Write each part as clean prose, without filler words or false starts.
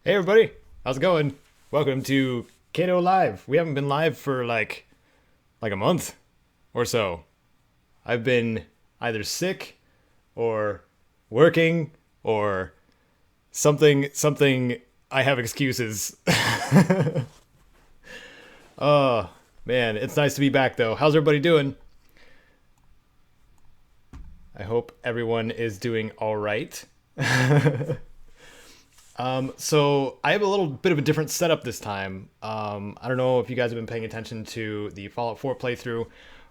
Hey everybody, how's it going? Welcome to Caedo Live. We haven't been live for like a month or so. I've been either sick or working or something. I have excuses. Oh man, it's nice to be back though. How's everybody doing? I hope everyone is doing all right. So I have a little bit of a different setup this time. I don't know if you guys have been paying attention to the Fallout 4 playthrough,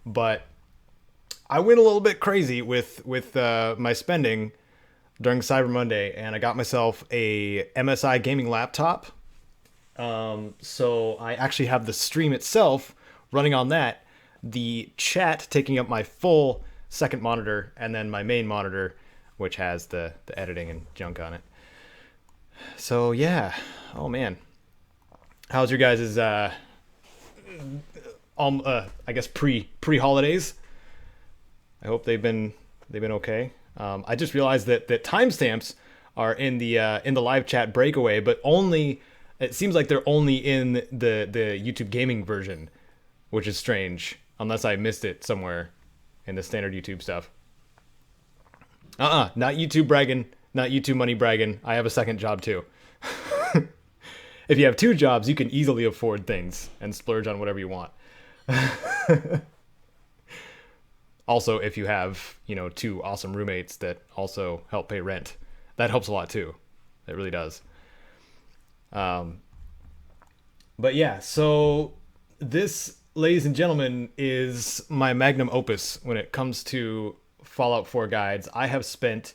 but I went a little bit crazy with my spending during Cyber Monday, and I got myself a MSI gaming laptop. So I actually have the stream itself running on that, the chat taking up my full second monitor, and then my main monitor, which has the editing and junk on it. So yeah, oh man, how's your guys' I guess pre holidays? I hope they've been okay. I just realized that timestamps are in the live chat breakaway, but only it seems like they're only in the YouTube gaming version, which is strange unless I missed it somewhere in the standard YouTube stuff. Not YouTube bragging, not YouTube money bragging. I have a second job too. If you have two jobs, you can easily afford things and splurge on whatever you want. Also, if you have, two awesome roommates that also help pay rent, that helps a lot too. It really does. But yeah, so this, ladies and gentlemen, is my magnum opus when it comes to Fallout 4 guides. I have spent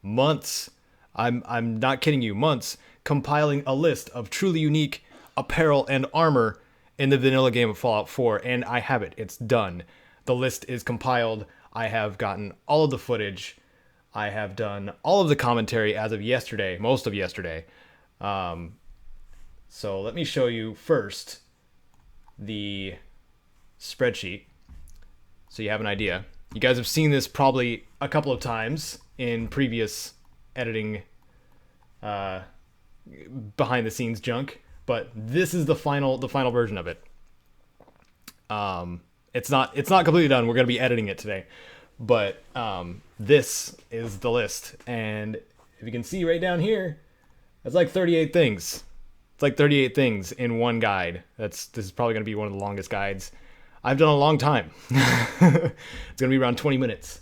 months, I'm not kidding you, months compiling a list of truly unique apparel and armor in the vanilla game of Fallout 4, and I have it. It's done. The list is compiled. I have gotten all of the footage. I have done all of the commentary as of yesterday, most of yesterday. So let me show you first the spreadsheet so you have an idea. You guys have seen this probably a couple of times in previous editing behind the scenes junk, but this is the final version of it. It's not completely done. We're going to be editing it today, but this is the list, and if you can see right down here, that's like 38 things. It's like 38 things in one guide. This is probably going to be one of the longest guides I've done in a long time. It's going to be around 20 minutes.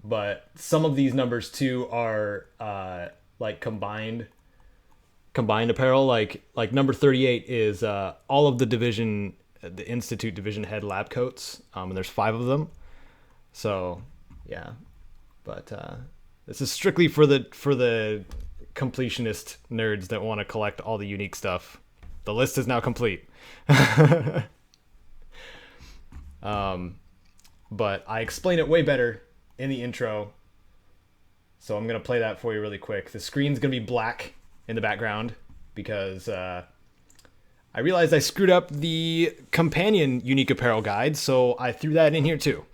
But some of these numbers too are like combined apparel. Like number 38 is all of the division, the Institute division head lab coats, and there's 5 of them. So yeah, but this is strictly for the completionist nerds that want to collect all the unique stuff. The list is now complete. But I explain it way better in the intro, so I'm gonna play that for you really quick. The screen's gonna be black in the background because I realized I screwed up the companion unique apparel guide, so I threw that in here too.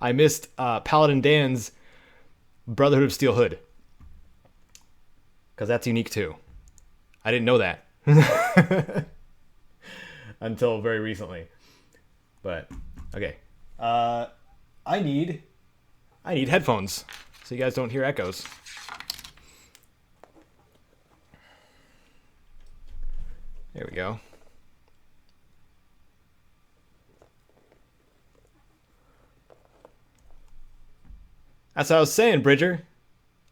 I missed Paladin Dan's Brotherhood of Steel hood, because that's unique too. I didn't know that until very recently. But okay, I need headphones so you guys don't hear echoes. There we go. That's what I was saying, Bridger.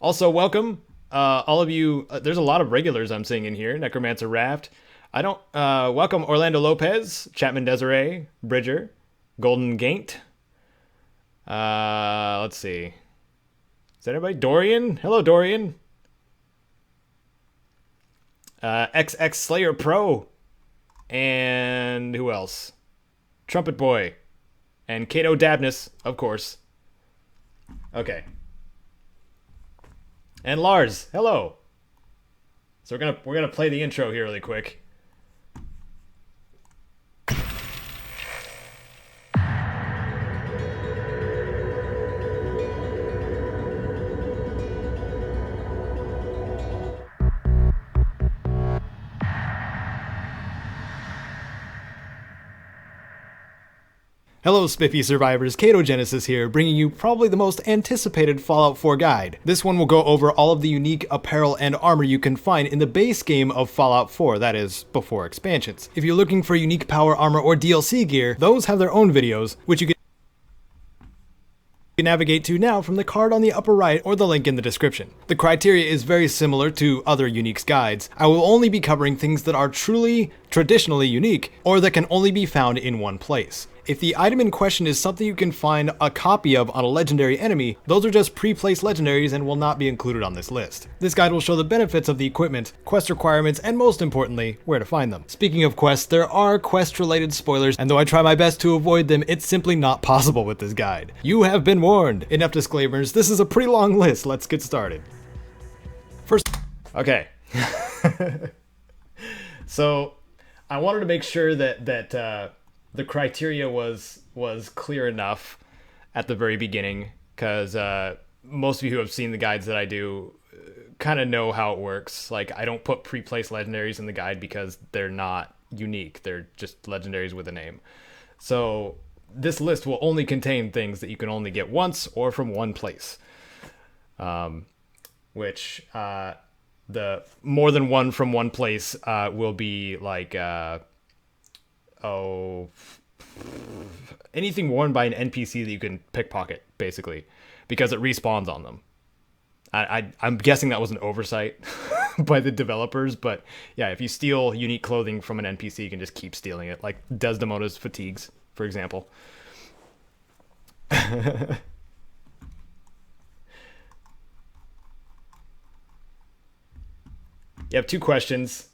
Also, welcome. All of you, there's a lot of regulars I'm seeing in here. Necromancer Raft. Welcome Orlando Lopez, Chapman Desiree, Bridger, Golden Gaint. Let's see. Is that everybody? Dorian? Hello, Dorian. XX Slayer Pro. And who else? Trumpet Boy. And Caedo Dabness, of course. Okay. And Lars, hello. So we're gonna play the intro here really quick. Hello Spiffy survivors, Caedo Genesis here, bringing you probably the most anticipated Fallout 4 guide. This one will go over all of the unique apparel and armor you can find in the base game of Fallout 4, that is, before expansions. If you're looking for unique power armor or DLC gear, those have their own videos, which you can navigate to now from the card on the upper right or the link in the description. The criteria is very similar to other Uniques guides. I will only be covering things that are truly, traditionally unique, or that can only be found in one place. If the item in question is something you can find a copy of on a legendary enemy, those are just pre-placed legendaries and will not be included on this list. This guide will show the benefits of the equipment, quest requirements, and most importantly, where to find them. Speaking of quests, there are quest-related spoilers, and though I try my best to avoid them, it's simply not possible with this guide. You have been warned! Enough disclaimers, this is a pretty long list, let's get started. First, okay. So, I wanted to make sure that the criteria was clear enough at the very beginning, because most of you who have seen the guides that I do kind of know how it works. Like, I don't put pre-placed legendaries in the guide because they're not unique. They're just legendaries with a name. So this list will only contain things that you can only get once or from one place. Which the more than one from one place will be like... anything worn by an NPC that you can pickpocket, basically, because it respawns on them. I'm guessing that was an oversight by the developers, but yeah, if you steal unique clothing from an NPC, you can just keep stealing it, like Desdemona's fatigues, for example. You have 2 questions.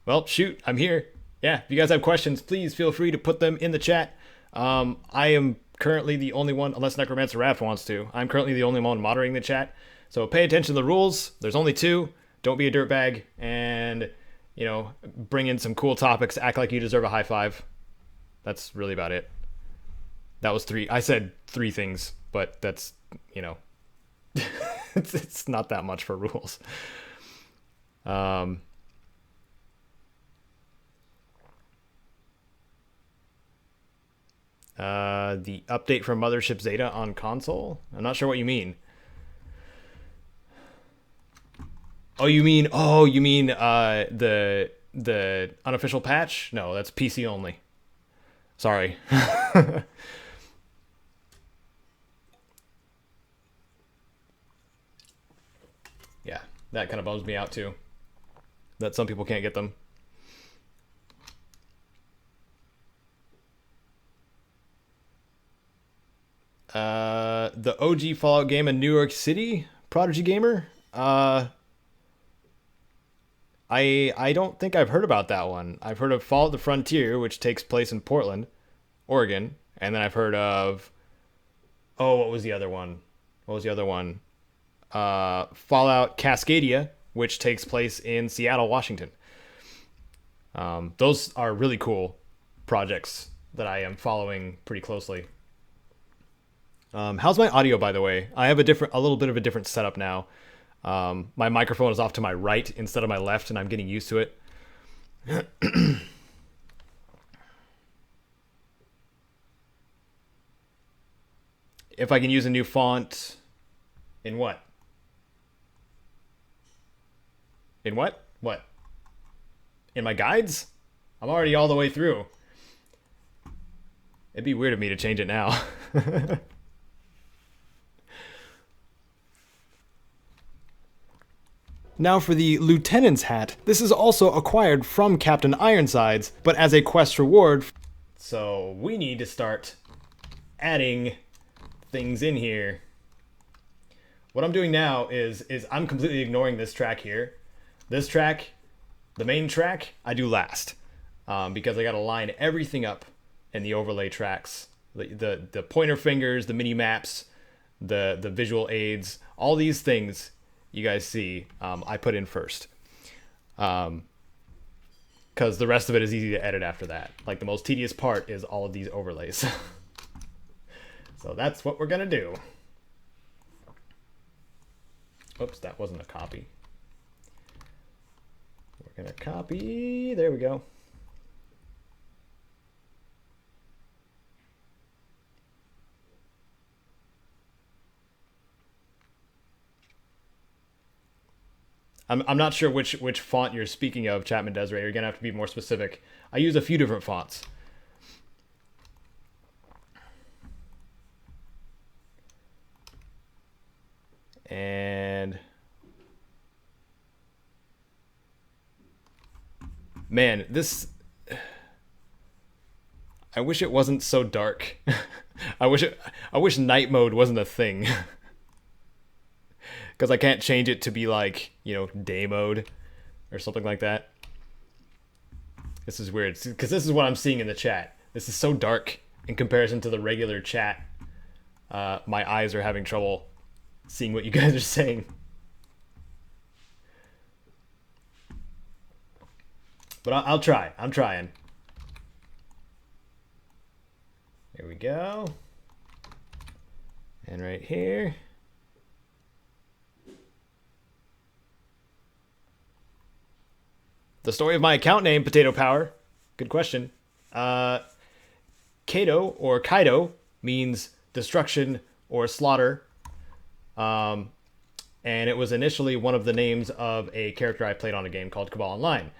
Well, shoot, I'm here. Yeah, if you guys have questions, please feel free to put them in the chat. I am currently the only one, unless Necromancer Raph wants to, I'm currently the only one moderating the chat. So pay attention to the rules. There's only 2. Don't be a dirtbag. And, you know, bring in some cool topics. Act like you deserve a high five. That's really about it. That was 3. I said 3 things, but that's, you know, it's not that much for rules. The update from Mothership Zeta on console? I'm not sure what you mean. You mean the unofficial patch? No, that's PC only. Sorry. Yeah, that kind of bums me out too. That some people can't get them. The OG Fallout game in New York City, Prodigy Gamer. I don't think I've heard about that one. I've heard of Fallout the Frontier, which takes place in Portland, Oregon, and then I've heard of what was the other one? Fallout Cascadia, which takes place in Seattle, Washington. Those are really cool projects that I am following pretty closely. How's my audio, by the way? I have a little bit of a different setup now. My microphone is off to my right instead of my left, and I'm getting used to it. If I can use a new font, in what? In what? What? In my guides? I'm already all the way through. It'd be weird of me to change it now. Now for the Lieutenant's hat. This is also acquired from Captain Ironsides, but as a quest reward. So we need to start adding things in here. What I'm doing now is I'm completely ignoring this track here. This track, the main track, I do last. Because I gotta line everything up in the overlay tracks. The pointer fingers, the mini maps, the visual aids, all these things you guys see, I put in first. Because the rest of it is easy to edit after that. Like, the most tedious part is all of these overlays. So that's what we're gonna do. Oops, that wasn't a copy. We're gonna copy, there we go. I'm not sure which font you're speaking of, Chapman Desiree. You're gonna have to be more specific. I use a few different fonts. And man, this, I wish it wasn't so dark. I wish night mode wasn't a thing. Because I can't change it to be like, you know, day mode or something like that. This is weird, because this is what I'm seeing in the chat. This is so dark in comparison to the regular chat. My eyes are having trouble seeing what you guys are saying. But I'll try. I'm trying. There we go. And right here. The story of my account name, Potato Power. Good question. Caedo or Caedo means destruction or slaughter. And it was initially one of the names of a character I played on a game called Cabal Online.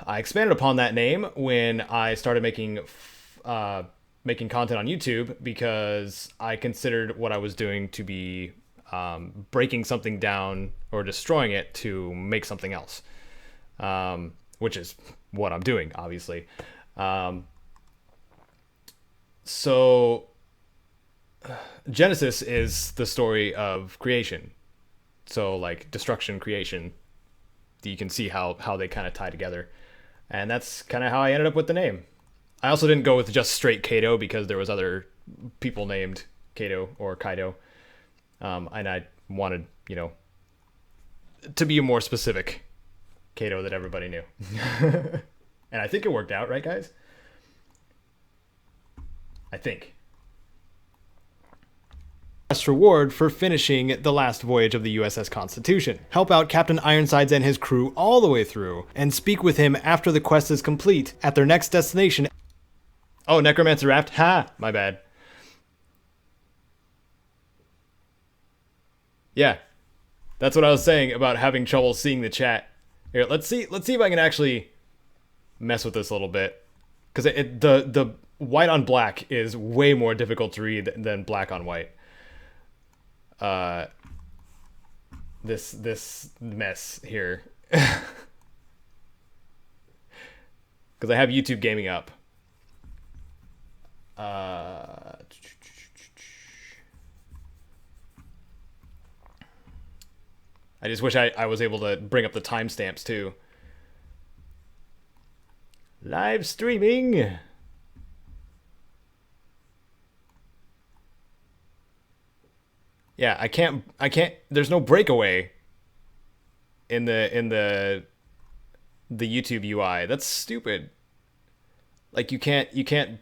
I expanded upon that name when I started making content on YouTube, because I considered what I was doing to be breaking something down or destroying it to make something else. Which is what I'm doing, obviously. So Genesis is the story of creation. So like destruction, creation. You can see how they kind of tie together. And that's kind of how I ended up with the name. I also didn't go with just straight Caedo, because there was other people named Caedo or Caedo. And I wanted, you know, to be more specific Caedo that everybody knew. And I think it worked out, right, guys? I think. Best reward for finishing the last voyage of the USS Constitution. Help out Captain Ironsides and his crew all the way through, and speak with him after the quest is complete at their next destination. Oh, Necromancer Raft? Ha! My bad. Yeah. That's what I was saying about having trouble seeing the chat. Here, let's see if I can actually mess with this a little bit. Because the white on black is way more difficult to read than black on white. This mess here. Because I have YouTube gaming up. I just wish I was able to bring up the timestamps too. Live streaming. Yeah, I can't, there's no breakaway in the YouTube UI. That's stupid. Like you can't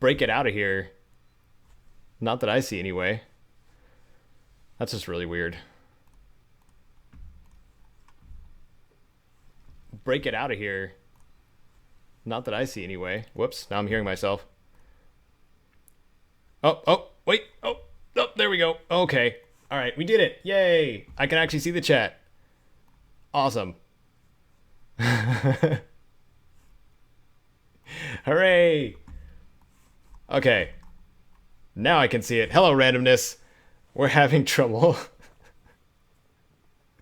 break it out of here. Not that I see anyway. That's just really weird. Break it out of here. Not that I see anyway. Whoops, now I'm hearing myself. Oh, wait. Oh, there we go. Okay. All right, we did it. Yay. I can actually see the chat. Awesome. Hooray. Okay. Now I can see it. Hello, randomness. We're having trouble.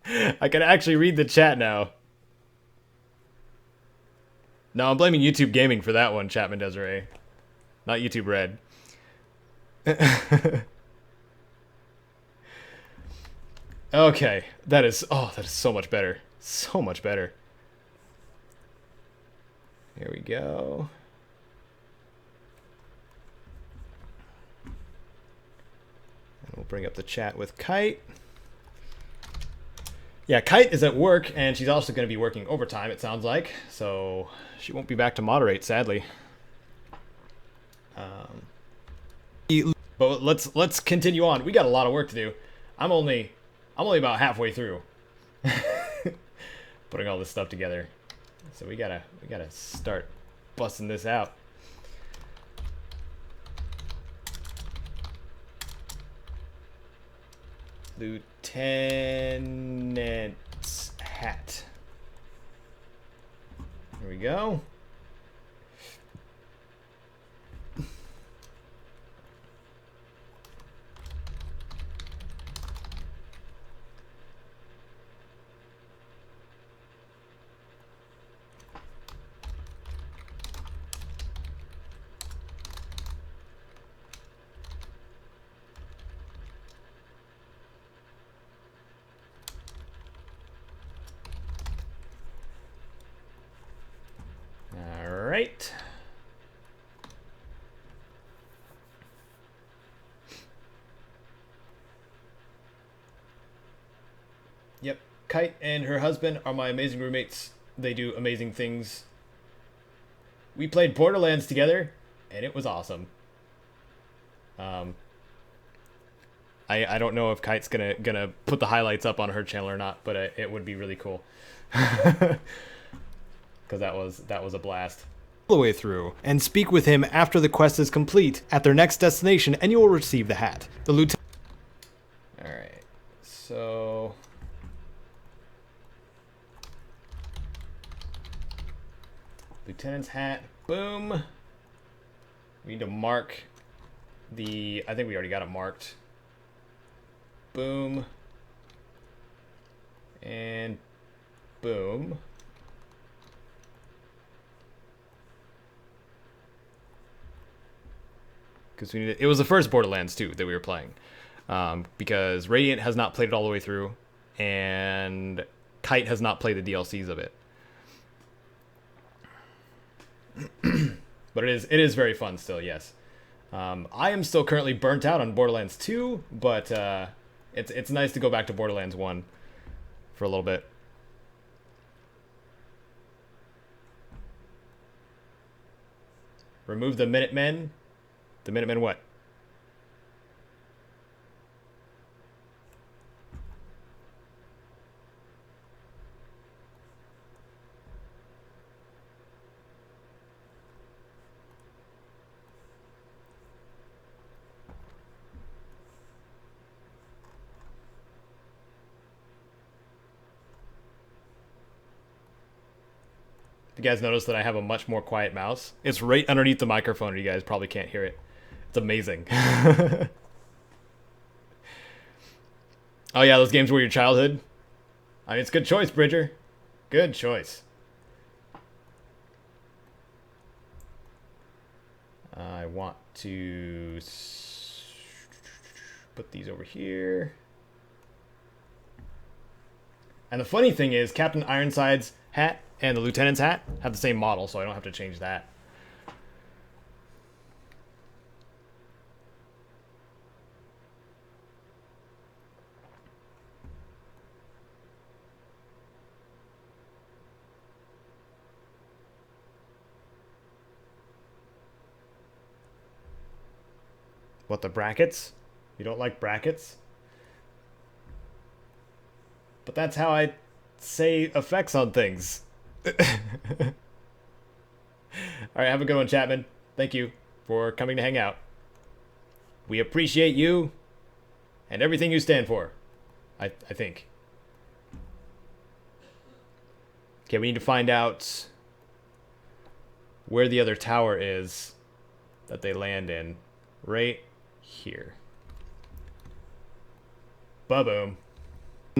I can actually read the chat now. No, I'm blaming YouTube Gaming for that one, Chapman Desiree. Not YouTube Red. Okay, that is so much better. So much better. Here we go. And we'll bring up the chat with Kite. Yeah, Kite is at work, and she's also going to be working overtime, it sounds like. So she won't be back to moderate, sadly. But let's continue on. We got a lot of work to do. I'm only about halfway through putting all this stuff together. So we gotta start busting this out. Lieutenant's hat. Here we go. Right. Yep. Kite and her husband are my amazing roommates. They do amazing things. We played Borderlands together, and it was awesome. I don't know if Kite's gonna put the highlights up on her channel or not, but it would be really cool. Because that was a blast. The way through and speak with him after the quest is complete at their next destination, and you will receive the hat. The lieutenant. All right, so lieutenant's hat. Boom. We need to mark the. I think we already got it marked. Boom. And boom. Because we needed, it was the first Borderlands 2 that we were playing, because Radiant has not played it all the way through, and Kite has not played the DLCs of it. But it is very fun still. Yes, I am still currently burnt out on Borderlands 2, but it's nice to go back to Borderlands 1 for a little bit. Remove the Minutemen. The Minutemen what? You guys notice that I have a much more quiet mouse? It's right underneath the microphone, and you guys probably can't hear it. It's amazing. Oh yeah, those games were your childhood? I mean, it's a good choice, Bridger. Good choice. I want to put these over here. And the funny thing is, Captain Ironside's hat and the Lieutenant's hat have the same model, so I don't have to change that. What, the brackets? You don't like brackets? But that's how I say effects on things. Alright, have a good one, Chapman. Thank you for coming to hang out. We appreciate you and everything you stand for, I think. Okay, we need to find out where the other tower is that they land in. Right here. Ba-boom.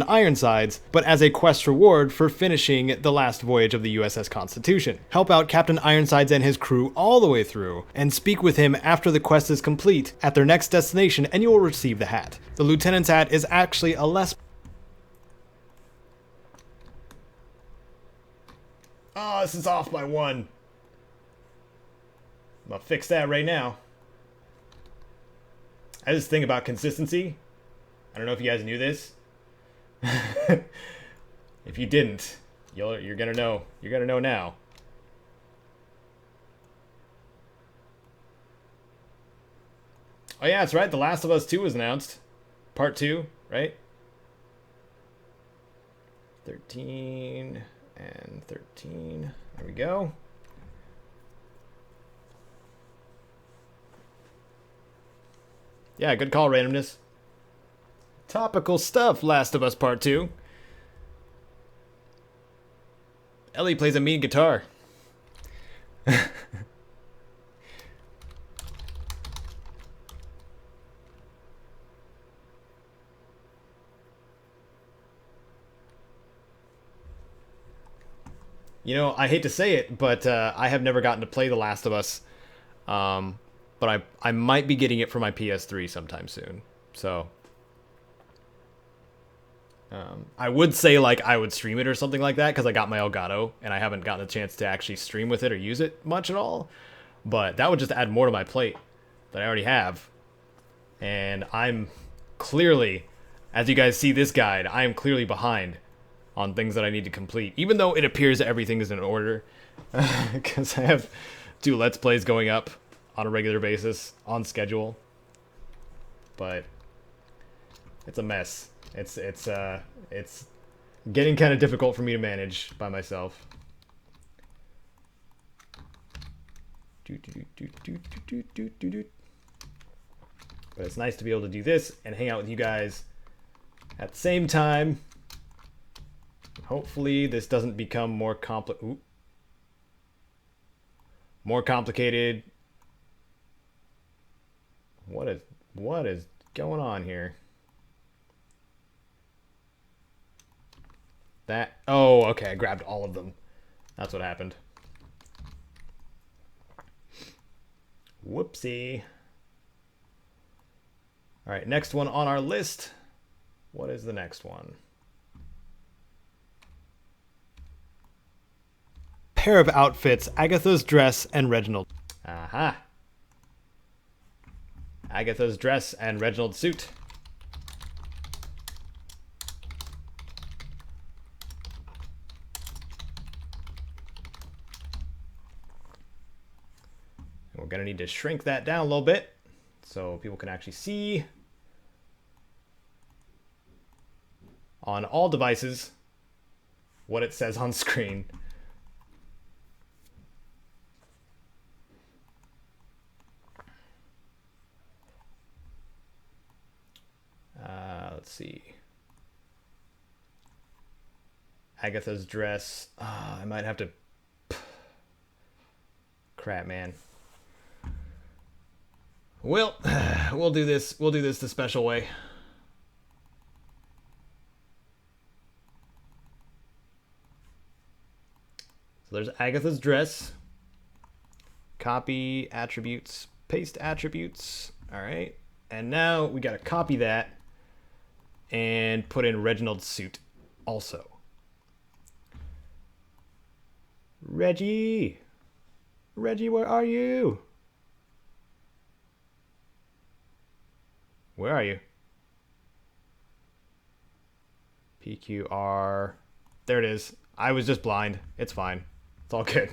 Ironsides, but as a quest reward for finishing the last voyage of the USS Constitution. Help out Captain Ironsides and his crew all the way through, and speak with him after the quest is complete at their next destination, and you will receive the hat. The Lieutenant's hat is actually a less... Oh, this is off by 1. I'm gonna fix that right now. I have this thing about consistency. I don't know if you guys knew this. If you didn't, you're gonna know. You're gonna know now. Oh yeah, that's right. The Last of Us 2 was announced. Part 2, right? 13 and 13. There we go. Yeah, good call, randomness. Topical stuff, Last of Us Part 2. Ellie plays a mean guitar. You know, I hate to say it, but I have never gotten to play The Last of Us. But I might be getting it for my PS3 sometime soon. So I would say like I would stream it or something like that because I got my Elgato and I haven't gotten a chance to actually stream with it or use it much at all. But that would just add more to my plate that I already have. And I'm clearly, as you guys see this guide, I am clearly behind on things that I need to complete, even though it appears that everything is in order, because I have 2 Let's Plays going up on a regular basis, on schedule. But it's a mess. It's getting kind of difficult for me to manage by myself. But it's nice to be able to do this and hang out with you guys at the same time. Hopefully this doesn't become more complicated. What is going on here? Oh, okay, I grabbed all of them. That's what happened. Whoopsie. All right, next one on our list. What is the next one? Pair of outfits, Agatha's dress and Reginald. Aha. Agatha's dress and Reginald's suit. And we're gonna need to shrink that down a little bit so people can actually see on all devices what it says on screen. Let's see. Agatha's dress. I might have to. Crap, man. Well, we'll do this. We'll do this the special way. So there's Agatha's dress. Copy attributes. Paste attributes. All right. And now we got to copy that and put in Reginald's suit also. Reggie! Reggie, where are you? Where are you? PQR. There it is. I was just blind. It's fine. It's all good.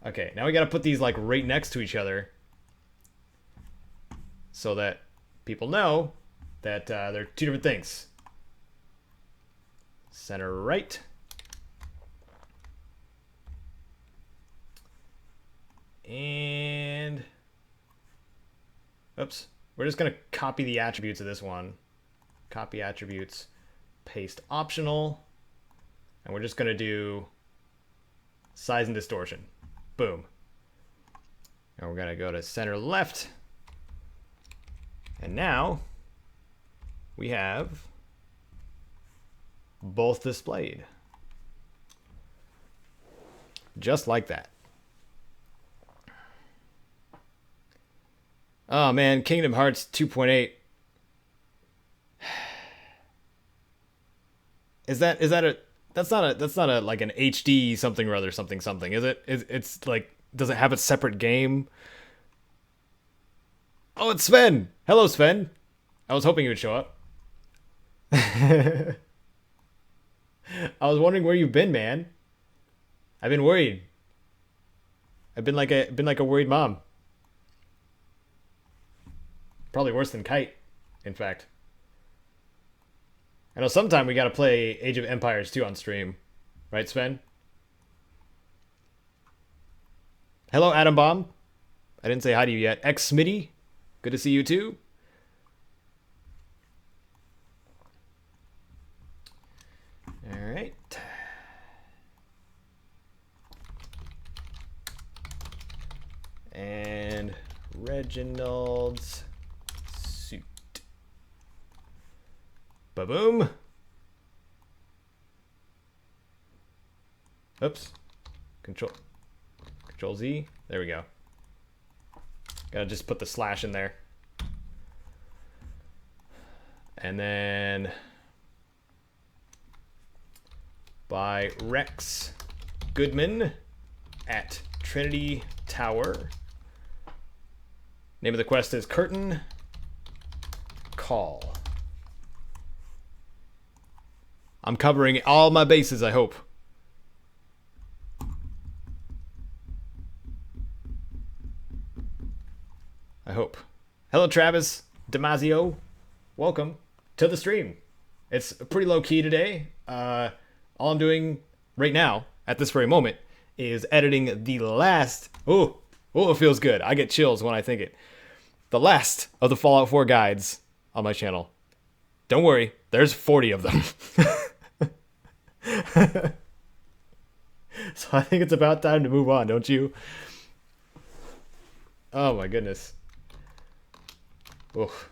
Okay, now we gotta put these like right next to each other so that people know that they're 2 different things. Center right. And oops, we're just gonna copy the attributes of this one. Copy attributes, paste optional, and we're just gonna do size and distortion. Boom. And we're gonna go to center left. And now we have both displayed. Just like that. Oh man, Kingdom Hearts 2.8. Is that a that's not a like an HD something or other something, is it? It's like, does it have a separate game? Oh, it's Sven. Hello, Sven. I was hoping you would show up. I was wondering where you've been, man. I've been worried. I've been like a worried mom. Probably worse than Kite, in fact. I know sometime we gotta play Age of Empires 2 on stream. Right, Sven? Hello, Adam Bomb. I didn't say hi to you yet. X Smitty. Good to see you too. All right. And Reginald's suit. Ba-boom. Oops. Control Z. There we go. Gotta just put the slash in there. And then by Rex Goodman at Trinity Tower. Name of the quest is Curtain Call. I'm covering all my bases, I hope. I hope. Hello, Travis Damasio. Welcome to the stream. It's pretty low key today. All I'm doing right now, at this very moment, is editing the last... Oh, it feels good. I get chills when I think it. The last of the Fallout 4 guides on my channel. Don't worry, there's 40 of them. So I think it's about time to move on, don't you? Oh my goodness. Oof.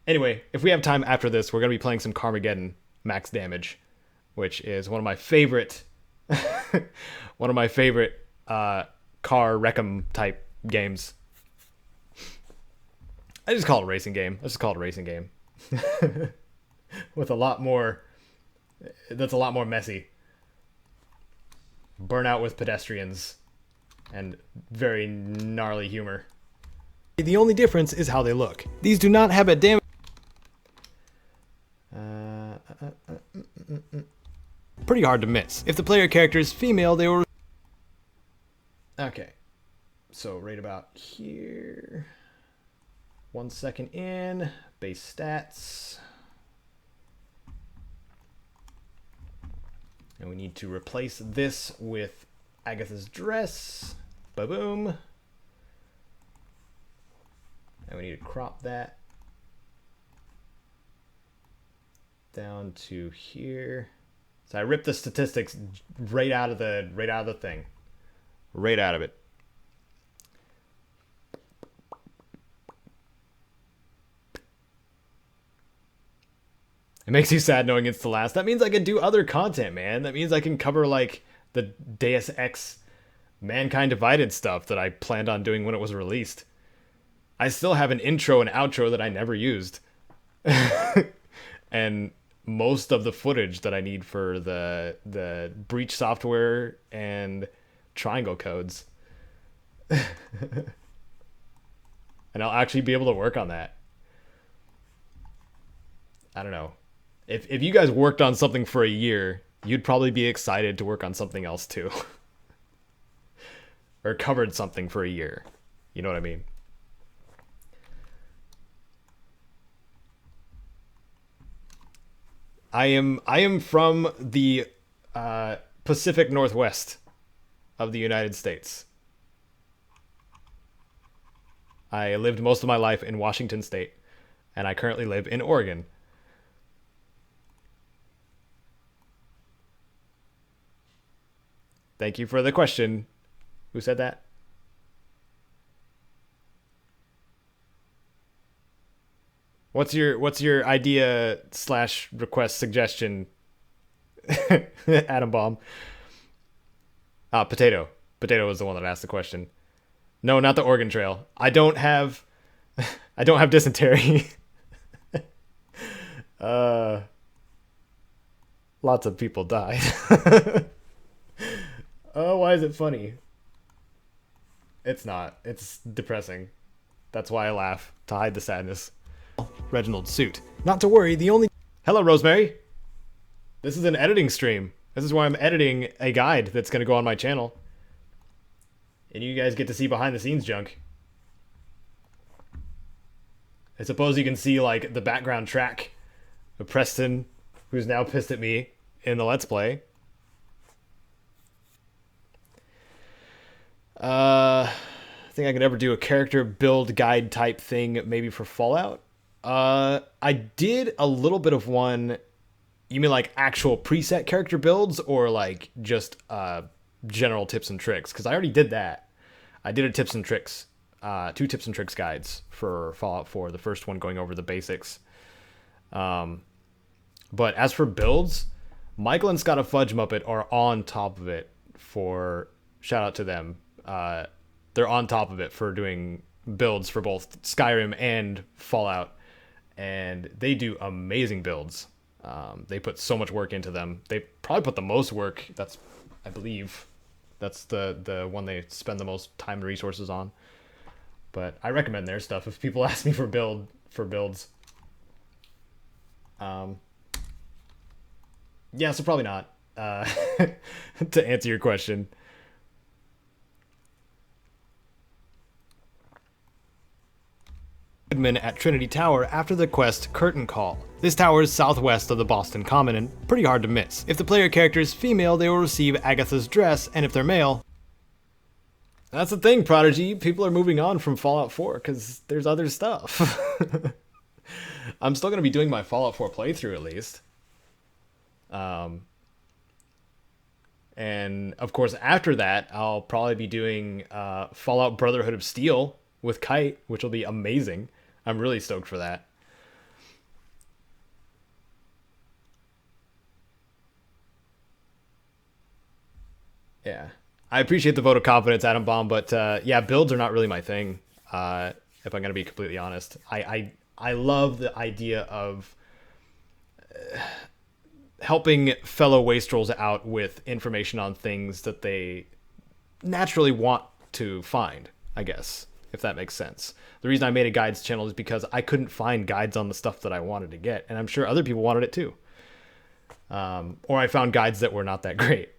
Anyway, if we have time after this, we're going to be playing some Carmageddon max damage, which is one of my favorite car wreck-em type games. I just call it a racing game. Let's just call it a racing game. With a lot more... That's a lot more messy. Burnout with pedestrians. And very gnarly humor. The only difference is how they look. These do not have a damage... Pretty hard to miss. If the player character is female, they will... Okay. So right about here... 1 second in, base stats. And we need to replace this with Agatha's dress. Ba-boom. And we need to crop that down to here. So I ripped the statistics right out of the thing. Right out of it. It makes you sad knowing it's the last. That means I can do other content, man. That means I can cover, like, the Deus Ex Mankind Divided stuff that I planned on doing when it was released. I still have an intro and outro that I never used. And most of the footage that I need for the breach software and triangle codes. And I'll actually be able to work on that. I don't know. If you guys worked on something for a year, you'd probably be excited to work on something else too. Or covered something for a year. You know what I mean? I am from the Pacific Northwest of the United States. I lived most of my life in Washington State, and I currently live in Oregon. Thank you for the question. Who said that? What's your idea / request suggestion? Atom bomb. Potato. Potato was the one that asked the question. No, not the Oregon Trail. I don't have dysentery. Lots of people died. Oh, why is it funny? It's not. It's depressing. That's why I laugh, to hide the sadness. Reginald's suit. Not to worry, the only... Hello, Rosemary. This is an editing stream. This is why I'm editing a guide that's going to go on my channel. And you guys get to see behind the scenes junk. I suppose you can see, like, the background track of Preston, who's now pissed at me in the Let's Play. I think I could ever do a character build guide type thing, maybe for Fallout. I did a little bit of one You mean like actual preset character builds, or like just general tips and tricks? Because I already did that. I did a tips and tricks, 2 tips and tricks guides for Fallout 4. The first one going over the basics. But as for builds, Michael and Scott of Fudge Muppet are on top of it for, shout out to them. They're on top of it for doing builds for both Skyrim and Fallout, and they do amazing builds. They put so much work into them. They probably put the most work. I believe that's the one they spend the most time and resources on. But I recommend their stuff if people ask me for builds. Yeah, so probably not. To answer your question. Goodman at Trinity Tower after the quest Curtain Call. This tower is southwest of the Boston Common and pretty hard to miss. If the player character is female, they will receive Agatha's dress, and if they're male... That's the thing, Prodigy. People are moving on from Fallout 4 because there's other stuff. I'm still going to be doing my Fallout 4 playthrough at least. And of course, after that, I'll probably be doing Fallout Brotherhood of Steel with Kite, which will be amazing. I'm really stoked for that. Yeah. I appreciate the vote of confidence, Adam Bomb, but yeah, builds are not really my thing, if I'm going to be completely honest. I love the idea of helping fellow wastrels out with information on things that they naturally want to find, I guess, if that makes sense. The reason I made a guides channel is because I couldn't find guides on the stuff that I wanted to get, and I'm sure other people wanted it too. Or I found guides that were not that great,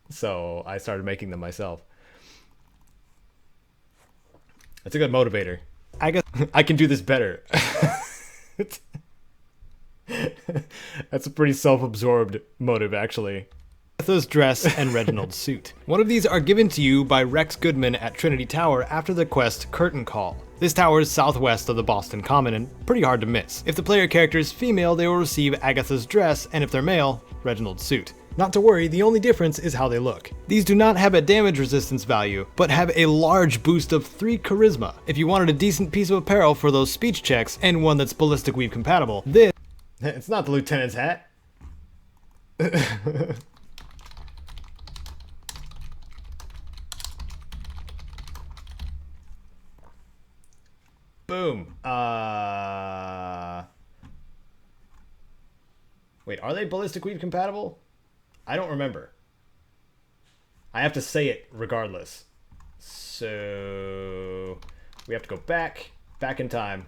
so I started making them myself. That's a good motivator. I guess I can do this better. That's a pretty self-absorbed motive, actually. Agatha's dress and Reginald's suit. One of these are given to you by Rex Goodman at Trinity Tower after the quest Curtain Call. This tower is southwest of the Boston Common and pretty hard to miss. If the player character is female, they will receive Agatha's dress, and if they're male, Reginald's suit. Not to worry, the only difference is how they look. These do not have a damage resistance value, but have a large boost of 3 charisma. If you wanted a decent piece of apparel for those speech checks, and one that's ballistic weave compatible, this... It's not the lieutenant's hat. Boom. Wait, are they ballistic weave compatible? I don't remember. I have to say it regardless. So we have to go back in time.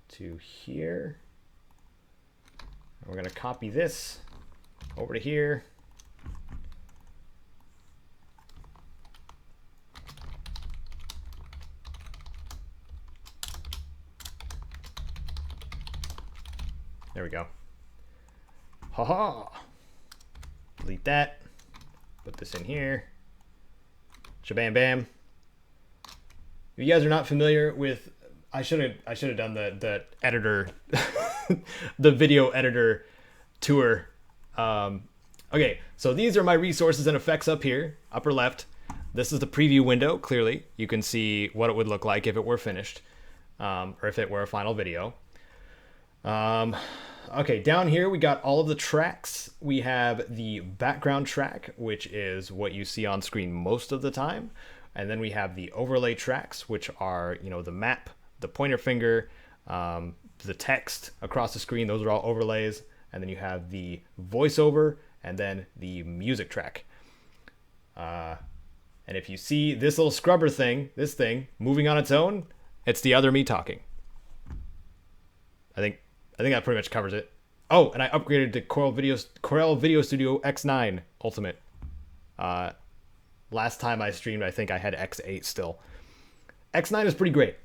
To here. We're gonna copy this over to here. There we go. Haha. Delete that. Put this in here. Shabam bam. If you guys are not familiar with, I should have done the editor, the video editor tour. Okay, so these are my resources and effects up here, upper left. This is the preview window. Clearly, you can see what it would look like if it were finished, or if it were a final video. Okay, down here we got all of the tracks. We have the background track, which is what you see on screen most of the time. And then we have the overlay tracks, which are, you know, the map, the pointer finger, the text across the screen. Those are all overlays. And then you have the voiceover and then the music track. And if you see this little scrubber thing, this thing moving on its own, it's the other me talking. I think that pretty much covers it. Oh, and I upgraded to Corel Video Studio X9 Ultimate. Last time I streamed, I think I had X8 still. X9 is pretty great.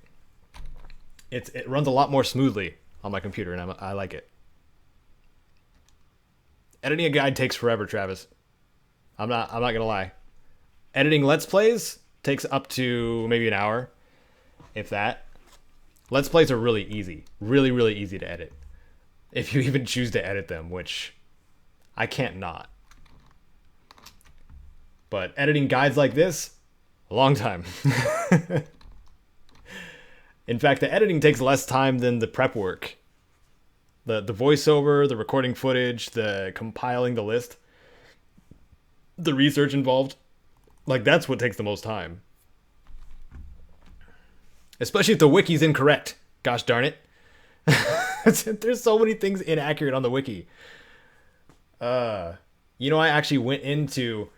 It runs a lot more smoothly on my computer, and I like it. Editing a guide takes forever, Travis. I'm not gonna lie. Editing Let's Plays takes up to maybe an hour, if that. Let's Plays are really easy. Really, really easy to edit. If you even choose to edit them, which I can't not. But editing guides like this, a long time. In fact, the editing takes less time than the prep work. The voiceover, the recording footage, the compiling the list, the research involved. Like, that's what takes the most time. Especially if the wiki's incorrect. Gosh darn it. There's so many things inaccurate on the wiki. You know, I actually went into...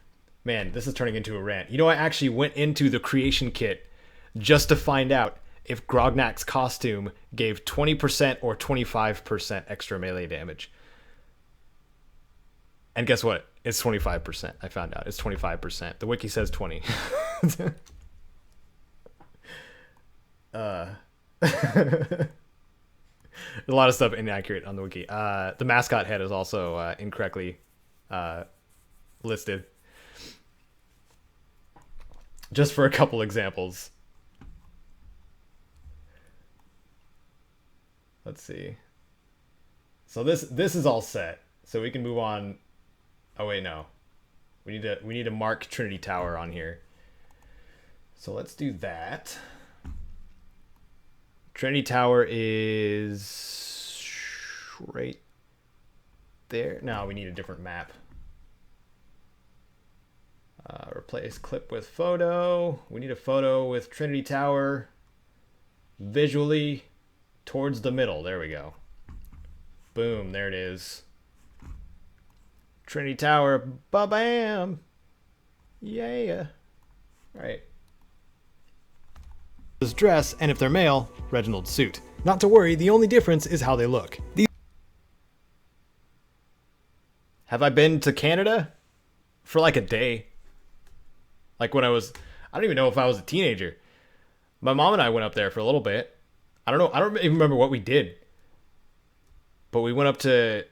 Man, this is turning into a rant. You know, I actually went into the creation kit just to find out if Grognak's costume gave 20% or 25% extra melee damage. And guess what? It's 25%. I found out. It's 25%. The wiki says 20. There's a lot of stuff inaccurate on the wiki. The mascot head is also incorrectly listed. Just for a couple examples. Let's see. So this is all set. So we can move on. Oh wait, no. We need to mark Trinity Tower on here. So let's do that. Trinity Tower is right there. No, we need a different map. Replace clip with photo. We need a photo with Trinity Tower visually towards the middle. There we go. Boom, there it is. Trinity Tower, ba-bam. Yeah. All right. His dress, and if they're male, Reginald's suit. Not to worry, the only difference is how they look. Have I been to Canada? For like a day. Like when I don't even know if I was a teenager. My mom and I went up there for a little bit. I don't know. I don't even remember what we did. But we went up to,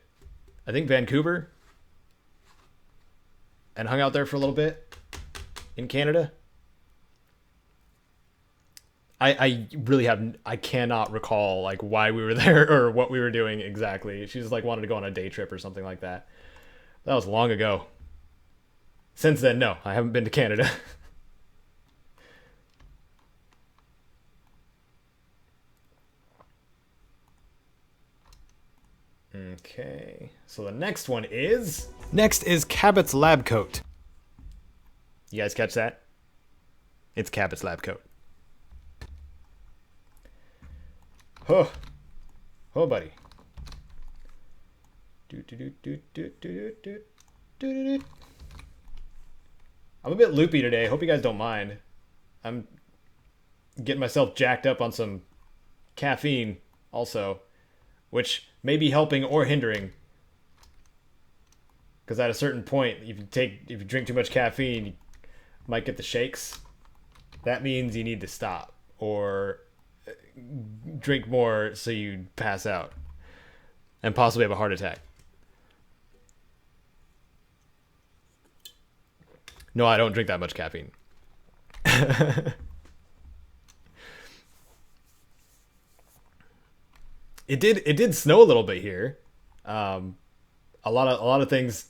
I think, Vancouver. And hung out there for a little bit. In Canada. I really I cannot recall like why we were there or what we were doing exactly. She just like wanted to go on a day trip or something like that. That was long ago. Since then, no, I haven't been to Canada. Okay, so the next one is... Next is Cabot's lab coat. You guys catch that? It's Cabot's lab coat. Oh, buddy. I'm a bit loopy today. Hope you guys don't mind. I'm getting myself jacked up on some caffeine also, which may be helping or hindering. Because at a certain point, if you drink too much caffeine, you might get the shakes. That means you need to stop or drink more so you pass out and possibly have a heart attack. No, I don't drink that much caffeine. It did snow a little bit here. A lot of things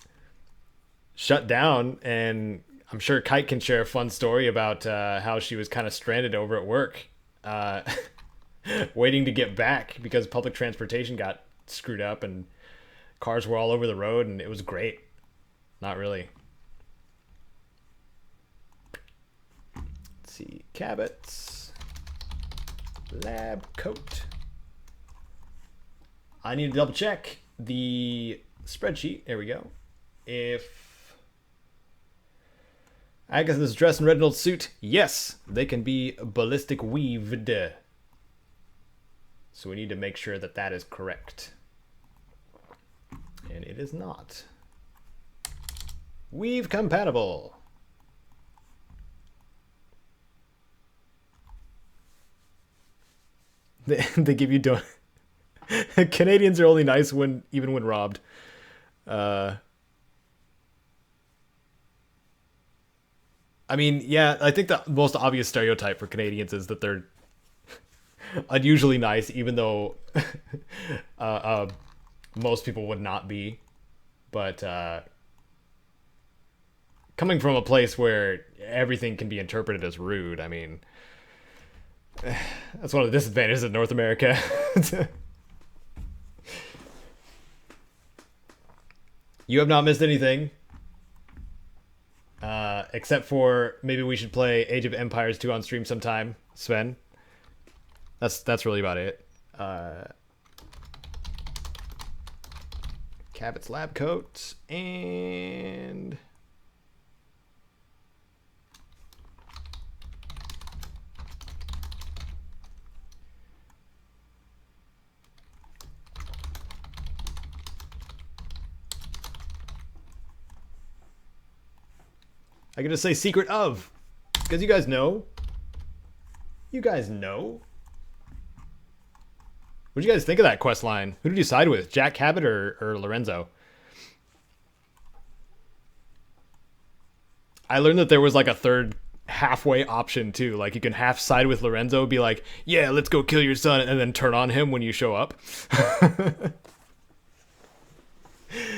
shut down, and I'm sure Kite can share a fun story about how she was kind of stranded over at work, waiting to get back because public transportation got screwed up and cars were all over the road, and it was great. Not really. Let's see, Cabot's lab coat. I need to double check the spreadsheet. There we go. If Agatha's dress and Reginald's suit, yes, they can be ballistic weaved. So we need to make sure that that is correct. And it is not. Weave compatible. They give you Canadians are only nice even when robbed. I mean, yeah, I think the most obvious stereotype for Canadians is that they're unusually nice, even though most people would not be. But coming from a place where everything can be interpreted as rude, I mean, that's one of the disadvantages of North America. You have not missed anything. Except for maybe we should play Age of Empires 2 on stream sometime, Sven. That's really about it. Cabot's lab coat and I get to say secret of, because you guys know. You guys know. What did you guys think of that quest line? Who did you side with, Jack Cabot or Lorenzo? I learned that there was like a third halfway option too. Like you can half side with Lorenzo, be like, yeah, let's go kill your son, and then turn on him when you show up.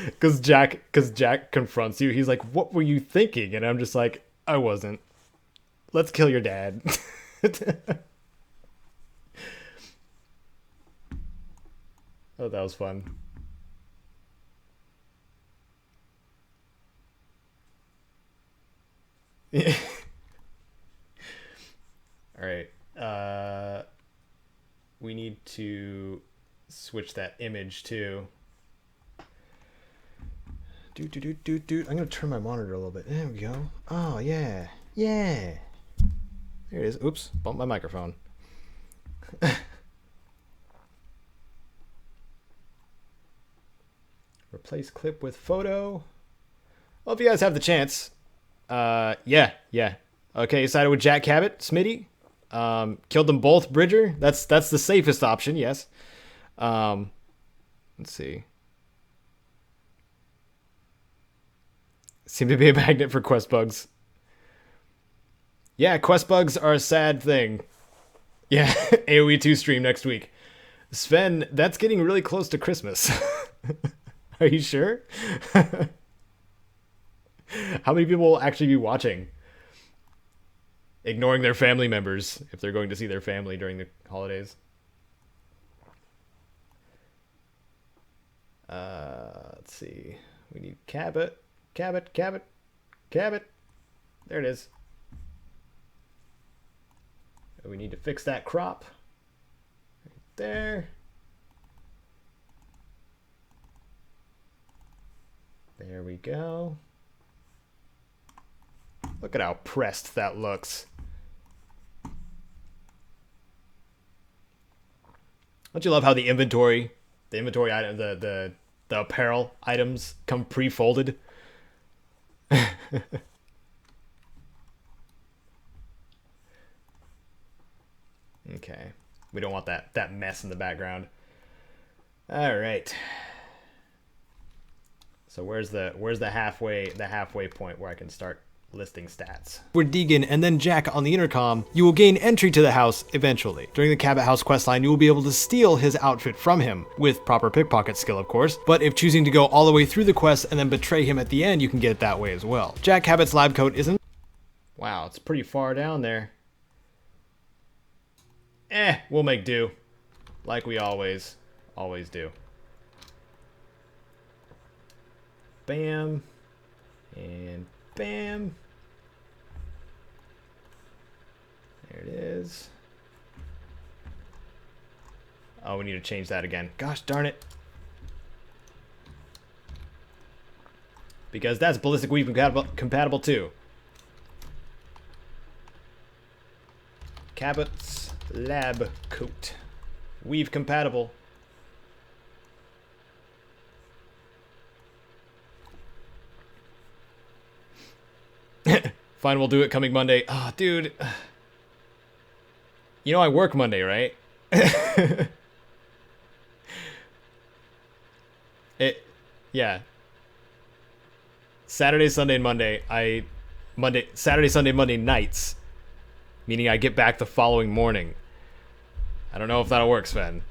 Because Jack confronts you. He's like, what were you thinking? And I'm just like, I wasn't. Let's kill your dad. Oh, that was fun. All right. We need to switch that image too. I'm gonna turn my monitor a little bit. There we go. Oh yeah, yeah. There it is. Oops, bumped my microphone. Replace clip with photo. Well, if you guys have the chance, yeah. Okay, sided with Jack Cabot, Smitty. Killed them both. Bridger. That's the safest option. Yes. Let's see. Seem to be a magnet for quest bugs. Yeah, quest bugs are a sad thing. Yeah, AoE 2 stream next week. Sven, that's getting really close to Christmas. Are you sure? How many people will actually be watching? Ignoring their family members if they're going to see their family during the holidays. Let's see. We need Cabot. Cabot. There it is. We need to fix that crop. Right there. There we go. Look at how pressed that looks. Don't you love how the inventory item, the apparel items come pre-folded? Okay. We don't want that mess in the background. All right. So where's the halfway point where I can start listing stats? For Deegan and then Jack on the intercom, you will gain entry to the house eventually. During the Cabot House questline, you will be able to steal his outfit from him, with proper pickpocket skill of course, but if choosing to go all the way through the quest and then betray him at the end, you can get it that way as well. Jack Cabot's lab coat isn't... Wow, it's pretty far down there. We'll make do. Like we always do. Bam. And bam. There it is. Oh, we need to change that again. Gosh darn it. Because that's ballistic weave compatible too. Cabot's lab coat. Weave compatible. Fine, we'll do it coming Monday. Oh, dude. You know I work Monday, right? Yeah. Saturday, Sunday, and Monday. Saturday, Sunday, Monday nights. Meaning I get back the following morning. I don't know if that'll work, Sven.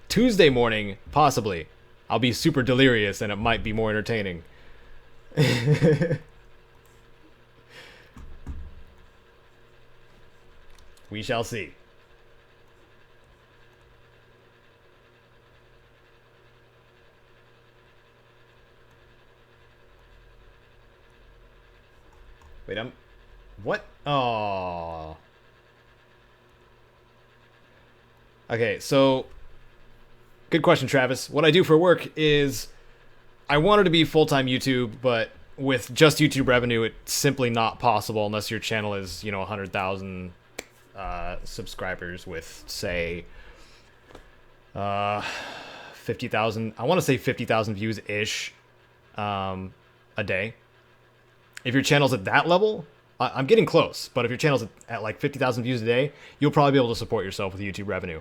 Tuesday morning, possibly. I'll be super delirious and it might be more entertaining. We shall see. Wait, what? Oh. Okay, so good question, Travis. What I do for work is I wanted to be full-time YouTube, but with just YouTube revenue, it's simply not possible unless your channel is, 100,000 subscribers with, say, 50,000. I want to say 50,000 views-ish a day. If your channel's at that level, I'm getting close, but if your channel's at like 50,000 views a day, you'll probably be able to support yourself with YouTube revenue.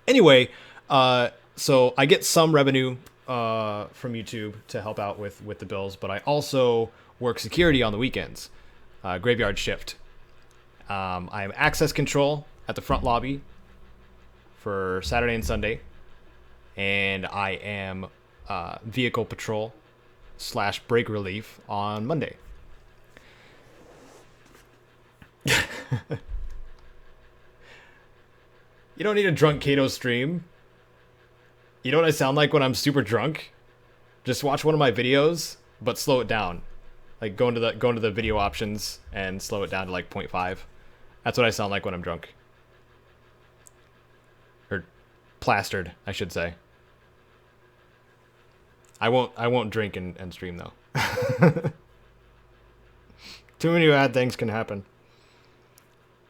Anyway, so I get some revenue from YouTube to help out with the bills, but I also work security on the weekends, graveyard shift. I am access control at the front lobby for Saturday and Sunday, and I am vehicle patrol / break relief on Monday. You don't need a drunk Caedo stream. You know what I sound like when I'm super drunk? Just watch one of my videos, but slow it down. Like go into the video options and slow it down to like 0.5. That's what I sound like when I'm drunk. Or plastered, I should say. I won't drink and stream though. Too many bad things can happen.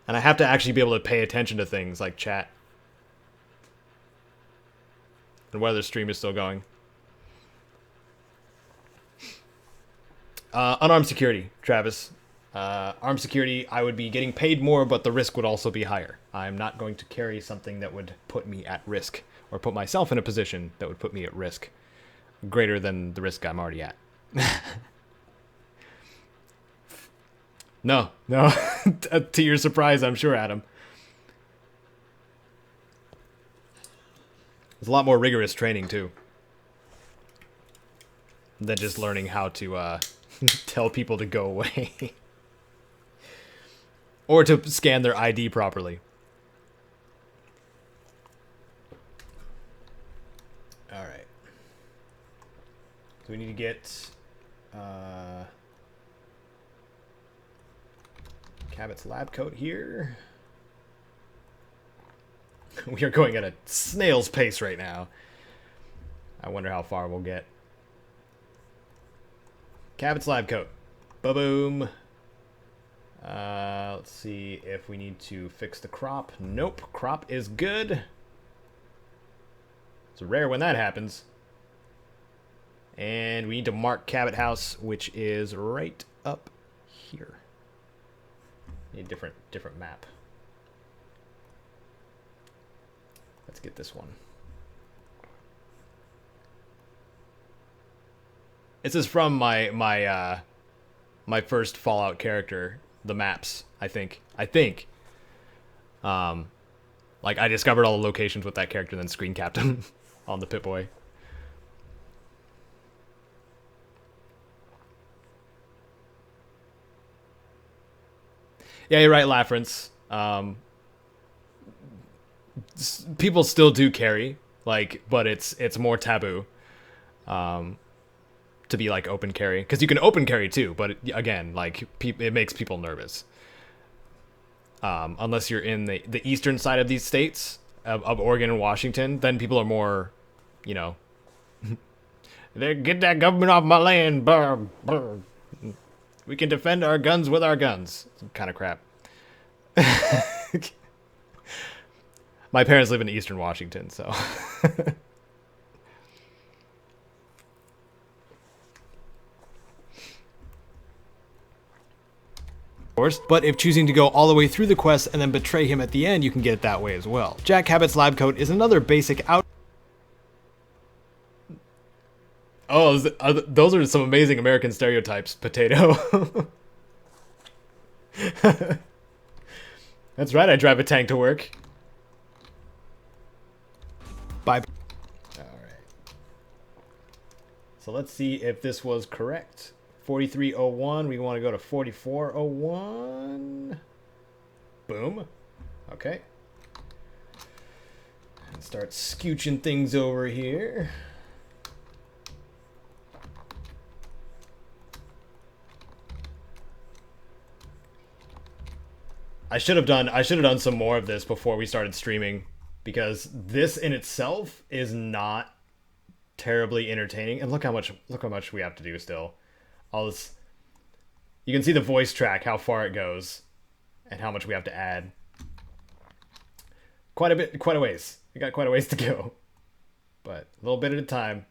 And I have to actually be able to pay attention to things like chat. And whether the stream is still going. Unarmed security, Travis. Armed security, I would be getting paid more, but the risk would also be higher. I'm not going to carry something that would put me at risk, or put myself in a position that would put me at risk greater than the risk I'm already at. No. To your surprise, I'm sure, Adam. There's a lot more rigorous training, too, than just learning how to tell people to go away. Or to scan their ID properly. Alright. So we need to get Cabot's lab coat here. We are going at a snail's pace right now. I wonder how far we'll get. Cabot's lab coat. Ba-boom. Let's see if we need to fix the crop. Nope, crop is good. It's rare when that happens. And we need to mark Cabot House, which is right up here. Need a different map. Let's get this one. This is from my first Fallout character, the maps, I think. Like I discovered all the locations with that character and then screen capped them on the Pip-Boy. Yeah, you're right, Lafrance. People still do carry, like, but it's more taboo to be like open carry, because you can open carry too, but again, like it makes people nervous. Unless you're in the eastern side of these states of Oregon and Washington, then people are more, they get that government off my land. Brr, brr. We can defend our guns with our guns. Kind of crap. My parents live in eastern Washington, so. But if choosing to go all the way through the quest and then betray him at the end, you can get it that way as well. Jack Cabot's lab coat is another basic out. Oh, those are some amazing American stereotypes, potato. That's right, I drive a tank to work. So let's see if this was correct. 4301, we want to go to 4401. Boom. Okay. And start scooching things over here. I should have done some more of this before we started streaming, because this in itself is not terribly entertaining. And look how much we have to do still. All this, you can see the voice track, how far it goes, and how much we have to add. Quite a ways. We got quite a ways to go, but a little bit at a time.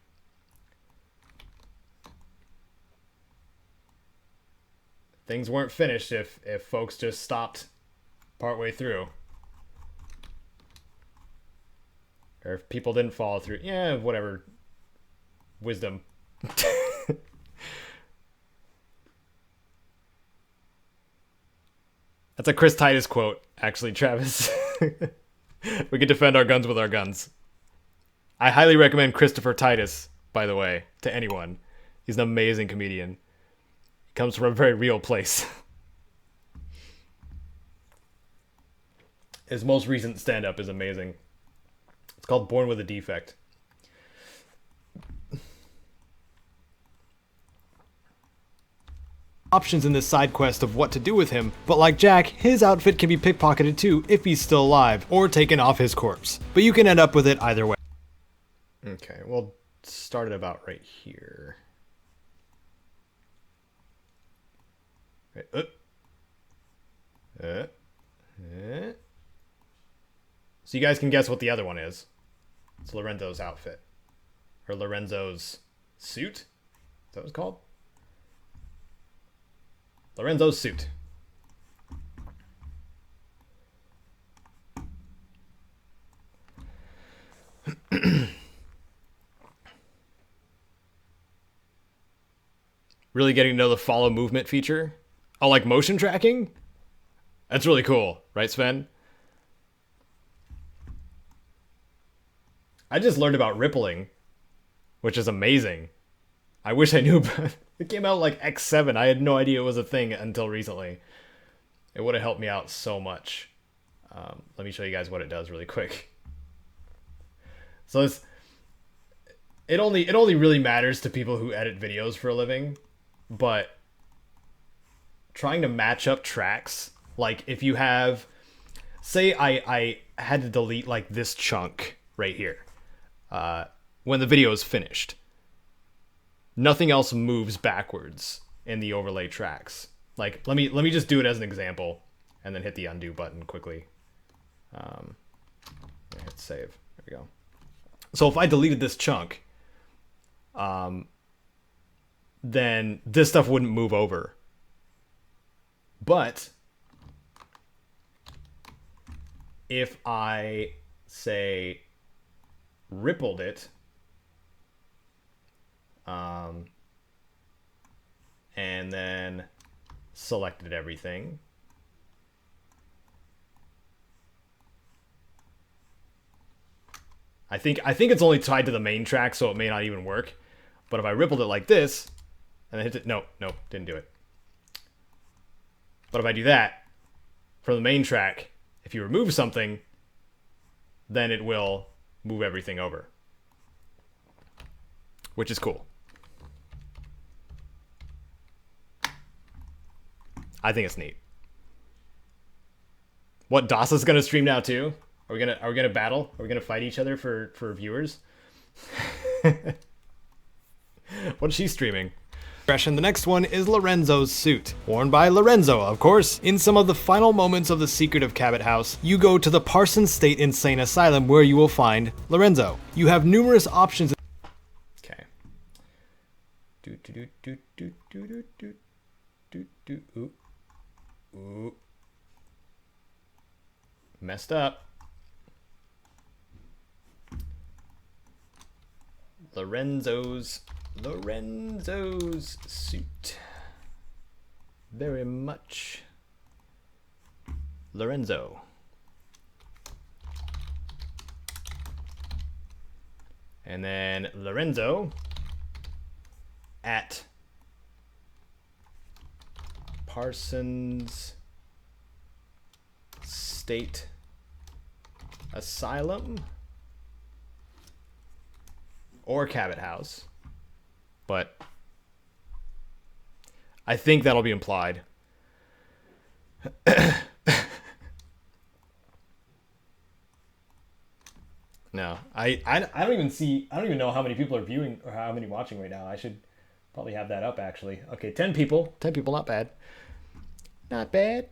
Things weren't finished if folks just stopped partway through, or if people didn't follow through. Yeah, whatever. Wisdom. That's a Chris Titus quote, actually, Travis. We can defend our guns with our guns. I highly recommend Christopher Titus, by the way, to anyone. He's an amazing comedian. He comes from a very real place. His most recent stand-up is amazing. It's called Born with a Defect. Options in this side quest of what to do with him, but like Jack, his outfit can be pickpocketed too if he's still alive, or taken off his corpse. But you can end up with it either way. Okay, we'll start it about right here. Right, So you guys can guess what the other one is. It's Lorenzo's outfit. Or Lorenzo's suit? Is that what it's called? Lorenzo's suit. Really getting to know the follow movement feature. Oh, like motion tracking? That's really cool, right, Sven? I just learned about rippling, which is amazing. I wish I knew about it. It came out like X7. I had no idea it was a thing until recently. It would have helped me out so much. Let me show you guys what it does really quick. So it only really matters to people who edit videos for a living, but trying to match up tracks, like if you have, say I had to delete like this chunk right here when the video is finished. Nothing else moves backwards in the overlay tracks. Like, let me just do it as an example, and then hit the undo button quickly. Hit save. There we go. So if I deleted this chunk, then this stuff wouldn't move over. But if I, say, rippled it, and then selected everything, I think it's only tied to the main track, so it may not even work. But if I rippled it like this, and then hit it, no, didn't do it. But if I do that from the main track, if you remove something, then it will move everything over, which is cool. I think it's neat. What, Dasa's gonna stream now too? Are we gonna battle? Are we gonna fight each other for viewers? What's she streaming? The next one is Lorenzo's suit, worn by Lorenzo, of course. In some of the final moments of The Secret of Cabot House, you go to the Parsons State Insane Asylum where you will find Lorenzo. You have numerous options. Okay. Ooh. Messed up. Lorenzo's suit. Very much Lorenzo. And then Lorenzo at Parsons State Asylum or Cabot House, but I think that'll be implied. No, I don't even know how many people are viewing or how many watching right now. I should probably have that up actually. Okay, 10 people. 10 people, not bad. Not bad.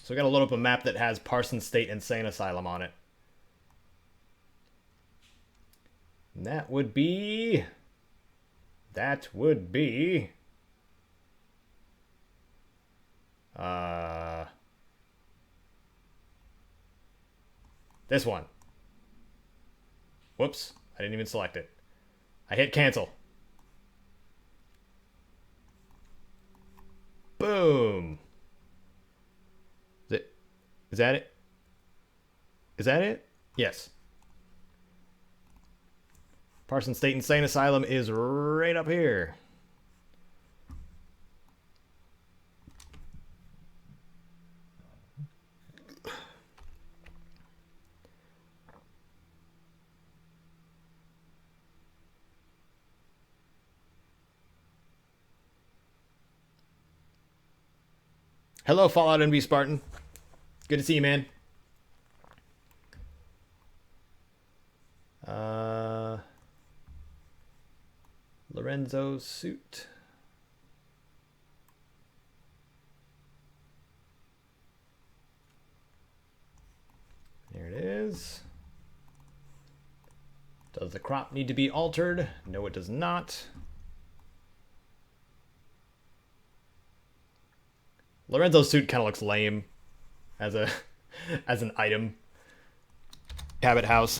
So we gotta load up a map that has Parsons State Insane Asylum on it. And that would be this one. Whoops, I didn't even select it. I hit cancel. Boom. Is that it? Is that it? Yes. Parsons State Insane Asylum is right up here. Hello, Fallout NB Spartan. Good to see you, man. Lorenzo's suit. There it is. Does the crop need to be altered? No, it does not. Lorenzo's suit kind of looks lame as a as an item. Cabot House.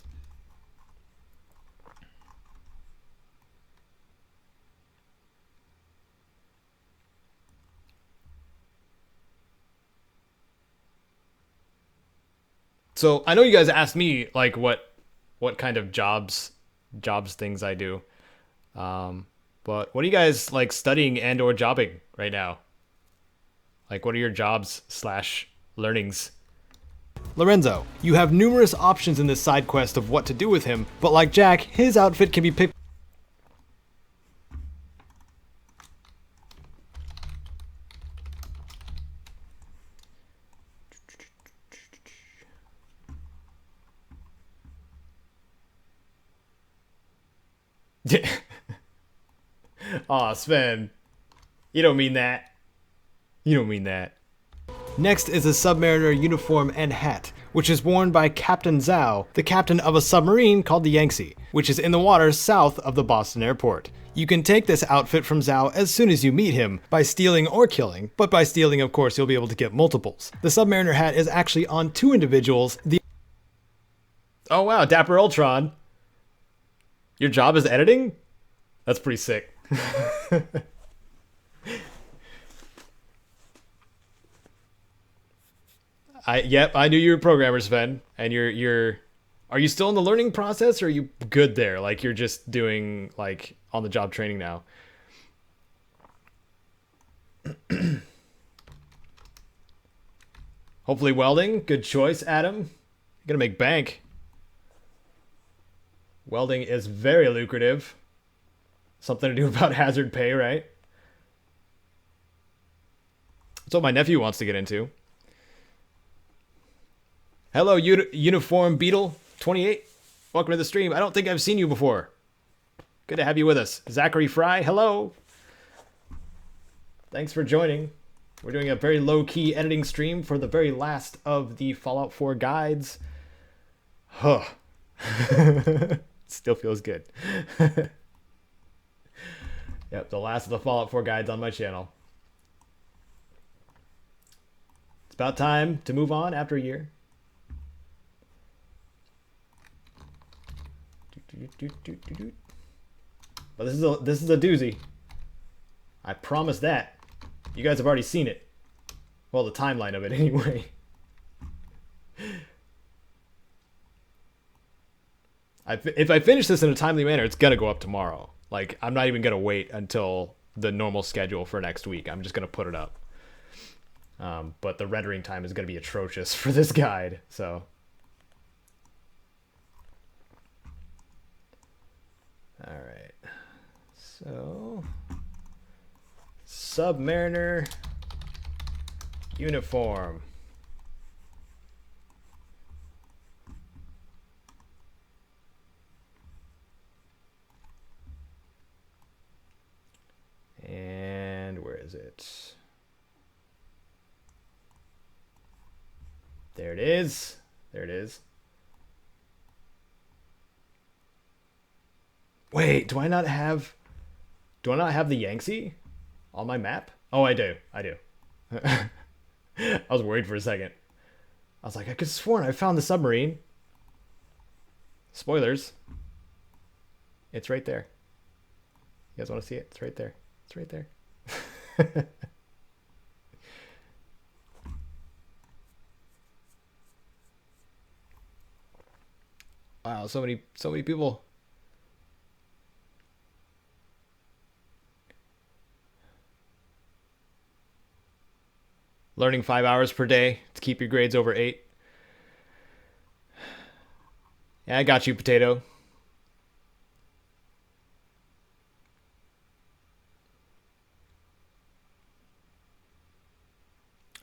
So I know you guys asked me like what kind of jobs things I do. But what are you guys like studying and or jobbing right now? Like what are your jobs / learnings? Lorenzo, you have numerous options in this side quest of what to do with him, but like Jack, his outfit can be picked. Aw, Sven. You don't mean that. You don't mean that. Next is a submariner uniform and hat, which is worn by Captain Zhao, the captain of a submarine called the Yangtze, which is in the waters south of the Boston airport. You can take this outfit from Zhao as soon as you meet him, by stealing or killing, but by stealing, of course, you'll be able to get multiples. The submariner hat is actually on 2 individuals. Oh wow, Dapper Ultron. Your job is editing? That's pretty sick. Yep, I knew you were programmers, Sven. And are you still in the learning process or are you good there? Like you're just doing like on the job training now? Hopefully welding. Good choice, Adam. You're gonna make bank. Welding is very lucrative. Something to do about hazard pay, right? That's what my nephew wants to get into. Hello, Uniform Beetle 28. Welcome to the stream. I don't think I've seen you before. Good to have you with us. Zachary Fry, hello. Thanks for joining. We're doing a very low-key editing stream for the very last of the Fallout 4 guides. Huh. Still feels good. Yep, the last of the Fallout 4 guides on my channel. It's about time to move on after a year. But this is a doozy. I promise that. You guys have already seen it. Well, the timeline of it anyway. If I finish this in a timely manner, it's gonna go up tomorrow. Like, I'm not even gonna wait until the normal schedule for next week. I'm just gonna put it up. But the rendering time is gonna be atrocious for this guide, so. All right. So, Submariner uniform. And where is it? There it is. There it is. Wait, do I not have the Yangtze on my map? Oh, I do. I do. I was worried for a second. I was like, I could have sworn I found the submarine. Spoilers. It's right there. You guys want to see it? It's right there. It's right there. Wow, so many people. Learning 5 hours per day to keep your grades over 8. Yeah, I got you, Potato.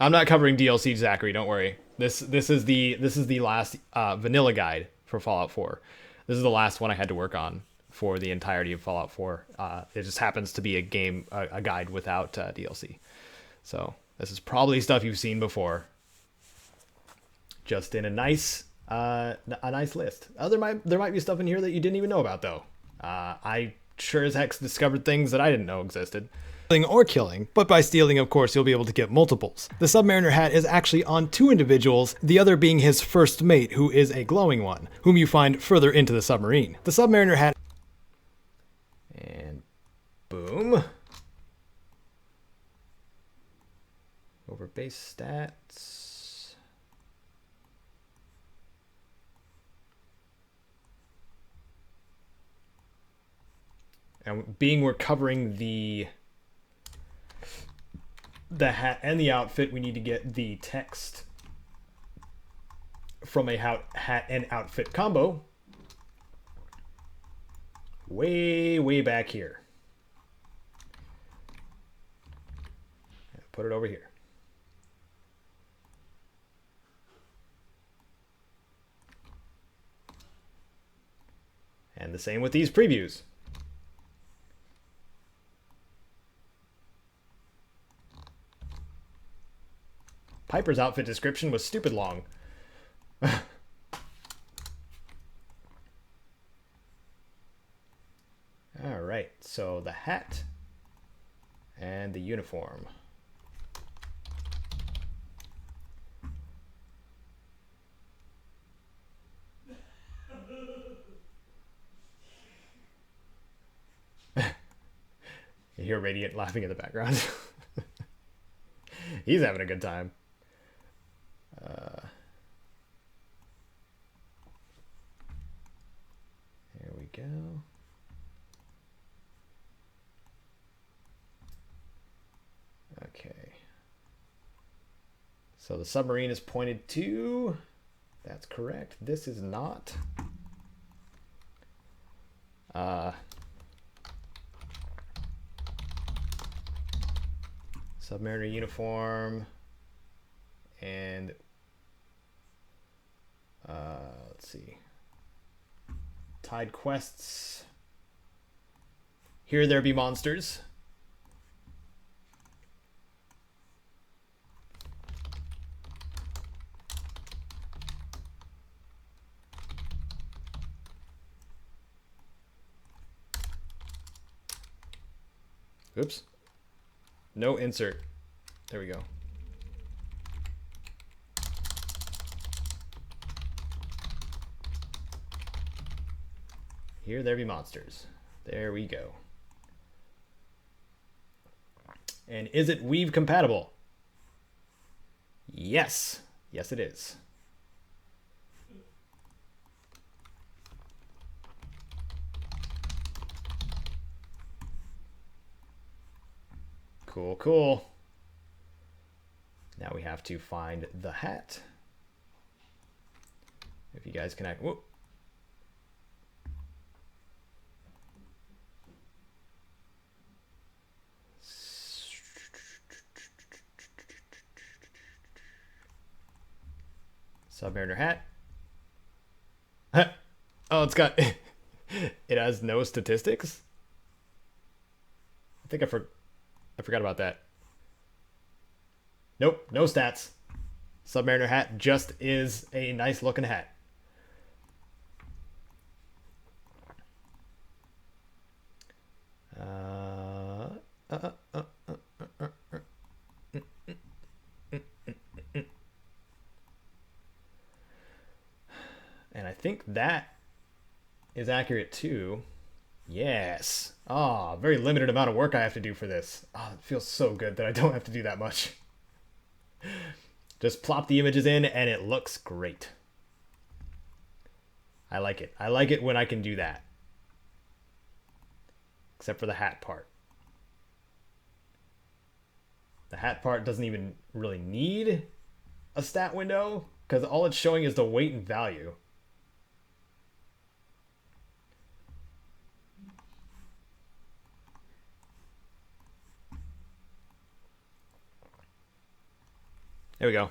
I'm not covering DLC, Zachary. Don't worry. This is the last vanilla guide for Fallout 4. This is the last one I had to work on for the entirety of Fallout 4. It just happens to be a guide without DLC. So this is probably stuff you've seen before, just in a nice list. There might be stuff in here that you didn't even know about though. I sure as heck discovered things that I didn't know existed. Or killing, but by stealing, of course, you'll be able to get multiples. The Submariner hat is actually on 2 individuals, the other being his first mate, who is a glowing one, whom you find further into the submarine. The Submariner hat... And... boom. Over base stats... And being we're covering the hat and the outfit, we need to get the text from a hat and outfit combo way back here. Put it over here. And the same with these previews. Piper's outfit description was stupid long. All right, so the hat and the uniform. You hear Radiant laughing in the background. He's having a good time. There we go. Okay. So the submarine is pointed to... That's correct. This is not. Submariner uniform. And let's see. Tide quests. Here there be monsters. Oops. No insert. There we go. Here there be monsters. There we go. And is it Weave compatible? Yes. Yes, it is. Cool, cool. Now we have to find the hat. If you guys can act... Whoop. Submariner hat. Oh, it's got... it has no statistics? I think I forgot about that. Nope, no stats. Submariner hat just is a nice looking hat. And I think that is accurate too. Yes. Ah, very limited amount of work I have to do for this. Ah, it feels so good that I don't have to do that much. Just plop the images in and it looks great. I like it. I like it when I can do that. Except for the hat part. The hat part doesn't even really need a stat window because all it's showing is the weight and value. There we go.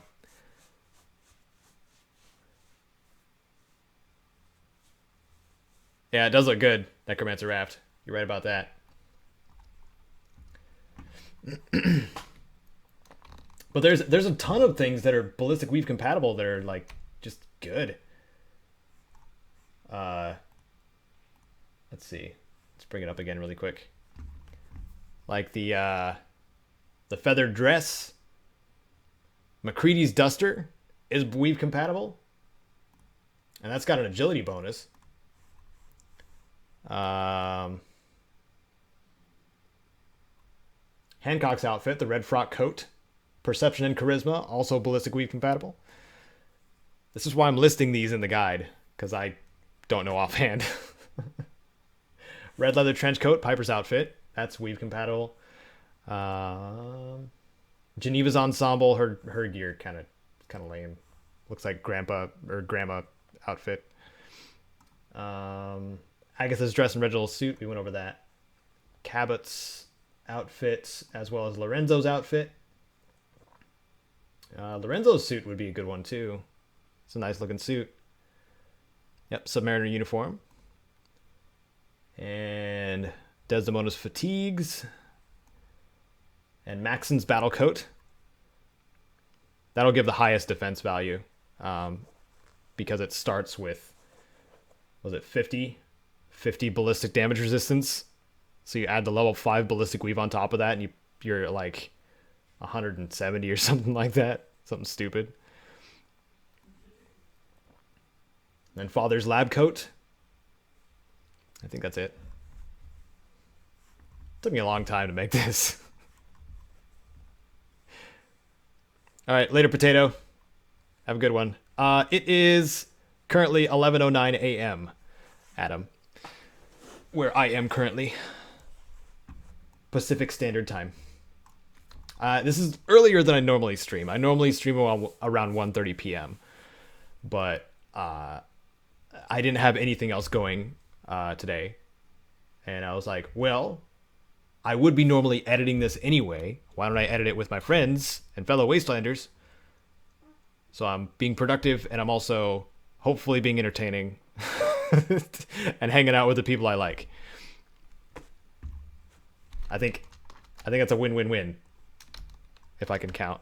Yeah, it does look good, Necromancer Raft. You're right about that. But there's a ton of things that are Ballistic Weave compatible that are like just good. Let's see. Let's bring it up again really quick. Like the feathered dress. McCready's duster is weave compatible. And that's got an agility bonus. Hancock's outfit, the red frock coat. Perception and charisma, also ballistic weave compatible. This is why I'm listing these in the guide, because I don't know offhand. Red leather trench coat, Piper's outfit. That's weave compatible. Geneva's ensemble, her gear kind of lame. Looks like grandpa or grandma outfit. Agatha's dress and Reginald's suit, we went over that. Cabot's outfit as well as Lorenzo's outfit. Lorenzo's suit would be a good one too. It's a nice looking suit. Yep, Submariner uniform. And Desdemona's fatigues. And Maxon's battle coat. That'll give the highest defense value. Because it starts with, was it 50? 50 ballistic damage resistance. So you add the level 5 ballistic weave on top of that, and you're at like 170 or something like that. Something stupid. Then Father's lab coat. I think that's it. Took me a long time to make this. All right, later, Potato. Have a good one. It is currently 11:09 a.m. Adam, where I am currently. Pacific Standard Time. This is earlier than I normally stream. I normally stream around 1:30 p.m. But I didn't have anything else going today. And I was like, well, I would be normally editing this anyway. Why don't I edit it with my friends and fellow Wastelanders? So I'm being productive, and I'm also hopefully being entertaining and hanging out with the people I like. I think that's a win-win-win, if I can count.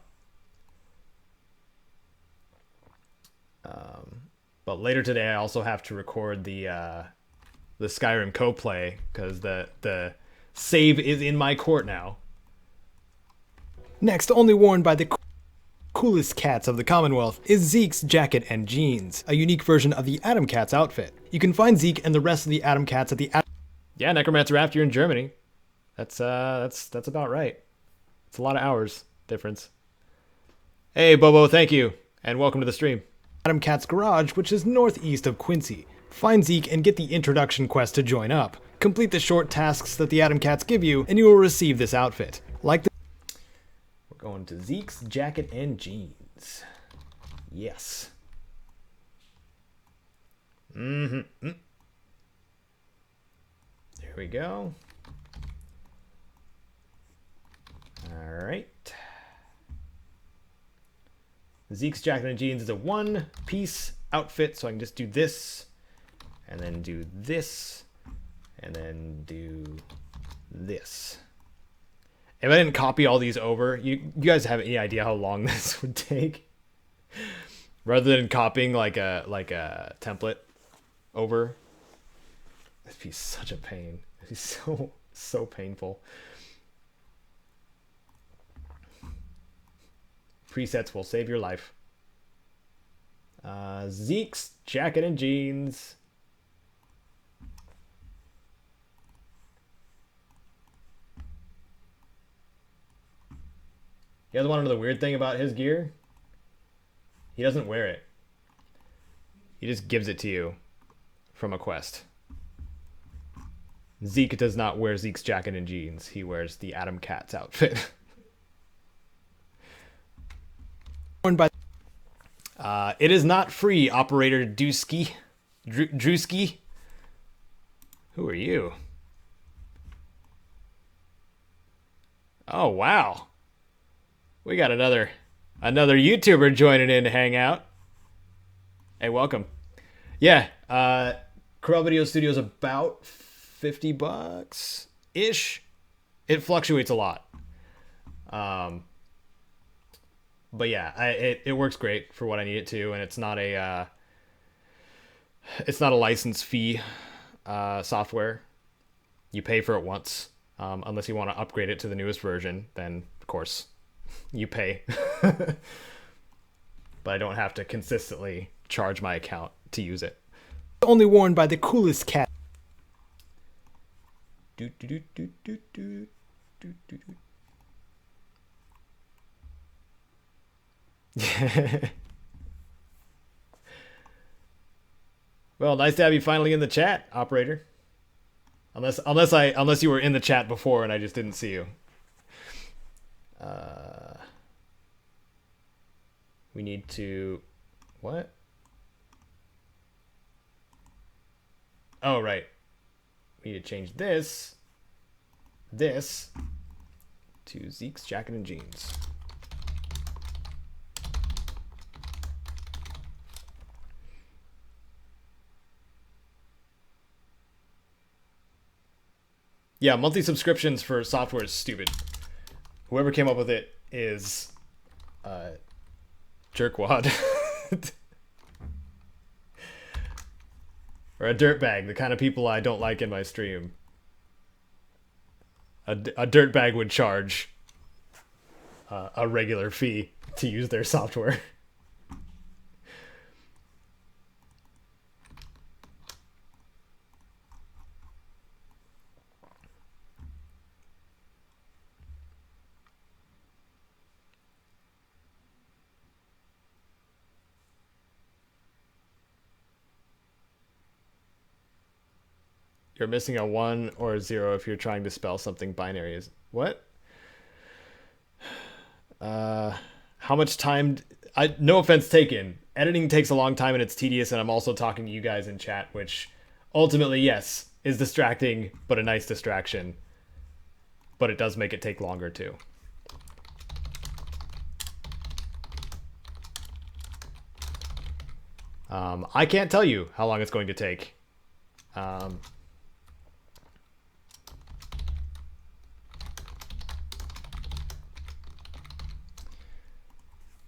But later today, I also have to record the Skyrim co-play because the save is in my court now. Next, only worn by the coolest cats of the Commonwealth, is Zeke's jacket and jeans, a unique version of the Atom Cats outfit. You can find Zeke and the rest of the Atom Cats at the Yeah, Necromancer Raft, you're in Germany. That's about right. It's a lot of hours difference. Hey, Bobo, thank you, and welcome to the stream. Adam Cat's Garage, which is northeast of Quincy. Find Zeke and get the introduction quest to join up. Complete the short tasks that the Adam Cats give you, and you will receive this outfit. We're going to Zeke's jacket and jeans. Yes. There we go. All right. Zeke's jacket and jeans is a one-piece outfit, so I can just do this, and then do this, and then do this. If I didn't copy all these over, you guys have any idea how long this would take? Rather than copying like a template over, that'd be such a pain. It'd be so painful. Presets will save your life. Zeke's jacket and jeans. You guys want to know the weird thing about his gear? He doesn't wear it. He just gives it to you from a quest. Zeke does not wear Zeke's jacket and jeans. He wears the Adam Cat's outfit. It is not free, Operator Drewski. Drewski? Who are you? Oh, wow. We got another YouTuber joining in to hang out. Hey, welcome. Yeah, Corel Video Studio is about $50-ish. It fluctuates a lot. But yeah, it works great for what I need it to, and it's not a license fee software. You pay for it once, unless you want to upgrade it to the newest version. Then of course you pay. But I don't have to consistently charge my account to use it. Only worn by the coolest cat. Well, nice to have you finally in the chat, Operator. Unless you were in the chat before and I just didn't see you. We need to... What? Oh, right. We need to change this to Zeke's jacket and jeans. Yeah, monthly subscriptions for software is stupid. Whoever came up with it is jerkwad. Or a dirtbag, the kind of people I don't like in my stream. A dirtbag would charge a regular fee to use their software. You're missing a 1 or a 0 if you're trying to spell something binary. Is what? How much time? No offense taken. Editing takes a long time and it's tedious, and I'm also talking to you guys in chat, which ultimately, yes, is distracting, but a nice distraction. But it does make it take longer too. I can't tell you how long it's going to take.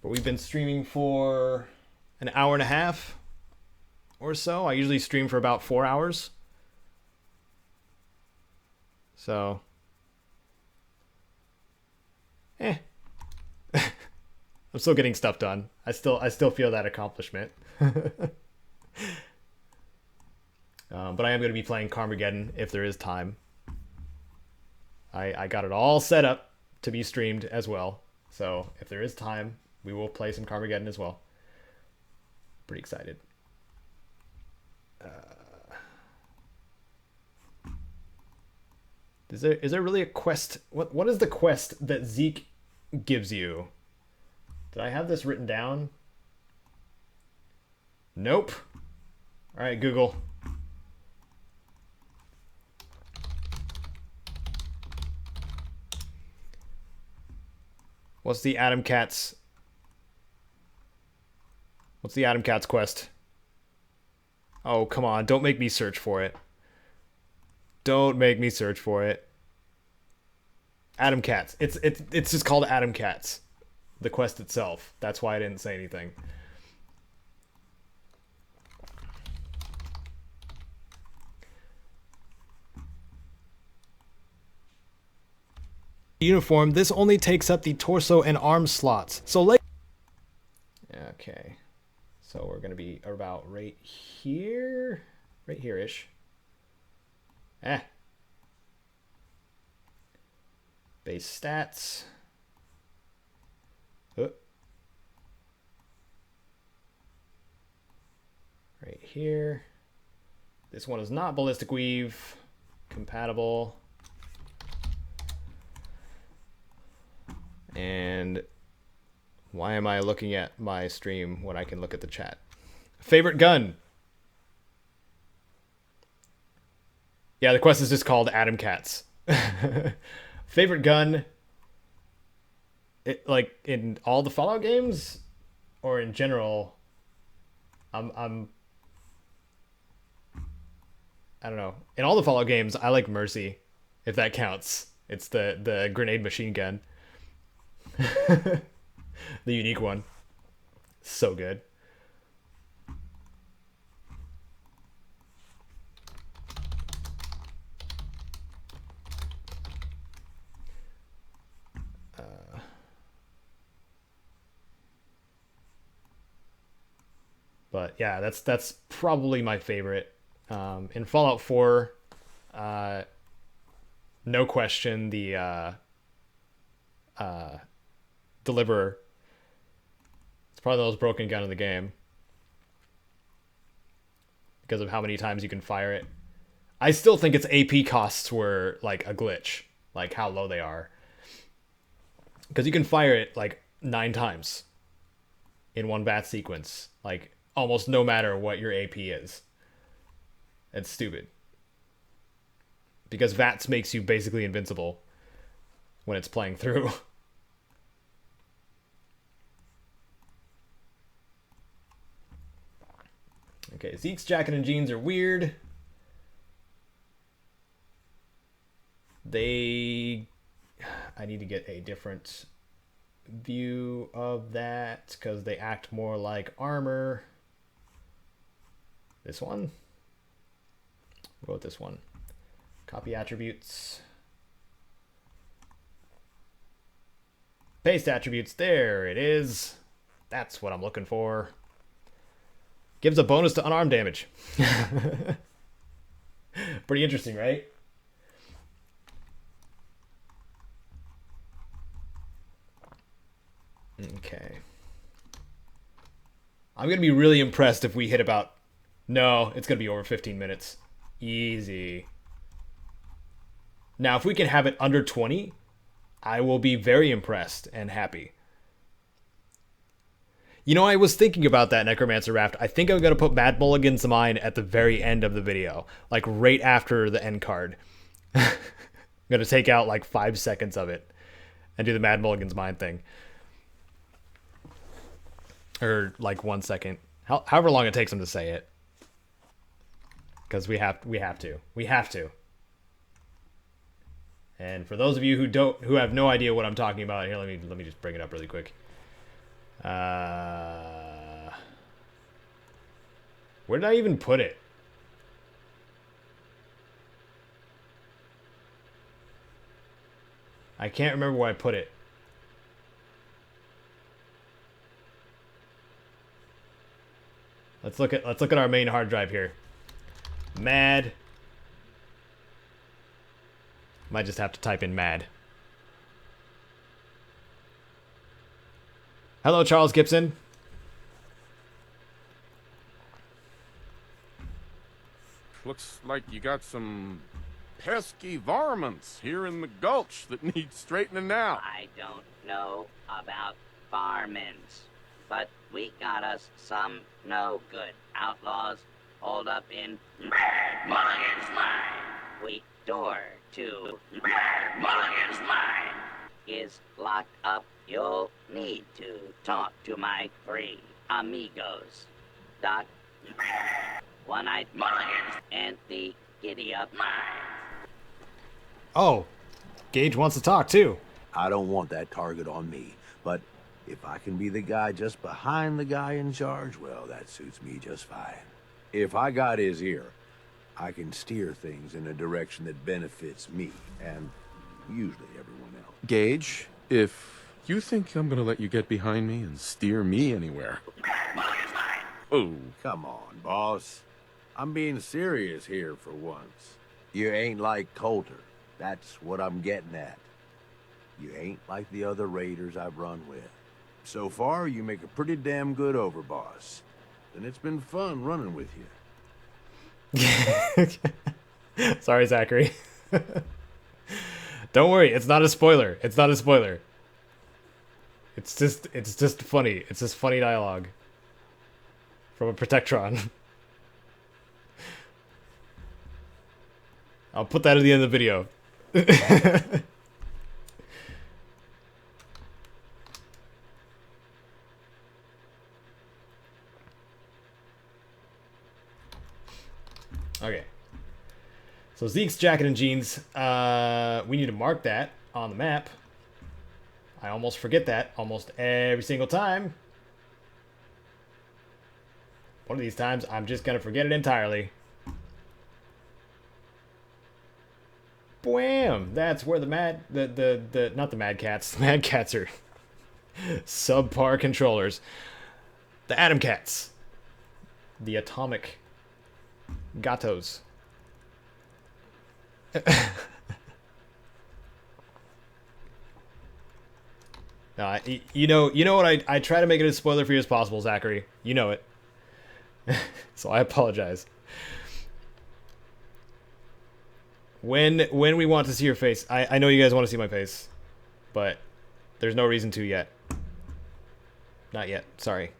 But we've been streaming for an hour and a half or so. I usually stream for about 4 hours. So, I'm still getting stuff done. I still feel that accomplishment. But I am going to be playing Carmageddon if there is time. I got it all set up to be streamed as well. So if there is time, We will play some Carmageddon as well. Pretty excited. Is there really a quest? What is the quest that Zeke gives you? Did I have this written down? Nope. All right, Google. What's the Adam Cat's quest? Oh, come on. Don't make me search for it. Don't make me search for it. Adam Cat's. It's just called Adam Cat's. The quest itself. That's why I didn't say anything. Uniform. This only takes up the torso and arm slots. So okay. So we're going to be about right here. Right here-ish. Base stats. Right here. This one is not ballistic weave compatible. And why am I looking at my stream when I can look at the chat? Favorite gun. Yeah, the quest is just called Adam Cat's. Favorite gun. Like in all the Fallout games or in general, I don't know. In all the Fallout games, I like Mercy, if that counts. It's the grenade machine gun. The unique one. So good. But yeah, that's probably my favorite. In Fallout 4, no question, the Deliverer. It's probably the most broken gun in the game because of how many times you can fire it. I still think its AP costs were like a glitch, like how low they are. Because you can fire it like 9 times in one bat sequence, like almost no matter what your AP is. It's stupid. Because VATS makes you basically invincible when it's playing through. Okay, Zeke's jacket and jeans are weird. I need to get a different view of that because they act more like armor. This one? We'll go with this one. Copy attributes. Paste attributes. There it is. That's what I'm looking for. Gives a bonus to unarmed damage. Pretty interesting, right? Okay. I'm going to be really impressed if we hit about... No, it's going to be over 15 minutes. Easy. Now, if we can have it under 20, I will be very impressed and happy. You know, I was thinking about that, Necromancer Raft. I think I'm going to put Mad Mulligan's Mine at the very end of the video. Like, right after the end card. I'm going to take out, like, 5 seconds of it. And do the Mad Mulligan's Mine thing. Or, like, 1 second. However long it takes him to say it. Because we have to. We have to. And for those of you who have no idea what I'm talking about, here, let me just bring it up really quick. Where did I even put it? I can't remember where I put it. Let's look at our main hard drive here. Mad. Might just have to type in mad. Hello, Charles Gibson. Looks like you got some pesky varmints here in the gulch that need straightening out. I don't know about varmints, but we got us some no good outlaws holed up in Mulligan's mine. We door to Mulligan's mine is locked up. You'll need to talk to my three amigos, Doc, One-Eyed Mulligan, and the Giddy-Up Mine. Oh, Gage wants to talk too. I don't want that target on me, but if I can be the guy just behind the guy in charge, well, that suits me just fine. If I got his ear, I can steer things in a direction that benefits me, and usually everyone else. Gage, if you think I'm gonna let you get behind me and steer me anywhere... Oh. Come on, boss. I'm being serious here for once. You ain't like Coulter. That's what I'm getting at. You ain't like the other raiders I've run with. So far, you make a pretty damn good overboss. And it's been fun running with you. Sorry, Zachary. Don't worry, it's not a spoiler. It's not a spoiler. It's just funny. It's just funny dialogue from a Protectron. I'll put that at the end of the video. Okay. So Zeke's jacket and jeans. We need to mark that on the map. I almost forget that almost every single time. One of these times, I'm just gonna forget it entirely. Bwam! That's where the not the Mad Cats. The Mad Cats are subpar controllers. The Atom Cats. The Atomic Gatos. No, you know what? I try to make it as spoiler free as possible, Zachary. You know it. So I apologize. When we want to see your face, I know you guys want to see my face, but there's no reason to yet. Not yet. Sorry.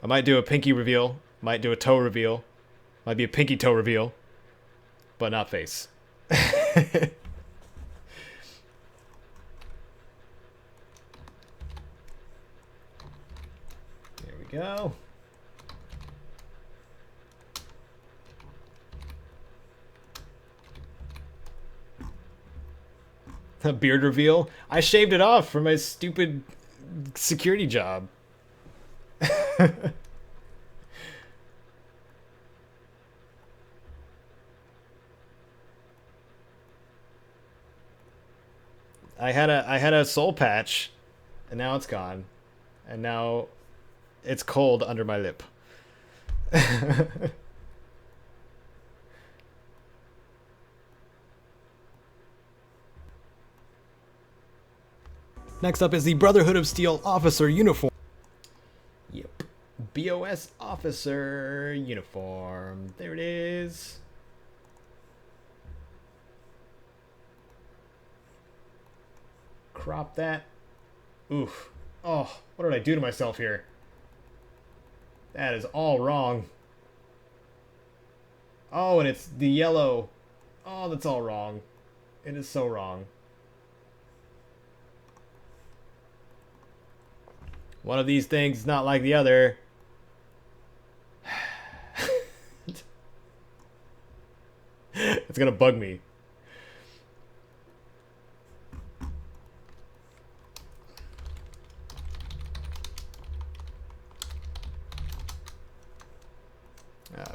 I might do a pinky reveal. Might do a toe reveal. Might be a pinky toe reveal, but not face. There we go. A beard reveal. I shaved it off for my stupid security job. I had a soul patch, and now it's gone, and now it's cold under my lip. Next up is the Brotherhood of Steel officer uniform. Yep, BOS officer uniform. There it is. Crop that. Oof. Oh, what did I do to myself here? That is all wrong. Oh, and it's the yellow. Oh, that's all wrong. It is so wrong. One of these things is not like the other. It's gonna bug me.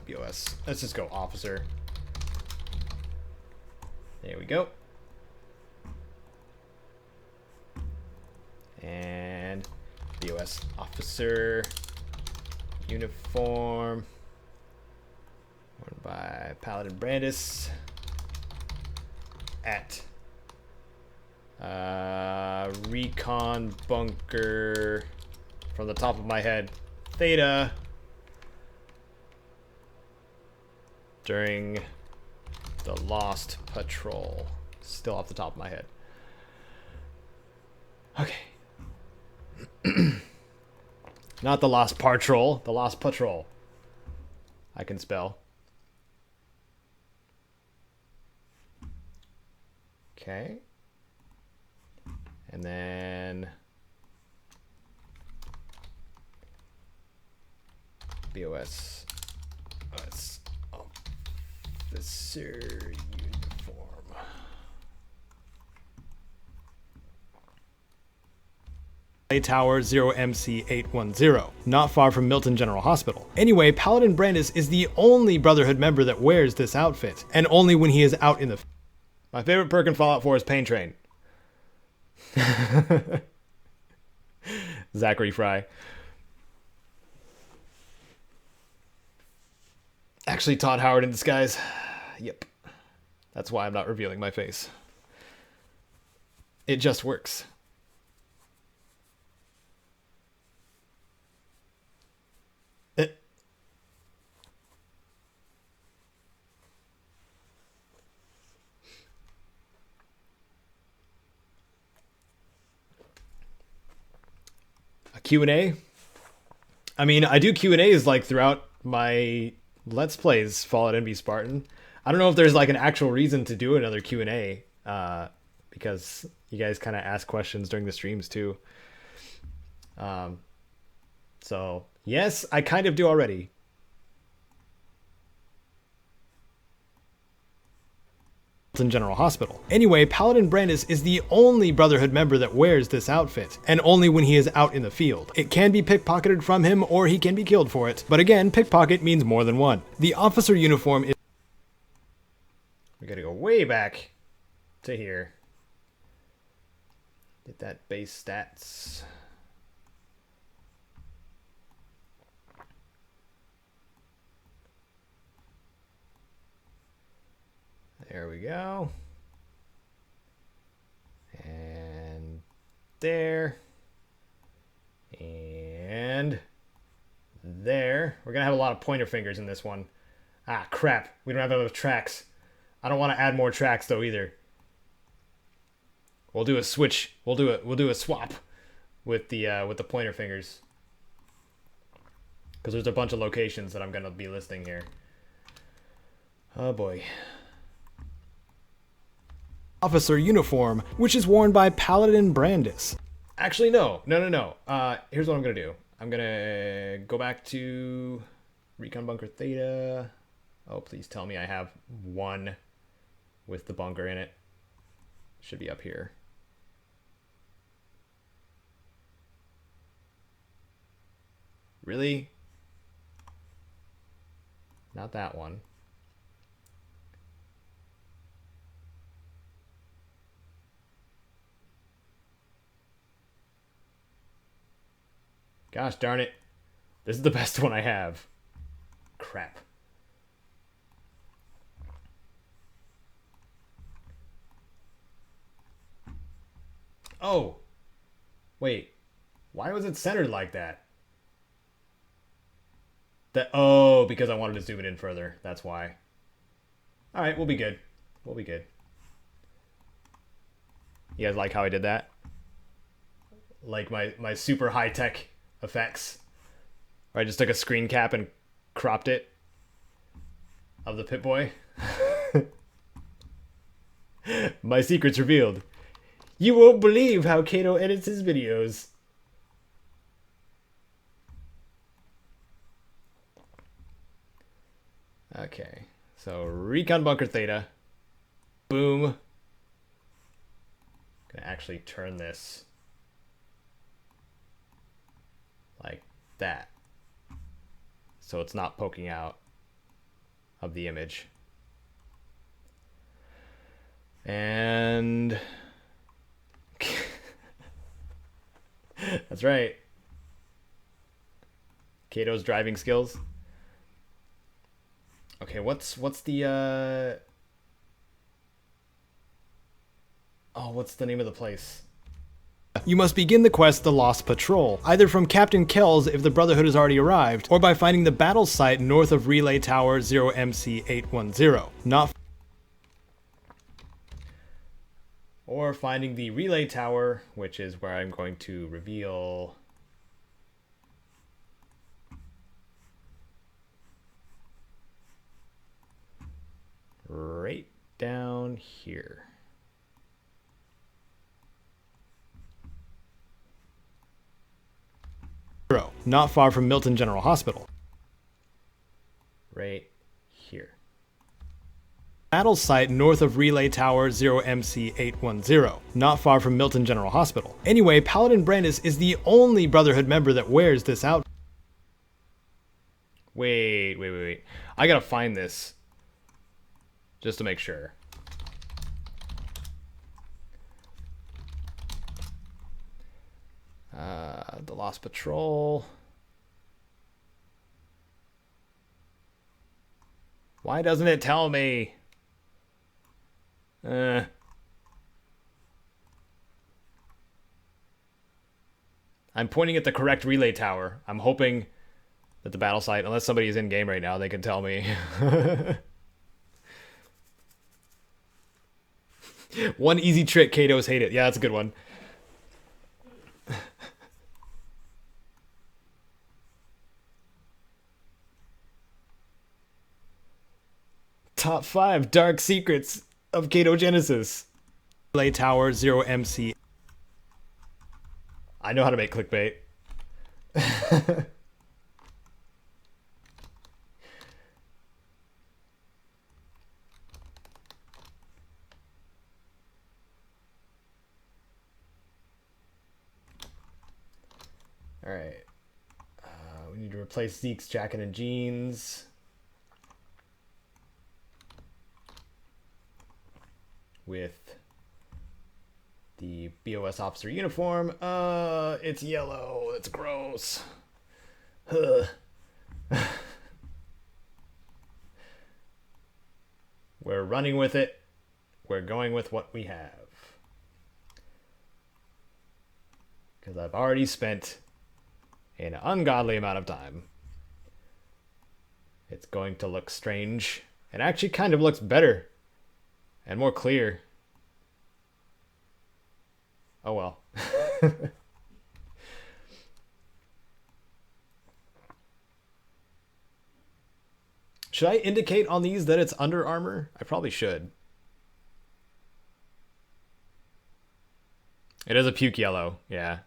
BOS. Let's just go officer. There we go. And BOS officer uniform. Worn by Paladin Brandis. At Recon Bunker from the top of my head. Theta. During the Lost Patrol. Still off the top of my head. Okay. Not the Lost Patrol. The Lost Patrol. I can spell. Okay. And then BOS officer uniform. Tower 0MC810, not far from Milton General Hospital. Anyway, Paladin Brandis is the only Brotherhood member that wears this outfit, and only when he is out in the... My favorite perk in Fallout 4 is Pain Train. Zachary Fry. Actually, Todd Howard in disguise. Yep. That's why I'm not revealing my face. It just works. Q&A. I mean, I do Q&As like throughout my Let's Plays Fallout NB Spartan. I don't know if there's like an actual reason to do another Q&A because you guys kind of ask questions during the streams too. So yes, I kind of do already. General Hospital. Anyway, Paladin Brandis is the only Brotherhood member that wears this outfit, and only when he is out in the field. It can be pickpocketed from him, or he can be killed for it, but again, pickpocket means more than one. The officer uniform is... We gotta go way back to here. Get that base stats. There we go. And there. And there. We're going to have a lot of pointer fingers in this one. Ah, crap. We don't have enough tracks. I don't want to add more tracks though either. We'll do a switch. We'll do a swap with the pointer fingers. Because there's a bunch of locations that I'm going to be listing here. Oh boy. Officer uniform, which is worn by Paladin Brandis. Actually, no. Here's what I'm gonna do. I'm gonna go back to Recon Bunker Theta. Oh, please tell me I have one with the bunker in it. Should be up here. Really? Not that one. Gosh darn it. This is the best one I have. Crap. Oh. Wait. Why was it centered like that? Oh, because I wanted to zoom it in further. That's why. Alright, we'll be good. We'll be good. You guys like how I did that? Like my super high-tech effects. Or I just took a screen cap and cropped it of the Pip-Boy. My secret's revealed. You won't believe how Caedo edits his videos. Okay, so Recon Bunker Theta. Boom. Gonna actually turn this like that, so it's not poking out of the image. And that's right, Caedo's driving skills. Okay, what's the oh, what's the name of the place? You must begin the quest The Lost Patrol, either from Captain Kells if the Brotherhood has already arrived, or by finding the battle site north of Relay Tower 0MC810. Or finding the Relay Tower, which is where I'm going to reveal... right down here. Not far from Milton General Hospital. Right here. Battle site north of Relay Tower 0MC810. Not far from Milton General Hospital. Anyway, Paladin Brandis is the only Brotherhood member that wears this out. Wait. I gotta find this. Just to make sure. The Lost Patrol. Why doesn't it tell me? I'm pointing at the correct relay tower. I'm hoping that the battle site, unless somebody is in game right now, they can tell me. One easy trick, Caedo's hate it. Yeah, that's a good one. Top 5 dark secrets of Caedo Genesis. Relay Tower 0MC. I know how to make clickbait. Alright. We need to replace Zeke's jacket and jeans. With the BOS officer uniform. It's yellow. It's gross. We're running with it. We're going with what we have. Because I've already spent an ungodly amount of time. It's going to look strange. It actually kind of looks better. And more clear. Oh well. Should I indicate on these that it's Under Armour? I probably should. It is a puke yellow, yeah.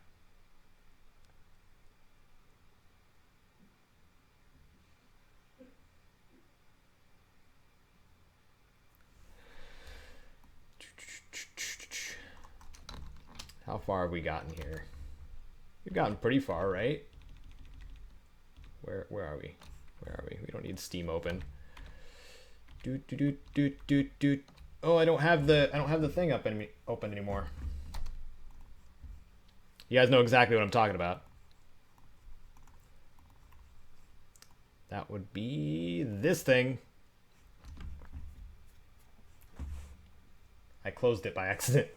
How far have we gotten here? We've gotten pretty far, right? Where are we? Where are we? We don't need Steam open. Oh, I don't have the thing open anymore. You guys know exactly what I'm talking about. That would be this thing. I closed it by accident.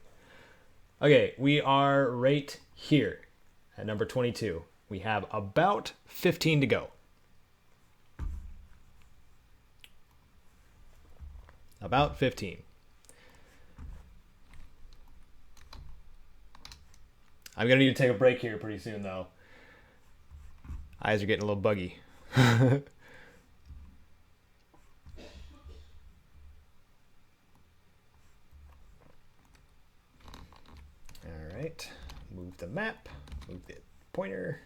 Okay, we are right here at number 22. We have about 15 to go. About 15. I'm going to need to take a break here pretty soon, though. Eyes are getting a little buggy. All right. Move the map. Move the pointer.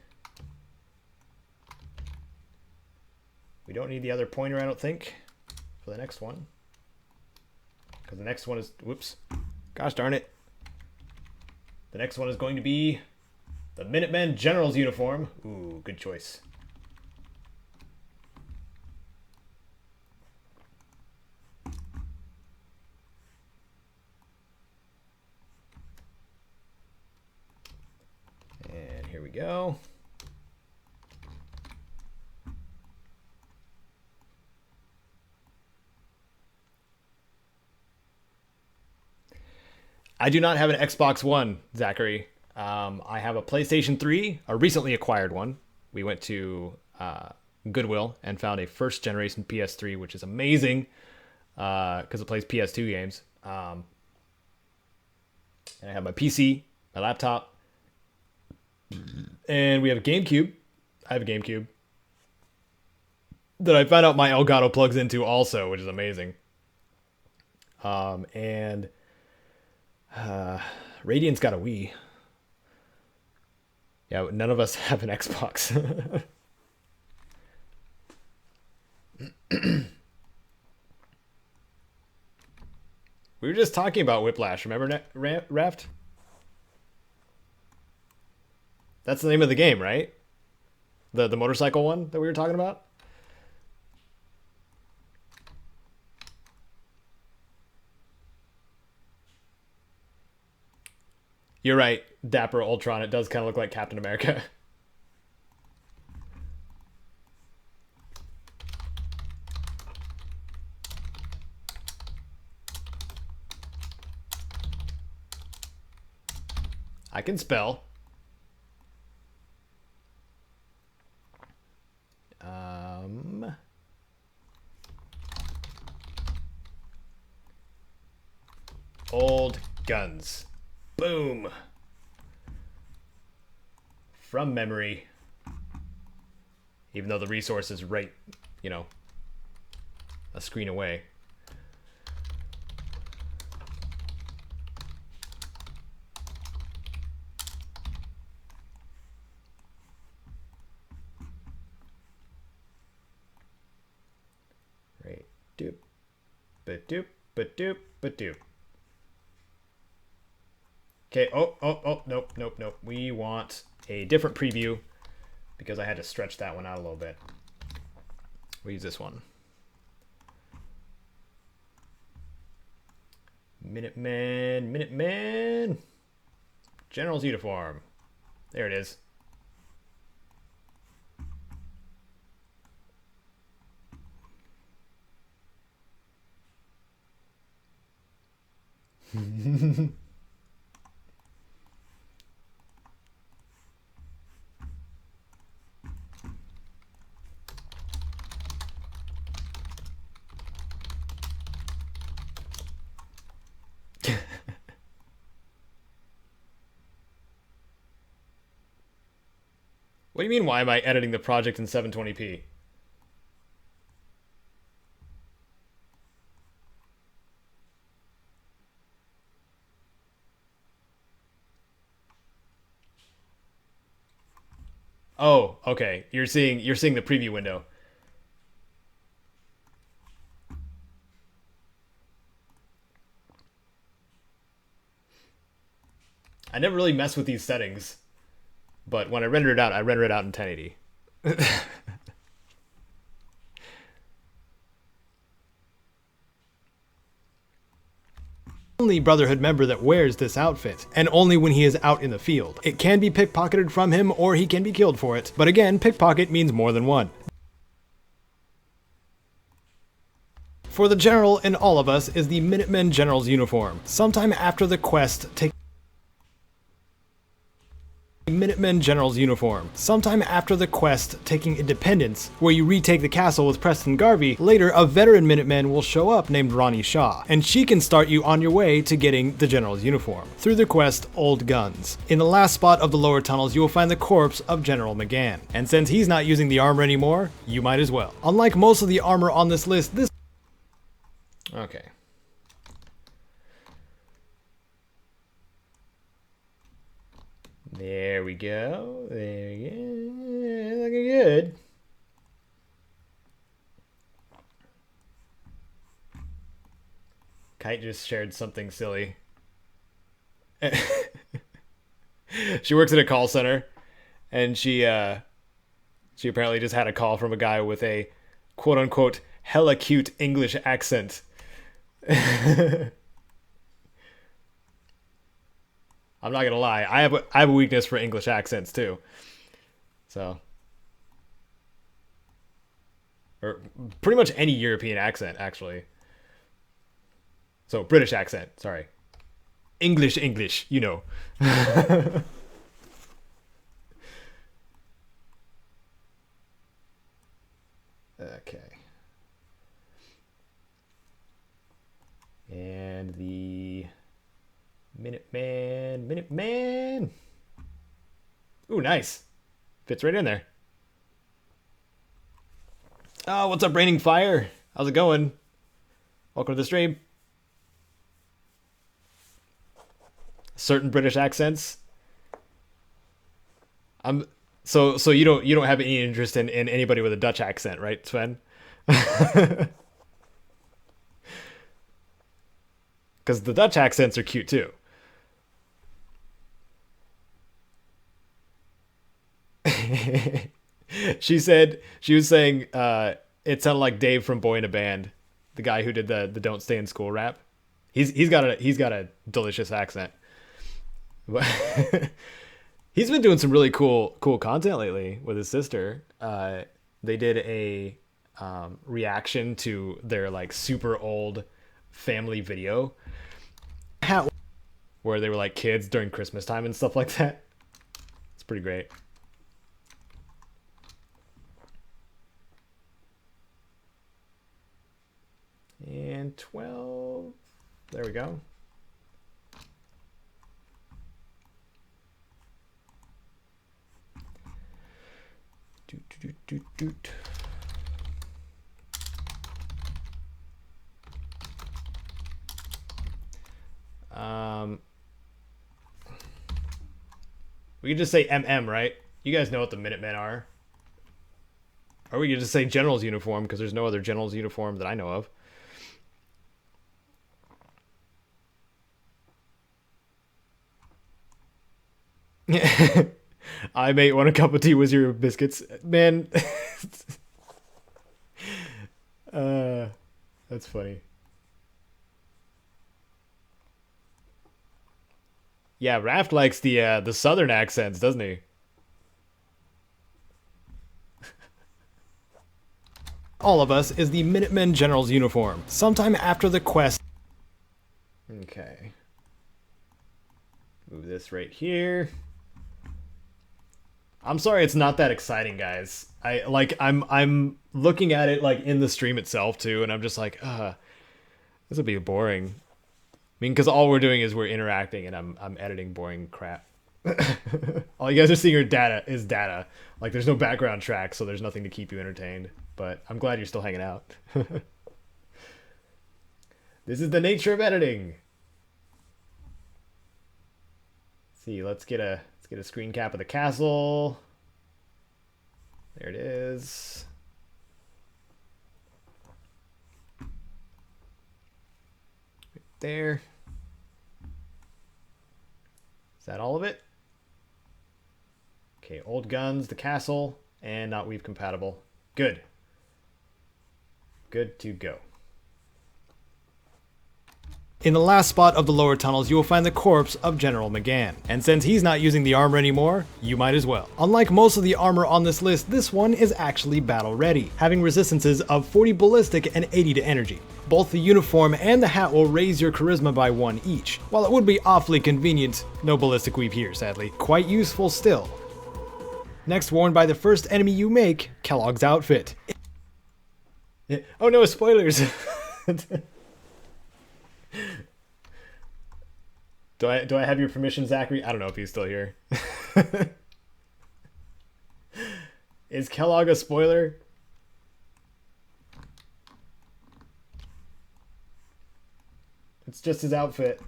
We don't need the other pointer, I don't think, for the next one. Because the next one is... Whoops. Gosh darn it. The next one is going to be the Minutemen General's uniform. Ooh, good choice. And here we go. I do not have an Xbox One, Zachary. I have a PlayStation 3, a recently acquired one. We went to Goodwill and found a first generation PS3, which is amazing because it plays PS2 games. And I have my PC, my laptop, and we have a GameCube. I have a GameCube that I found out my Elgato plugs into also, which is amazing. And Radiant's got a Wii. Yeah, none of us have an Xbox. We were just talking about Whiplash, remember, Raft? That's the name of the game, right? The motorcycle one that we were talking about? You're right, Dapper Ultron. It does kind of look like Captain America. I can spell. Old guns. Boom. From memory. Even though the resource is right, you know, a screen away. Right. Doop. Ba-doop. Ba-doop. Ba-doop. Okay, nope. We want a different preview because I had to stretch that one out a little bit. We'll use this one. Minuteman. General's uniform. There it is. What do you mean, why am I editing the project in 720p? Oh, okay. You're seeing the preview window. I never really mess with these settings. But when I render it out in 1080. Only Brotherhood member that wears this outfit, and only when he is out in the field. It can be pickpocketed from him, or he can be killed for it. But again, pickpocket means more than one. For the General in all of us is the Minutemen General's uniform. Sometime after the quest, Minutemen General's uniform. Sometime after the quest Taking Independence, where you retake the castle with Preston Garvey, later a veteran Minuteman will show up named Ronnie Shaw, and she can start you on your way to getting the General's uniform, through the quest Old Guns. In the last spot of the lower tunnels you will find the corpse of General McGann, and since he's not using the armor anymore, you might as well. Unlike most of the armor on this list, this... Okay. There we go. There we go. Looking good. Kite just shared something silly. She works at a call center, and she apparently just had a call from a guy with a quote-unquote hella cute English accent. I'm not gonna lie, I have a weakness for English accents too. So, or pretty much any European accent actually. So British accent, sorry. English, you know. Okay. And the Minuteman. Ooh, nice. Fits right in there. Oh, what's up, Raining Fire? How's it going? Welcome to the stream. Certain British accents. So you don't have any interest in anybody with a Dutch accent, right, Sven? Because the Dutch accents are cute too. She was saying it sounded like Dave from Boy in a Band, the guy who did the Don't Stay in School rap. He's got a delicious accent. He's been doing some really cool content lately with his sister. They did a reaction to their like super old family video where they were like kids during Christmas time and stuff like that. It's pretty great. And 12. There we go. Doot, doot, doot, doot. We could just say MM, right? You guys know what the Minutemen are. Or we could just say General's uniform, because there's no other General's uniform that I know of. I mate want a cup of tea with your biscuits. Man. That's funny. Yeah, Raft likes the southern accents, doesn't he? All of us is the Minutemen General's uniform. Sometime after the quest. Okay. Move this right here. I'm sorry it's not that exciting, guys. I'm looking at it like in the stream itself too, and I'm just like, this would be boring. I mean, because all we're doing is we're interacting, and I'm editing boring crap. All you guys are seeing are data. Like, there's no background track, so there's nothing to keep you entertained. But I'm glad you're still hanging out. This is the nature of editing. Let's see, let's get a screen cap of the castle. There it is. Right there. Is that all of it? Okay, old guns, the castle, and not weave compatible. Good. Good to go. In the last spot of the lower tunnels, you will find the corpse of General McGann. And since he's not using the armor anymore, you might as well. Unlike most of the armor on this list, this one is actually battle ready, having resistances of 40 ballistic and 80 to energy. Both the uniform and the hat will raise your charisma by 1 each. While it would be awfully convenient, no ballistic weave here sadly, quite useful still. Next, worn by the first enemy you make, Kellogg's outfit. Oh no, spoilers! Do I have your permission, Zachary? I don't know if he's still here. Is Kellogg a spoiler? It's just his outfit.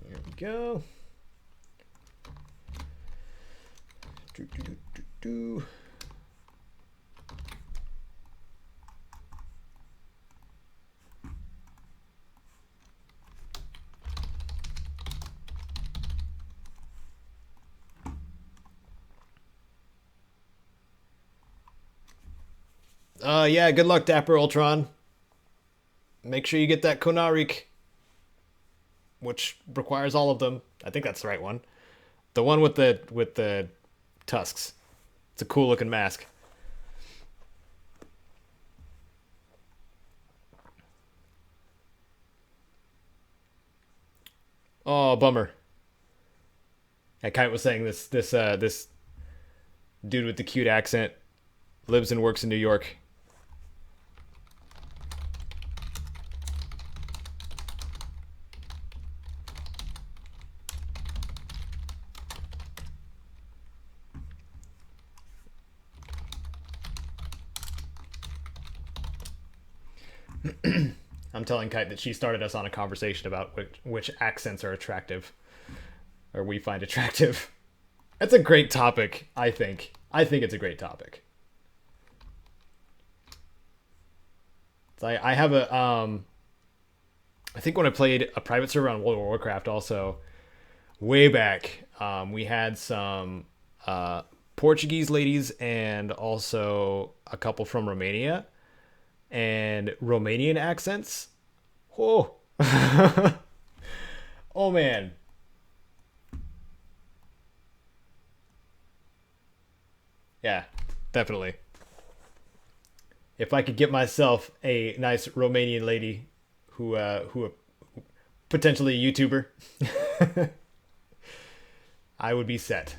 There we go. Do, do, do, do, do. Yeah, good luck, Dapper Ultron. Make sure you get that Konarik, which requires all of them. I think that's the right one. The one with the tusks. It's a cool looking mask. Oh, bummer. Yeah, Kite was saying this dude with the cute accent lives and works in New York. I'm telling Kite that she started us on a conversation about which accents are attractive, or we find attractive. That's a great topic, I think. I think it's a great topic. So I have a I think when I played a private server on World of Warcraft, also way back, we had some Portuguese ladies and also a couple from Romania, and Romanian accents. Oh, oh man. Yeah, definitely. If I could get myself a nice Romanian lady who potentially a YouTuber, I would be set.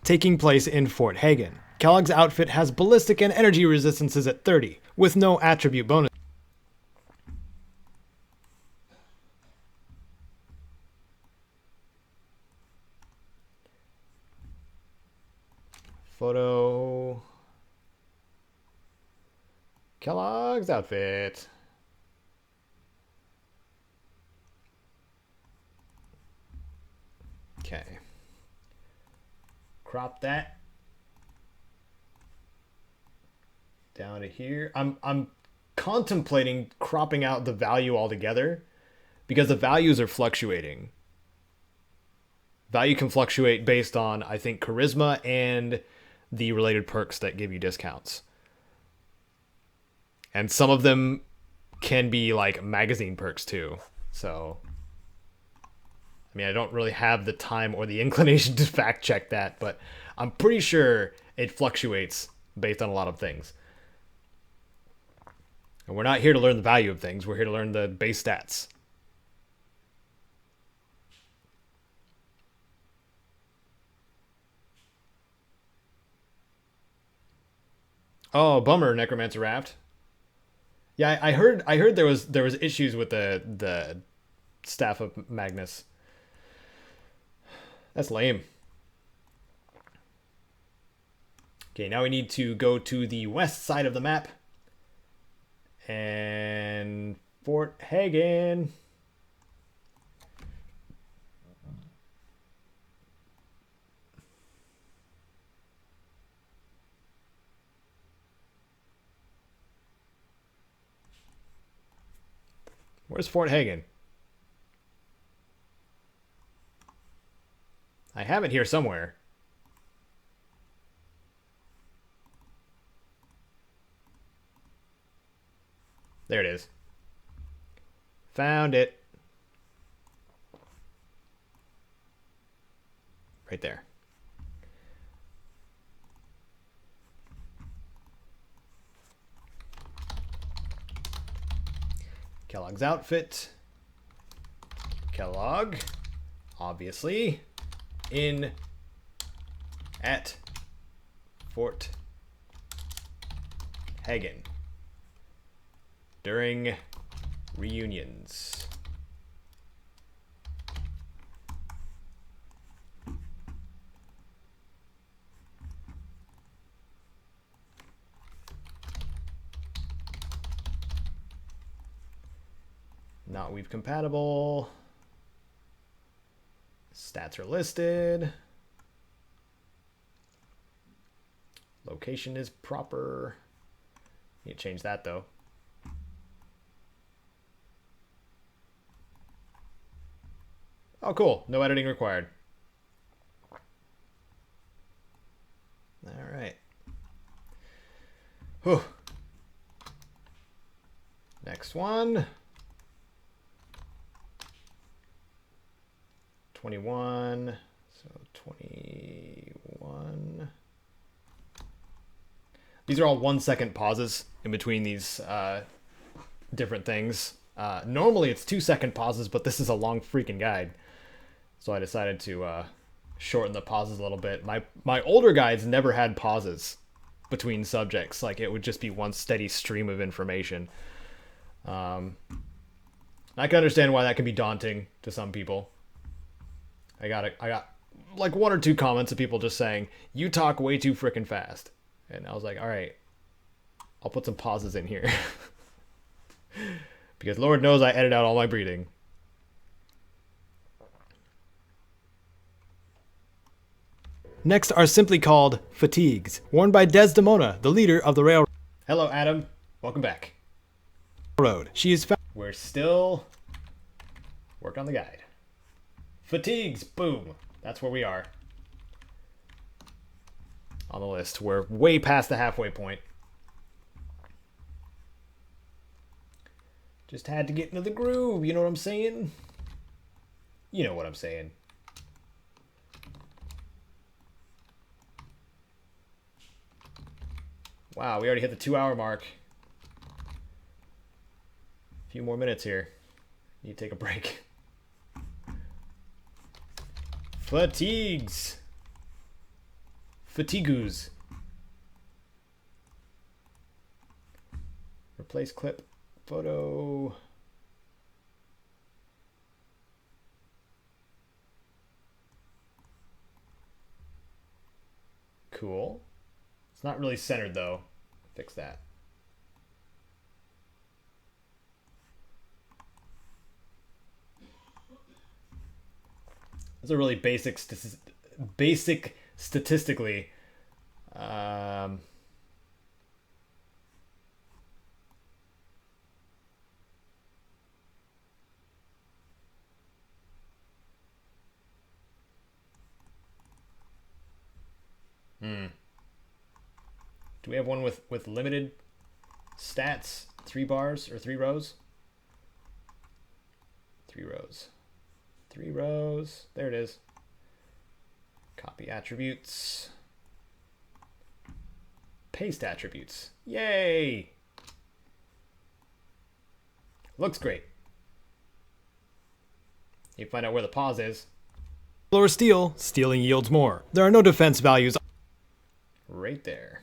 Taking place in Fort Hagen, Kellogg's outfit has ballistic and energy resistances at 30, with no attribute bonus. Photo. Kellogg's outfit. Okay. Crop that down to here. I'm contemplating cropping out the value altogether because the values are fluctuating. Value can fluctuate based on, I think, charisma and the related perks that give you discounts. And some of them can be like magazine perks too. So, I mean, I don't really have the time or the inclination to fact check that, but I'm pretty sure it fluctuates based on a lot of things. And we're not here to learn the value of things. We're here to learn the base stats. Oh, bummer, Necromancer Raft. Yeah, I heard there was issues with the staff of Magnus. That's lame. Okay, now we need to go to the west side of the map. And Fort Hagen. Where's Fort Hagen? I have it here somewhere. There it is. Found it. Right there. Kellogg's outfit. Kellogg, obviously, in at Fort Hagen during reunions. Not weave compatible. Stats are listed. Location is proper. Need to change that though. Oh, cool. No editing required. All right. Whew. Next one. 21, so 21. These are all 1 second pauses in between these different things. Normally it's 2 second pauses, but this is a long freaking guide. So I decided to shorten the pauses a little bit. My older guides never had pauses between subjects. Like, it would just be one steady stream of information. I can understand why that can be daunting to some people. I got like 1 or 2 comments of people just saying, "You talk way too freaking fast." And I was like, all right, I'll put some pauses in here. Because Lord knows I edit out all my breathing. Next are simply called fatigues, worn by Desdemona, the leader of the railroad. Hello, Adam. Welcome back. She is found. We're still working on the guide. Fatigues, boom. That's where we are on the list. We're way past the halfway point. Just had to get into the groove, you know what I'm saying? You know what I'm saying. Wow, we already hit the 2-hour mark. A few more minutes here. Need to take a break. Fatigues. Fatigues. Replace clip. Photo. Cool. It's not really centered though. Fix that. Those are really basic statistically. Do we have one with limited stats? 3 bars or 3 rows? 3 rows. 3 rows. There it is. Copy attributes. Paste attributes. Yay! Looks great. You find out where the pause is. Or steal. Stealing yields more. There are no defense values. Right there.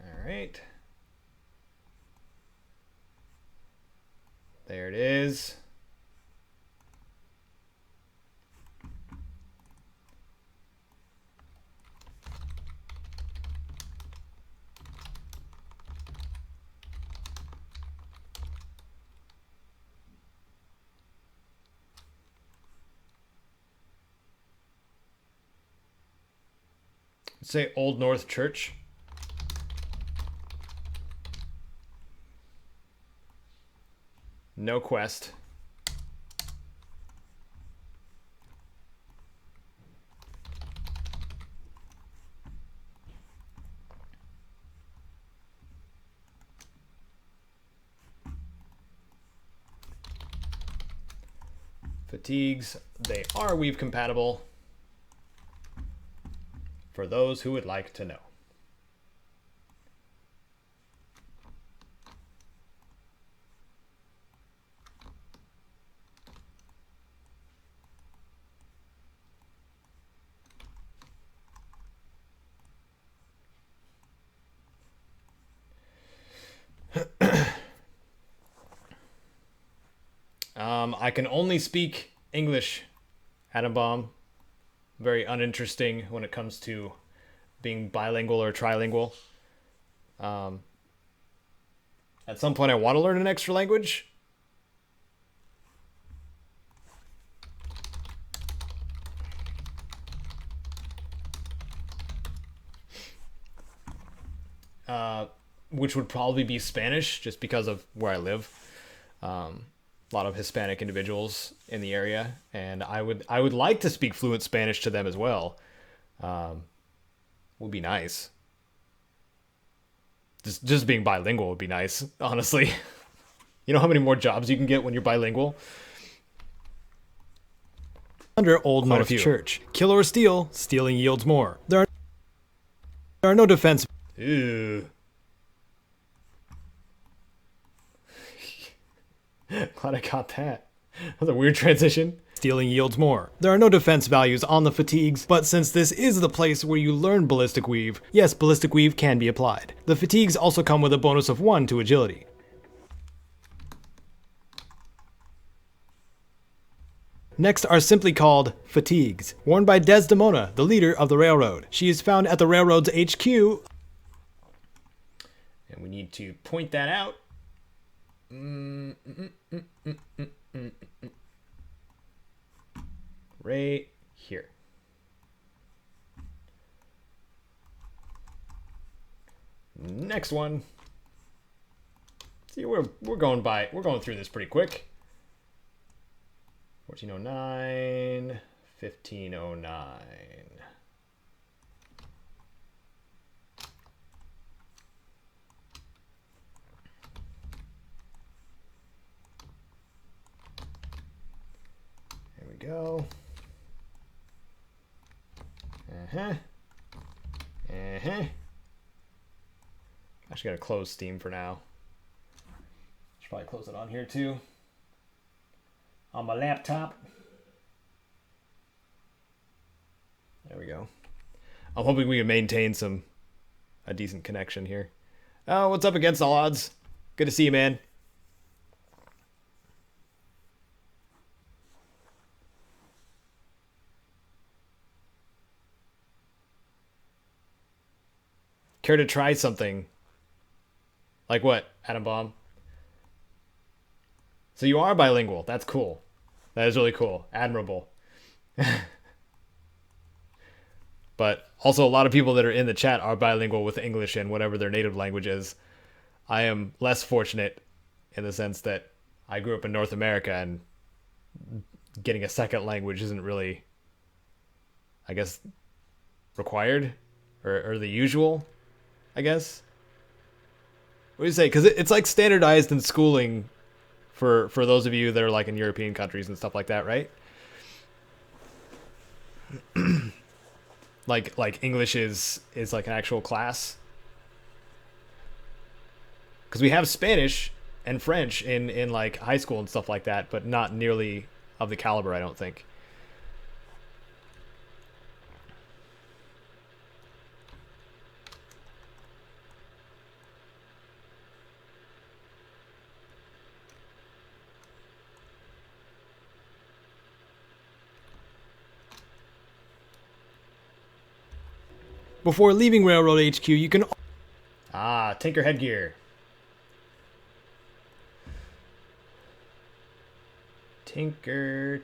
All right. There it is. Say Old North Church. No quest. Fatigues, they are weave compatible. For those who would like to know. I can only speak English, Atom Bomb. Very uninteresting when it comes to being bilingual or trilingual. At some point I want to learn an extra language. Which would probably be Spanish, just because of where I live. A lot of Hispanic individuals in the area, and I would like to speak fluent Spanish to them as well. Would be nice. Just being bilingual would be nice, honestly. You know how many more jobs you can get when you're bilingual? under Old North Church. Kill or steal, stealing yields more. There are no defense. Ew. Glad I got that. That was a weird transition. Stealing yields more. There are no defense values on the fatigues, but since this is the place where you learn Ballistic Weave, yes, Ballistic Weave can be applied. The fatigues also come with a bonus of 1 to agility. Next are simply called fatigues, worn by Desdemona, the leader of the railroad. She is found at the railroad's HQ. And we need to point that out. Right here. Next one. See, we're going through this pretty quick. 1409, 1509. There we go. Actually gotta close Steam for now. Should probably close it on here too. On my laptop. There we go. I'm hoping we can maintain a decent connection here. Oh, what's up against all odds? Good to see you, man. Care to try something? Like what, Atom Bomb? So you are bilingual. That's cool. That is really cool. Admirable. But also a lot of people that are in the chat are bilingual with English and whatever their native language is. I am less fortunate in the sense that I grew up in North America and getting a second language isn't really, I guess, required or the usual, I guess. What do you say? Because it's like standardized in schooling for those of you that are like in European countries and stuff like that, right? like English is like an actual class. Because we have Spanish and French in like high school and stuff like that, but not nearly of the caliber, I don't think. Before leaving Railroad HQ, you can... Tinker headgear. Tinker.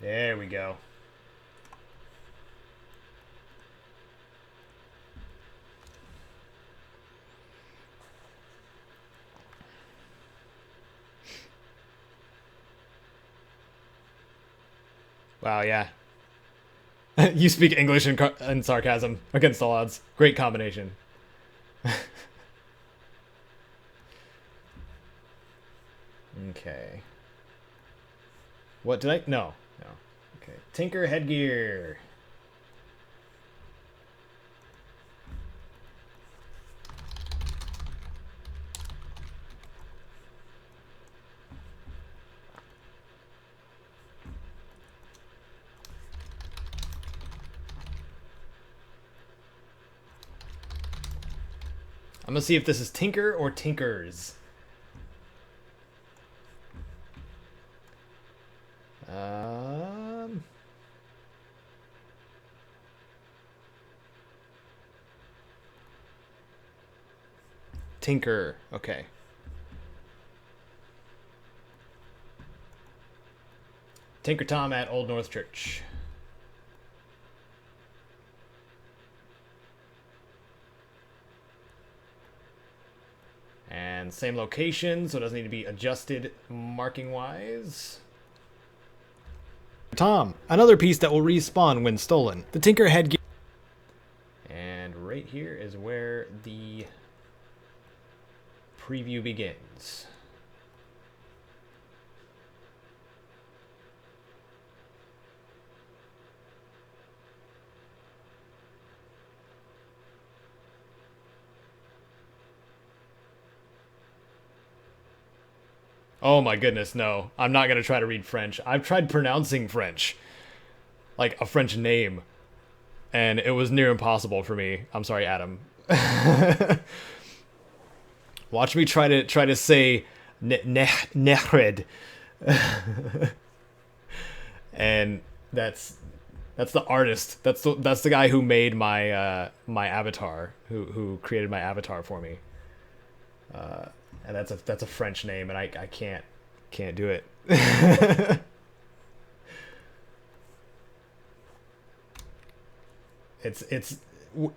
There we go. Wow, yeah. You speak English and sarcasm against all odds. Great combination. Okay. What did I... No. Okay. Tinker headgear. I'm gonna see if this is Tinker or Tinkers. Tinker. Okay. Tinker Tom at Old North Church. And same location, so it doesn't need to be adjusted marking-wise. Tom, another piece that will respawn when stolen. The Tinker headgear. And right here is where the preview begins. Oh my goodness, no. I'm not going to try to read French. I've tried pronouncing French. Like a French name. And it was near impossible for me. I'm sorry, Adam. Watch me try to say Nehred. And that's the artist. That's the guy who made my my avatar, who created my avatar for me. And that's a French name, and I can't do it. It's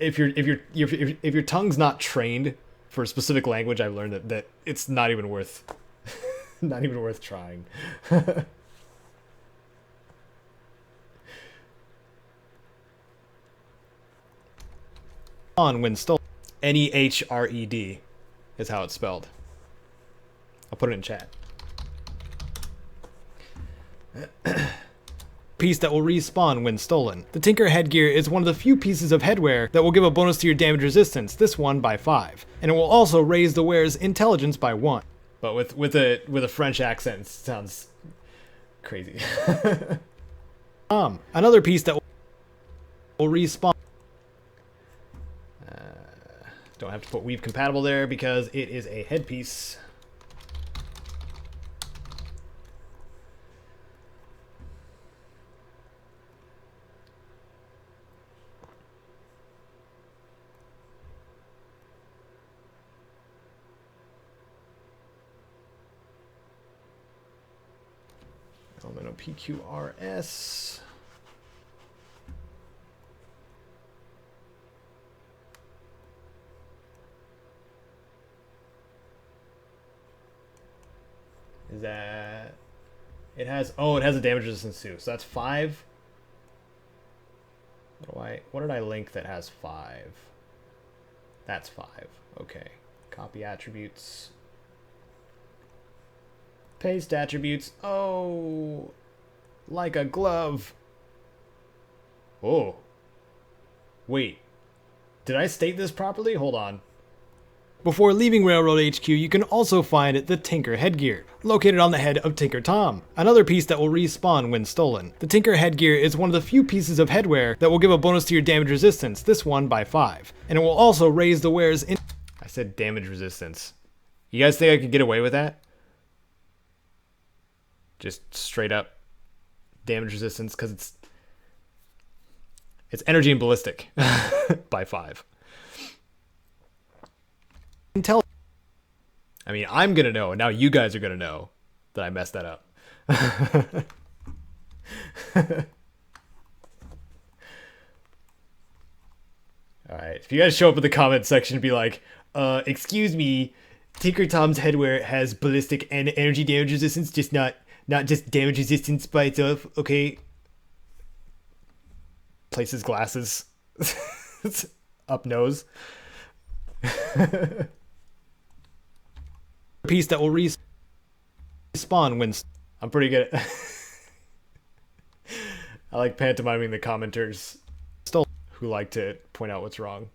if your tongue's not trained for a specific language, I've learned that it's not even worth trying. On when stolen, Nehred is how it's spelled. I'll put it in chat. Piece that will respawn when stolen. The Tinker headgear is one of the few pieces of headwear that will give a bonus to your damage resistance, this one by 5. And it will also raise the wearer's intelligence by 1. But with a French accent, it sounds crazy. Another piece that will respawn. Don't have to put weave compatible there because it is a headpiece. Elemental PQRS. Is that... It has... Oh, it has a damage resistance too. So that's 5. What did I link that has 5? That's 5. Okay. Copy attributes. Paste attributes. Oh, like a glove. Oh. Wait. Did I state this properly? Hold on. Before leaving Railroad HQ, you can also find the Tinker headgear, located on the head of Tinker Tom, another piece that will respawn when stolen. The Tinker headgear is one of the few pieces of headwear that will give a bonus to your damage resistance, this one by 5. And it will also raise the wearer's in... I said damage resistance. You guys think I could get away with that? Just straight up damage resistance, because it's energy and ballistic by 5. I mean, I'm gonna know, and now you guys are gonna know that I messed that up. Alright, if you guys show up in the comment section and be like, excuse me, Tinker Tom's headwear has ballistic and energy damage resistance, just not just damage resistance by itself, okay? Places glasses. Up nose. Piece that will respawn when... I'm pretty good at... I like pantomiming the commenters who like to point out what's wrong.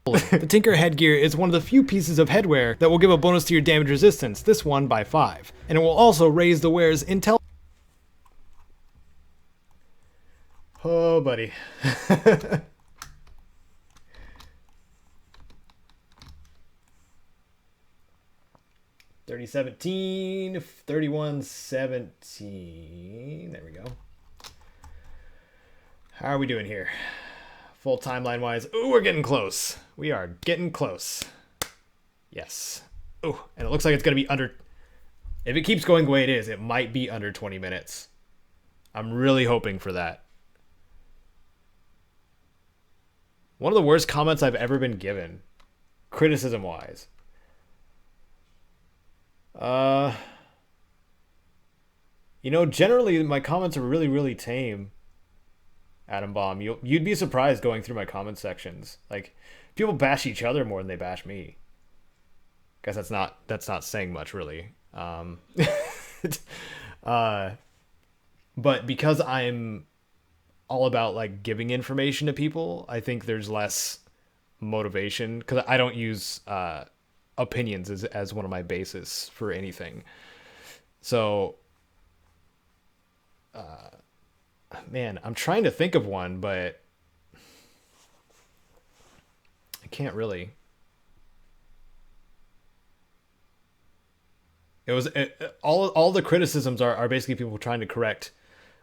The Tinker headgear is one of the few pieces of headwear that will give a bonus to your damage resistance, this one by 5. And it will also raise the wearer's intel... Oh, buddy. 3017, 3117. There we go. How are we doing here? Full timeline wise. Ooh, we're getting close. We are getting close. Yes. Ooh, and it looks like it's going to be under... If it keeps going the way it is, it might be under 20 minutes. I'm really hoping for that. One of the worst comments I've ever been given, criticism-wise. Uh, generally my comments are really, really tame. Atom Bomb, you'd be surprised going through my comment sections. Like, people bash each other more than they bash me. Guess that's not saying much, really. uh, but because I'm all about like giving information to people, I think there's less motivation because I don't use opinions as one of my basis for anything. So, man, I'm trying to think of one, but I can't really. All the criticisms are basically people trying to correct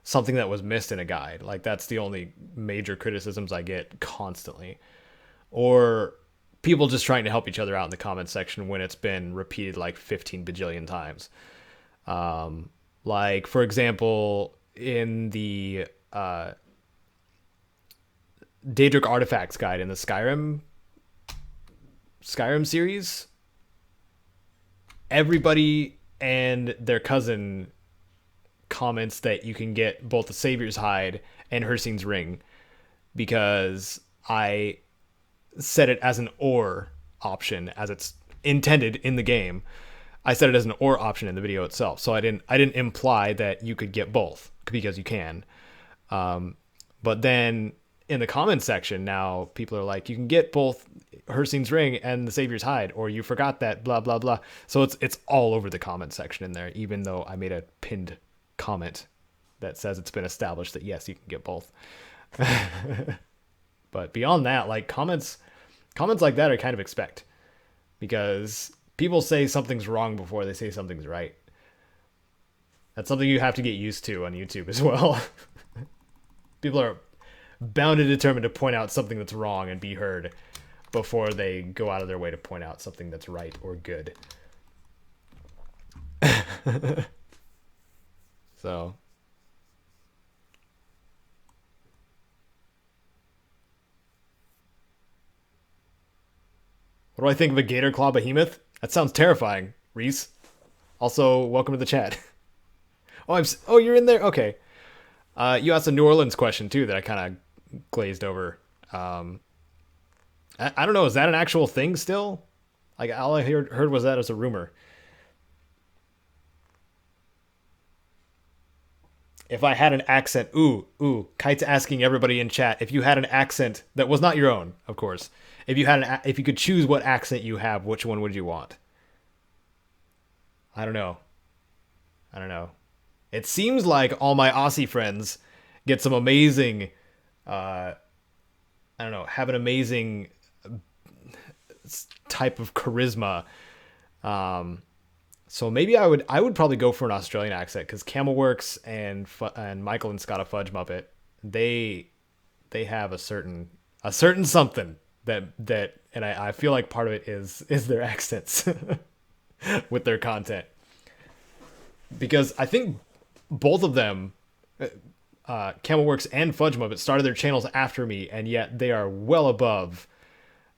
something that was missed in a guide. Like, that's the only major criticisms I get constantly. Or people just trying to help each other out in the comment section when it's been repeated like 15 bajillion times. Like, for example, in the Daedric Artifacts guide in the Skyrim series, everybody and their cousin comments that you can get both the Savior's Hide and Hircine's Ring because I set it as an or option as it's intended in the game. I set it as an or option in the video itself, so I didn't imply that you could get both because you can. But then in the comment section now, people are like, you can get both Hircine's Ring and the Savior's Hide, or you forgot that blah blah blah. So it's all over the comment section in there, even though I made a pinned comment that says it's been established that yes, you can get both. But beyond that, like comments like that I kind of expect because people say something's wrong before they say something's right. That's something you have to get used to on YouTube as well. People are bound and determined to point out something that's wrong and be heard before they go out of their way to point out something that's right or good. So, what do I think of a gator claw behemoth? That sounds terrifying, Reese. Also, welcome to the chat. Oh, you're in there? Okay. You asked a New Orleans question, too, that I kind of glazed over. I don't know. Is that an actual thing still? Like, all I heard was that as a rumor. If I had an accent, Kite's asking everybody in chat if you had an accent that was not your own, of course. If you could choose what accent you have, which one would you want? I don't know. It seems like all my Aussie friends get some amazing, have an amazing type of charisma. So maybe I would probably go for an Australian accent because Camelworks and Michael and Scott of Fudge Muppet, they have a certain something that and I feel like part of it is their accents with their content, because I think both of them, Camelworks and Fudge Muppet, started their channels after me, and yet they are well above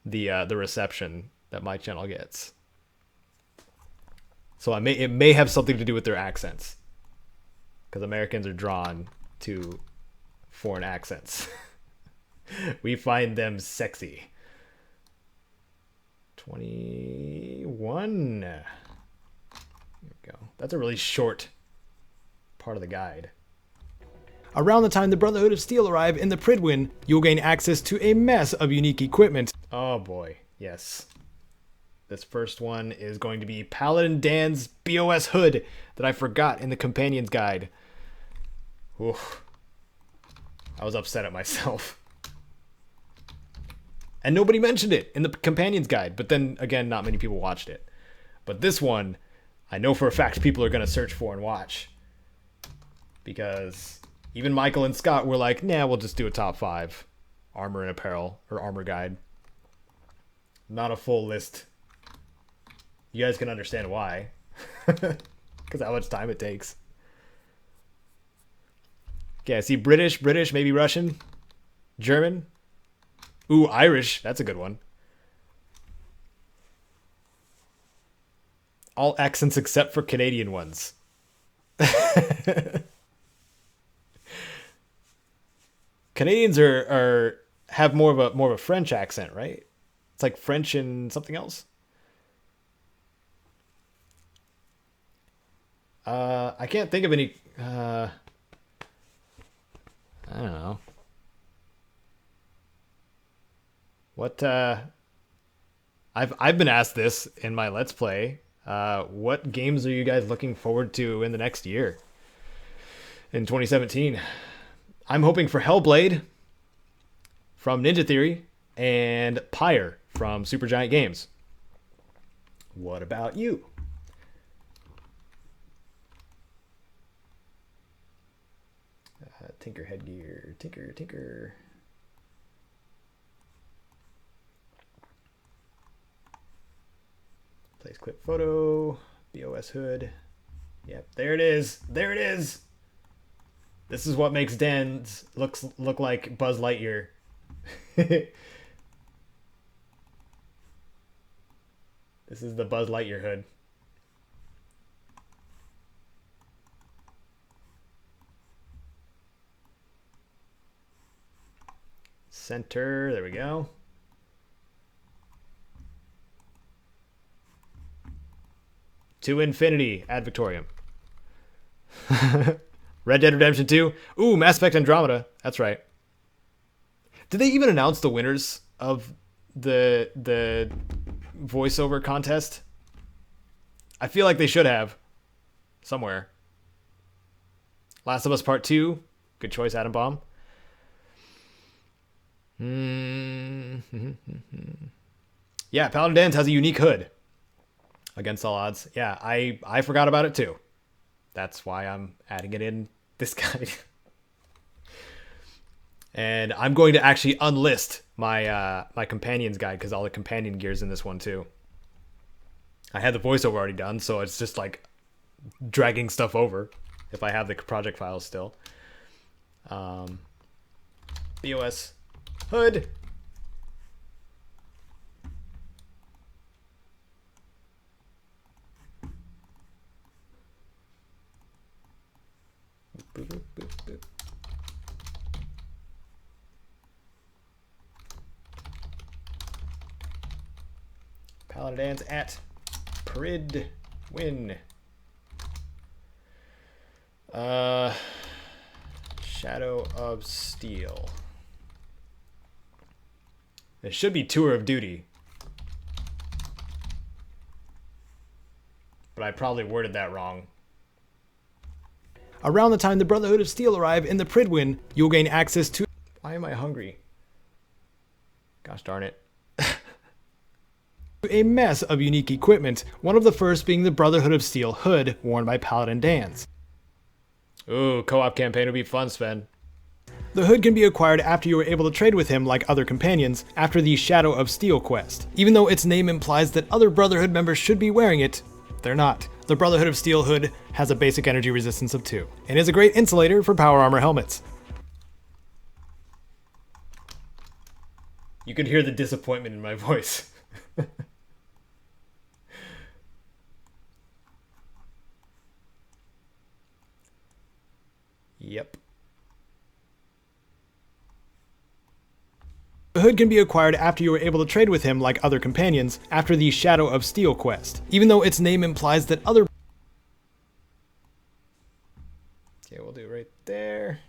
the reception that my channel gets. So it may have something to do with their accents, because Americans are drawn to foreign accents. We find them sexy. 21. There we go. That's a really short part of the guide. Around the time the Brotherhood of Steel arrive in the Pridwin, you'll gain access to a mess of unique equipment. Oh boy, yes. This first one is going to be Paladin Dan's BOS hood that I forgot in the Companion's Guide. Oof. I was upset at myself. And nobody mentioned it in the Companion's Guide, but then again, not many people watched it. But this one, I know for a fact people are going to search for and watch. Because even Michael and Scott were like, nah, we'll just do a top 5 armor and apparel or armor guide. Not a full list. You guys can understand why. Because how much time it takes. Okay, I see British, maybe Russian, German. Ooh, Irish. That's a good one. All accents except for Canadian ones. Canadians have more of a French accent, right? It's like French and something else. I can't think of any. I don't know. What? I've been asked this in my Let's Play. What games are you guys looking forward to in the next year? In 2017, I'm hoping for Hellblade from Ninja Theory and Pyre from Supergiant Games. What about you? Tinker headgear, tinker. Place clip photo, BOS hood. Yep, there it is. There it is. This is what makes Dan's look like Buzz Lightyear. This is the Buzz Lightyear hood. Center, there we go. To infinity, ad Victoriam. Red Dead Redemption 2. Ooh, Mass Effect Andromeda. That's right. Did they even announce the winners of the voiceover contest? I feel like they should have. Somewhere. Last of Us Part 2. Good choice, Adam Bomb. Yeah, Paladin Dan's has a unique hood. Against all odds. Yeah, I forgot about it too. That's why I'm adding it in this guide. And I'm going to actually unlist my my companions guide because all the companion gear's in this one too. I had the voiceover already done, so it's just like dragging stuff over if I have the project files still. BOS hood. Boop, boop, boop, boop. Paladins at Pridwin. Shadow of Steel. It should be Tour of Duty. But I probably worded that wrong. Around the time the Brotherhood of Steel arrive in the Pridwin, you'll gain access to... Why am I hungry? Gosh darn it. A mess of unique equipment, one of the first being the Brotherhood of Steel hood worn by Paladin Dans. Ooh, co-op campaign would be fun, Sven. The hood can be acquired after you are able to trade with him like other companions after the Shadow of Steel quest. Even though its name implies that other Brotherhood members should be wearing it, they're not. The Brotherhood of Steel hood has a basic energy resistance of 2, and is a great insulator for power armor helmets. You could hear the disappointment in my voice. Yep. The hood can be acquired after you are able to trade with him like other companions after the Shadow of Steel quest, even though its name implies that other... Okay, we'll do it right there.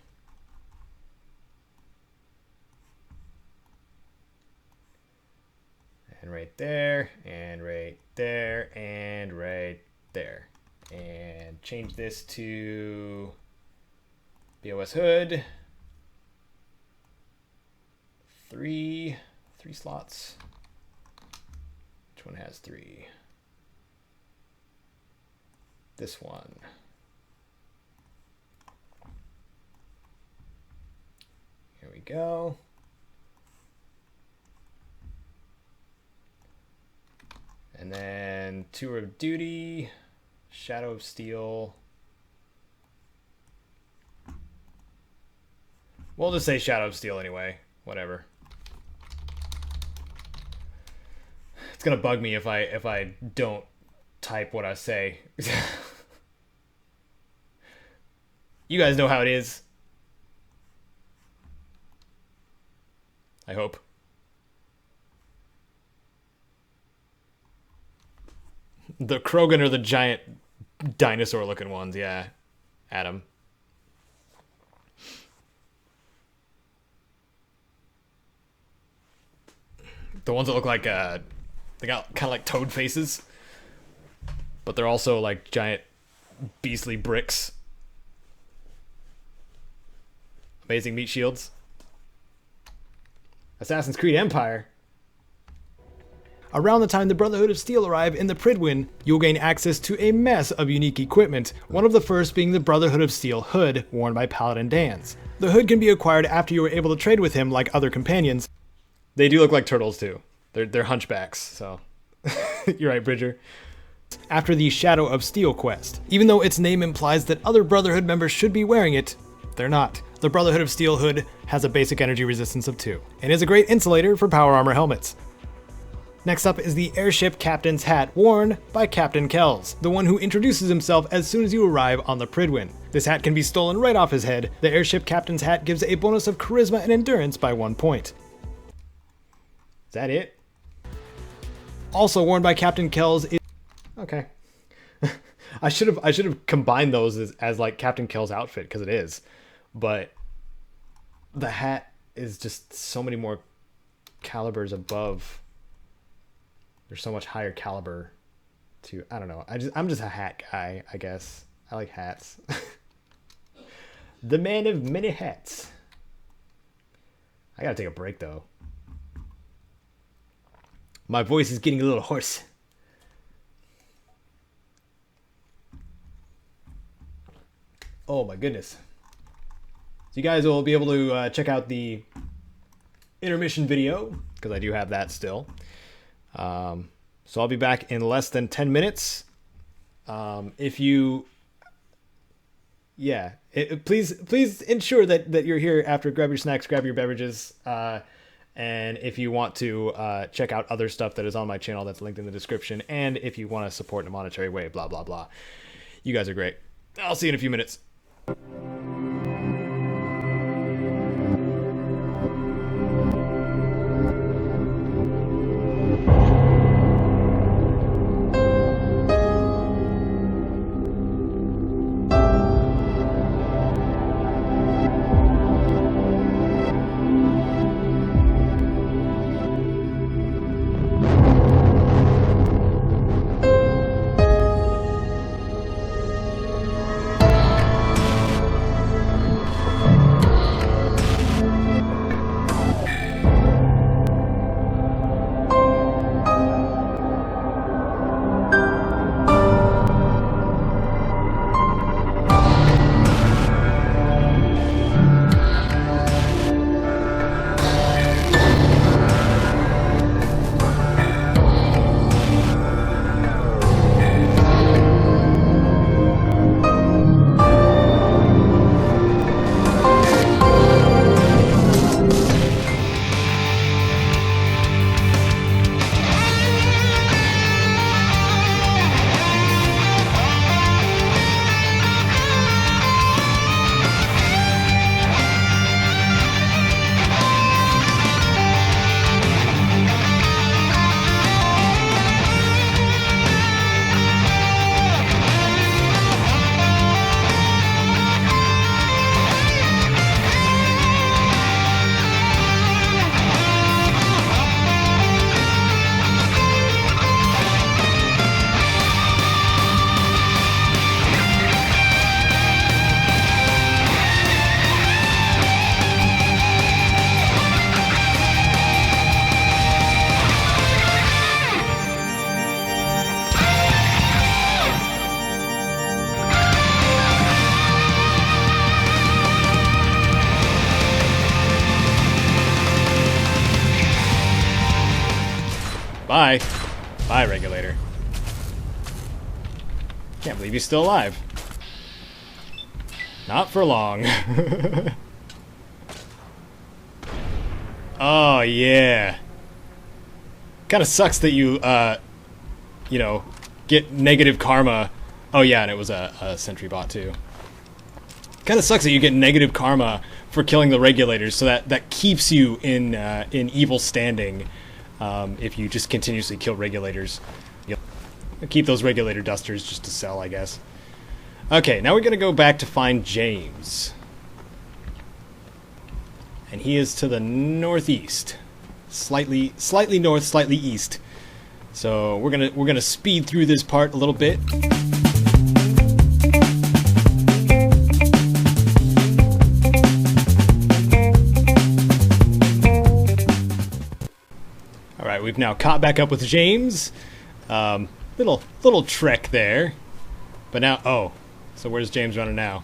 And right there, and right there, and right there. And change this to BOS hood. Three slots. Which one has 3? This one. Here we go. And then Tour of Duty, Shadow of Steel. We'll just say Shadow of Steel anyway. Whatever. It's gonna bug me if I don't type what I say. You guys know how it is. I hope. The Krogan are the giant dinosaur-looking ones, yeah. Adam. The ones that look like, they got kind of like toad faces. But they're also like giant beastly bricks. Amazing meat shields. Assassin's Creed Empire. Around the time the Brotherhood of Steel arrive in the Pridwin, you'll gain access to a mess of unique equipment, one of the first being the Brotherhood of Steel hood, worn by Paladin Dans. The hood can be acquired after you are able to trade with him like other companions. They do look like turtles too. They're hunchbacks, so... You're right, Bridger. After the Shadow of Steel quest. Even though its name implies that other Brotherhood members should be wearing it, they're not. The Brotherhood of Steel hood has a basic energy resistance of 2, and is a great insulator for power armor helmets. Next up is the Airship Captain's Hat, worn by Captain Kells, the one who introduces himself as soon as you arrive on the Pridwin. This hat can be stolen right off his head. The Airship Captain's Hat gives a bonus of Charisma and Endurance by 1 point. Is that it? Also worn by Captain Kells is... Okay. I should have combined those as like Captain Kells' outfit, because it is. But the hat is just so many more calibers above. There's so much higher caliber to, I don't know. I'm just a hat guy, I guess. I like hats. The man of many hats. I gotta take a break though. My voice is getting a little hoarse. Oh my goodness. So you guys will be able to check out the intermission video, because I do have that still. So I'll be back in less than 10 minutes. If you... Yeah. Please ensure that you're here after. Grab your snacks, grab your beverages. And if you want to check out other stuff that is on my channel, that's linked in the description. And if you want to support in a monetary way, blah, blah, blah. You guys are great. I'll see you in a few minutes. Bye. Bye, Regulator. Can't believe he's still alive. Not for long. Oh, yeah. Kind of sucks that you, you know, get negative karma. Oh yeah, and it was a sentry bot too. Kind of sucks that you get negative karma for killing the regulators, so that keeps you in evil standing if you just continuously kill regulators. You'll keep those regulator dusters just to sell, I guess. Okay, now we're gonna go back to find James, and he is to the northeast, slightly north, slightly east. So we're gonna speed through this part a little bit. All right, we've now caught back up with James. Little trek there, but now so where's James running now?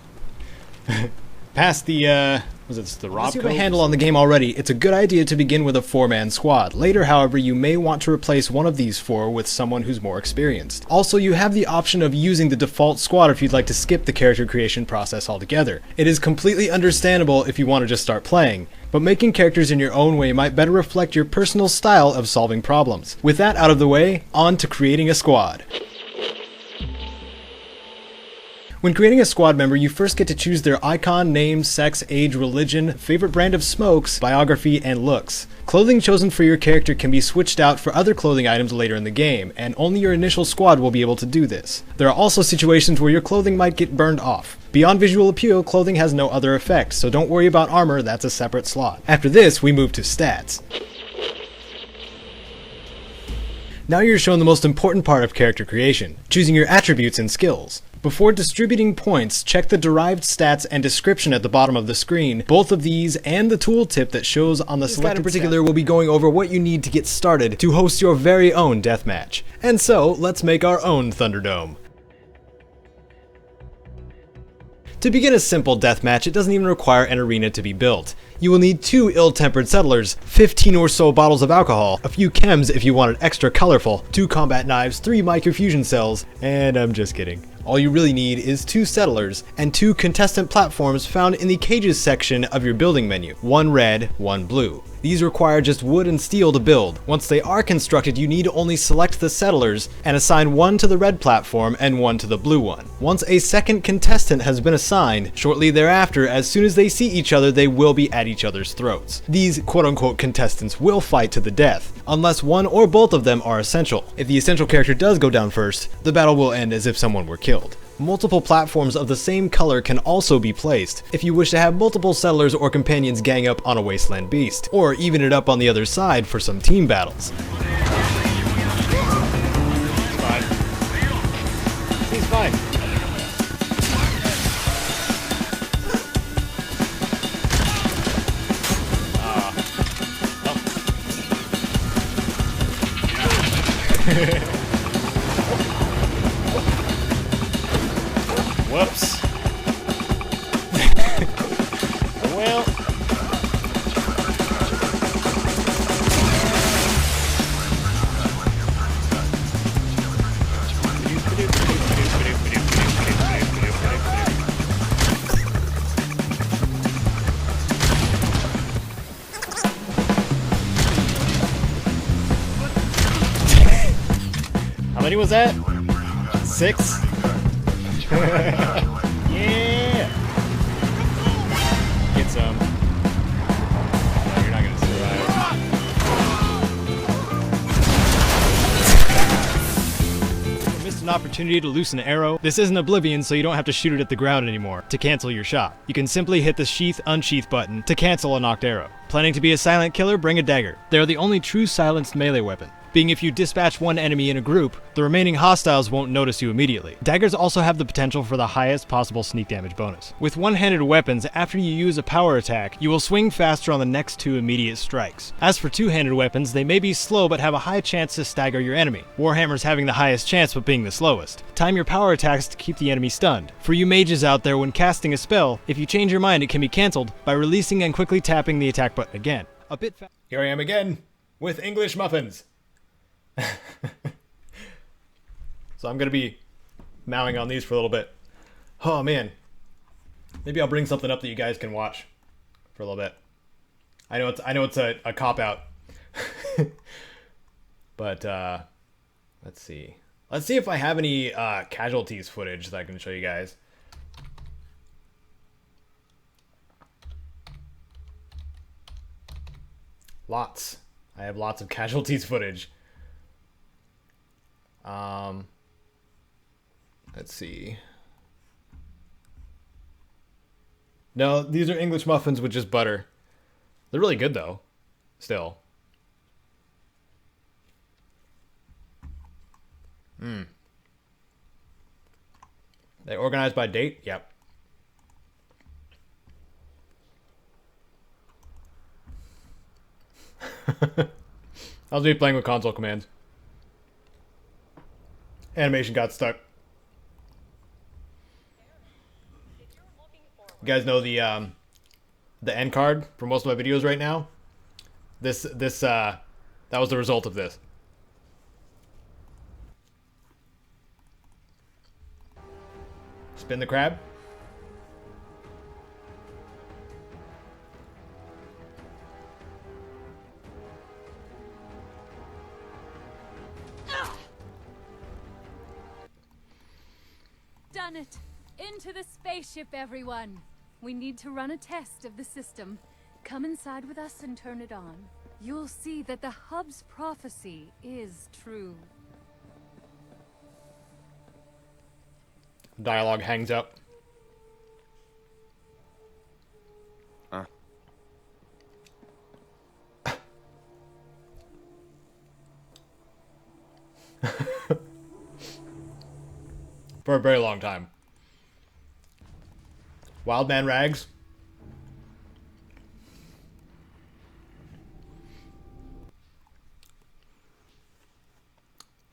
Past the was it the Rob? Once you have a handle on the game already, it's a good idea to begin with a 4-man squad. Later, however, you may want to replace one of these 4 with someone who's more experienced. Also, you have the option of using the default squad if you'd like to skip the character creation process altogether. It is completely understandable if you want to just start playing, but making characters in your own way might better reflect your personal style of solving problems. With that out of the way, on to creating a squad. When creating a squad member, you first get to choose their icon, name, sex, age, religion, favorite brand of smokes, biography, and looks. Clothing chosen for your character can be switched out for other clothing items later in the game, and only your initial squad will be able to do this. There are also situations where your clothing might get burned off. Beyond visual appeal, clothing has no other effect, so don't worry about armor, that's a separate slot. After this, we move to stats. Now you're shown the most important part of character creation, choosing your attributes and skills. Before distributing points, check the derived stats and description at the bottom of the screen. Both of these and the tooltip that shows on the selected in particular will be going over what you need to get started to host your very own deathmatch. And so, let's make our own Thunderdome. To begin a simple deathmatch, it doesn't even require an arena to be built. You will need 2 ill-tempered settlers, 15 or so bottles of alcohol, a few chems if you want it extra colorful, 2 combat knives, 3 microfusion cells, and I'm just kidding. All you really need is 2 settlers and 2 contestant platforms found in the cages section of your building menu, 1 red, 1 blue. These require just wood and steel to build. Once they are constructed, you need to only select the settlers and assign 1 to the red platform and 1 to the blue one. Once a second contestant has been assigned, shortly thereafter, as soon as they see each other, they will be at each other's throats. These quote-unquote contestants will fight to the death, unless one or both of them are essential. If the essential character does go down first, the battle will end as if someone were killed. Multiple platforms of the same color can also be placed, if you wish to have multiple settlers or companions gang up on a wasteland beast, or even it up on the other side for some team battles. He's fine. Whoops. Well. How many was that? 6? Yeah! Get some. No, you're not gonna survive. Missed an opportunity to loose an arrow. This isn't Oblivion, so you don't have to shoot it at the ground anymore to cancel your shot. You can simply hit the sheath unsheath button to cancel a knocked arrow. Planning to be a silent killer? Bring a dagger. They're the only true silenced melee weapon, being if you dispatch one enemy in a group, the remaining hostiles won't notice you immediately. Daggers also have the potential for the highest possible sneak damage bonus. With one-handed weapons, after you use a power attack, you will swing faster on the next 2 immediate strikes. As for two-handed weapons, they may be slow but have a high chance to stagger your enemy, Warhammer's having the highest chance but being the slowest. Time your power attacks to keep the enemy stunned. For you mages out there, when casting a spell, if you change your mind it can be cancelled by releasing and quickly tapping the attack button again. A bit fast. Here I am again, with English muffins. So I'm gonna be mowing on these for a little bit. Oh man, maybe I'll bring something up that you guys can watch for a little bit. I know it's a cop out, but let's see. Let's see if I have any casualties footage that I can show you guys. Lots. I have lots of casualties footage. Let's see. No, these are English muffins with just butter. They're really good though. Still. They organized by date? Yep. I was me playing with console commands. Animation got stuck. You guys know the end card for most of my videos right now? That was the result of this. Spin the crab. Done it! Into the spaceship, everyone! We need to run a test of the system. Come inside with us and turn it on. You'll see that the hub's prophecy is true. Dialogue hangs up. For a very long time. Wildman Rags.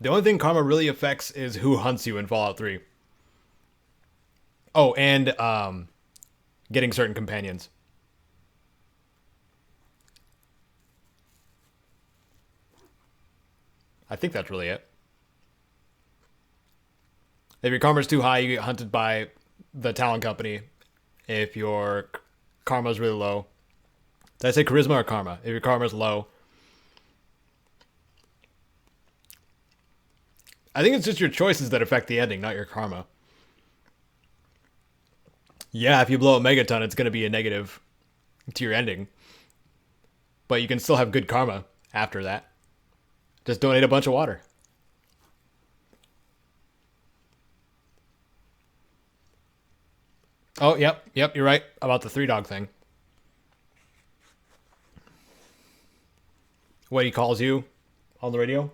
The only thing karma really affects is who hunts you in Fallout 3. Oh, and getting certain companions. I think that's really it. If your karma's too high, you get hunted by the talent company. If your karma's really low. Did I say charisma or karma? If your karma's low. I think it's just your choices that affect the ending, not your karma. Yeah, if you blow a megaton, it's going to be a negative to your ending. But you can still have good karma after that. Just donate a bunch of water. Oh, yep, you're right about the 3-dog thing. What he calls you on the radio?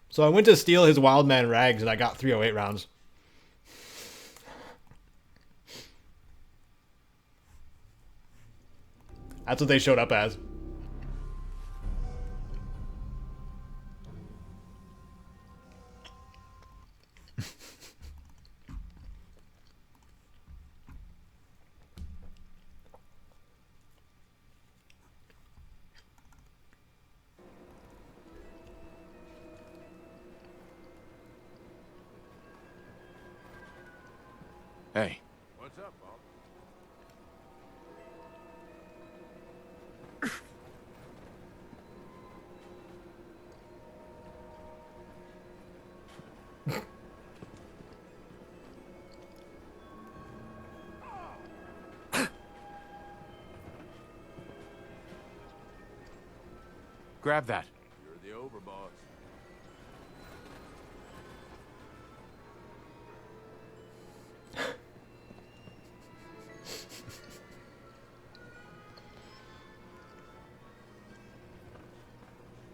So I went to steal his Wildman Rags and I got 308 rounds. That's what they showed up as. Hey. What's up, Bob? Grab that. You're the overboss.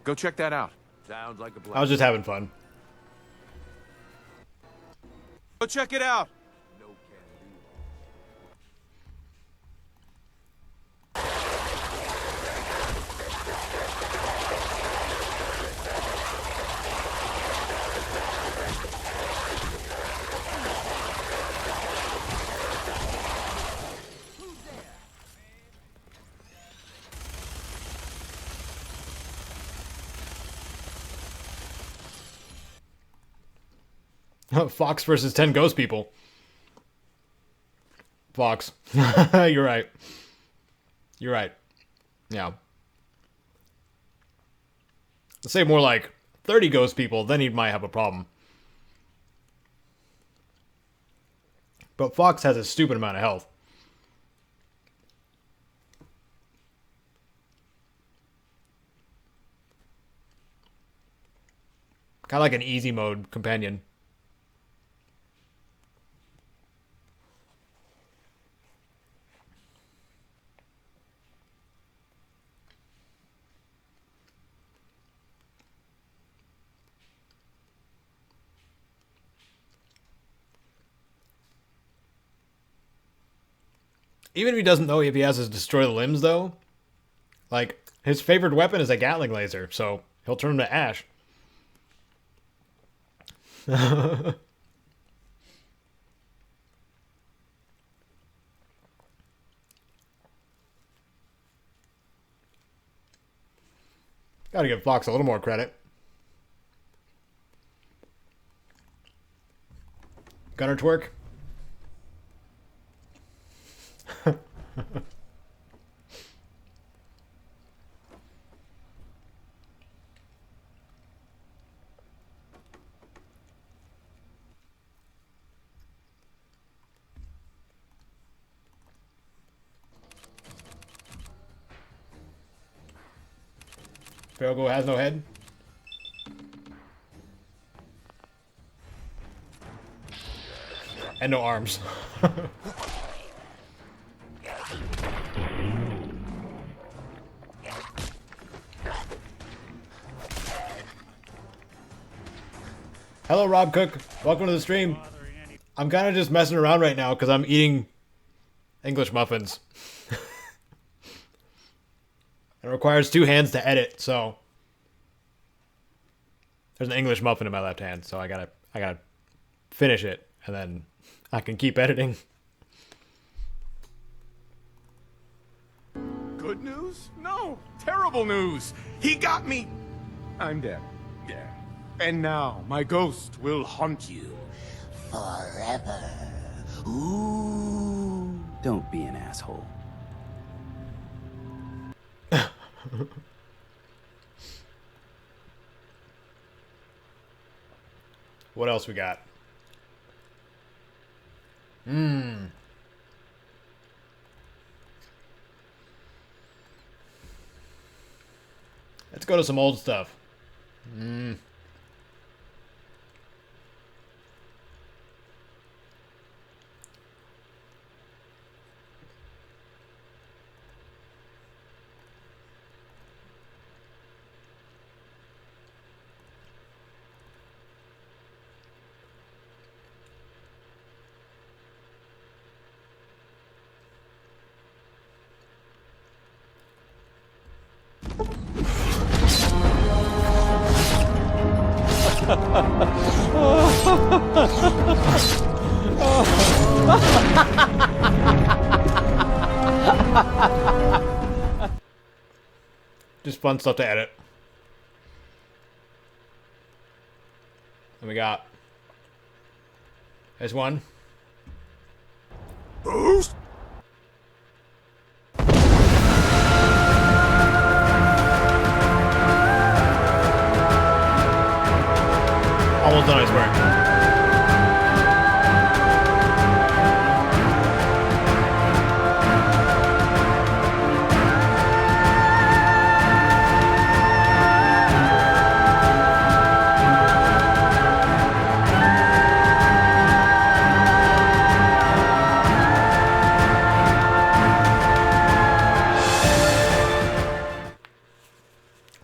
Go check that out. Sounds like a plan. I was just having fun. Go check it out. No can do. Fox versus 10 ghost people. Fox. You're right. You're right. Yeah. Let's say more like 30 ghost people, then he might have a problem. But Fox has a stupid amount of health. Kind of like an easy mode companion. Even if he doesn't know if he has to destroy the limbs, though, like, his favorite weapon is a Gatling laser, so he'll turn him to ash. Gotta give Fox a little more credit. Gunner twerk. Farrago has no head. And no arms. Hello, Rob Cook. Welcome to the stream. I'm kind of just messing around right now because I'm eating English muffins. It requires 2 hands to edit, so there's an English muffin in my left hand, so I gotta finish it, and then I can keep editing. Good news? No. Terrible news. He got me. I'm dead. Yeah. And now my ghost will haunt you. Forever. Ooh. Don't be an asshole. What else we got? Let's go to some old stuff. Just fun stuff to edit. And we got... There's one. Almost done, I swear.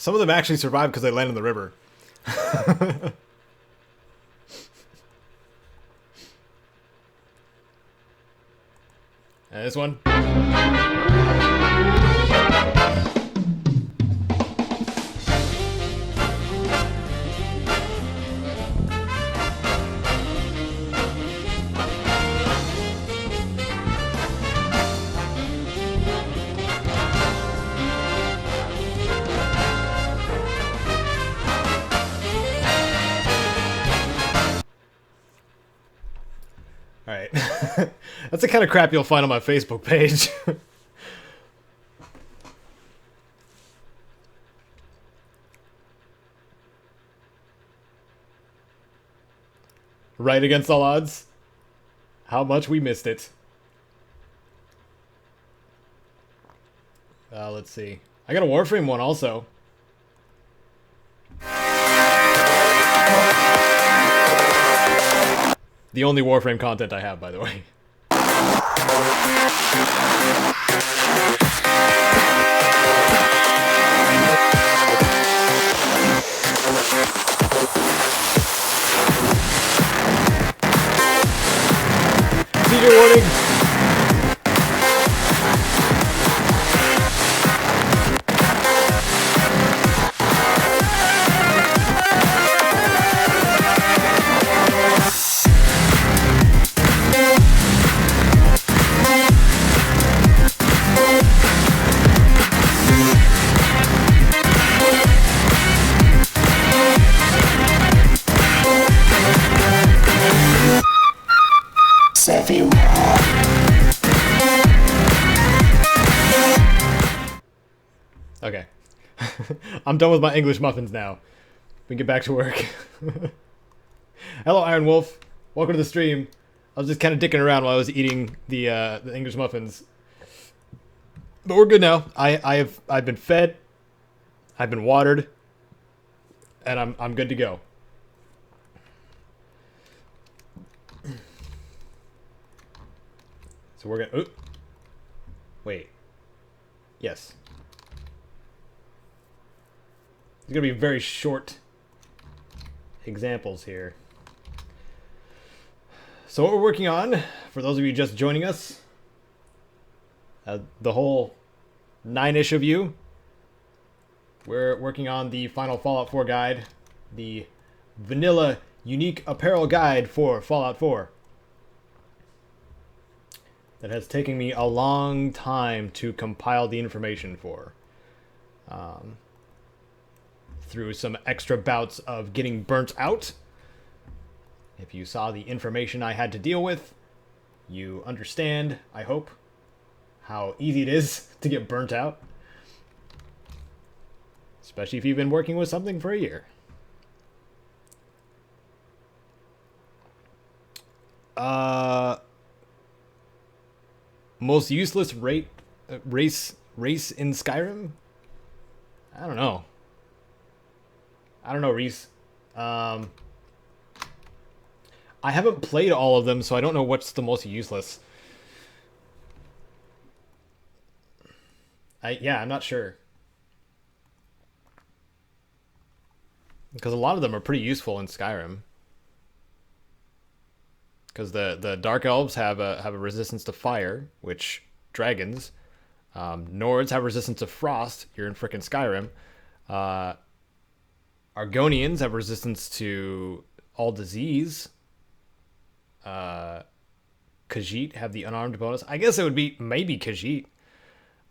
Some of them actually survived because they landed in the river. And this one. Alright. That's the kind of crap you'll find on my Facebook page. Right against all odds. How much we missed it. Let's see. I got a Warframe one also. The only Warframe content I have, by the way. Seizure warning! Okay. I'm done with my English muffins now. We can get back to work. Hello, Iron Wolf. Welcome to the stream. I was just kind of dicking around while I was eating the English muffins. But we're good now. I've been fed. I've been watered. And I'm good to go. So we're gonna... Ooh. Wait. Yes. There's gonna be very short examples here. So what we're working on, for those of you just joining us, the whole 9-ish of you, we're working on the final Fallout 4 guide, the vanilla unique apparel guide for Fallout 4. That has taken me a long time to compile the information for. Through some extra bouts of getting burnt out. If you saw the information I had to deal with, you understand, I hope, how easy it is to get burnt out. Especially if you've been working with something for a year. Most useless race in Skyrim? I don't know. Reese. I haven't played all of them, so I don't know what's the most useless. I'm not sure. Because a lot of them are pretty useful in Skyrim. Because the Dark Elves have a resistance to fire, which dragons. Nords have resistance to frost. You're in frickin' Skyrim. Argonians have resistance to all disease. Khajiit have the unarmed bonus. I guess it would be maybe Khajiit.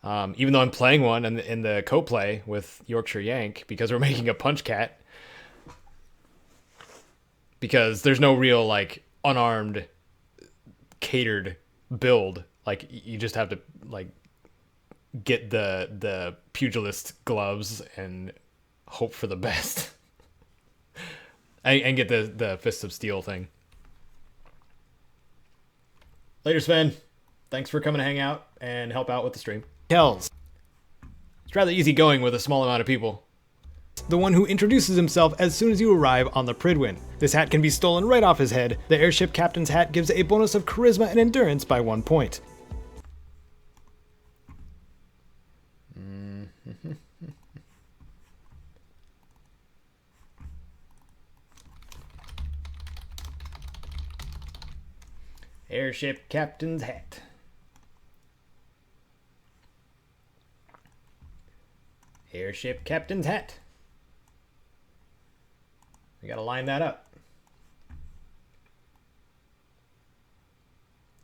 Even though I'm playing one in the co-play with Yorkshire Yank because we're making a punch cat. Because there's no real like unarmed catered build. Like you just have to like get the pugilist gloves and hope for the best. and get the Fists of Steel thing. Later, Sven. Thanks for coming to hang out and help out with the stream. Kells. It's rather easy going with a small amount of people. The one who introduces himself as soon as you arrive on the Pridwin. This hat can be stolen right off his head. The airship captain's hat gives a bonus of charisma and endurance by 1 point. Airship captain's hat. Airship captain's hat. We gotta line that up.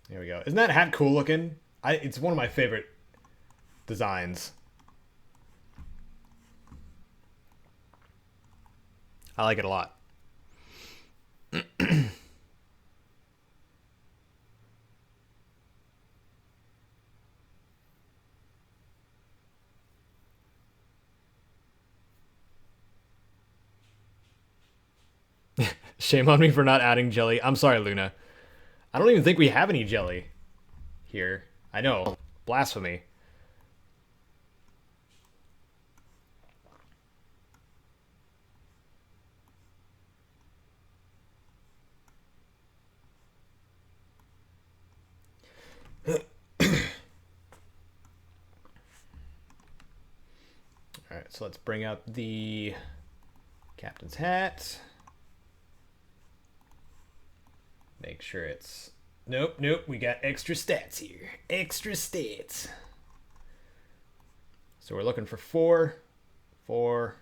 There we go. Isn't that hat cool looking? It's one of my favorite designs. I like it a lot. Shame on me for not adding jelly. I'm sorry, Luna. I don't even think we have any jelly here. I know. Blasphemy. Alright, so let's bring up the captain's hat. Make sure it's... Nope, we got extra stats here. Extra stats. So we're looking for 4, 4,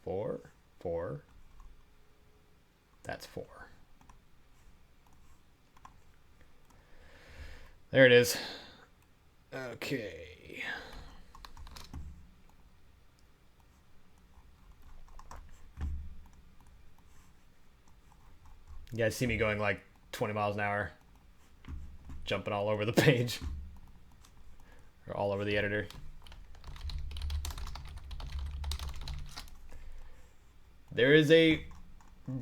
4, 4. That's 4. There it is. Okay. You guys see me going like 20 miles an hour, jumping all over the page, or all over the editor. There is a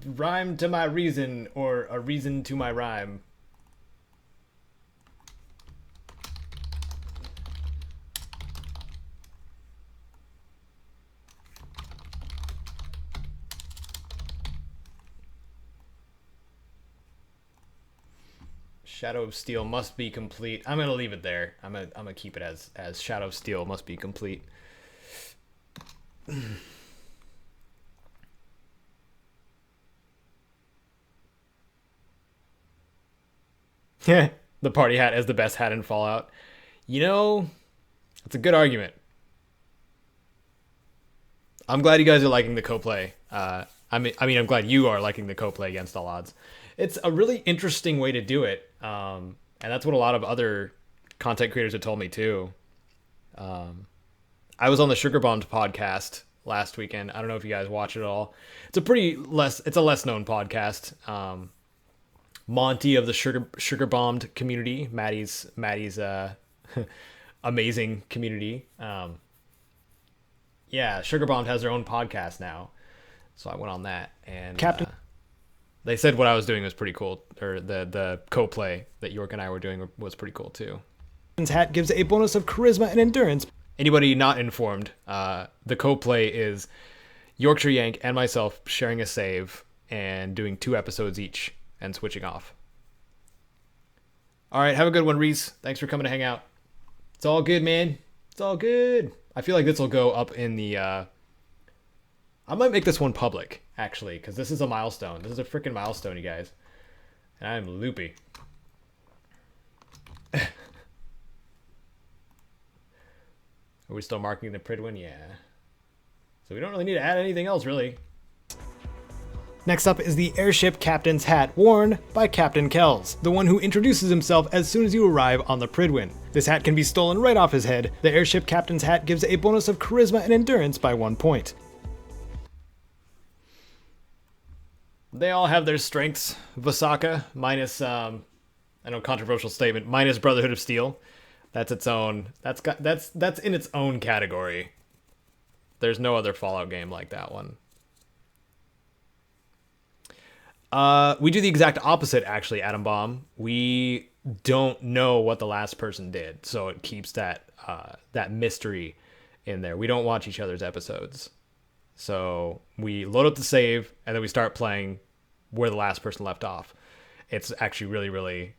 rhyme to my reason, or a reason to my rhyme. Shadow of Steel must be complete. I'm gonna leave it there. I'm gonna keep it as Shadow of Steel must be complete. The party hat is the best hat in Fallout. You know, that's a good argument. I'm glad you guys are liking the co-play. I mean, I'm glad you are liking the co-play against all odds. It's a really interesting way to do it, and that's what a lot of other content creators have told me too. I was on the Sugar Bombed podcast last weekend. I don't know if you guys watch it at all. It's a less known podcast. Monty of the Sugar Bombed community, Maddie's amazing community. Yeah, Sugar Bombed has their own podcast now, so I went on that, and Captain. They said what I was doing was pretty cool, or the co-play that York and I were doing was pretty cool too. Hat gives a bonus of charisma and endurance. Anybody not informed, the co-play is Yorkshire Yank and myself sharing a save and doing 2 episodes each and switching off. All right, have a good one, Reese. Thanks for coming to hang out. It's all good, man. It's all good. I feel like this will go up in the... I might make this one public, actually, because this is a milestone. This is a freaking milestone, you guys. And I'm loopy. Are we still marking the Pridwin? Yeah. So we don't really need to add anything else, really. Next up is the airship captain's hat, worn by Captain Kells, the one who introduces himself as soon as you arrive on the Pridwin. This hat can be stolen right off his head. The airship captain's hat gives a bonus of charisma and endurance by 1 point. They all have their strengths. Vasaka, minus, I know, controversial statement, minus Brotherhood of Steel. That's its own, that's in its own category. There's no other Fallout game like that one. We do the exact opposite, actually, Atom Bomb. We don't know what the last person did, so it keeps that that mystery in there. We don't watch each other's episodes. So we load up the save, and then we start playing where the last person left off. It's actually really, really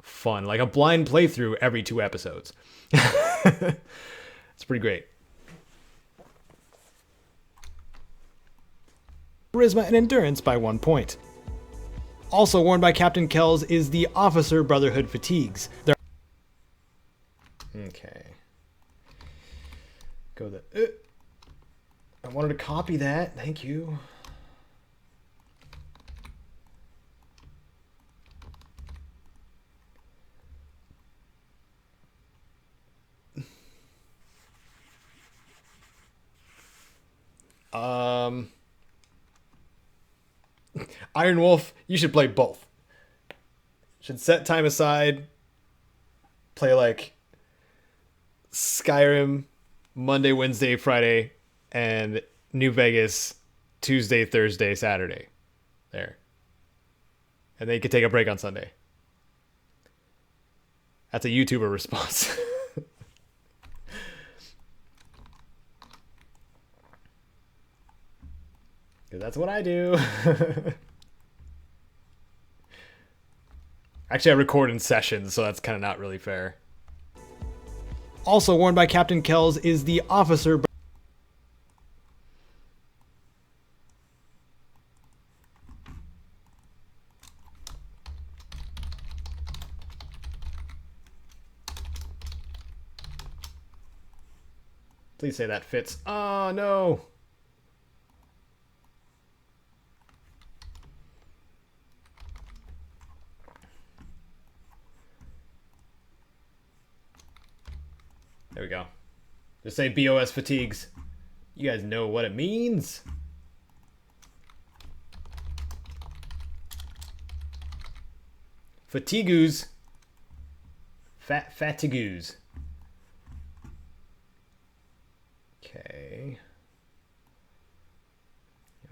fun. Like a blind playthrough every 2 episodes. It's pretty great. Charisma and endurance by 1 point. Also worn by Captain Kells is the Officer Brotherhood fatigues. Okay. Go the... I wanted to copy that. Thank you. Iron Wolf, you should play both. Should set time aside. Play like Skyrim Monday, Wednesday, Friday, and New Vegas Tuesday, Thursday, Saturday. There. And then you can take a break on Sunday. That's a YouTuber response. 'Cause that's what I do. Actually, I record in sessions, so that's kind of not really fair. Also worn by Captain Kells is the officer. Please say that fits. Oh, no. There we go. Just say BOS fatigues. You guys know what it means. Fatigues. Fatigues. Okay.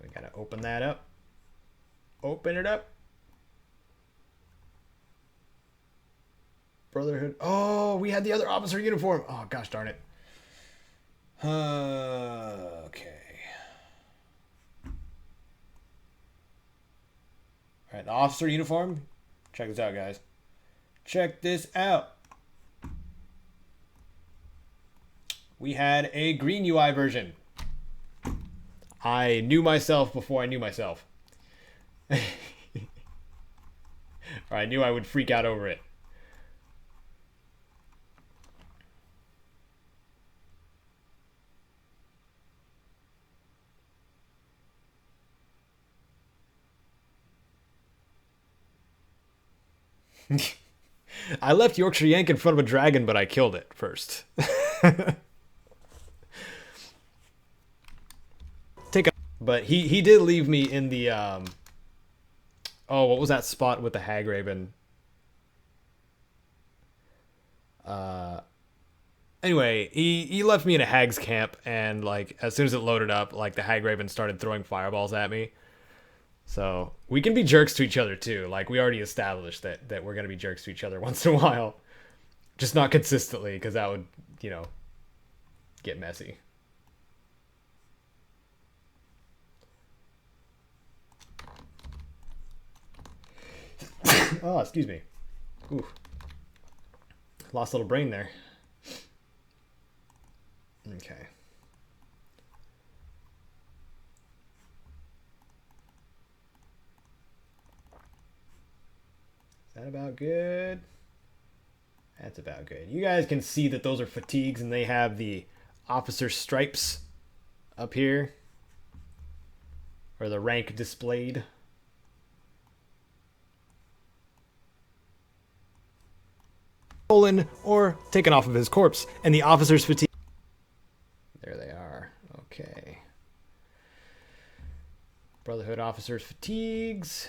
We gotta open that up. Open it up. Brotherhood. Oh, we had the other officer uniform. Oh, gosh darn it. Okay. All right, the officer uniform. Check this out, guys. Check this out. We had a green UI version. I knew myself before I knew myself. Or I knew I would freak out over it. I left Yorkshire Yank in front of a dragon, but I killed it first. But he did leave me in the oh, what was that spot with the hag raven? Anyway, he left me in a hag's camp, and like as soon as it loaded up, like the hag raven started throwing fireballs at me. So we can be jerks to each other too. Like we already established that we're gonna be jerks to each other once in a while, just not consistently, because that would, you know, get messy. Oh, excuse me. Ooh. Lost a little brain there. Okay. Is that about good? That's about good. You guys can see that those are fatigues, and they have the officer stripes up here, or the rank displayed. Stolen or taken off of his corpse, and the officer's fatigue. There they are. Okay. Brotherhood officers' fatigues.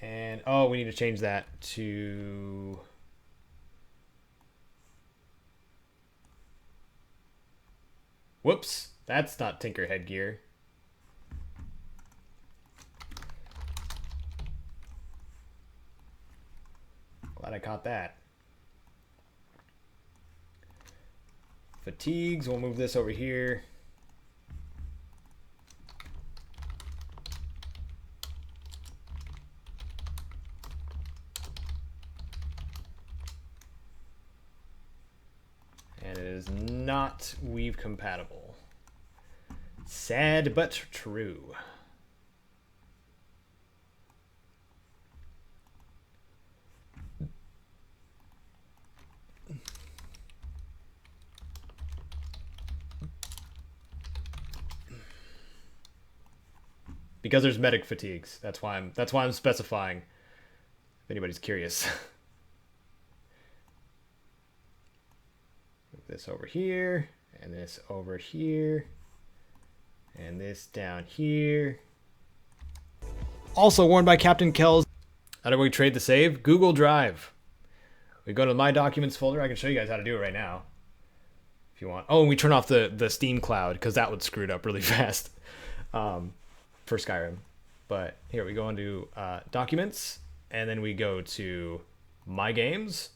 And oh, we need to change that to whoops, that's not Tinker headgear. Glad I caught that. Fatigues, we'll move this over here. And it is not weave compatible. Sad but true. Because there's medic fatigues. That's why I'm specifying. If anybody's curious. Move this over here, and this over here, and this down here. also worn by Captain Kells. How do we trade the save? Google Drive. We go to My Documents folder. I can show you guys how to do it right now, if you want. Oh, and we turn off the Steam cloud, because that would screw it up really fast for Skyrim. But here, we go into Documents, and then we go to My Games,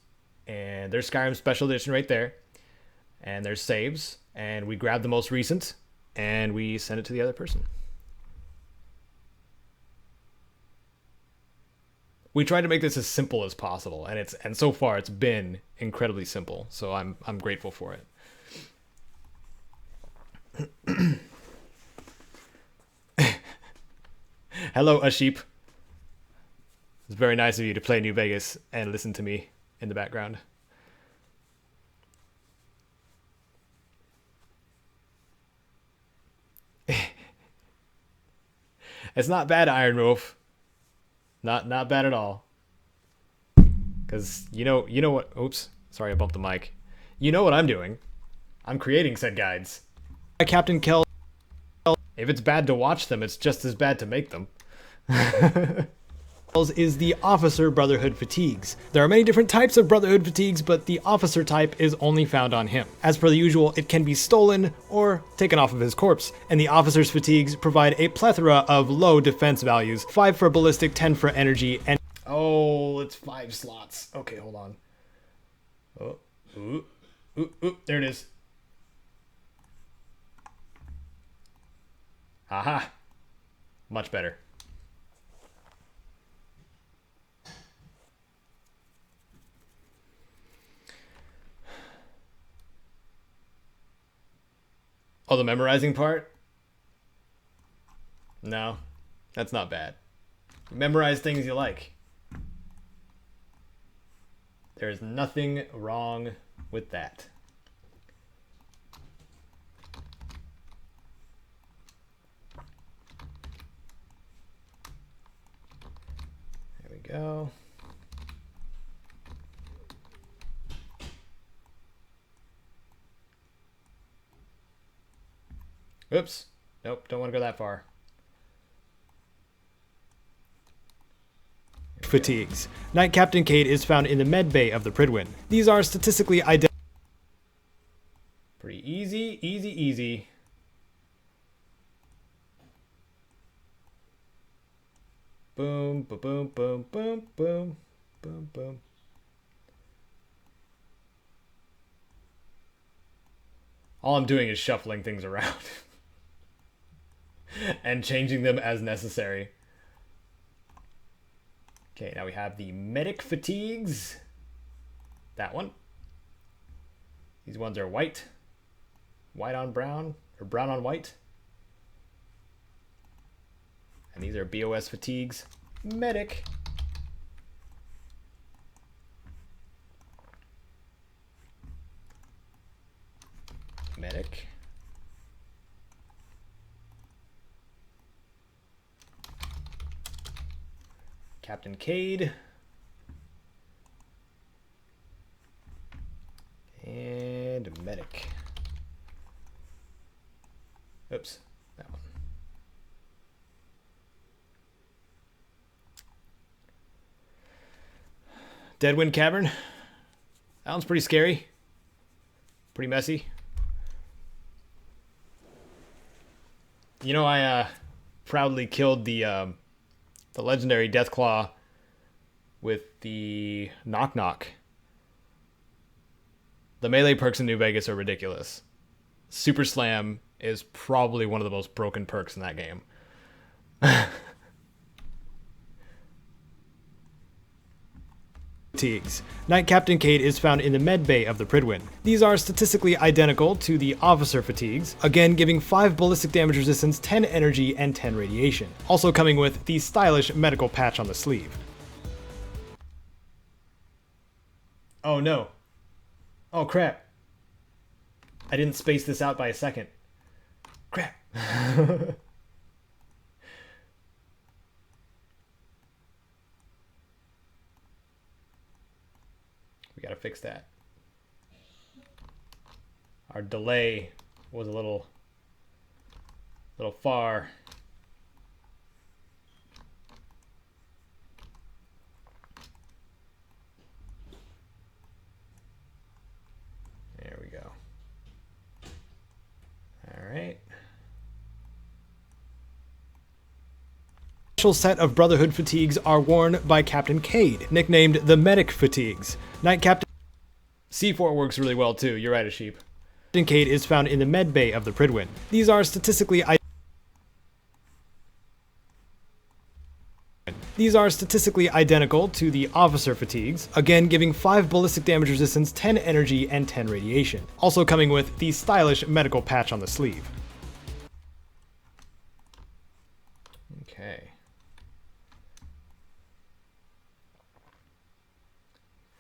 and there's Skyrim Special Edition right there. And there's saves, and we grab the most recent, and we send it to the other person. We try to make this as simple as possible, and so far it's been incredibly simple. So I'm grateful for it. Hello, a sheep. It's very nice of you to play New Vegas and listen to me in the background. It's not bad, Iron Wolf. Not bad at all. Cause you know what? Oops, sorry, I bumped the mic. You know what I'm doing? I'm creating said guides. Captain Kell. If it's bad to watch them, it's just as bad to make them. Is the Officer Brotherhood fatigues. There are many different types of Brotherhood fatigues, but the Officer type is only found on him. As per the usual, it can be stolen or taken off of his corpse, and the Officer's fatigues provide a plethora of low defense values, 5 for ballistic, 10 for energy, and... Oh, it's 5 slots. Okay, hold on. Oh, ooh, there it is. Aha. Much better. Oh, the memorizing part? No, that's not bad. Memorize things you like. There's nothing wrong with that. There we go. Oops. Nope, don't want to go that far. Fatigues. Knight Captain Caedo is found in the med bay of the Pridwin. These are statistically identical. Pretty easy, easy. Boom, boom, boom, boom, boom, boom, boom, boom. All I'm doing is shuffling things around. And changing them as necessary. Okay, now we have the medic fatigues. That one. These ones are white. White on brown, or brown on white. And these are BOS fatigues. Medic. Medic. Captain Caedo. And medic. Oops, that one. Deadwind Cavern. That one's pretty scary. Pretty messy. You know, I proudly killed the legendary Deathclaw with the Knock Knock. The melee perks in New Vegas are ridiculous. Super Slam is probably one of the most broken perks in that game. Fatigues. Knight Captain Caedo is found in the med bay of the Pridwin. These are statistically identical to the Officer fatigues, again giving 5 ballistic damage resistance, 10 energy, and 10 radiation. Also coming with the stylish medical patch on the sleeve. Oh no. Oh crap. I didn't space this out by a second. Crap. We gotta fix that. Our delay was a little far. Special set of Brotherhood fatigues are worn by Captain Caedo, nicknamed the Medic Fatigues. Knight Captain C4 works really well too, you're right, Sheep. Captain Caedo is found in the med bay of the Pridwin. These are statistically identical to the Officer Fatigues, again giving 5 ballistic damage resistance, 10 energy, and 10 radiation. Also coming with the stylish medical patch on the sleeve. Okay.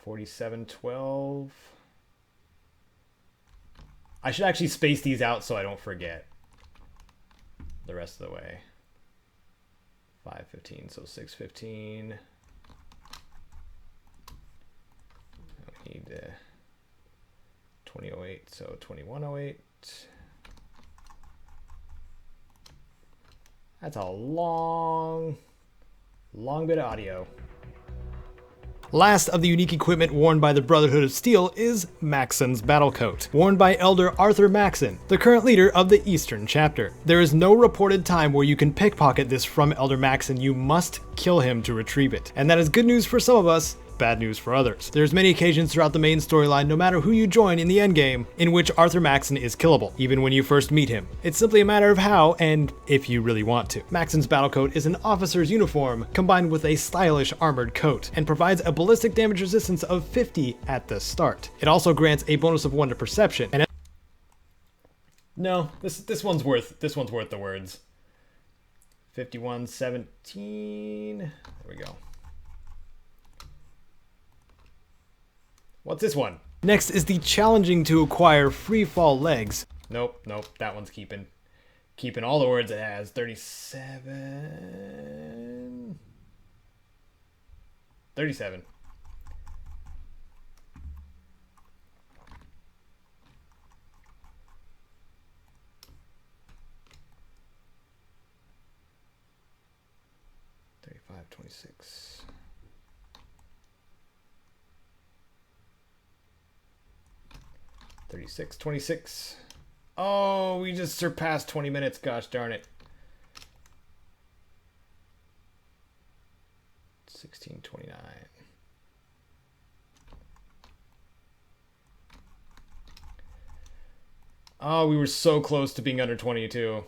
4712. I should actually space these out so I don't forget the rest of the way. 515, so 615. We need 2008, so 2108. That's a long bit of audio. Last of the unique equipment worn by the Brotherhood of Steel is Maxon's battle coat, worn by Elder Arthur Maxon, the current leader of the Eastern Chapter. There is no reported time where you can pickpocket this from Elder Maxon. You must kill him to retrieve it. And that is good news for some of us, bad news for others. There's many occasions throughout the main storyline, no matter who you join in the endgame, in which Arthur Maxon is killable, even when you first meet him. It's simply a matter of how, and if you really want to. Maxon's battle coat is an officer's uniform, combined with a stylish armored coat, and provides a ballistic damage resistance of 50 at the start. It also grants a bonus of 1 to perception, and no, this one's worth the words. 5117. There we go. What's this one? Next is the challenging to acquire free fall legs. Nope, that one's keeping all the words it has. 37. 37. $35, 26. 36, 26. Oh, we just surpassed 20 minutes. Gosh darn it. 1629. Oh, we were so close to being under 22.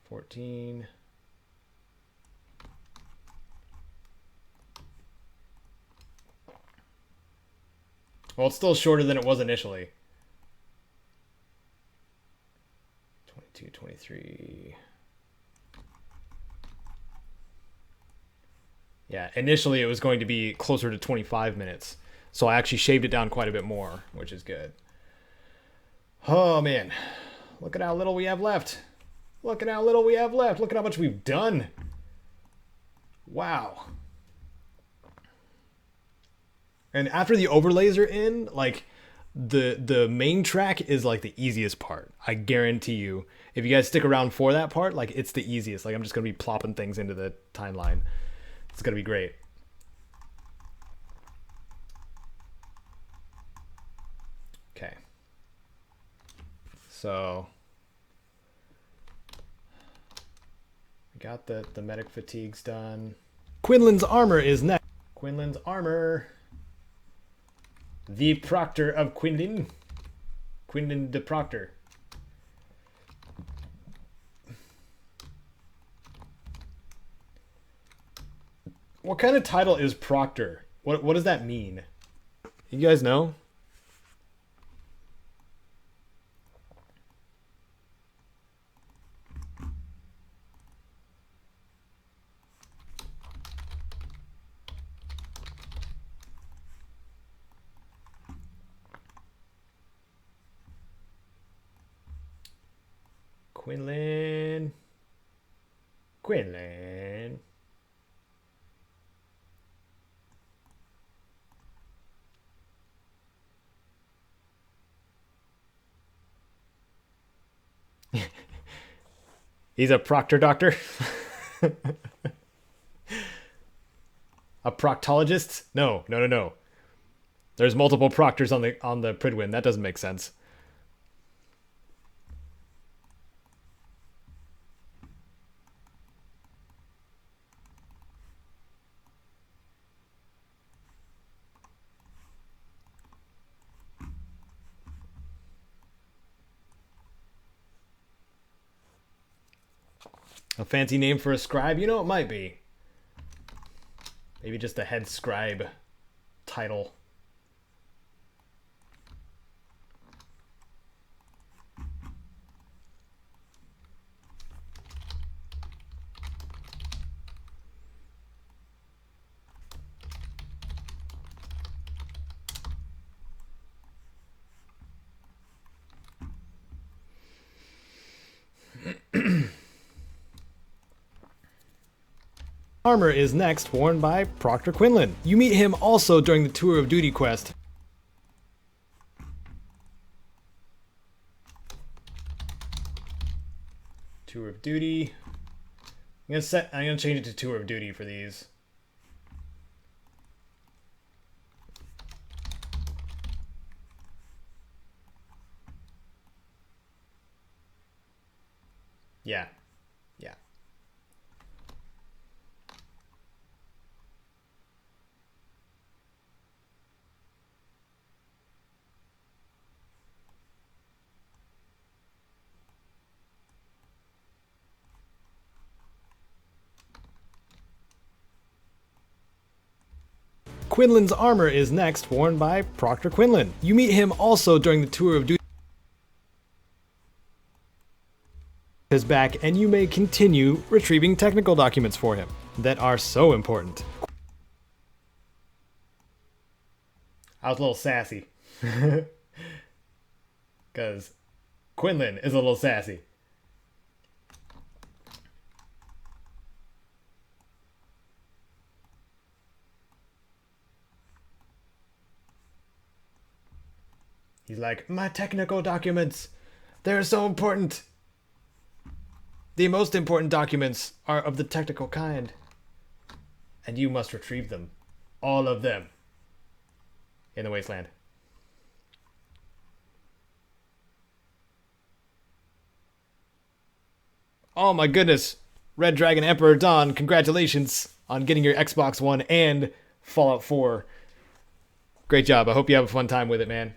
14. Well, it's still shorter than it was initially. 22, 23. Yeah, initially it was going to be closer to 25 minutes. So I actually shaved it down quite a bit more, which is good. Oh, man. Look at how little we have left. Look at how little we have left. Look at how much we've done. Wow. And after the overlays are in, like, the main track is, like, the easiest part. I guarantee you. If you guys stick around for that part, like, it's the easiest. Like, I'm just going to be plopping things into the timeline. It's going to be great. Okay. So, we got the medic fatigues done. Quinlan's armor is next. Quinlan's armor. The Proctor of Quinlan. Quinlan the Proctor. What kind of title is Proctor? What does that mean? You guys know? Quinlan. Quinlan. He's a proctor doctor. A proctologist? No. There's multiple proctors on the Pridwin. That doesn't make sense. A fancy name for a scribe? You know, it might be. Maybe just a head scribe title. Armor is next, worn by Proctor Quinlan. You meet him also during the Tour of Duty quest. Tour of Duty. I'm gonna change it to Tour of Duty for these. Yeah. Yeah. Quinlan's armor is next, worn by Proctor Quinlan. You meet him also during the Tour of Duty. His back, and you may continue retrieving technical documents for him that are so important. I was a little sassy. Because Quinlan is a little sassy. He's like, my technical documents, they're so important. The most important documents are of the technical kind. And you must retrieve them. All of them. In the wasteland. Oh my goodness. Red Dragon Emperor Dawn, congratulations on getting your Xbox One and Fallout 4. Great job. I hope you have a fun time with it, man.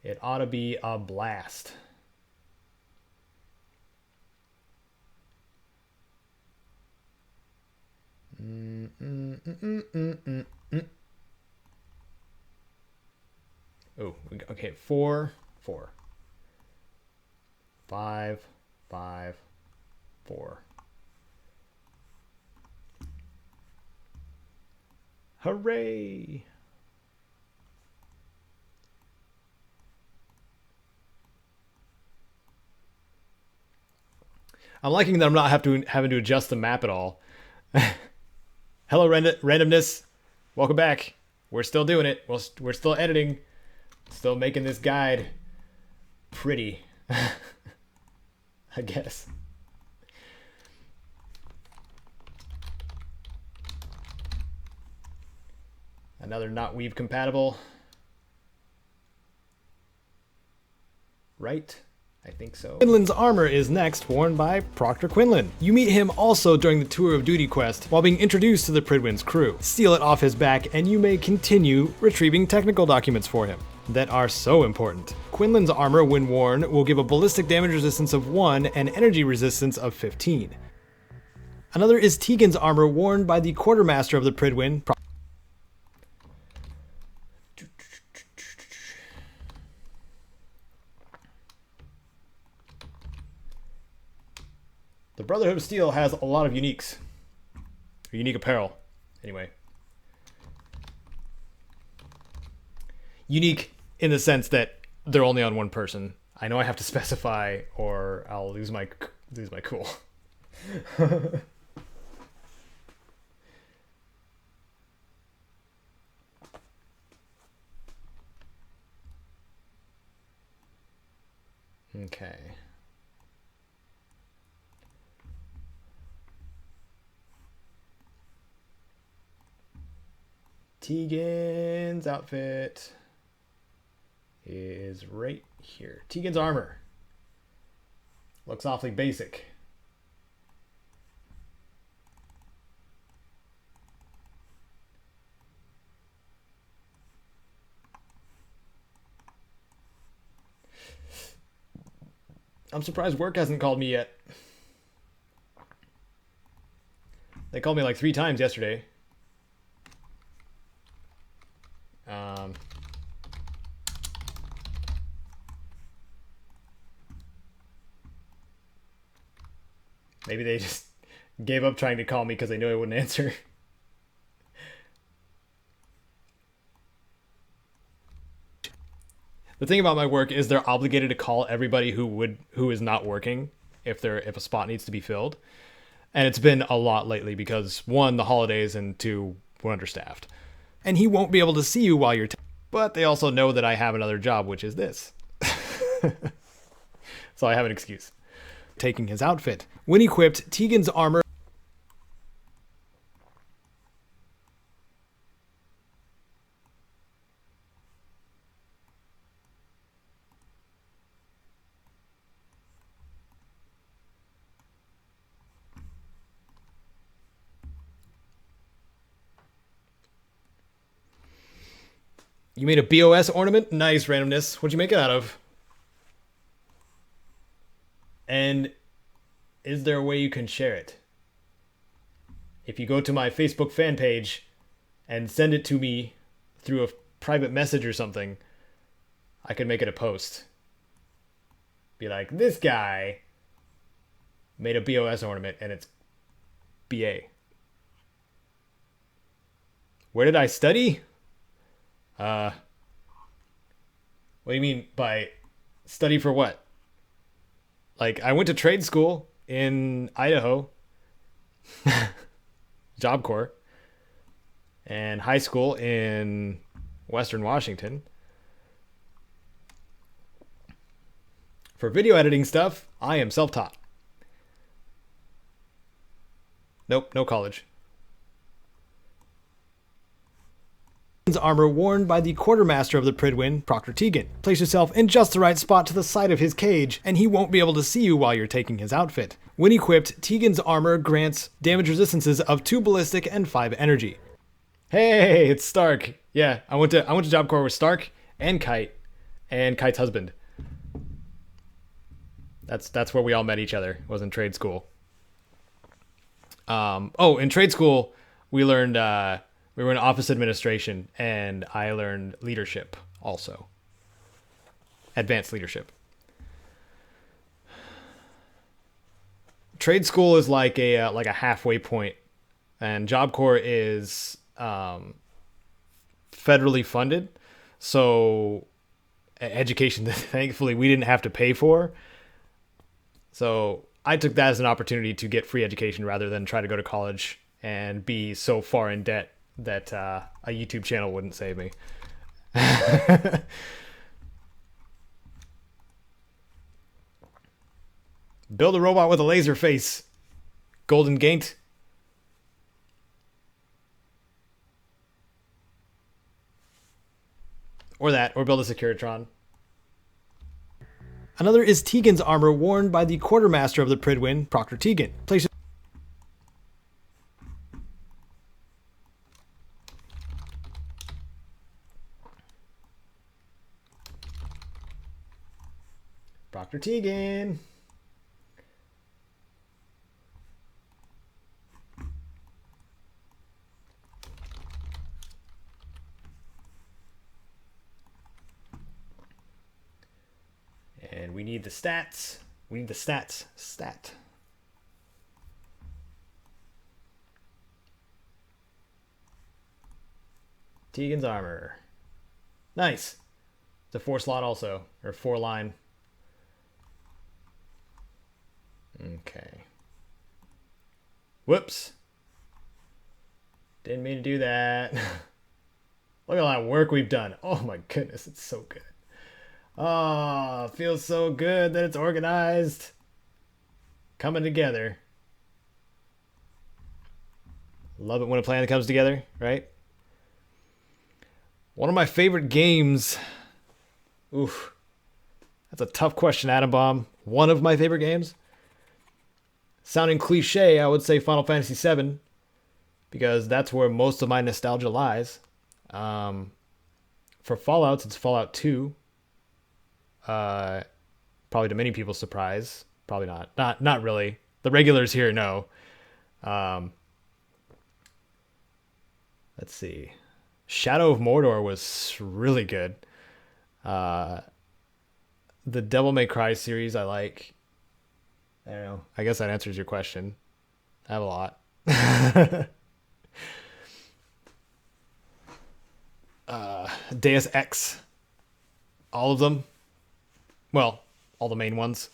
It ought to be a blast. Oh, okay, 4, 4. 5, 5, 4. Hooray! I'm liking that I'm not having to adjust the map at all. Hello, randomness. Welcome back. We're still doing it. We're still editing. Still making this guide pretty. I guess. Another not weave compatible. Right? I think so. Quinlan's armor is next, worn by Proctor Quinlan. You meet him also during the Tour of Duty quest while being introduced to the Pridwin's crew. Steal it off his back and you may continue retrieving technical documents for him that are so important. Quinlan's armor, when worn, will give a ballistic damage resistance of 1 and energy resistance of 15. Another is Tegan's armor, worn by the quartermaster of the Pridwin. The Brotherhood of Steel has a lot of uniques. Or unique apparel, anyway. Unique in the sense that they're only on one person. I know I have to specify or I'll lose my cool. Okay. Tegan's outfit is right here. Tegan's armor. Looks awfully basic. I'm surprised work hasn't called me yet. They called me like 3 times yesterday. Maybe they just gave up trying to call me because they knew I wouldn't answer. The thing about my work is they're obligated to call everybody who is not working if a spot needs to be filled. And it's been a lot lately because 1, the holidays, and 2, we're understaffed. And he won't be able to see you while you're but they also know that I have another job, which is this. So I have an excuse. Taking his outfit. When equipped, Tegan's armor. You made a BOS ornament? Nice randomness. What'd you make it out of? And is there a way you can share it? If you go to my Facebook fan page and send it to me through a private message or something, I could make it a post. Be like, this guy made a BOS ornament and it's BA. Where did I study? What do you mean by study for what? Like, I went to trade school in Idaho, Job Corps, and high school in Western Washington. For video editing stuff, I am self-taught. Nope, no college. Armor worn by the quartermaster of the Pridwin, Proctor Tegan. Place yourself in just the right spot to the side of his cage, and he won't be able to see you while you're taking his outfit. When equipped, Tegan's armor grants damage resistances of 2 ballistic and 5 energy. Hey, it's Stark. Yeah, I went to Job Corps with Stark and Kite, and Kite's husband. That's where we all met each other. Was in trade school. In trade school, we learned. We were in office administration, and I learned leadership also. Advanced leadership. Trade school is like a halfway point, and Job Corps is federally funded. So education, thankfully, we didn't have to pay for. So I took that as an opportunity to get free education rather than try to go to college and be so far in debt that a YouTube channel wouldn't save me. Build a robot with a laser face. Golden Gate. Or build a Securitron. Another is Tegan's armor worn by the quartermaster of the Pridwin, Proctor Tegan. Place Proctor Tegan. And we need the stats. We need the stats. Stat. Tegan's armor. Nice. It's a 4 slot also, or 4 line. Okay. Whoops. Didn't mean to do that. Look at all that work we've done. Oh my goodness, it's so good. Oh, it feels so good that it's organized. Coming together. Love it when a plan comes together, right? One of my favorite games. Oof. That's a tough question, Atom Bomb. One of my favorite games. Sounding cliche, I would say Final Fantasy VII, because that's where most of my nostalgia lies. For Fallouts, it's Fallout 2. Probably to many people's surprise. Probably not. Not really. The regulars here know. Let's see. Shadow of Mordor was really good. The Devil May Cry series I like. I don't know. I guess that answers your question. I have a lot. Deus Ex. All of them. Well, all the main ones.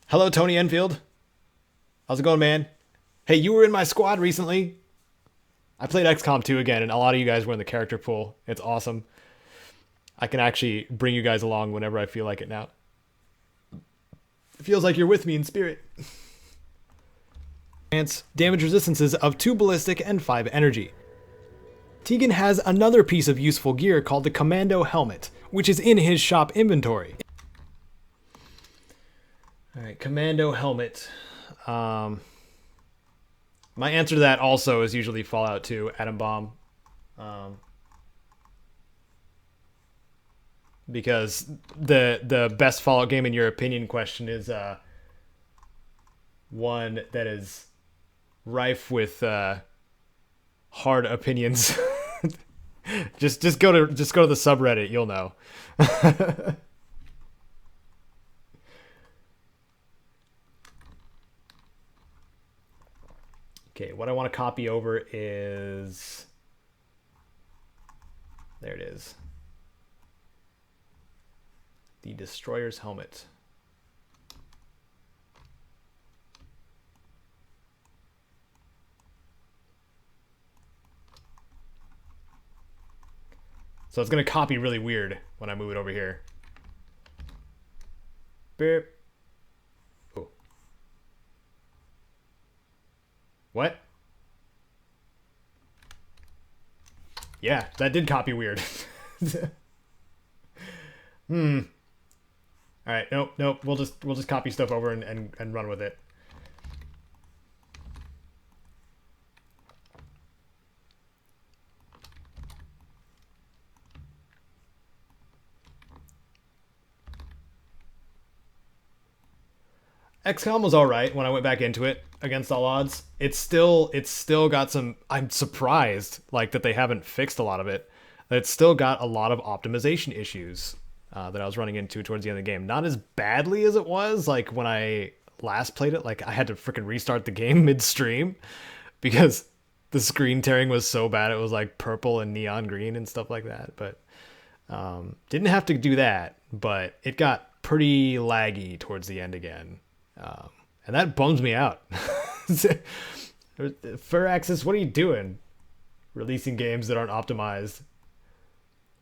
Hello, Tony Enfield. How's it going, man? Hey, you were in my squad recently. I played XCOM 2 again, and a lot of you guys were in the character pool. It's awesome. I can actually bring you guys along whenever I feel like it now. It feels like you're with me in spirit. Damage resistances of 2 ballistic and 5 energy. Tegan has another piece of useful gear called the Commando Helmet, which is in his shop inventory. Alright, Commando Helmet. My answer to that also is usually Fallout 2, Atom Bomb. Because the best Fallout game in your opinion question is one that is rife with hard opinions. just go to the subreddit, you'll know. Okay, what I want to copy over is, there it is. The Destroyer's helmet. So it's going to copy really weird when I move it over here. Beep. Oh. What? Yeah, that did copy weird. All right, nope. We'll just copy stuff over and run with it. XCOM was all right when I went back into it against all odds. It's still got some. I'm surprised like that they haven't fixed a lot of it. It's still got a lot of optimization issues that I was running into towards the end of the game. Not as badly as it was like when I last played it. Like I had to freaking restart the game midstream because the screen tearing was so bad. It was like purple and neon green and stuff like that. But didn't have to do that. But it got pretty laggy towards the end again. And that bums me out. Firaxis, what are you doing? Releasing games that aren't optimized.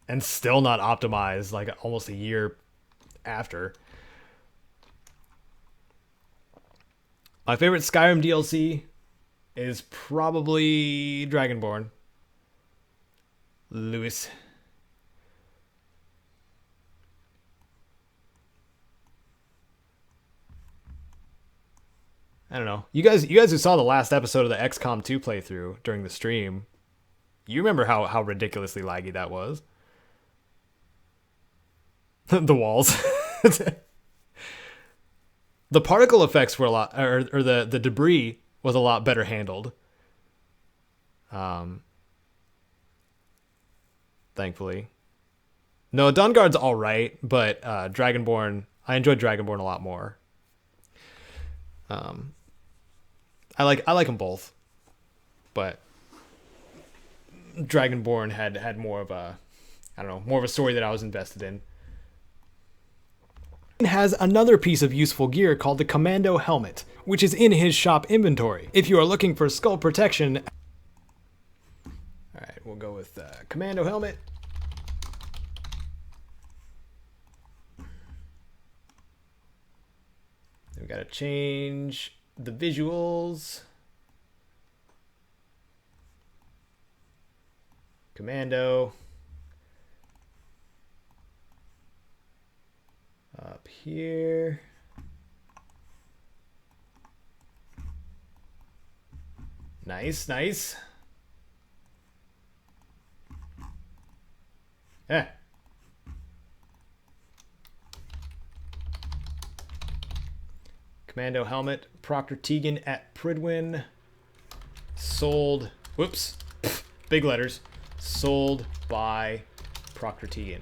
And still not optimized, like almost a year after. My favorite Skyrim DLC is probably Dragonborn. Lewis. I don't know. You guys who saw the last episode of the XCOM 2 playthrough during the stream, you remember how ridiculously laggy that was. The walls. The particle effects were a lot, or the debris was a lot better handled. Thankfully. No, Dawnguard's all right, but Dragonborn, I enjoyed Dragonborn a lot more. I like them both, but Dragonborn had more of a, I don't know, more of a story that I was invested in. Has another piece of useful gear called the Commando Helmet, which is in his shop inventory. If you are looking for skull protection, all right, we'll go with Commando Helmet. We gotta change the visuals. Commando. Up here. Nice. Yeah. Commando helmet, Proctor Tegan at Pridwin. Sold, whoops, big letters. Sold by Proctor Tegan.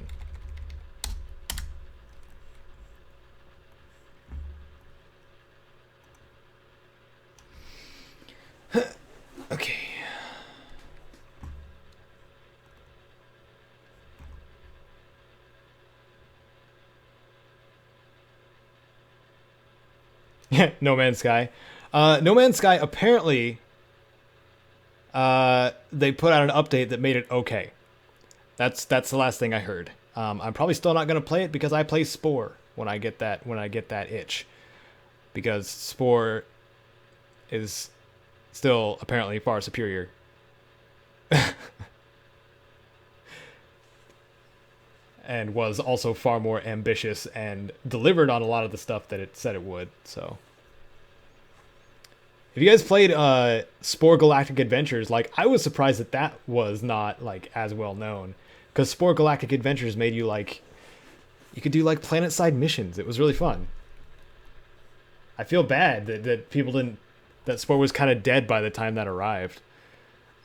Okay. No Man's Sky. No Man's Sky, apparently, they put out an update that made it okay. That's the last thing I heard. I'm probably still not gonna play it because I play Spore when I get that itch, because Spore is still apparently far superior. And was also far more ambitious and delivered on a lot of the stuff that it said it would. So, if you guys played Spore Galactic Adventures, like, I was surprised that that was not like as well known, because Spore Galactic Adventures made you like, you could do like planet side missions. It was really fun. I feel bad that people didn't, that Spore was kind of dead by the time that arrived.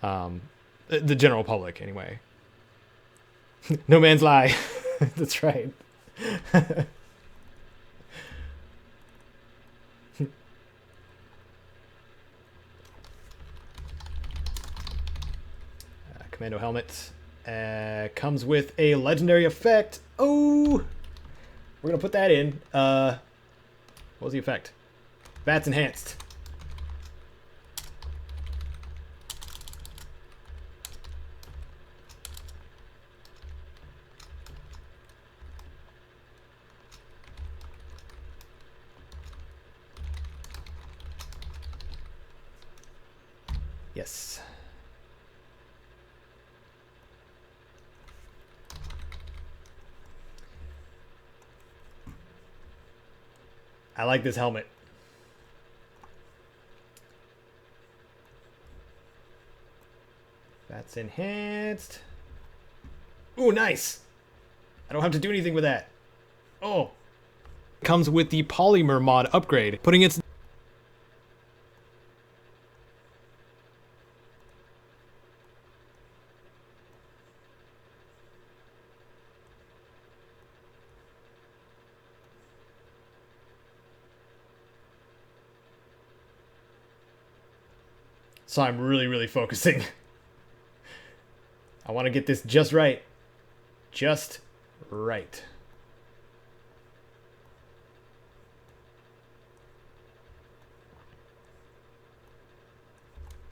The general public, anyway. No Man's Lie. That's right. Commando helmet comes with a legendary effect. Oh, we're gonna put that in. What was the effect? Bats enhanced. Yes. I like this helmet. That's enhanced. Ooh, nice. I don't have to do anything with that. Oh. Comes with the polymer mod upgrade, putting its So I'm really focusing. I want to get this just right. Just right.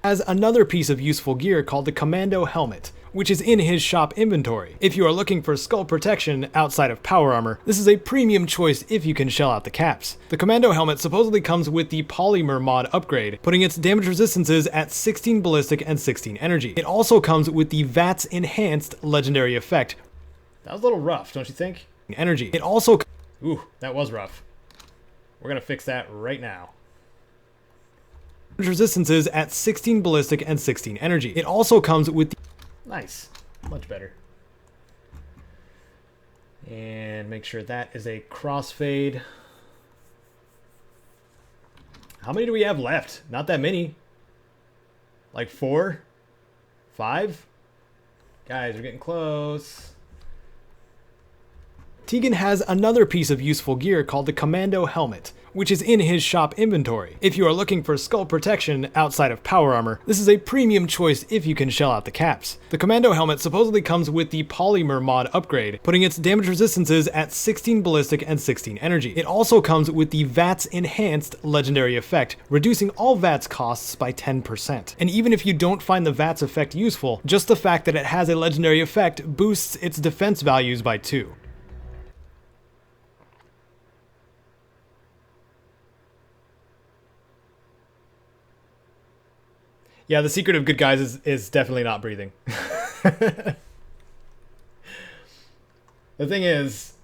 Has another piece of useful gear called the Commando Helmet, which is in his shop inventory. If you are looking for skull protection outside of power armor, this is a premium choice if you can shell out the caps. The Commando Helmet supposedly comes with the polymer mod upgrade, putting its damage resistances at 16 ballistic and 16 energy. It also comes with the VATS enhanced legendary effect. That was a little rough, don't you think? Energy. It also... Ooh, that was rough. We're gonna fix that right now. Resistances at 16 ballistic and 16 energy. It also comes with the... Nice. Much better. And make sure that is a crossfade. How many do we have left? Not that many. Like 4? 5? Guys, we're getting close. Tegan has another piece of useful gear called the Commando Helmet, which is in his shop inventory. If you are looking for skull protection outside of power armor, this is a premium choice if you can shell out the caps. The Commando Helmet supposedly comes with the polymer mod upgrade, putting its damage resistances at 16 ballistic and 16 energy. It also comes with the VATS enhanced legendary effect, reducing all VATS costs by 10%. And even if you don't find the VATS effect useful, just the fact that it has a legendary effect boosts its defense values by 2. Yeah, the secret of good guys is definitely not breathing. The thing is,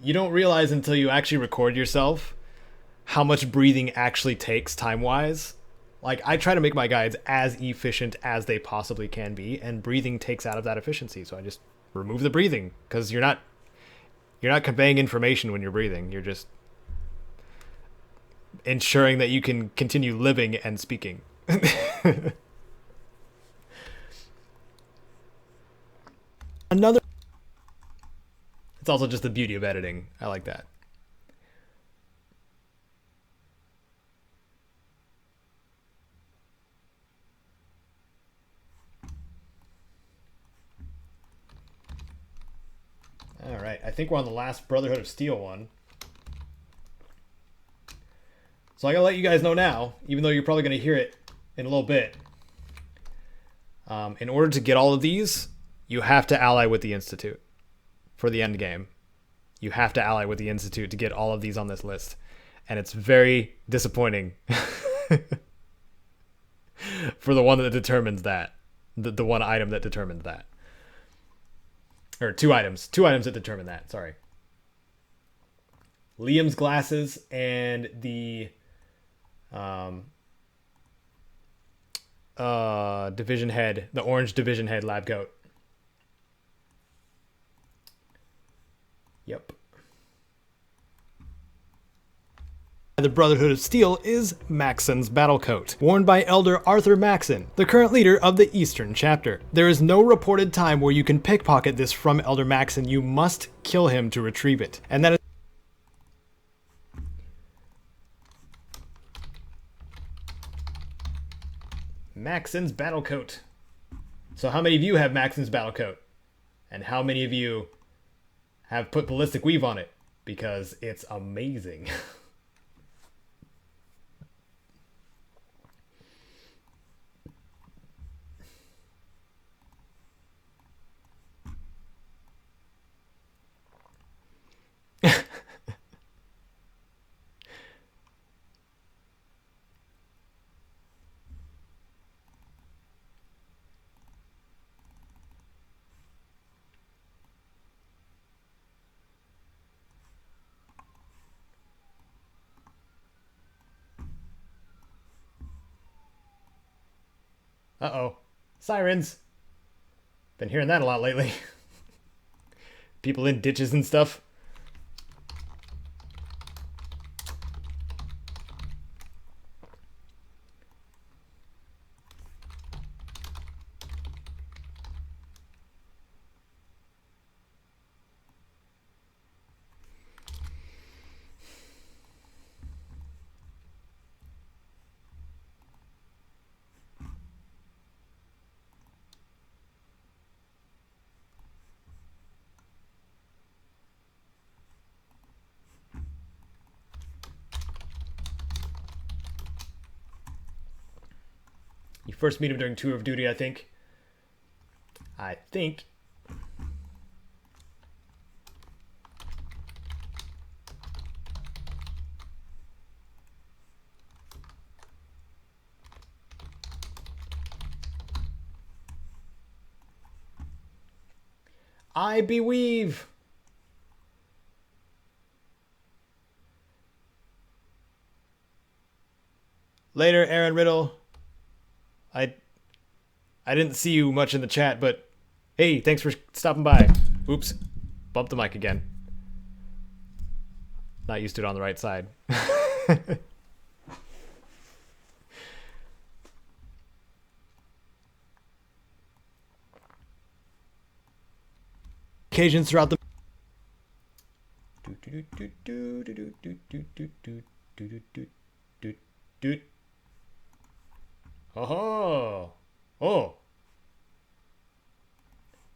you don't realize until you actually record yourself how much breathing actually takes time-wise. Like, I try to make my guides as efficient as they possibly can be, and breathing takes out of that efficiency. So I just remove the breathing, because you're not conveying information when you're breathing. You're just ensuring that you can continue living and speaking. Another. It's also just the beauty of editing. I like that. All right, I think we're on the last Brotherhood of Steel one. So I gotta let you guys know now, even though you're probably gonna hear it in a little bit. In order to get all of these, you have to ally with the Institute for the end game. You have to ally with the Institute to get all of these on this list. And it's very disappointing for the one that determines that. The one item that determines that. Or two items that determine that, sorry. Liam's glasses and the division head, the orange division head lab coat. Yep. The Brotherhood of Steel is Maxon's battle coat, worn by Elder Arthur Maxon, the current leader of the Eastern Chapter. There is no reported time where you can pickpocket this from Elder Maxon. You must kill him to retrieve it. And that is Maxon's battle coat. So how many of you have Maxon's battle coat? And how many of you have put ballistic weave on it? Because it's amazing. Uh-oh. Sirens. Been hearing that a lot lately. People in ditches and stuff. You first meet him during Tour of Duty, I think. I beweave. Later, Aaron Riddle. I didn't see you much in the chat, but hey, thanks for stopping by. Oops. Bumped the mic again. Not used to it on the right side. Occasions throughout the Oh.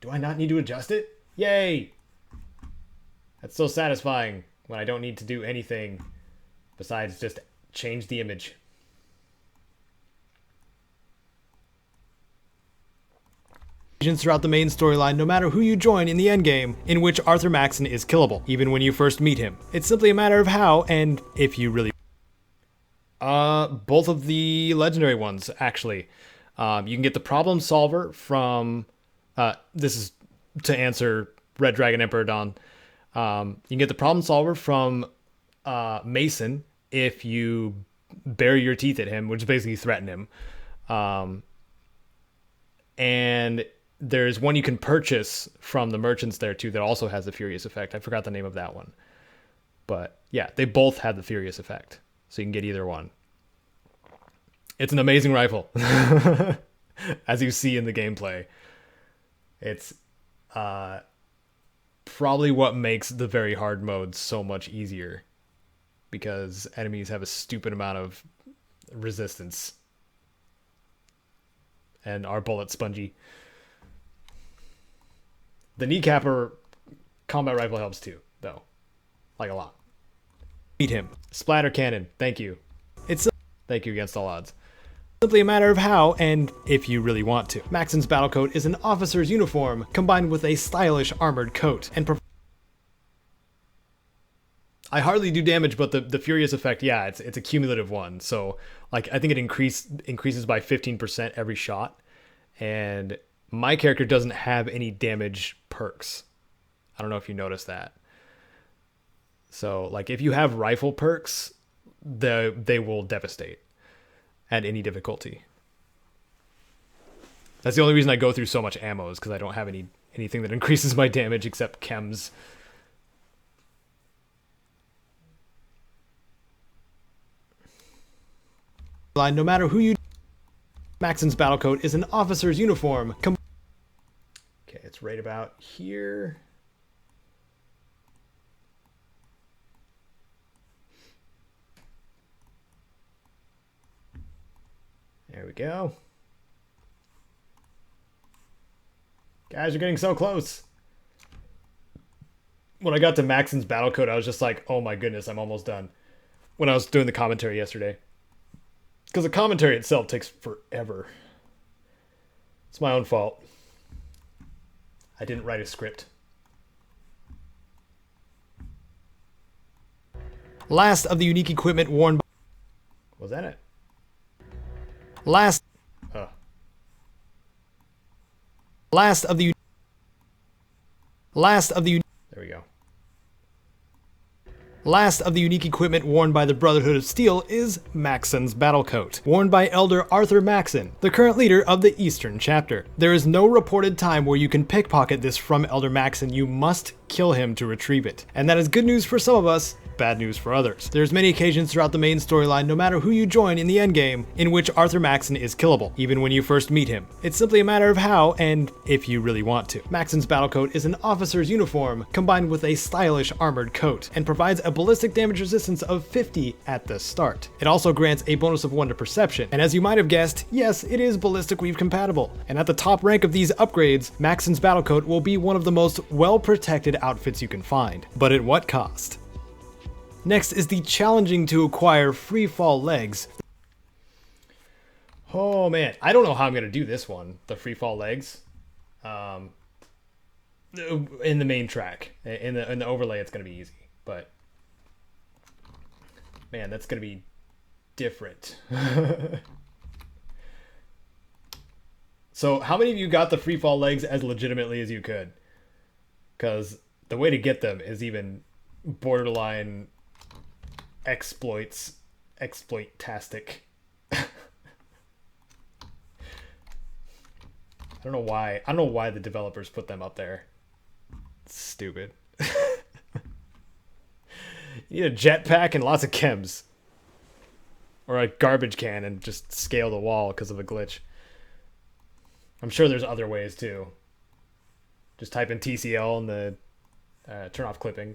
Do I not need to adjust it? Yay! That's so satisfying when I don't need to do anything besides just change the image. Throughout the main storyline, no matter who you join in the endgame, in which Arthur Maxon is killable, even when you first meet him. It's simply a matter of how and if you really... both of the legendary ones, actually. You can get the problem solver from... this is to answer Red Dragon Emperor Dawn. You can get the problem solver from Mason if you bury your teeth at him, which is basically threaten him. And there's one you can purchase from the merchants there too that also has the Furious effect. I forgot the name of that one. But yeah, they both have the Furious effect. so you can get either one. It's an amazing rifle, as you see in the gameplay. It's probably what makes the very hard mode so much easier, because enemies have a stupid amount of resistance and are bullet spongy. The kneecapper combat rifle helps too, though. Like a lot. Beat him. Splatter cannon. Thank you. Thank you against all odds. Simply a matter of how and if you really want to. Maxon's battle coat is an officer's uniform combined with a stylish armored coat. And I hardly do damage, but the furious effect, yeah, it's a cumulative one. So like I think it increases by 15% every shot. And my character doesn't have any damage perks. I don't know if you noticed that. So like if you have rifle perks, they will devastate at any difficulty. That's the only reason I go through so much ammo, is because I don't have anything that increases my damage except chems. No matter who you... Maxon's battle coat is an officer's uniform. Okay, it's right about here. There we go. Guys, you're getting so close. When I got to Maxon's battle coat, I was just like, oh my goodness, I'm almost done. When I was doing the commentary yesterday. Because the commentary itself takes forever. It's my own fault. I didn't write a script. Last of the unique equipment worn by... Was that it? Last of the... There we go. Last of the unique equipment worn by the Brotherhood of Steel is Maxon's battle coat, worn by Elder Arthur Maxon, the current leader of the Eastern Chapter. There is no reported time where you can pickpocket this from Elder Maxon. You must kill him to retrieve it. And that is good news for some of us, bad news for others. There's many occasions throughout the main storyline, no matter who you join in the endgame, in which Arthur Maxon is killable, even when you first meet him. It's simply a matter of how and if you really want to. Maxon's battle coat is an officer's uniform combined with a stylish armored coat, and provides a ballistic damage resistance of 50 at the start. It also grants a bonus of 1 to perception, and as you might have guessed, yes, it is ballistic weave compatible. And at the top rank of these upgrades, Maxon's battle coat will be one of the most well-protected outfits you can find. But at what cost? Next is the challenging to acquire free fall legs. Oh man, I don't know how I'm gonna do this one, the free fall legs. In the main track, in the overlay, it's gonna be easy, but man, that's gonna be different. So, how many of you got the free fall legs as legitimately as you could? Because the way to get them is borderline exploitastic. I don't know why the developers put them up there. It's stupid. You need a jetpack and lots of chems. Or a garbage can and just scale the wall because of a glitch. I'm sure there's other ways too. Just type in TCL and the turn off clipping.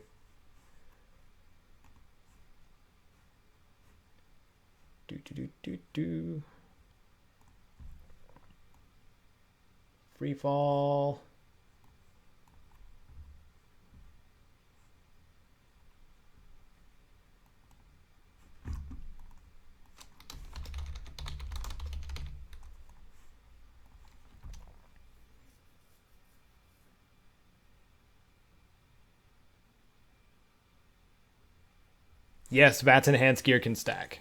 Free fall. Yes, VATS enhanced gear can stack.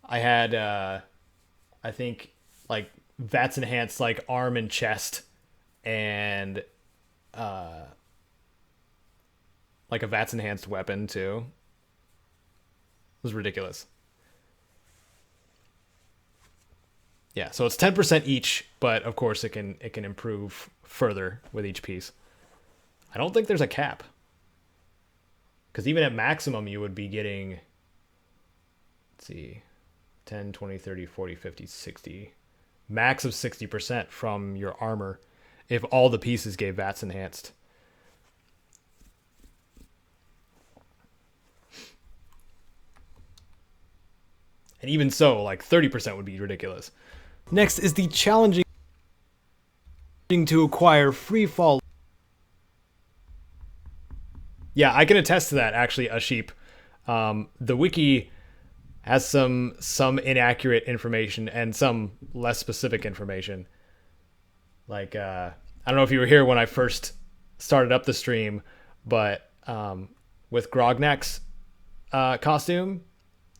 I had, I think, like, VATS enhanced, like, arm and chest, and, like, a VATS enhanced weapon, too. It was ridiculous. Yeah, so it's 10% each, but, of course, it can improve further with each piece. I don't think there's a cap. Because even at maximum, you would be getting Let's see. 10, 20, 30, 40, 50, 60. Max of 60% from your armor if all the pieces gave VATS enhanced. And even so, like 30% would be ridiculous. Next is the challenging to acquire free fall. Yeah, I can attest to that, actually, a sheep. The wiki has some inaccurate information and some less specific information. Like, I don't know if you were here when I first started up the stream, but with Grognak's costume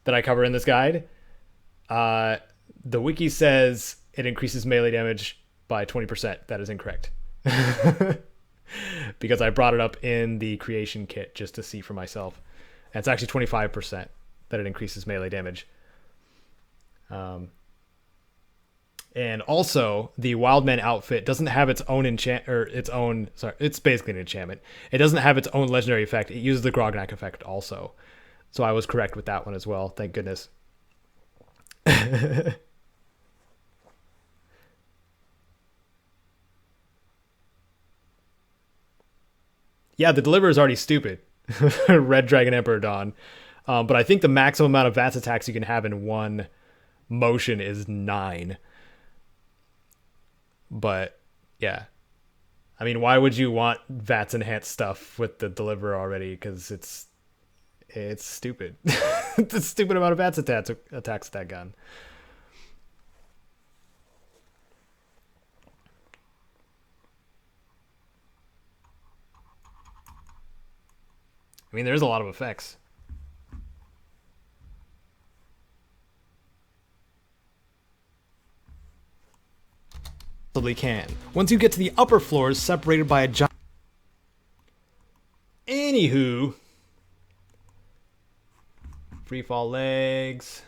that I cover in this guide, the wiki says it increases melee damage by 20%. That is incorrect. Because I brought it up in the creation kit just to see for myself. And it's actually 25% that it increases melee damage. And also, the Wildman outfit doesn't have its own it's basically an enchantment. It doesn't have its own legendary effect. It uses the Grognak effect also. So I was correct with that one as well. Thank goodness. Yeah, the deliver is already stupid. Red Dragon Emperor Dawn. But I think the maximum amount of VATS attacks you can have in one motion is 9. But yeah, I mean, why would you want VATS enhanced stuff with the deliver already? Because it's stupid. It's a stupid amount of VATS attacks that gun. I mean, there's a lot of effects. Possibly can. Once you get to the upper floors, separated by a giant. Anywho, free fall legs.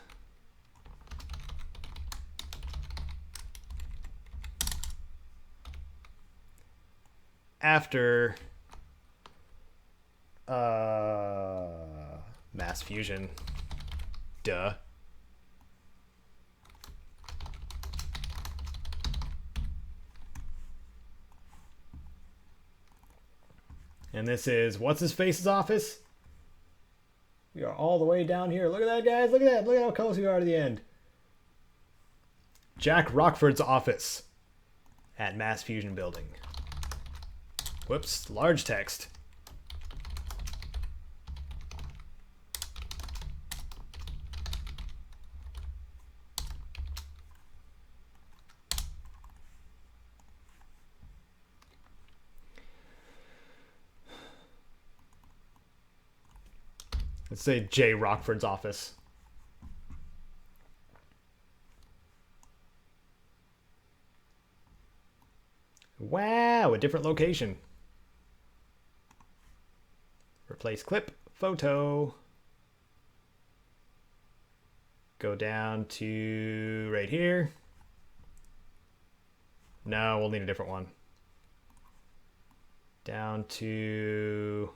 After mass fusion. Duh. And this is what's his face's office? We are all the way down here. Look at that, guys. Look at that. Look at how close we are to the end. Jack Rockford's office at Mass Fusion Building. Whoops, large text. Let's say J. Rockford's office. Wow, a different location. Replace clip, photo. Go down to right here. No, we'll need a different one. Down to...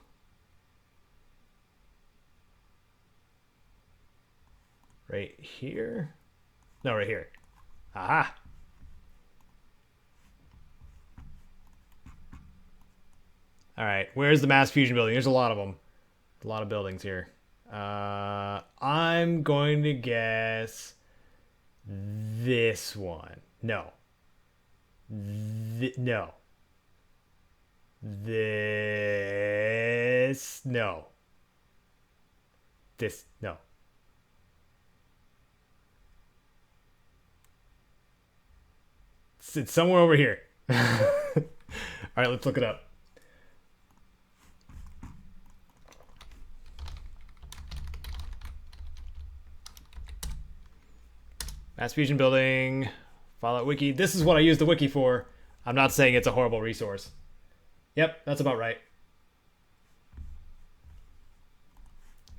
right here? No, right here. Aha! Alright, where's the Mass Fusion Building? There's a lot of them. A lot of buildings here. I'm going to guess this one. No. No. This. No. This. No. It's somewhere over here. All right, let's look it up. Mass Fusion Building, Fallout Wiki. This is what I use the wiki for. I'm not saying it's a horrible resource. Yep, that's about right.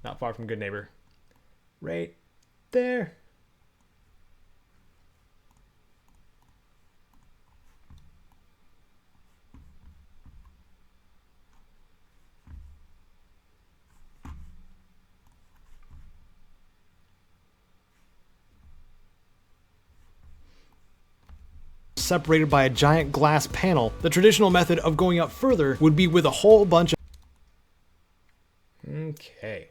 Not far from Good Neighbor. Right there. separated by a giant glass panel. The traditional method of going up further would be with a whole bunch of... Okay.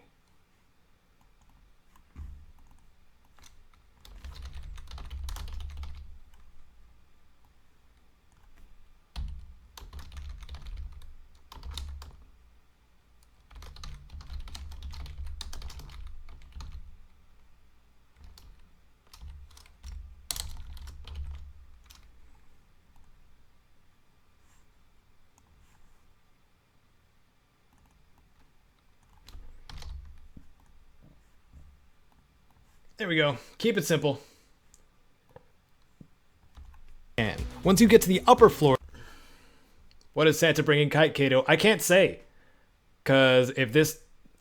There we go. Keep it simple. And once you get to the upper floor, what is Santa bringing Kite Caedo? I can't say, because if this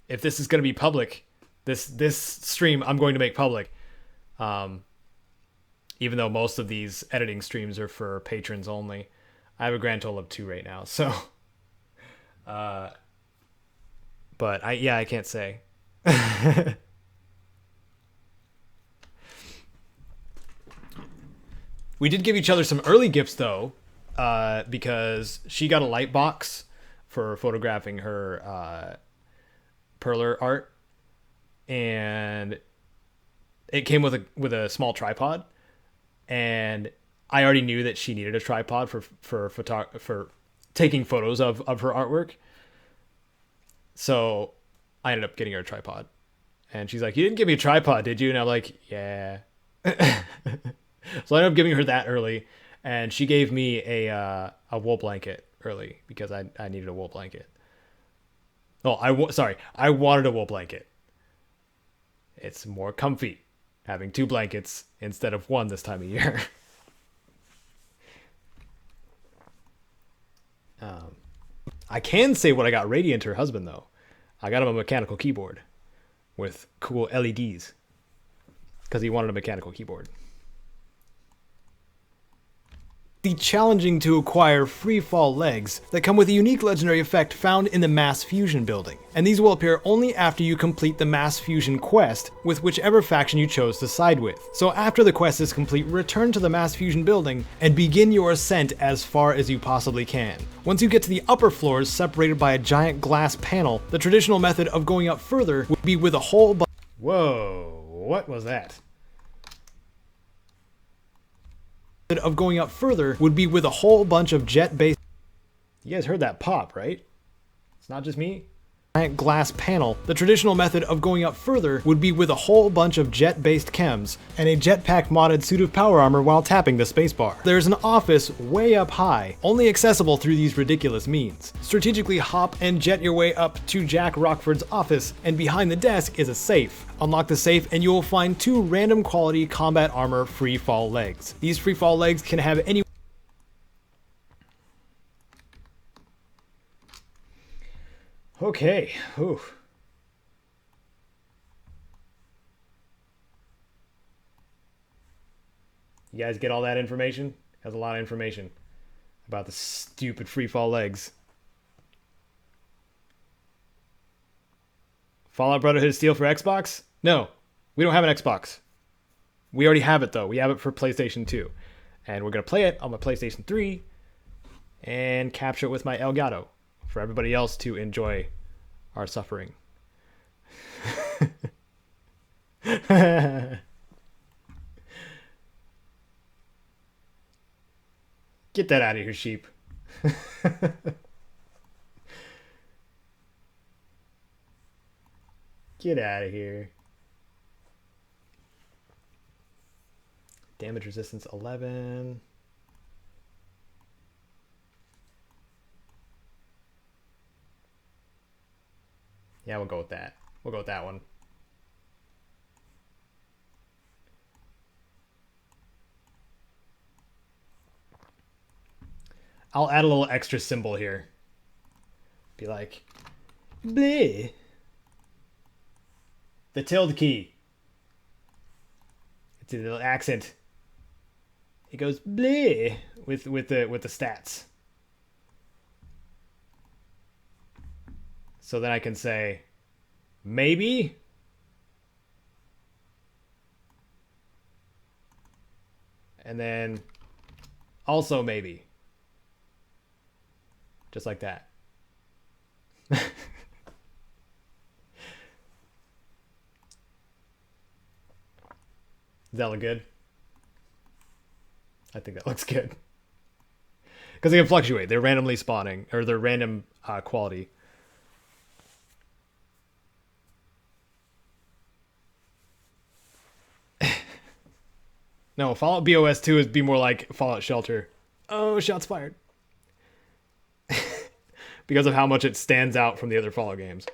is going to be public, this stream I'm going to make public. Even though most of these editing streams are for patrons only, I have a grand total of 2 right now. So, but I can't say. We did give each other some early gifts, though, because she got a light box for photographing her perler art, and it came with a small tripod, and I already knew that she needed a tripod for taking photos of her artwork, so I ended up getting her a tripod, and she's like, "You didn't give me a tripod, did you?" And I'm like, "Yeah." So I ended up giving her that early, and she gave me a wool blanket early because I needed a wool blanket. Oh, I wanted a wool blanket. It's more comfy having 2 blankets instead of 1 this time of year. I can say what I got Radiant, her husband, though. I got him a mechanical keyboard with cool LEDs because he wanted a mechanical keyboard. The challenging to acquire free fall legs that come with a unique legendary effect found in the Mass Fusion building, and these will appear only after you complete the Mass Fusion quest with whichever faction you chose to side with. So after the quest is complete, return to the Mass Fusion building and begin your ascent as far as you possibly can. Once you get to the upper floors separated by a giant glass panel, the traditional method of going up further would be with a whole bunch... Whoa, what was that? Of going up further would be with a whole bunch of jet-based... You guys heard that pop, right? It's not just me. Giant glass panel. The traditional method of going up further would be with a whole bunch of jet-based chems and a jetpack modded suit of power armor while tapping the spacebar. There's an office way up high, only accessible through these ridiculous means. Strategically hop and jet your way up to Jack Rockford's office, and behind the desk is a safe. Unlock the safe and you will find 2 random quality combat armor free fall legs. These free fall legs can have any... Okay. Ooh. You guys get all that information? Has a lot of information about the stupid free fall legs. Fallout Brotherhood of Steel for Xbox? No, we don't have an Xbox. We already have it, though. We have it for PlayStation 2. And we're going to play it on my PlayStation 3 and capture it with my Elgato for everybody else to enjoy our suffering. Get that out of here, sheep. Get out of here. Damage resistance 11. Yeah, we'll go with that. We'll go with that one. I'll add a little extra symbol here. Be like, bleh. The tilde key. It's a little accent. It goes bleh with the stats. So then I can say maybe. And then Also maybe. Just like that. Does that look good? I think that looks good. Because they can fluctuate. They're randomly spawning. Or they're random quality. No, Fallout BOS 2 would be more like Fallout Shelter. Oh, shots fired. Because of how much it stands out from the other Fallout games.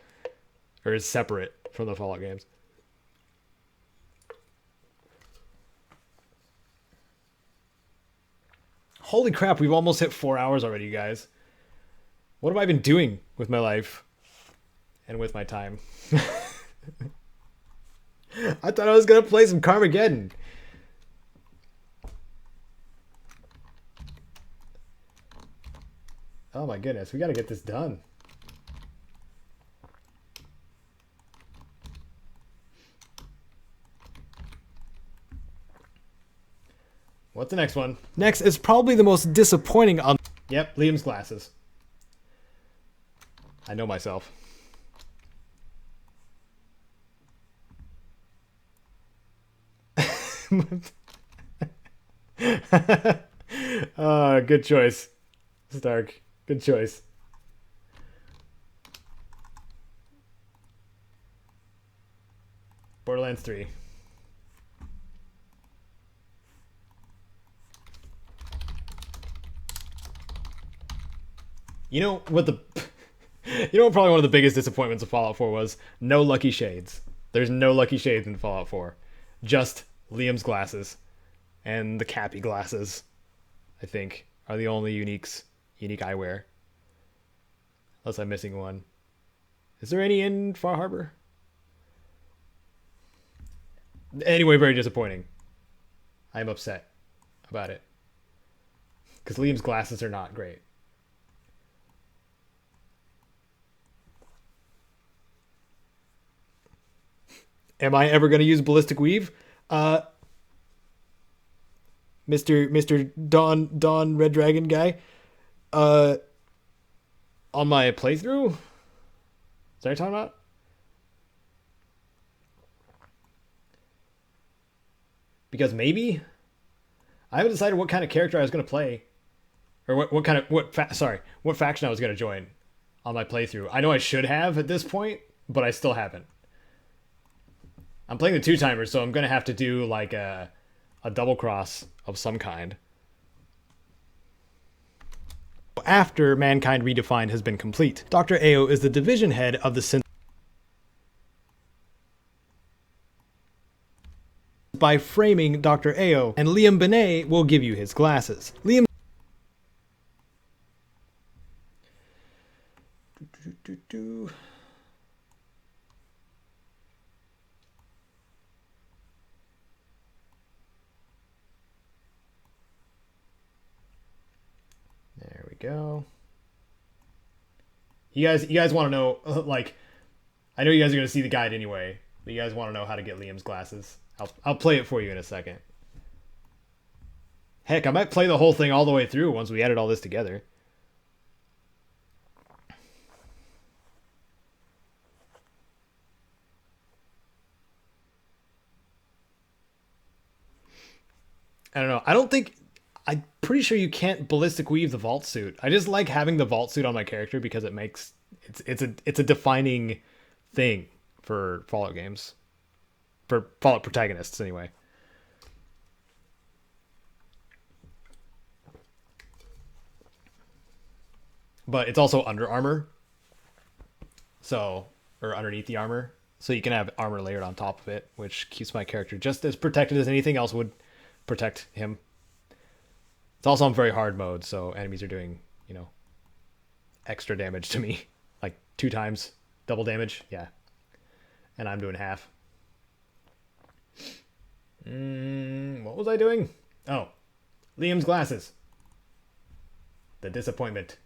Or is separate from the Fallout games. Holy crap, we've almost hit 4 hours already, you guys. What have I been doing with my life? And with my time? I thought I was going to play some Carmageddon. Oh my goodness, we got to get this done. What's the next one? Next is probably the most disappointing on... Yep, Liam's glasses. I know myself. Good choice, Stark. Good choice. Borderlands 3. You know what the... You know what probably one of the biggest disappointments of Fallout 4 was? No lucky shades. There's no lucky shades in Fallout 4. Just Liam's glasses. And the Cappy glasses, I think, are the only unique eyewear. Unless I'm missing one. Is there any in Far Harbor? Anyway, very disappointing. I'm upset about it. Because Liam's glasses are not great. Am I ever going to use Ballistic Weave? Mr. Don Red Dragon guy? On my playthrough? Is that what you're talking about? Because maybe? I haven't decided what kind of character I was going to play. Or what faction I was going to join on my playthrough. I know I should have at this point, but I still haven't. I'm playing the 2-timer, so I'm going to have to do like a double cross of some kind. After Mankind Redefined has been complete, Dr. Ao is the division head of the synth. By framing Dr. Ao, and Liam Benet will give you his glasses. Liam... There we go. You guys want to know, like, I know you guys are going to see the guide anyway, but you guys want to know how to get Liam's glasses. I'll play it for you in a second. Heck, I might play the whole thing all the way through once we edit all this together. I don't know. I'm pretty sure you can't ballistic weave the vault suit. I just like having the vault suit on my character because it makes it's a defining thing for Fallout games. For Fallout protagonists anyway. But it's also under armor. So, or underneath the armor. So you can have armor layered on top of it, which keeps my character just as protected as anything else would protect him. It's also on very hard mode, so enemies are doing, extra damage to me. Like 2 times double damage, yeah. And I'm doing half. What was I doing? Oh, Liam's glasses. The disappointment.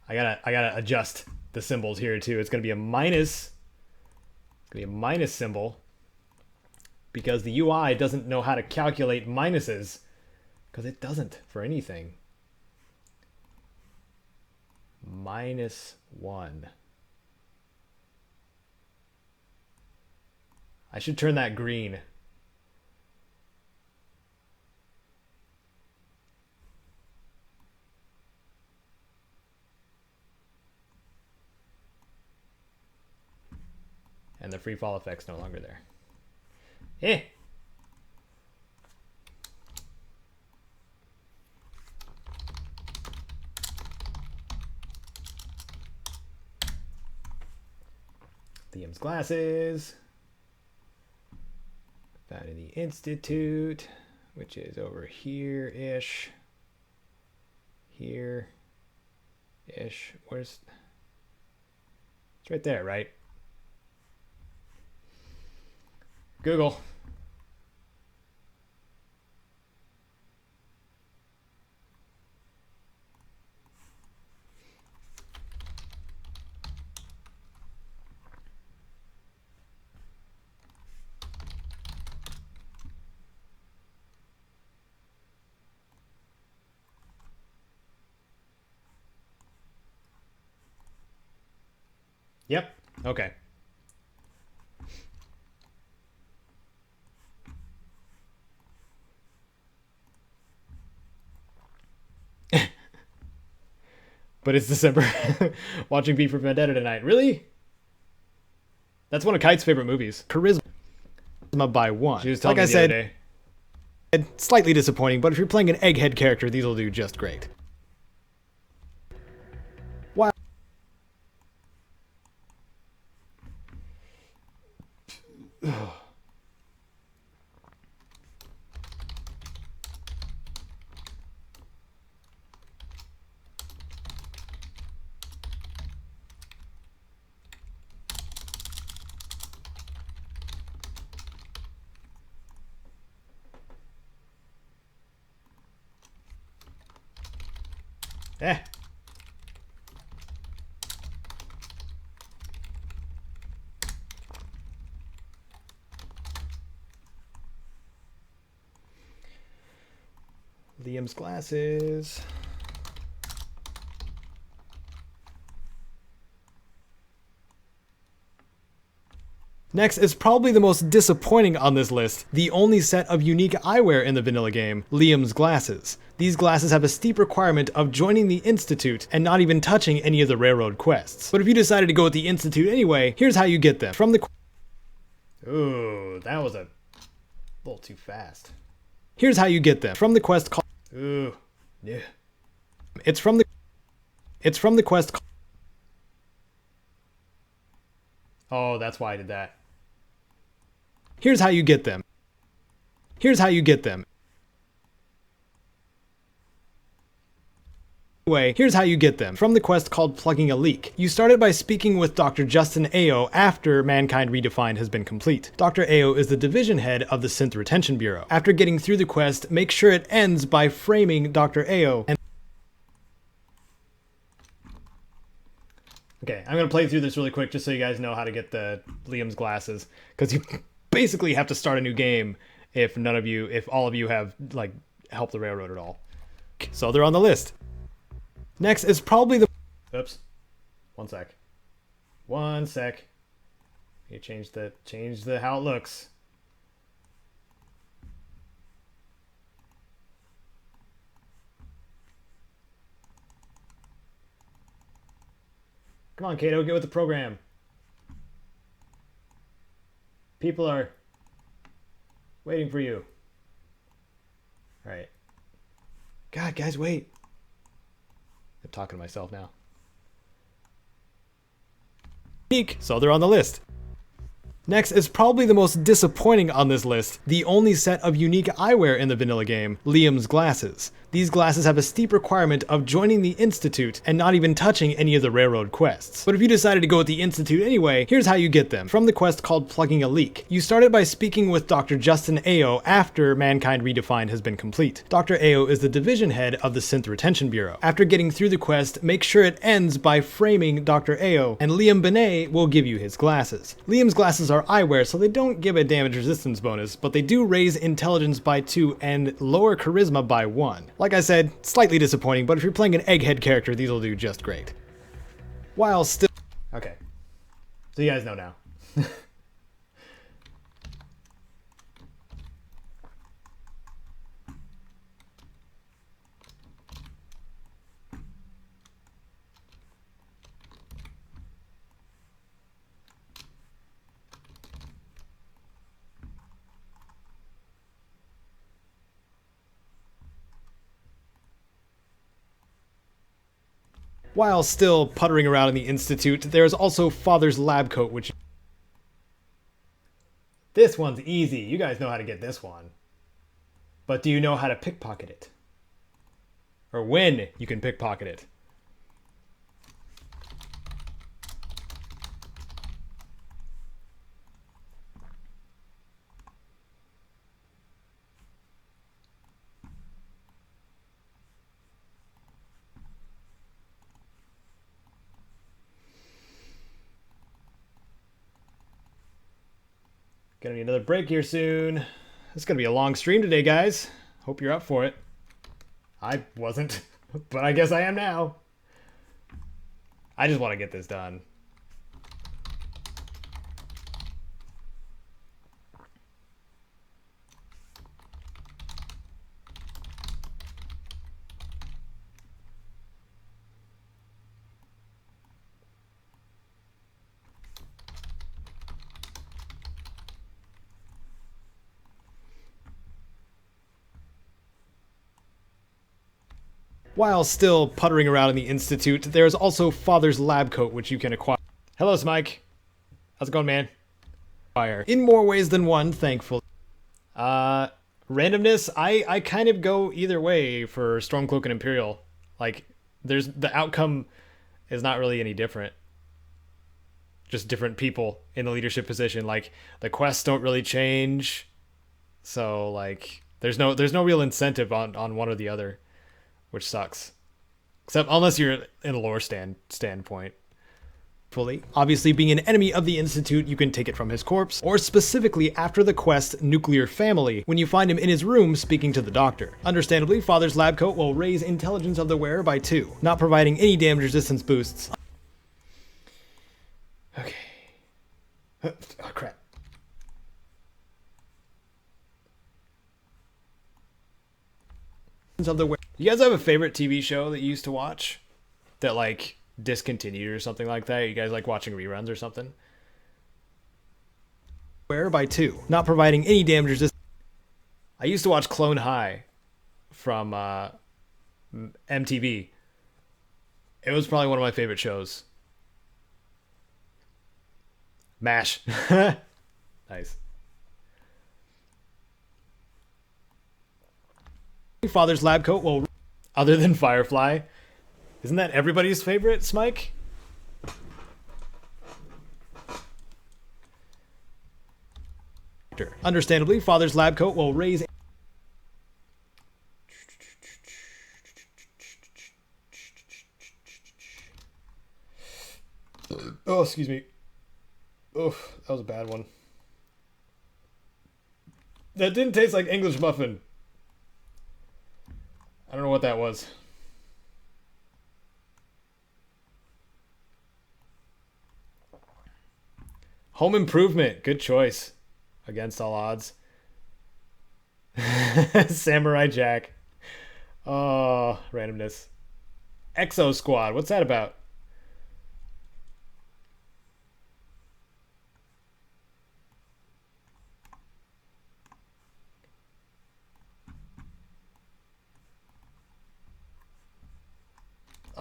I gotta adjust the symbols here too. It's gonna be a minus. It's gonna be a minus symbol because the UI doesn't know how to calculate minuses, because it doesn't for anything. -1. I should turn that green. And the free fall effect's no longer there. Eh. Liam's glasses. Found in the Institute, which is over here-ish. Here-ish. Where's... It's right there, right? Google. Yep. Okay. But it's December. Watching V for Vendetta tonight. Really? That's one of Kite's favorite movies. Charisma by 1. She was telling me the other day. Slightly disappointing, but if you're playing an egghead character, these will do just great. Wow. Eh. Liam's glasses. Next is probably the most disappointing on this list, the only set of unique eyewear in the vanilla game, Liam's glasses. These glasses have a steep requirement of joining the Institute and not even touching any of the railroad quests. But if you decided to go with the Institute anyway, here's how you get them. From the... Ooh, that was a little too fast. Here's how you get them. From the quest called... Ooh, yeah. It's from the quest called... Oh, that's why I did that. Here's how you get them. Here's how you get them. Anyway, here's how you get them. From the quest called Plugging a Leak. You started by speaking with Dr. Justin Ayo after Mankind Redefined has been complete. Dr. Ayo is the division head of the Synth Retention Bureau. After getting through the quest, make sure it ends by framing Dr. Ayo and... Okay, I'm gonna play through this really quick just so you guys know how to get the Liam's glasses, because you basically have to start a new game if all of you have like helped the railroad at all. So they're on the list. Next is probably the... Oops. One sec. You change the how it looks. Come on, Caedo, get with the program. People are waiting for you. All right. God, guys, wait. I'm talking to myself now. So they're on the list. Next is probably the most disappointing on this list, the only set of unique eyewear in the vanilla game, Liam's glasses. These glasses have a steep requirement of joining the Institute and not even touching any of the railroad quests. But if you decided to go with the Institute anyway, here's how you get them. From the quest called Plugging a Leak. You started by speaking with Dr. Justin Ao after Mankind Redefined has been complete. Dr. Ao is the division head of the Synth Retention Bureau. After getting through the quest, make sure it ends by framing Dr. Ao, and Liam Benet will give you his glasses. Liam's glasses are eyewear, so they don't give a damage resistance bonus, but they do raise intelligence by 2 and lower charisma by 1. Like I said, slightly disappointing, but if you're playing an egghead character, these will do just great. While still... Okay. So you guys know now. While still puttering around in the Institute, there is also Father's lab coat, which... This one's easy. You guys know how to get this one. But do you know how to pickpocket it? Or when you can pickpocket it? Gonna need another break here soon. It's gonna be a long stream today, guys. Hope you're up for it. I wasn't, but I guess I am now. I just want to get this done. While still puttering around in the Institute, there is also Father's lab coat, which you can acquire. Hello, Smike. How's it going, man? In more ways than one, thankfully. Randomness, I kind of go either way for Stormcloak and Imperial. Like, the outcome is not really any different. Just different people in the leadership position. Like, the quests don't really change. So, like, there's no real incentive on one or the other. Which sucks. Except unless you're in a lore standpoint. Fully. Obviously, being an enemy of the Institute, you can take it from his corpse, or specifically after the quest Nuclear Family, when you find him in his room speaking to the doctor. Understandably, Father's lab coat will raise intelligence of the wearer by 2, not providing any damage resistance boosts. Okay. Oh, crap. Of the You guys have a favorite TV show that you used to watch that like discontinued or something like that? You guys like watching reruns or something? Where by 2, not providing any damage resistance. I used to watch Clone High from MTV. It was probably one of my favorite shows. MASH. Nice. Father's lab coat will, other than Firefly, isn't that everybody's favorite, Smike? Understandably, Father's lab coat will raise. Oh, excuse me. Oh, that was a bad one. That didn't taste like English muffin. I don't know what that was. Home Improvement. Good choice. Against all odds. Samurai Jack. Oh, randomness. Exo Squad. What's that about?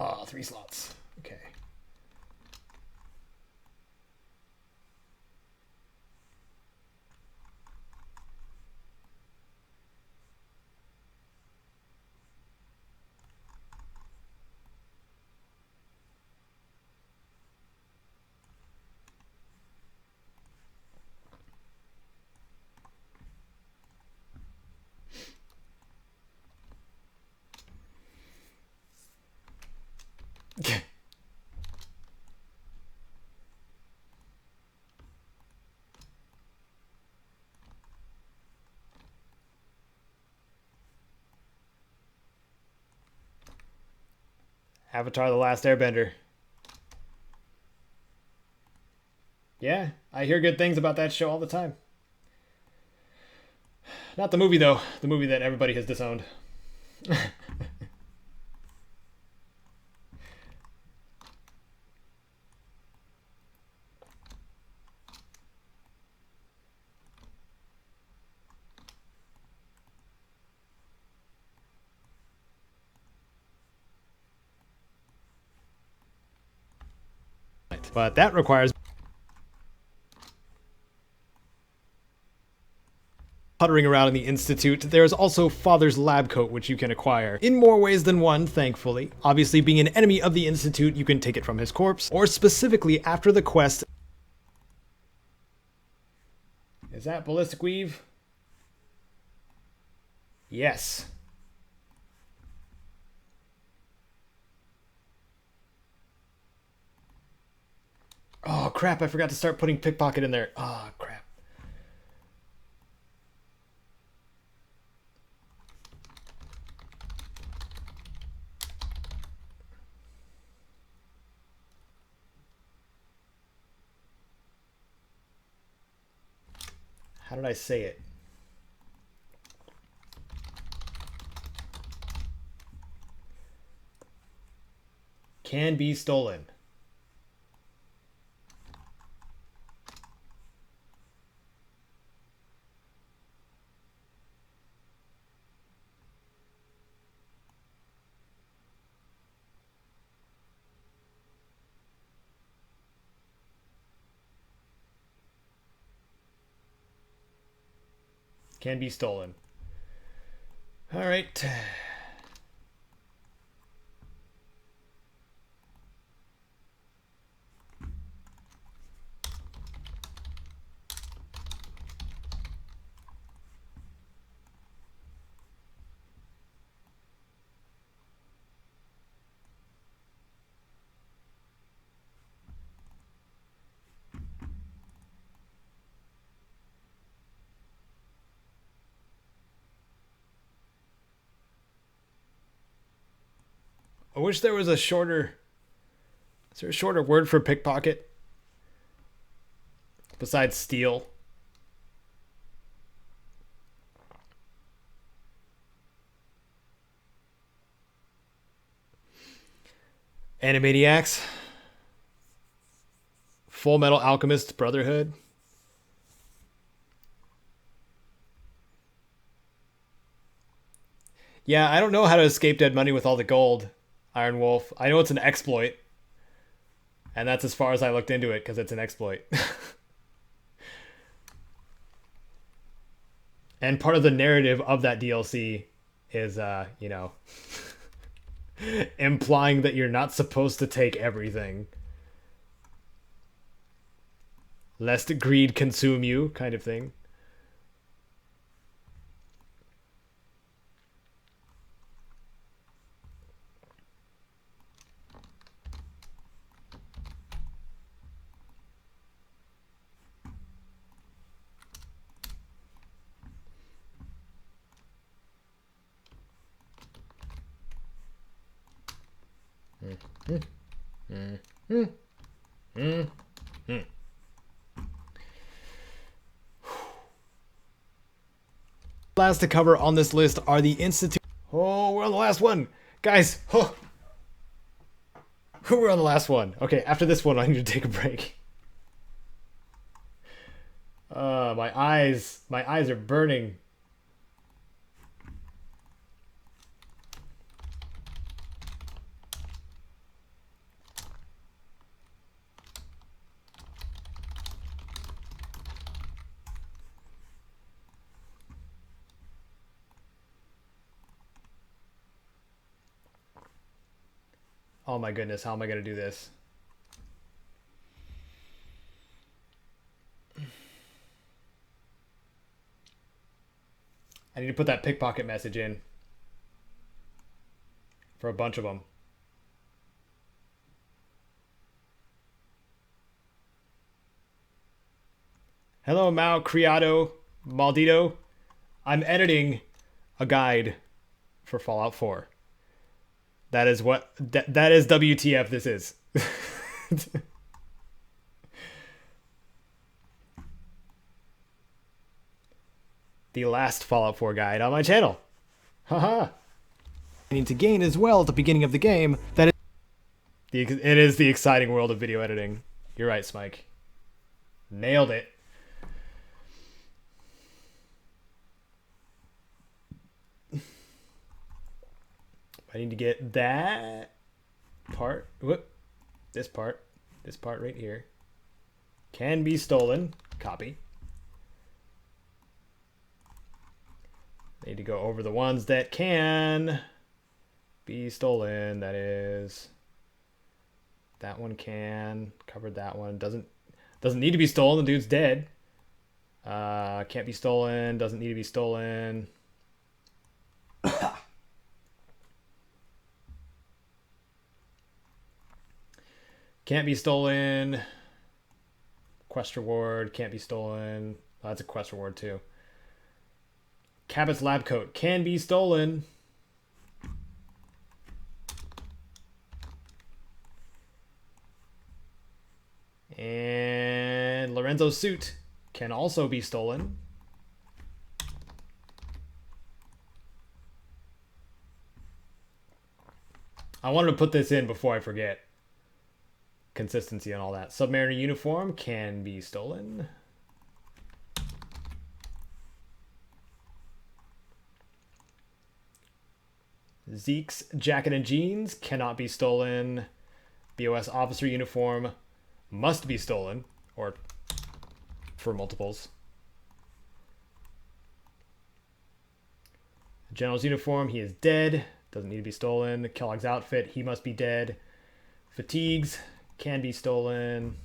Oh, 3 slots. Okay. Avatar: The Last Airbender. Yeah, I hear good things about that show all the time. Not the movie, though. The movie that everybody has disowned. But that requires puttering around in the Institute. There is also Father's lab coat, which you can acquire in more ways than one, thankfully. Obviously, being an enemy of the Institute, you can take it from his corpse, or specifically after the quest. Is that Ballistic Weave? Yes. Oh, crap, I forgot to start putting Pickpocket in there. Oh, crap. How did I say it? Can be stolen. Can be stolen. All right. I wish there was a shorter... Is there a shorter word for pickpocket? Besides steal? Animaniacs? Full Metal Alchemist Brotherhood? Yeah, I don't know how to escape dead money with all the gold, Iron Wolf. I know it's an exploit. And that's as far as I looked into it, because it's an exploit. And part of the narrative of that DLC is, you know, implying that you're not supposed to take everything. Lest greed consume you, kind of thing. Last to cover on this list are the Institute. Oh, we're on the last one. Guys, oh. We're on the last one. Okay, after this one, I need to take a break. My eyes are burning. Oh my goodness, how am I going to do this? I need to put that pickpocket message in for a bunch of them. Hello, Mao Criado Maldito. I'm editing a guide for Fallout 4. That is what that is WTF this is. The last Fallout 4 guide on my channel. Haha. I need to gain as well at the beginning of the game. It is the exciting world of video editing. You're right, Smike. Nailed it. I need to get that part. Whoop. This part. This part right here. Can be stolen. Copy. Need to go over the ones that can be stolen. That is, that one can. Covered that one. Doesn't need to be stolen. The dude's dead. Can't be stolen. Doesn't need to be stolen. Can't be stolen. Quest reward. Can't be stolen. Oh, that's a quest reward too. Cabot's lab coat can be stolen. And Lorenzo's suit can also be stolen. I wanted to put this in before I forget. Consistency and all that. Submariner uniform can be stolen. Zeke's jacket and jeans cannot be stolen. BOS officer uniform must be stolen, or for multiples. General's uniform, he is dead. Doesn't need to be stolen. Kellogg's outfit, he must be dead. Fatigues can be stolen.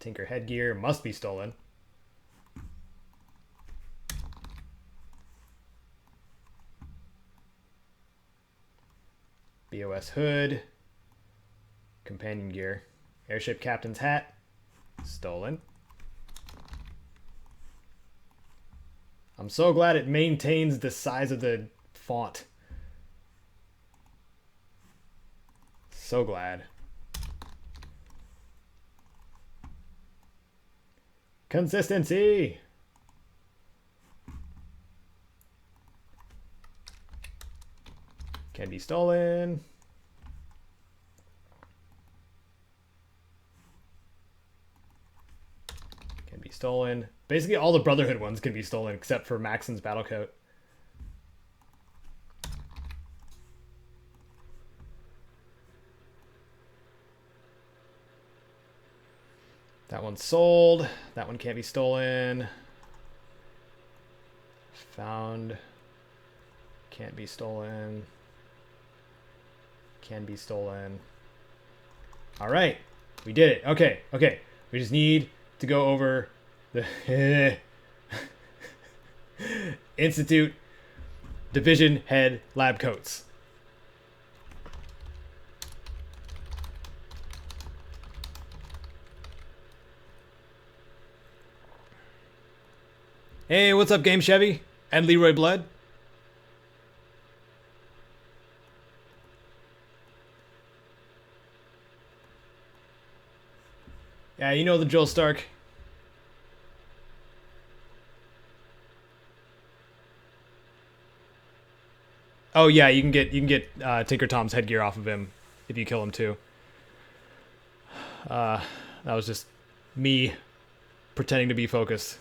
Tinker headgear must be stolen. BOS hood. Companion gear. Airship captain's hat. Stolen. I'm so glad it maintains the size of the font. So glad. Consistency. Can be stolen. Can be stolen. Basically all the Brotherhood ones can be stolen except for Maxon's battle coat. That one's sold. That one can't be stolen. Found. Can't be stolen. Can be stolen. All right. We did it. Okay. Okay. We just need to go over the Institute Division Head Lab Coats. Hey, what's up, Game Chevy? And Leroy Blood. Yeah, you know the Joel Stark. Oh yeah, you can get Tinker Tom's headgear off of him if you kill him too. That was just me pretending to be focused.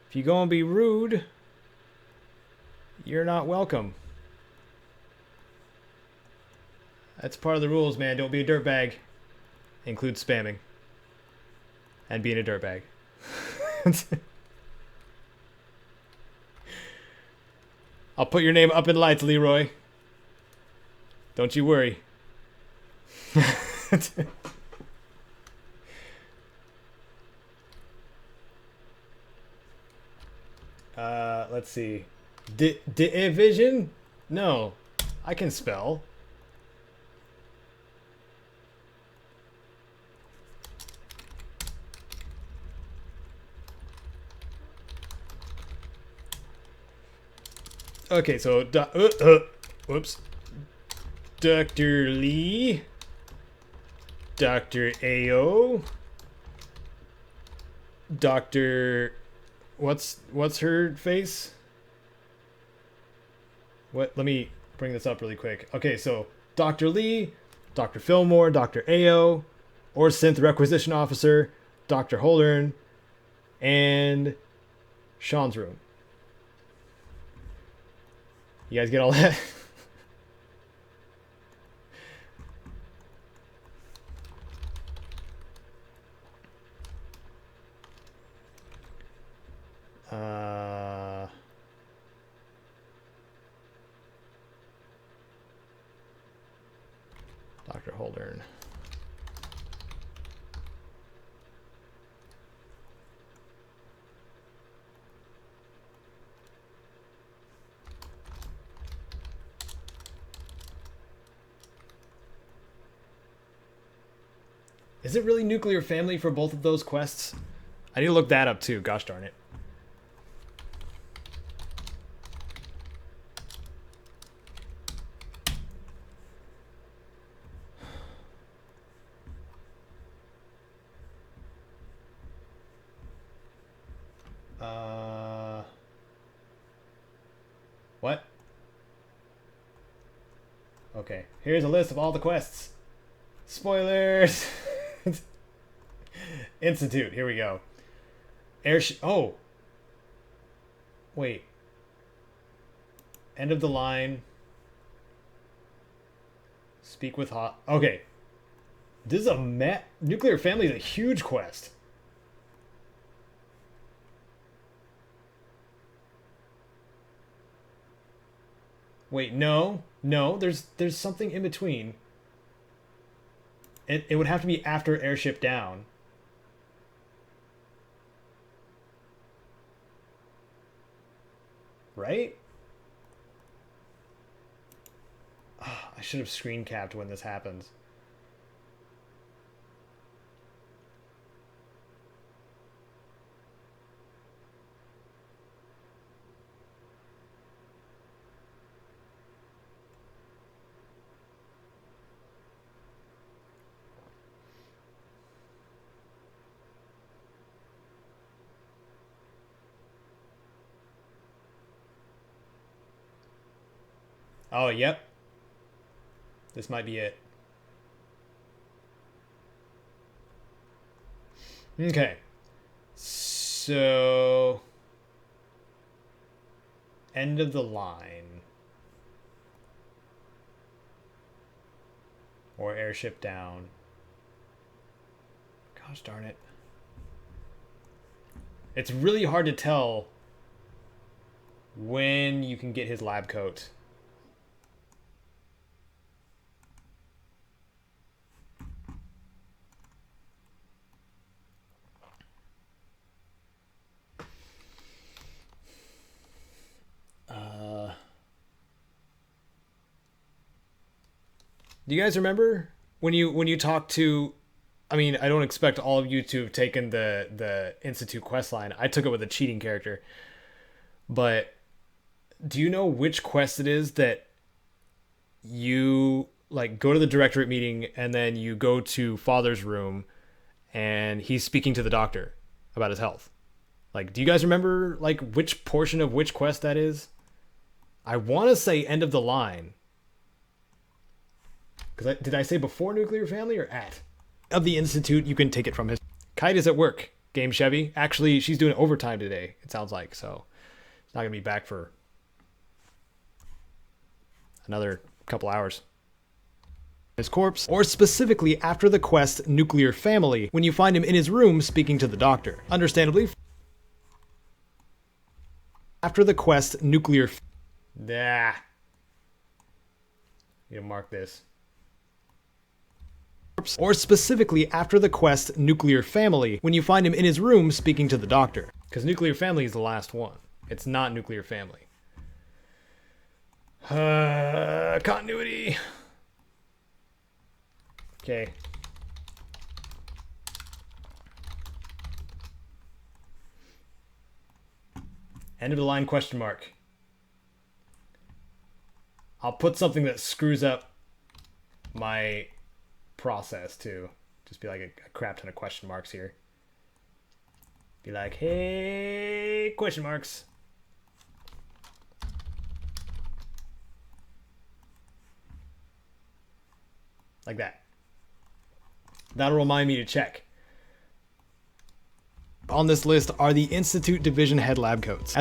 If you go and be rude, you're not welcome. That's part of the rules, man. Don't be a dirtbag. Includes spamming. And being a dirtbag. I'll put your name up in lights, Leroy. Don't you worry. Let's see. Division? No. I can spell. Okay, so whoops. Dr. Lee, Dr. Ao, Dr. What's her face? What? Let me bring this up really quick. Okay, so Dr. Lee, Dr. Fillmore, Dr. Ao, or Synth Requisition Officer, Dr. Holdern, and Sean's room. You guys get all that? Dr. Holdern. Is it really nuclear family for both of those quests? I need to look that up too, gosh darn it. What? Okay, here's a list of all the quests. Spoilers! Institute, here we go. Oh! Wait. End of the line. Speak with hot. Okay. This is a nuclear family is a huge quest. Wait, no, there's something in between. It would have to be after airship down. Right? Oh, I should have screen capped when this happens. Oh, yep. This might be it. Okay. So... end of the line. Or airship down. Gosh darn it. It's really hard to tell when you can get his lab coat. Do you guys remember when you talked to? I mean, I don't expect all of you to have taken the Institute quest line. I took it with a cheating character. But do you know which quest it is that you like go to the directorate meeting and then you go to Father's room and he's speaking to the doctor about his health? Like, do you guys remember like which portion of which quest that is? I want to say end of the line. Because did I say before nuclear family or at? Of the Institute, you can take it from his. Kite is at work. Game Chevy. Actually, she's doing overtime today, it sounds like. So, she's not going to be back for another couple hours. His corpse, or specifically after the quest Nuclear Family, when you find him in his room speaking to the doctor. Understandably, after the quest Nuclear... You mark this. Or specifically after the quest Nuclear Family, when you find him in his room speaking to the doctor. Because Nuclear Family is the last one. It's not Nuclear Family. Continuity. Okay. End of the line question mark. I'll put something that screws up my process too. Just be like a crap ton of question marks here. Be like, hey, question marks. Like that. That'll remind me to check. On this list are the Institute Division Head Lab coats.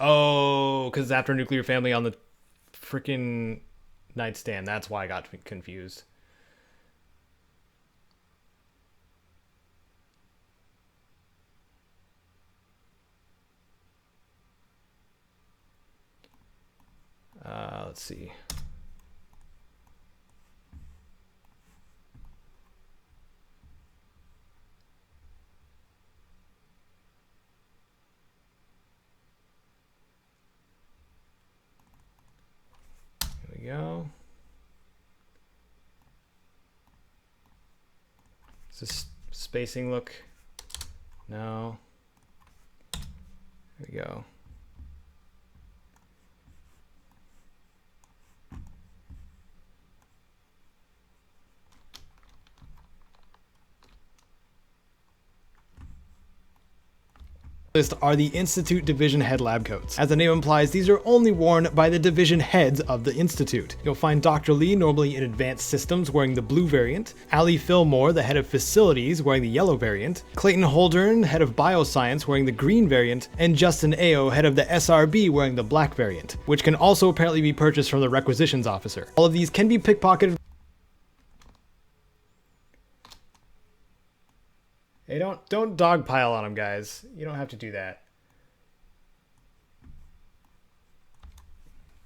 Oh, because after Nuclear Family on the freaking nightstand. That's why I got confused. Let's see. Here we go. Does this spacing look? No. There we go. List are the Institute Division Head Lab coats. As the name implies, these are only worn by the division heads of the Institute. You'll find Dr. Lee normally in Advanced Systems wearing the blue variant, Allie Fillmore, the head of Facilities, wearing the yellow variant, Clayton Holdern, head of Bioscience, wearing the green variant, and Justin Ayo, head of the SRB, wearing the black variant, which can also apparently be purchased from the Requisitions Officer. All of these can be pickpocketed. Hey, don't dogpile on them, guys. You don't have to do that.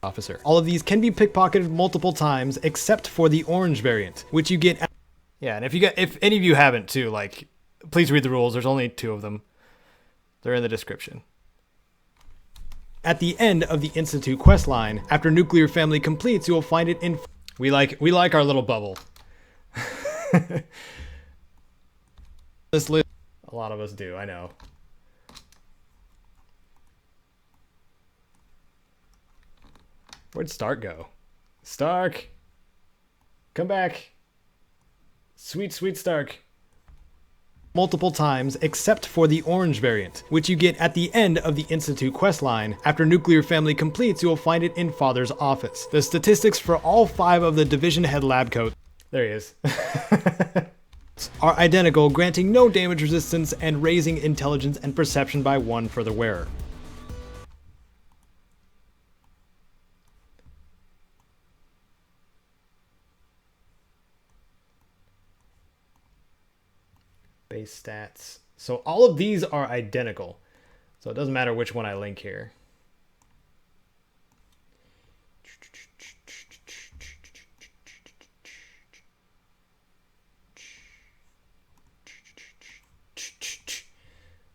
Officer. All of these can be pickpocketed multiple times, except for the orange variant, which you get. Yeah, and if any of you haven't too, like, please read the rules. There's only 2 of them. They're in the description. At the end of the Institute quest line, after Nuclear Family completes, you will find it in. We like our little bubble. This list, a lot of us do, I know. Where'd Stark go? Stark! Come back! Sweet, sweet Stark. Multiple times, except for the orange variant, which you get at the end of the Institute quest line. After Nuclear Family completes, you will find it in Father's office. The statistics for all 5 of the Division Head Lab coats. There he is. Are identical, granting no damage resistance and raising intelligence and perception by 1 for the wearer. Base stats. So all of these are identical. So it doesn't matter which one I link here.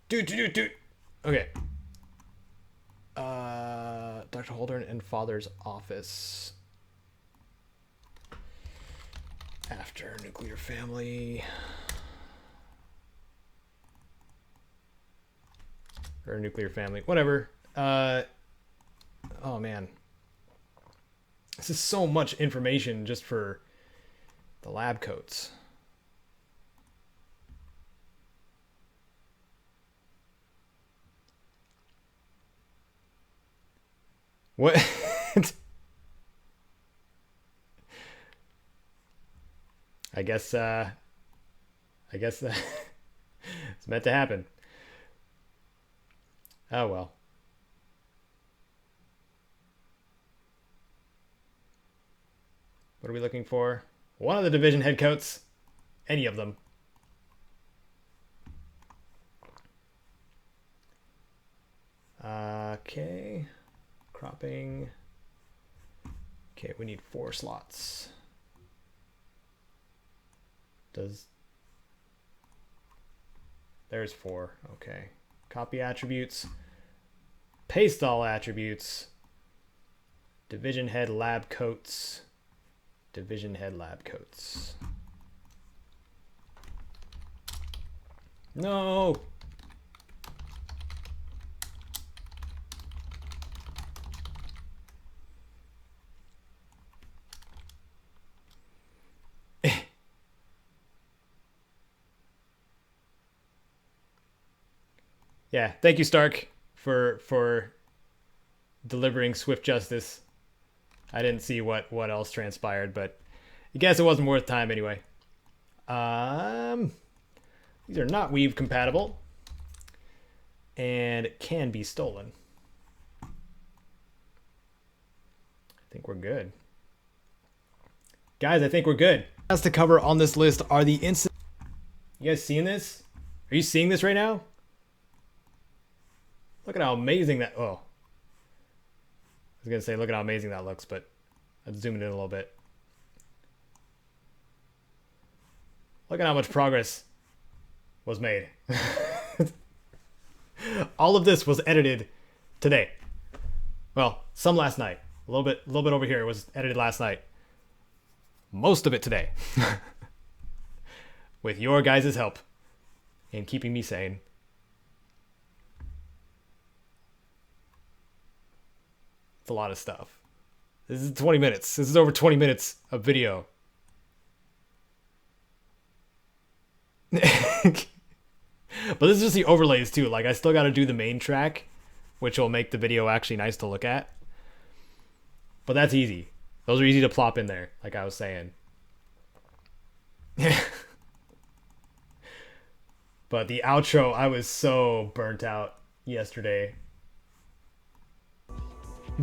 Dude. Okay. Dr. Holdern and Father's office. After Nuclear Family. Or Nuclear Family. Whatever. Oh, man. This is so much information just for the lab coats. What? I guess it's meant to happen. Oh well. What are we looking for? One of the division head coats. any of them. Okay. Cropping. Okay, we need 4 slots. There's 4. Okay. Copy attributes. Paste all attributes. Division head lab coats. Division head lab coats. No! Yeah, thank you, Stark, for delivering swift justice. I didn't see what else transpired, but I guess it wasn't worth time anyway. These are not weave compatible and can be stolen. I think we're good. Guys, I think we're good. Last to cover on this list are the instant. You guys seeing this? Are you seeing this right now? Look at how amazing that. Oh. I was going to say, look at how amazing that looks, but let's zoom in a little bit. Look at how much progress was made. All of this was edited today. Well, some last night. A little bit over here was edited last night. Most of it today. With your guys' help in keeping me sane. It's a lot of stuff. This is 20 minutes. This is over 20 minutes of video. But this is just the overlays too. Like, I still got to do the main track, which will make the video actually nice to look at. But that's easy. Those are easy to plop in there, like I was saying. But the outro, I was so burnt out yesterday.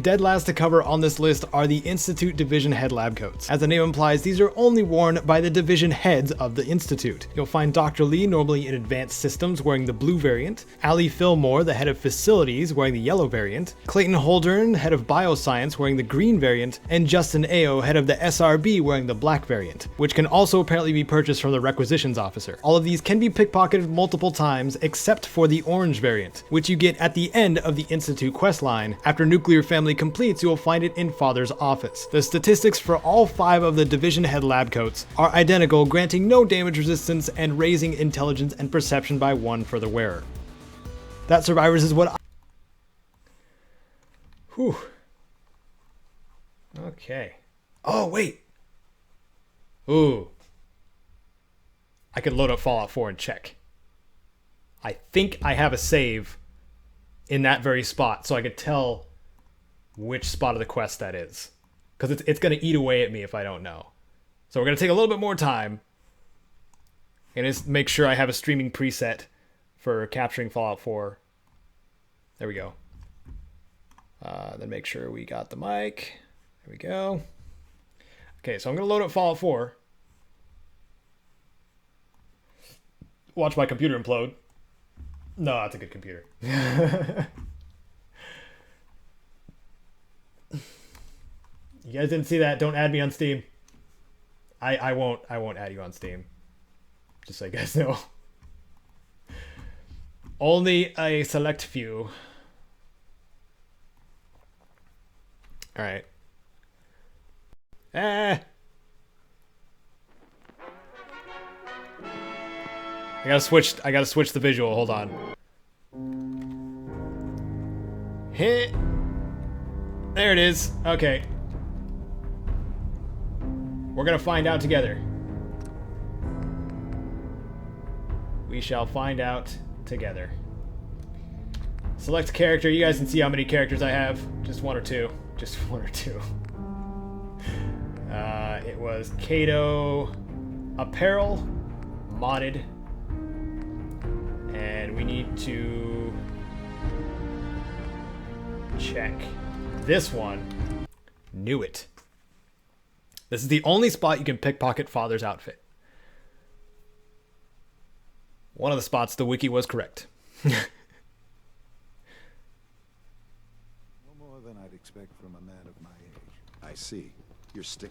Dead last to cover on this list are the Institute Division Head Lab Coats. As the name implies, these are only worn by the division heads of the Institute. You'll find Dr. Lee, normally in Advanced Systems, wearing the blue variant, Allie Fillmore, the head of Facilities, wearing the yellow variant, Clayton Holdern, head of Bioscience, wearing the green variant, and Justin Ao, head of the SRB, wearing the black variant, which can also apparently be purchased from the Requisitions Officer. All of these can be pickpocketed multiple times, except for the orange variant, which you get at the end of the Institute questline. After Nuclear Family completes, you will find it in Father's office. The statistics for all 5 of the Division Head Lab Coats are identical, granting no damage resistance and raising intelligence and perception by 1 for the wearer. That, survivors, is what I... Whew. Okay. Oh, wait. Ooh. I could load up Fallout 4 and check. I think I have a save in that very spot, so I could tell which spot of the quest that is, because it's going to eat away at me if I don't know. So we're going to take a little bit more time and just make sure I have a streaming preset for capturing Fallout 4. There we go. Then make sure we got the mic. There we go. Okay, so I'm going to load up Fallout 4. Watch my computer implode. No, that's a good computer. You guys didn't see that? Don't add me on Steam. I won't add you on Steam. Just so you guys know. Only a select few. Alright. I gotta switch the visual, hold on. Hit. There it is. Okay. We're gonna find out together. We shall find out together. Select character. You guys can see how many characters I have. Just 1 or 2. Just 1 or 2. It was Caedo apparel, modded, and we need to check this one. Knew it. This is the only spot you can pickpocket Father's outfit. One of the spots, the wiki was correct. No more than I'd expect from a man of my age. I see. You're stick.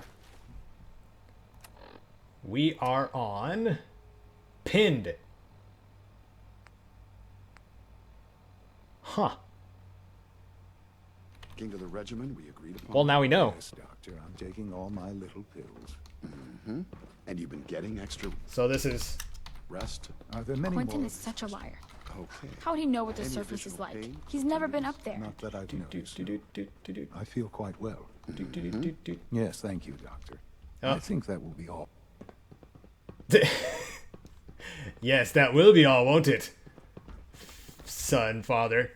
We are on pinned. Huh. King to the regimen we agreed upon. Well, now we know. Yes, Doctor, I'm taking all my little pills. Mm-hmm. And you've been getting extra So this is... rest? Are there many Quentin more? is such a liar. Okay. How would he know what the Any surface is additional like? pain? He's never been up there. Not that I've noticed. Do-do-do-do-do-do. I feel quite well. Do-do-do-do-do. Yes, thank you, Doctor. Oh. I think that will be all. Yes, that will be all, won't it? Son, father.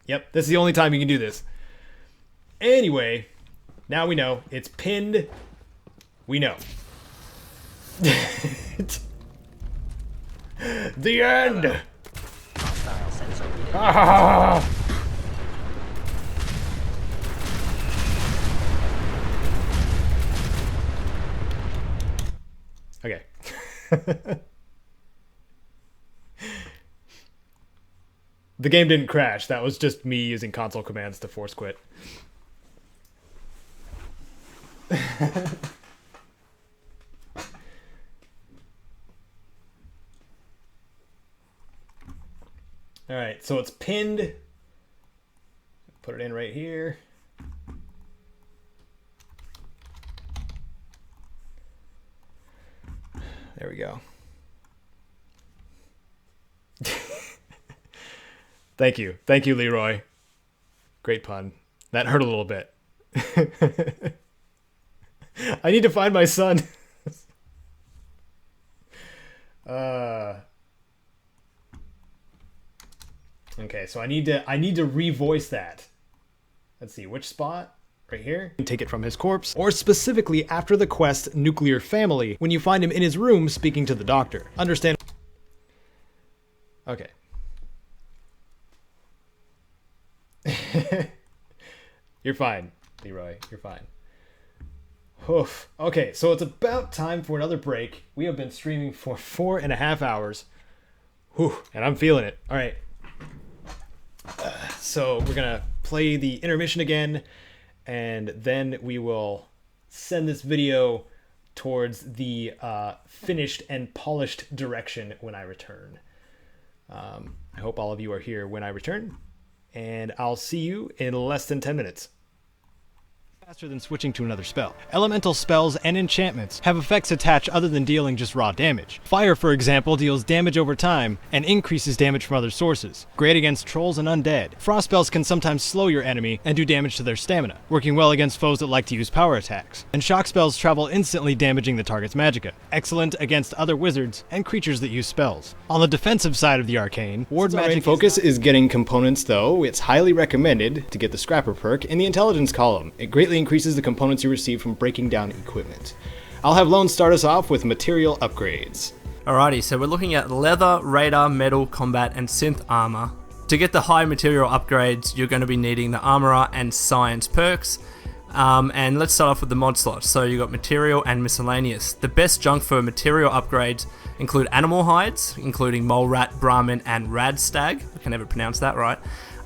Yep. This is the only time you can do this. Anyway, now we know. It's pinned. We know. The end! Ah! Okay. The game didn't crash. That was just me using console commands to force quit. All right, so it's pinned. Put it in right here. There we go. Thank you, Leroy. Great pun. That hurt a little bit. I need to find my son. Okay, so I need to revoice that. Let's see, which spot? Right here. Take it from his corpse, or specifically after the quest Nuclear Family, when you find him in his room speaking to the doctor. Understand? Okay. You're fine, Leroy. You're fine. Oof. Okay, so it's about time for another break. We have been streaming for 4.5 hours. Whew, and I'm feeling it. All right. So we're going to play the intermission again, and then we will send this video towards the finished and polished direction when I return. I hope all of you are here when I return, and I'll see you in less than 10 minutes. Faster than switching to another spell. Elemental spells and enchantments have effects attached other than dealing just raw damage. Fire, for example, deals damage over time and increases damage from other sources. Great against trolls and undead. Frost spells can sometimes slow your enemy and do damage to their stamina, working well against foes that like to use power attacks. And shock spells travel instantly, damaging the target's magicka. Excellent against other wizards and creatures that use spells. On the defensive side of the arcane, ward magic focus is getting components, though. It's highly recommended to get the Scrapper perk in the intelligence column. It greatly increases the components you receive from breaking down equipment. I'll have Lone start us off with material upgrades. Alrighty, so we're looking at leather, radar, metal, combat, and synth armor. To get the high material upgrades, you're going to be needing the armorer and science perks. And let's start off with the mod slots. So you've got material and miscellaneous. The best junk for material upgrades include animal hides, including mole rat, Brahmin, and radstag. I can never pronounce that right.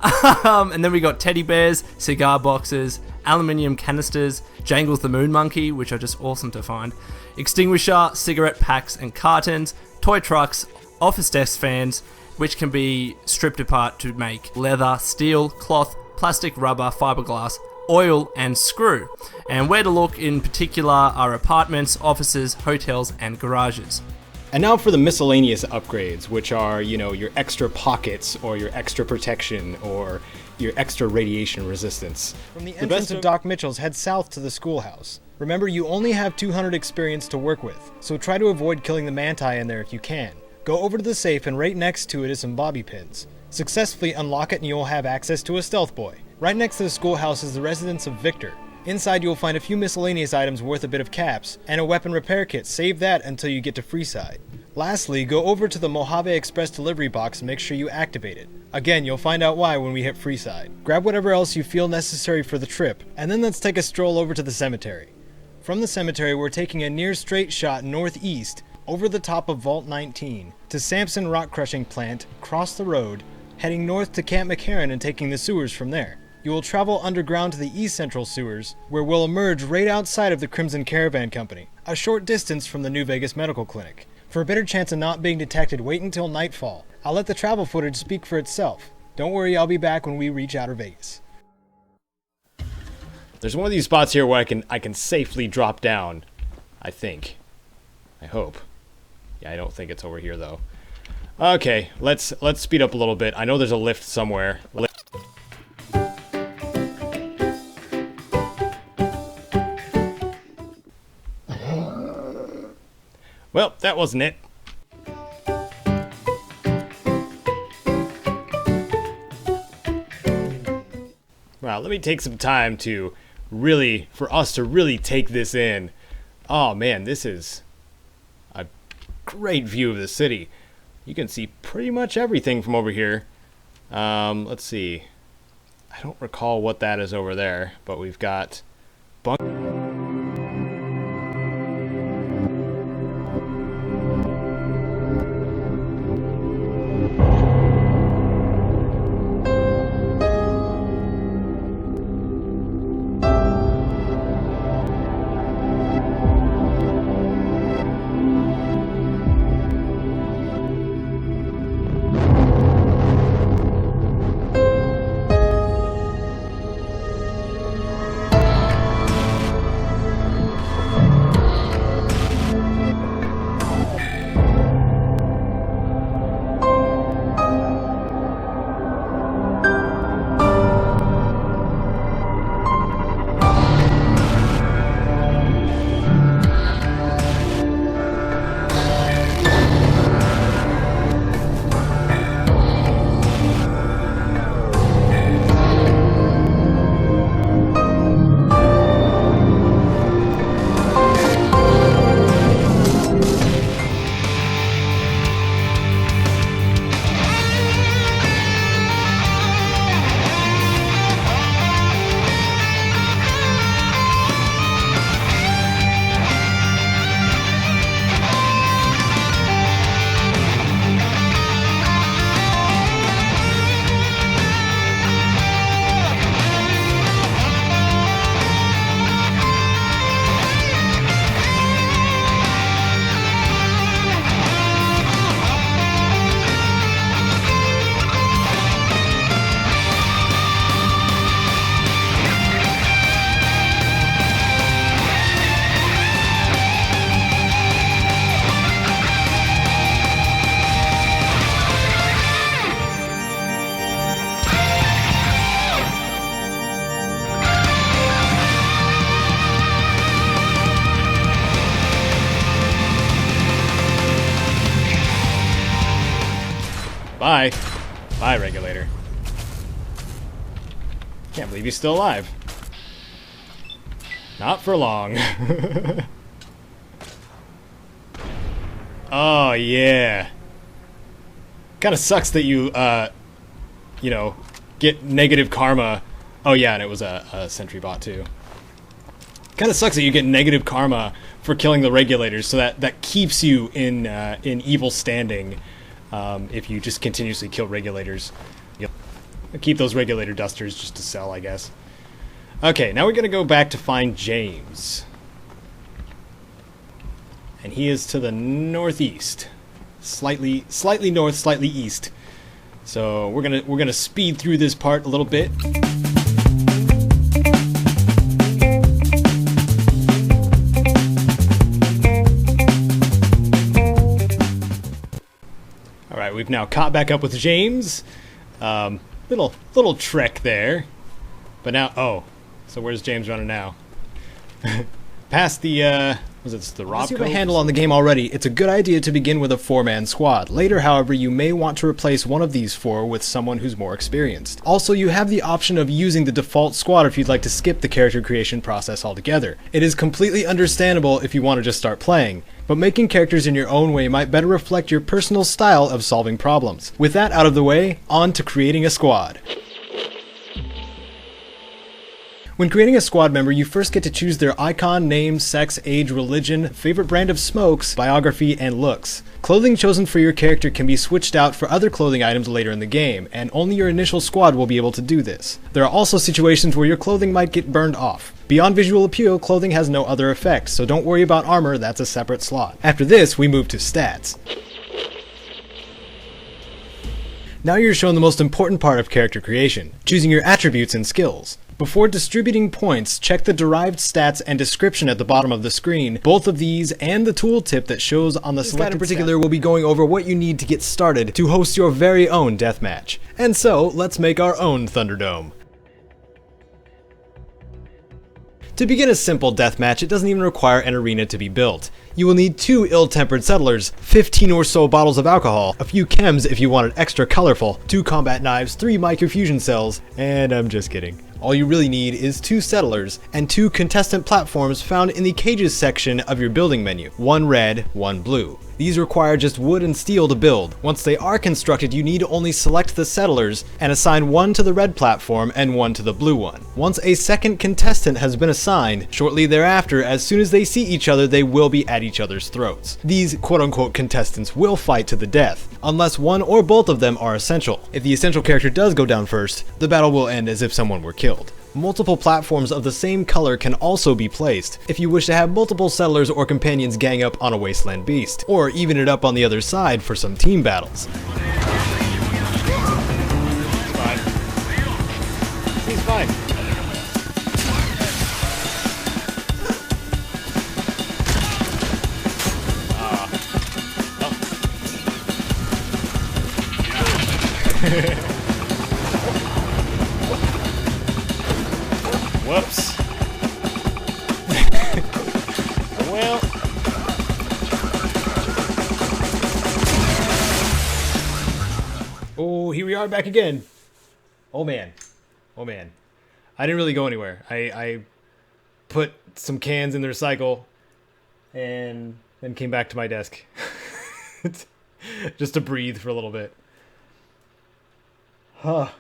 And then we got teddy bears, cigar boxes, aluminium canisters, Jangles the Moon Monkey, which are just awesome to find, extinguisher, cigarette packs and cartons, toy trucks, office desk fans, which can be stripped apart to make leather, steel, cloth, plastic, rubber, fiberglass, oil, and screw. And where to look in particular are apartments, offices, hotels, and garages. And now for the miscellaneous upgrades, which are, you know, your extra pockets, or your extra protection, or your extra radiation resistance. From the entrance of Doc Mitchell's, head south to the schoolhouse. Remember, you only have 200 experience to work with, so try to avoid killing the manti in there if you can. Go over to the safe, and right next to it is some bobby pins. Successfully unlock it and you'll have access to a stealth boy. Right next to the schoolhouse is the residence of Victor. Inside you'll find a few miscellaneous items worth a bit of caps, and a weapon repair kit. Save that until you get to Freeside. Lastly, go over to the Mojave Express delivery box and make sure you activate it. Again, you'll find out why when we hit Freeside. Grab whatever else you feel necessary for the trip, and then let's take a stroll over to the cemetery. From the cemetery, we're taking a near straight shot northeast over the top of Vault 19, to Samson Rock Crushing Plant, cross the road, heading north to Camp McCarran and taking the sewers from there. You will travel underground to the East Central sewers, where we'll emerge right outside of the Crimson Caravan Company, a short distance from the New Vegas Medical Clinic. For a better chance of not being detected, wait until nightfall. I'll let the travel footage speak for itself. Don't worry, I'll be back when we reach Outer Vegas. There's one of these spots here where I can safely drop down, I think. I hope. Yeah, I don't think it's over here though. Okay, let's speed up a little bit. I know there's a lift somewhere. Well, that wasn't it. Wow, let me take some time to for us to really take this in. Oh man, this is a great view of the city. You can see pretty much everything from over here. Let's see. I don't recall what that is over there, but we've got Bye. Bye, Regulator. Can't believe he's still alive. Not for long. Oh, yeah. Kind of sucks that you know, get negative karma. Oh, yeah, and it was a sentry bot, too. Kind of sucks that you get negative karma for killing the Regulators, so that keeps you in evil standing. If you just continuously kill Regulators. You'll keep those Regulator dusters just to sell, I guess. Okay, now we're going to go back to find James. And he is to the northeast. Slightly north, slightly east. So we're gonna speed through this part a little bit. Alright, we've now caught back up with James. Little trek there. But now, oh, so where's James running now? Past the, was it the Rob? Once you have a handle on the game already, it's a good idea to begin with a 4-man squad. Later, however, you may want to replace one of these 4 with someone who's more experienced. Also, you have the option of using the default squad if you'd like to skip the character creation process altogether. It is completely understandable if you want to just start playing, but making characters in your own way might better reflect your personal style of solving problems. With that out of the way, on to creating a squad. When creating a squad member, you first get to choose their icon, name, sex, age, religion, favorite brand of smokes, biography, and looks. Clothing chosen for your character can be switched out for other clothing items later in the game, and only your initial squad will be able to do this. There are also situations where your clothing might get burned off. Beyond visual appeal, clothing has no other effects, so don't worry about armor, that's a separate slot. After this, we move to stats. Now you're shown the most important part of character creation, choosing your attributes and skills. Before distributing points, check the derived stats and description at the bottom of the screen. Both of these and the tooltip that shows on the selected in particular will be going over what you need to get started to host your very own deathmatch. And so, let's make our own Thunderdome. To begin a simple deathmatch, it doesn't even require an arena to be built. You will need 2 ill-tempered settlers, 15 or so bottles of alcohol, a few chems if you want it extra colorful, 2 combat knives, 3 microfusion cells, and I'm just kidding. All you really need is 2 settlers and 2 contestant platforms found in the cages section of your building menu, 1 red, 1 blue. These require just wood and steel to build. Once they are constructed, you need to only select the settlers and assign 1 to the red platform and 1 to the blue one. Once a second contestant has been assigned, shortly thereafter, as soon as they see each other, they will be at each other's throats. These quote-unquote contestants will fight to the death, unless one or both of them are essential. If the essential character does go down first, the battle will end as if someone were killed. Multiple platforms of the same color can also be placed, if you wish to have multiple settlers or companions gang up on a wasteland beast, or even it up on the other side for some team battles. He's fine. Whoops. Well. Oh, here we are back again. Oh man. Oh man. I didn't really go anywhere. I put some cans in the recycle and then came back to my desk. Just to breathe for a little bit. Huh.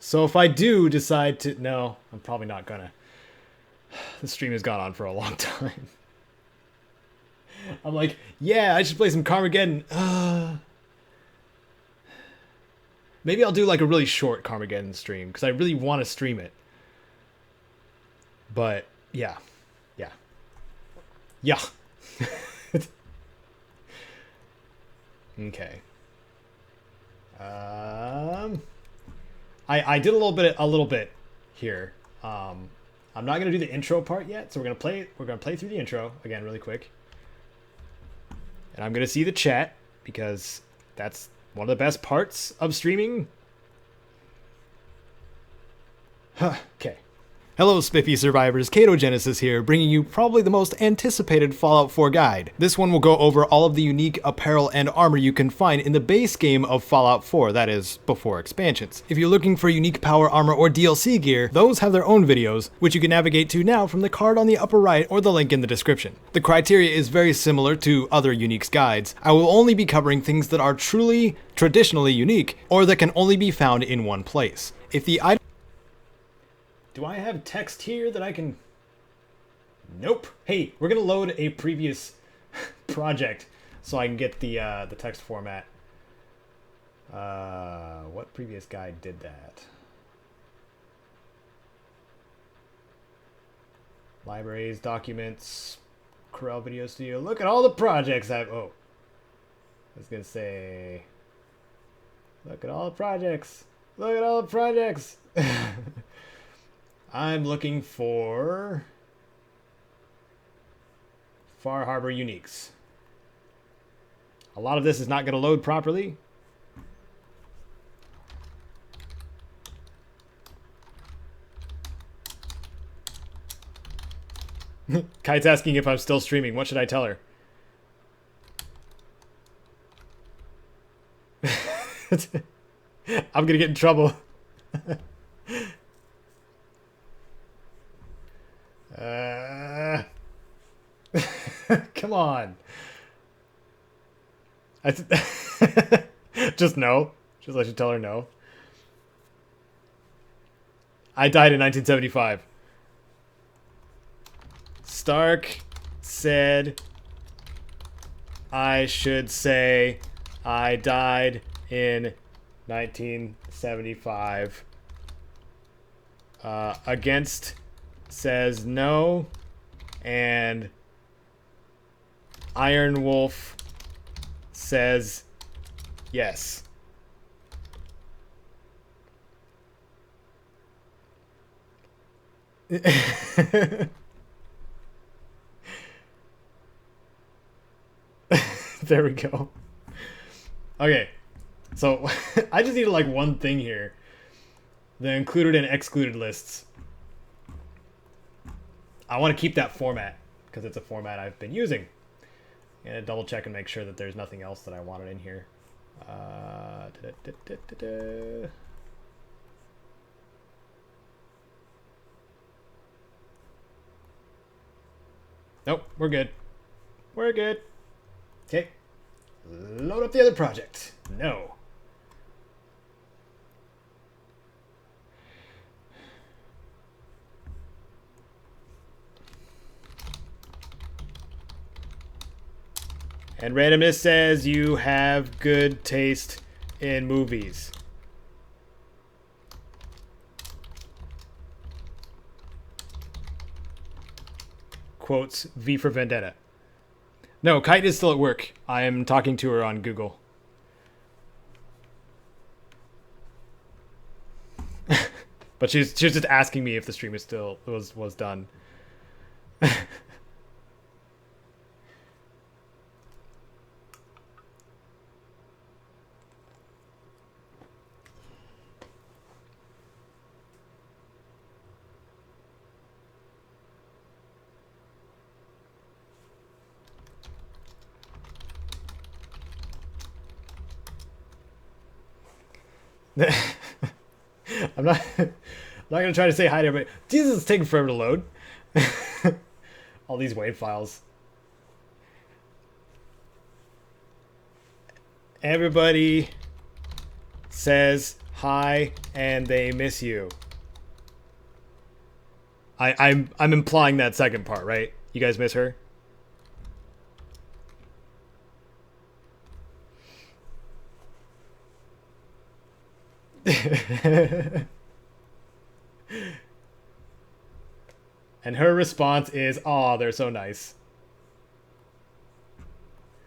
So if I do decide to... No, I'm probably not gonna. The stream has gone on for a long time. I'm like, yeah, I should play some Carmageddon. Maybe I'll do like a really short Carmageddon stream, because I really want to stream it. But, yeah. Yeah. Yeah. Okay. I did a little bit here. I'm not gonna do the intro part yet, so we're gonna play through the intro again really quick. And I'm gonna see the chat because that's one of the best parts of streaming. Okay. Hello Spiffy survivors, Caedo Genesis here, bringing you probably the most anticipated Fallout 4 guide. This one will go over all of the unique apparel and armor you can find in the base game of Fallout 4, that is, before expansions. If you're looking for unique power armor or DLC gear, those have their own videos, which you can navigate to now from the card on the upper right or the link in the description. The criteria is very similar to other Uniques guides. I will only be covering things that are truly, traditionally unique, or that can only be found in one place. If the item... Do I have text here that I can... Nope. Hey, we're gonna load a previous project so I can get the text format. What previous guy did that? Libraries, documents, Corel Video Studio. Look at all the projects I've... Oh. I was gonna say... Look at all the projects. Look at all the projects. I'm looking for Far Harbor Uniques. A lot of this is not going to load properly. Kite's asking if I'm still streaming. What should I tell her? I'm going to get in trouble. Come on. Just no. Just I should tell her no. I died in 1975. Stark said I should say I died in 1975. Against says no, and Iron Wolf says yes. There we go. Okay, so I just need like one thing here. The included and excluded lists. I want to keep that format because it's a format I've been using. And double check and make sure that there's nothing else that I wanted in here. Nope, we're good. We're good. Okay. Load up the other project. No. And randomness says you have good taste in movies. Quotes V for Vendetta. No, Kite is still at work. I am talking to her on Google. But she was just asking me if the stream is still was done. I'm not gonna try to say hi to everybody. Jesus, it's taking forever to load. All these WAV files. Everybody says hi and they miss you. I'm implying that second part, right? You guys miss her? And her response is, "Aw, they're so nice."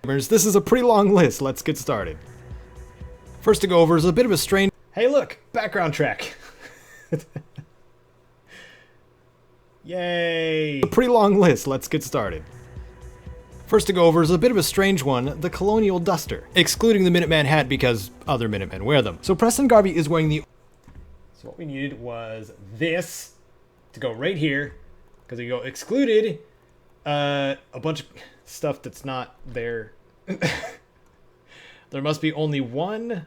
This is a pretty long list. Let's get started. First to go over is a bit of a strange... Hey, look! Background track. Yay! A pretty long list. Let's get started. First to go over is a bit of a strange one, the Colonial Duster, excluding the Minuteman hat because other Minutemen wear them. So Preston Garvey is wearing the... So what we needed was this to go right here, because we go excluded, a bunch of stuff that's not there. There must be only one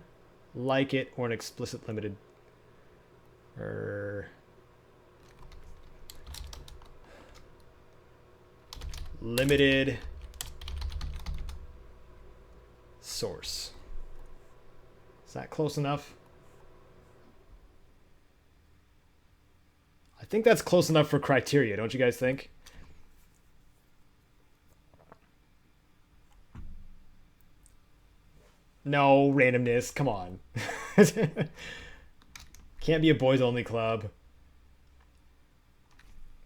like it or an explicit limited. Limited source. Is that close enough? I think that's close enough for criteria, don't you guys think? No, randomness, come on. Can't be a boys only club.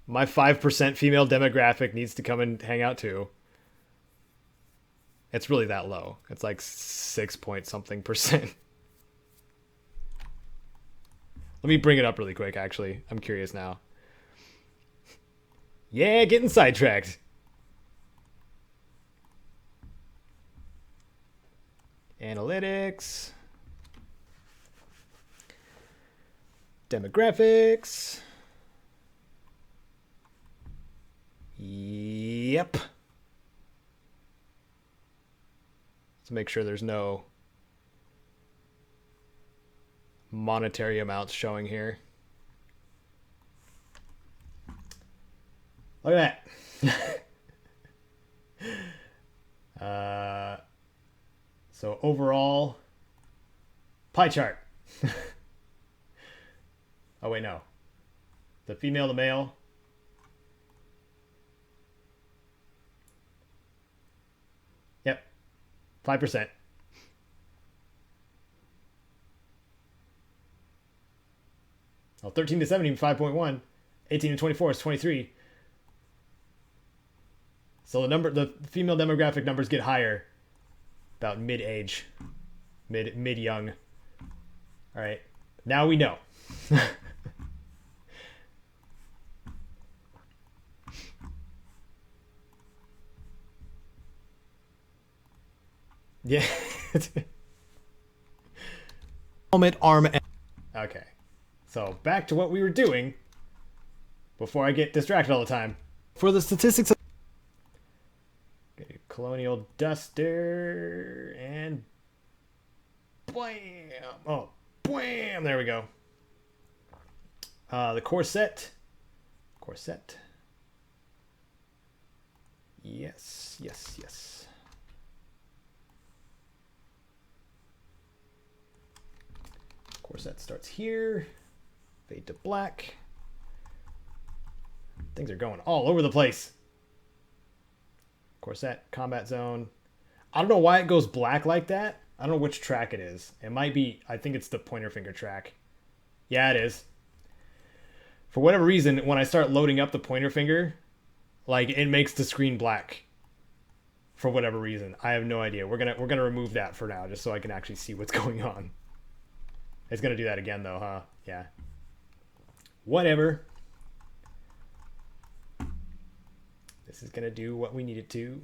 My 5% female demographic needs to come and hang out too. It's really that low. It's like 6 point something percent. Let me bring it up really quick, actually. I'm curious now. Yeah, getting sidetracked. Analytics. Demographics. Yep. Let's make sure there's no monetary amounts showing here. Look at that. So overall pie chart. Oh wait, no. The female to male. Yep. 5%. Well, 13 to 17, 5.1. 18 to 24 is 23. So the female demographic numbers get higher about mid-age, mid-young. All right, now we know. Yeah. Helmet, arm, and... Okay. So back to what we were doing before I get distracted all the time. For the statistics... Okay, Colonial Duster, and... Blam! Oh, blam! There we go. The corset. Corset. Yes, yes, yes. Corset starts here. Fade to black. Things are going all over the place. Corset, combat zone. I don't know why it goes black like that. I don't know which track it is. It might be, I think it's the pointer finger track. Yeah, it is. For whatever reason, when I start loading up the pointer finger, like it makes the screen black. For whatever reason. I have no idea. We're gonna remove that for now, just so I can actually see what's going on. It's gonna do that again though, huh? Yeah. Whatever. This is gonna do what we need it to.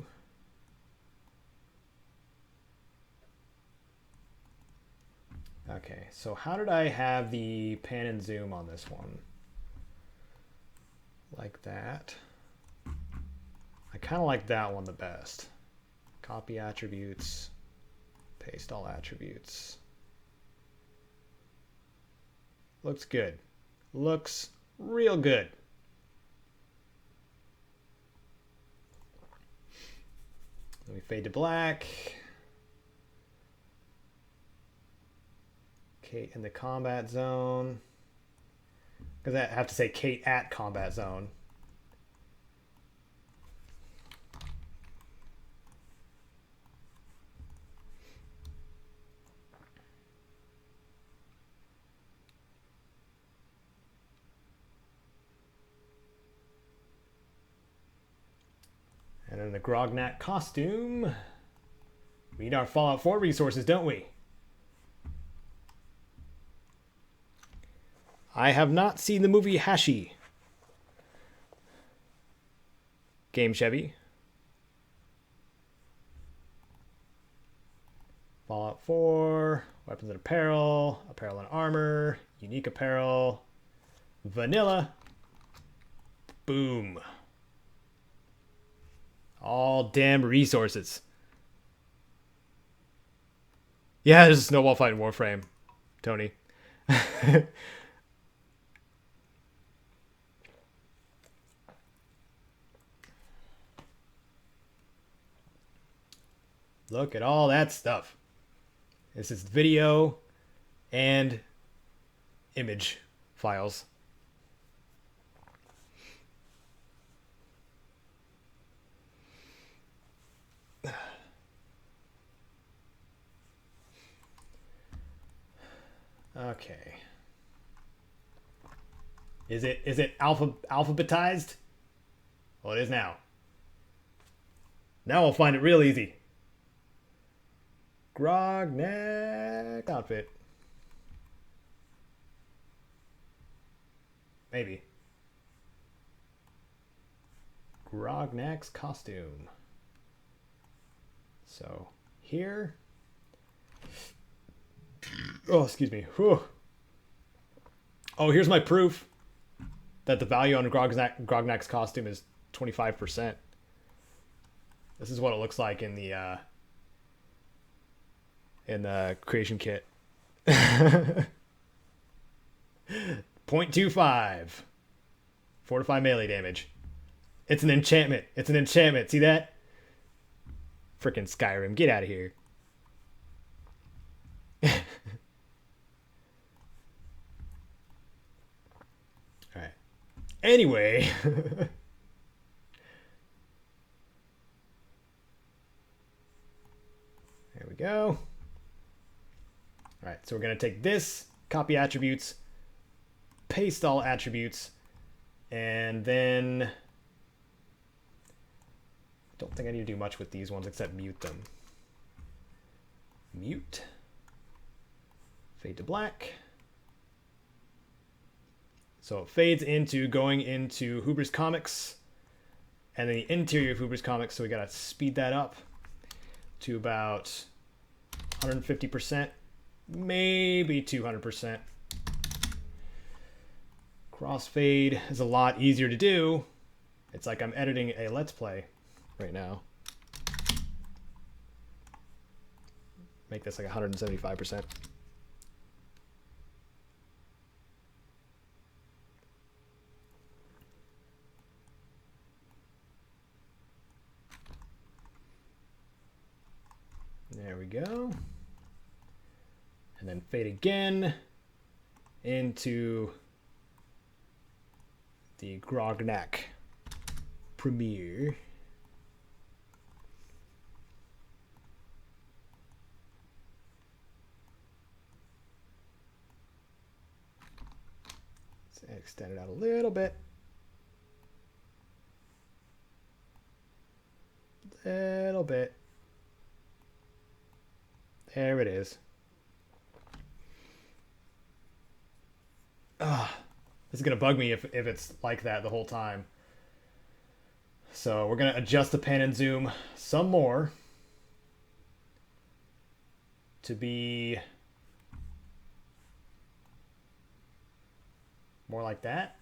Okay, so how did I have the pan and zoom on this one? Like that. I kind of like that one the best. Copy attributes, paste all attributes. Looks good. Looks real good. Let me fade to black. Kate in the combat zone. Because I have to say Kate at combat zone. And in the Grognak costume, we need our Fallout 4 resources, don't we? I have not seen the movie Hashi. Game Chevy. Fallout 4, weapons and apparel, apparel and armor, unique apparel, vanilla. Boom. All damn resources. Yeah, there's a snowball fight in Warframe, Tony. Look at all that stuff. This is video and image files. Okay. Is it alphabetized? Well, it is now. Now we'll find it real easy. Grognak outfit. Maybe. Grognak's costume. So here. Oh, excuse me. Whew. Oh, here's my proof that the value on Grognak's costume is 25%. This is what it looks like in the creation kit. 0.25. Fortify melee damage. It's an enchantment. It's an enchantment. See that? Frickin' Skyrim. Get out of here. Alright. Anyway. There we go. All right, so we're going to take this, copy attributes, paste all attributes, and then I don't think I need to do much with these ones except mute them. Mute. Fade to black. So it fades into going into Huber's Comics and then the interior of Huber's Comics, so we got to speed that up to about 150%, maybe 200%. Crossfade is a lot easier to do. It's like I'm editing a Let's Play right now. Make this like 175%. There we go. And then fade again into the Grognak Premiere. Let's extend it out a little bit. Little bit. There it is. This is going to bug me if it's like that the whole time. So we're going to adjust the pan and zoom some more to be more like that.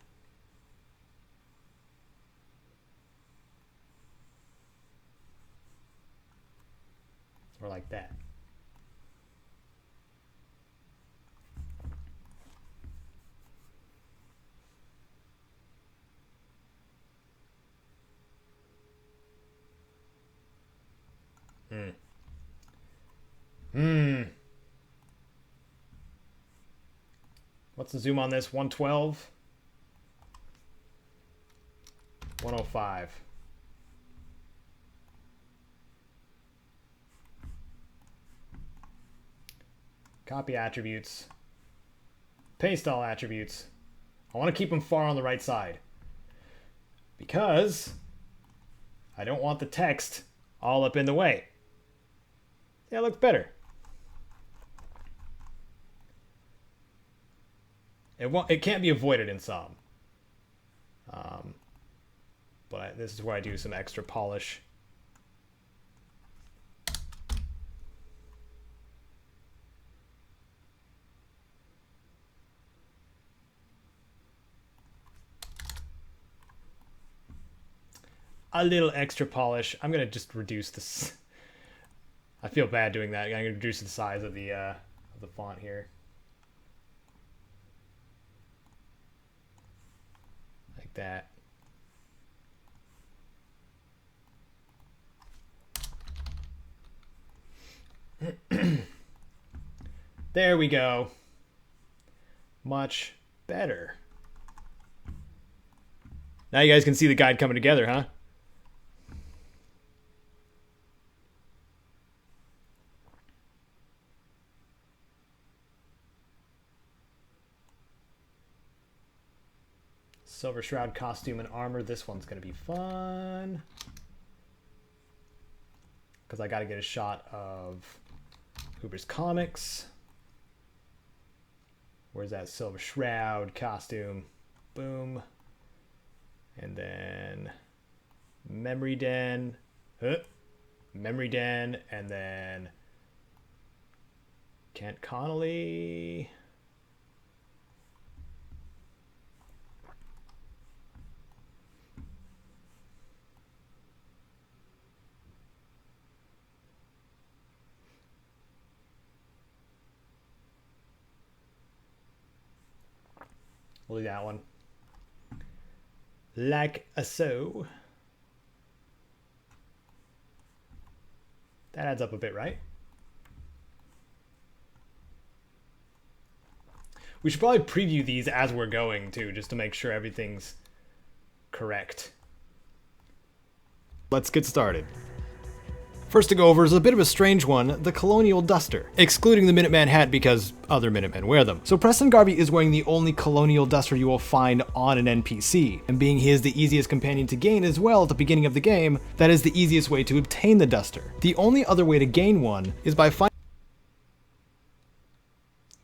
Or like that. What's the zoom on this? 112? 105. Copy attributes. Paste all attributes. I want to keep them far on the right side because I don't want the text all up in the way. Yeah, it looks better. It can't be avoided in some. But this is where I do some extra polish. A little extra polish. I'm gonna just reduce this. I feel bad doing that. I'm gonna reduce the size of the font here. Like that. There we go. Much better. Now you guys can see the guide coming together, huh? Silver Shroud costume and armor. This one's going to be fun. Because I got to get a shot of Huber's Comics. Where's that Silver Shroud costume? Boom. And then Memory Den. Memory Den. And then Kent Connolly. We'll do that one. Like so. That adds up a bit, right? We should probably preview these as we're going too, just to make sure everything's Correct. Let's get started. First to go over is a bit of a strange one, the Colonial Duster, excluding the Minuteman hat because other Minutemen wear them. So Preston Garvey is wearing the only Colonial Duster you will find on an NPC, and being he is the easiest companion to gain as well at the beginning of the game, that is the easiest way to obtain the Duster. The only other way to gain one is by finding...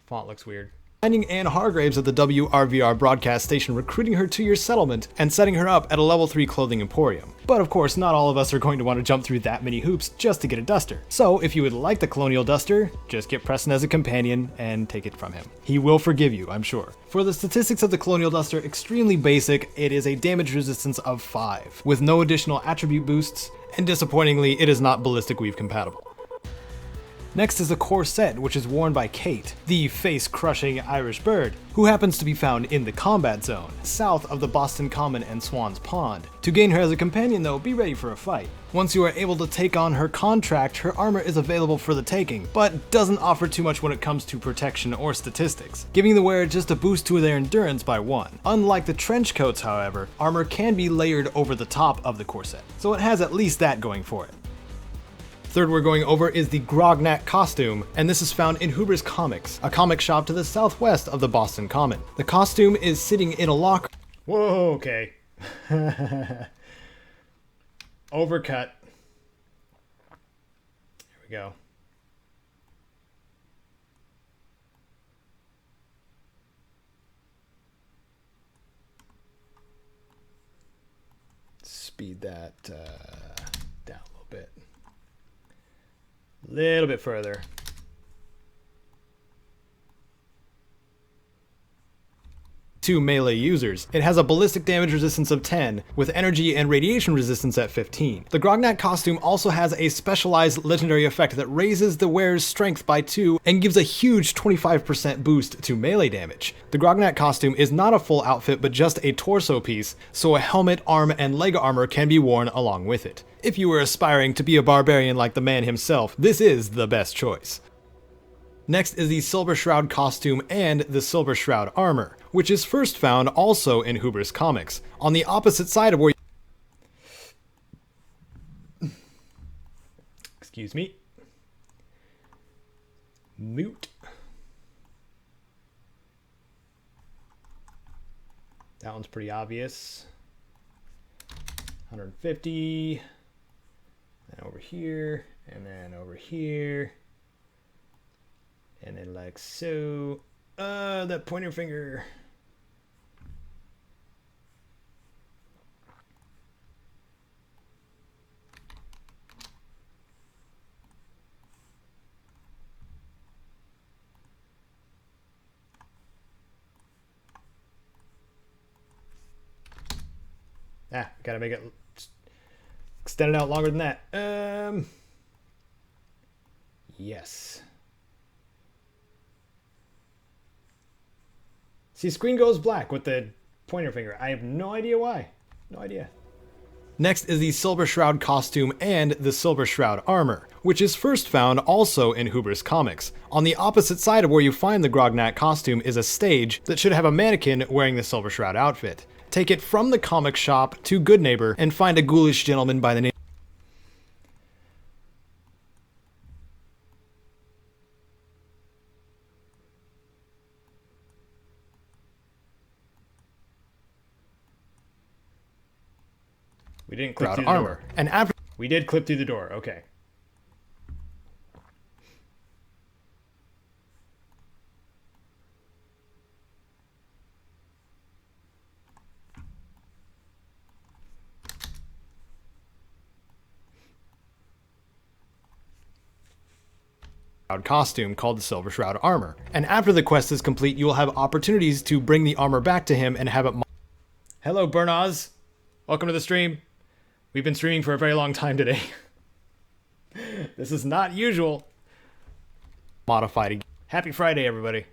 Font looks weird. Finding Anne Hargraves at the WRVR broadcast station, recruiting her to your settlement, and setting her up at a level 3 clothing emporium. But of course, not all of us are going to want to jump through that many hoops just to get a duster. So if you would like the Colonial Duster, just get Preston as a companion and take it from him. He will forgive you, I'm sure. For the statistics of the Colonial Duster, extremely basic, it is a damage resistance of 5, with no additional attribute boosts, and disappointingly, it is not ballistic weave compatible. Next is the corset, which is worn by Kate, the face-crushing Irish bird, who happens to be found in the combat zone, south of the Boston Common and Swan's Pond. To gain her as a companion though, be ready for a fight. Once you are able to take on her contract, her armor is available for the taking, but doesn't offer too much when it comes to protection or statistics, giving the wearer just a boost to their endurance by 1. Unlike the trench coats, however, armor can be layered over the top of the corset, so it has at least that going for it. Third we're going over is the Grognak costume, and this is found in Hubris Comics, a comic shop to the southwest of the Boston Common. The costume is sitting in a locker. Whoa, okay. Overcut. Here we go. Speed that down a little bit. Little bit further. To melee users. It has a ballistic damage resistance of 10, with energy and radiation resistance at 15. The Grognak costume also has a specialized legendary effect that raises the wearer's strength by 2 and gives a huge 25% boost to melee damage. The Grognak costume is not a full outfit but just a torso piece, so a helmet, arm, and leg armor can be worn along with it. If you were aspiring to be a barbarian like the man himself, this is the best choice. Next is the Silver Shroud costume and the Silver Shroud armor, which is first found also in Hubris Comics, on the opposite side of where excuse me. Mute. That one's pretty obvious. 150. And over here, and then over here. And then like so. That pointer finger. Gotta make it extend it out longer than that. Yes. See, screen goes black with the pointer finger. I have no idea why. No idea. Next is the Silver Shroud costume and the Silver Shroud armor, which is first found also in Hubris Comics. On the opposite side of where you find the Grognak costume is a stage that should have a mannequin wearing the Silver Shroud outfit. Take it from the comic shop to Good Neighbor and find a ghoulish gentleman by the name. We didn't clip through the door. And after we did clip through the door, okay. Costume called the Silver Shroud armor. And after the quest is complete, you will have opportunities to bring the armor back to him and have it. Hello, Burnaz. Welcome to the stream. We've been streaming for a very long time today. This is not usual. Modified again. Happy Friday, everybody.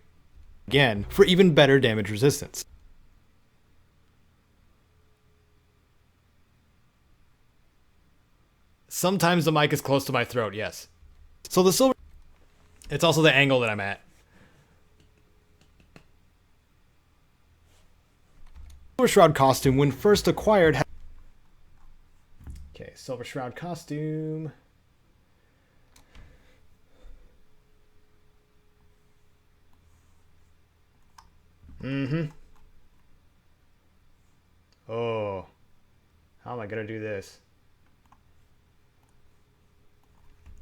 Again, for even better damage resistance. Sometimes the mic is close to my throat, yes. So the silver... It's also the angle that I'm at. Silver Shroud costume, when first acquired... Okay, Silver Shroud costume. Oh. How am I gonna do this?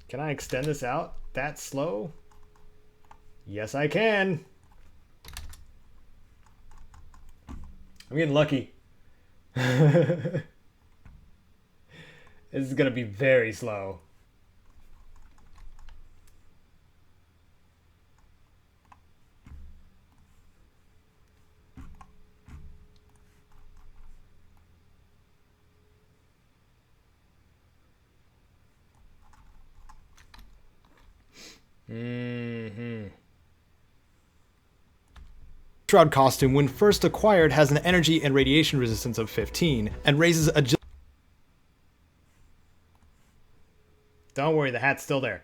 Can I extend this out that slow? Yes, I can. I'm getting lucky. This is gonna be very slow. Shroud costume, when first acquired, has an energy and radiation resistance of 15 and raises agility. Don't worry, the hat's still there.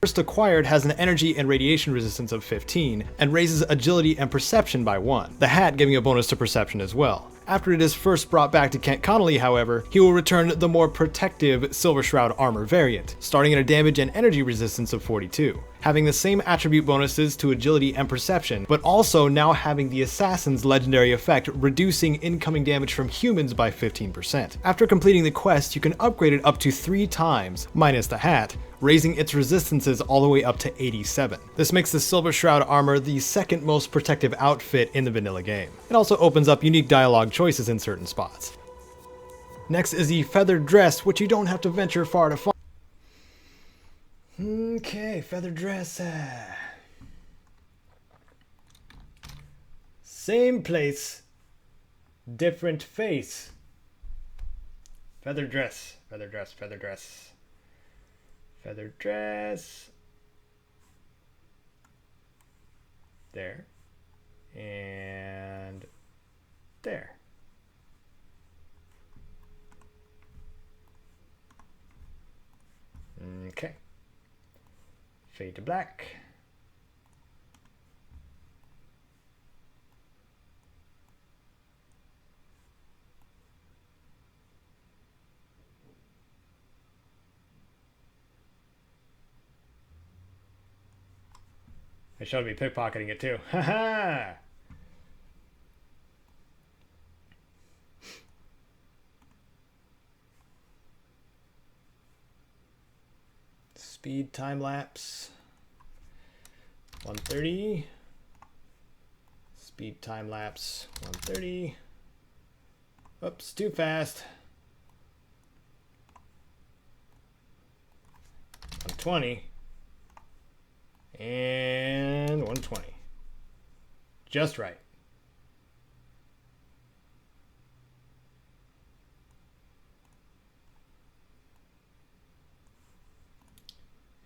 First acquired has an energy and radiation resistance of 15 and raises agility and perception by 1. The hat giving a bonus to perception as well. After it is first brought back to Kent Connolly, however, he will return the more protective Silver Shroud armor variant, starting at a damage and energy resistance of 42, having the same attribute bonuses to agility and perception, but also now having the Assassin's legendary effect, reducing incoming damage from humans by 15%. After completing the quest, you can upgrade it up to 3 times, minus the hat, raising its resistances all the way up to 87. This makes the Silver Shroud armor the second most protective outfit in the vanilla game. It also opens up unique dialogue choices in certain spots. Next is the feathered dress, which you don't have to venture far to find. Okay, feathered dress. Same place, different face. Feathered dress, feathered dress, feathered dress. Feathered dress. There. And there. Okay. Fade to black. I should be pickpocketing it too. Haha! Speed time lapse. 130. Speed time lapse. 130. Oops, too fast. 120. And 120. Just right.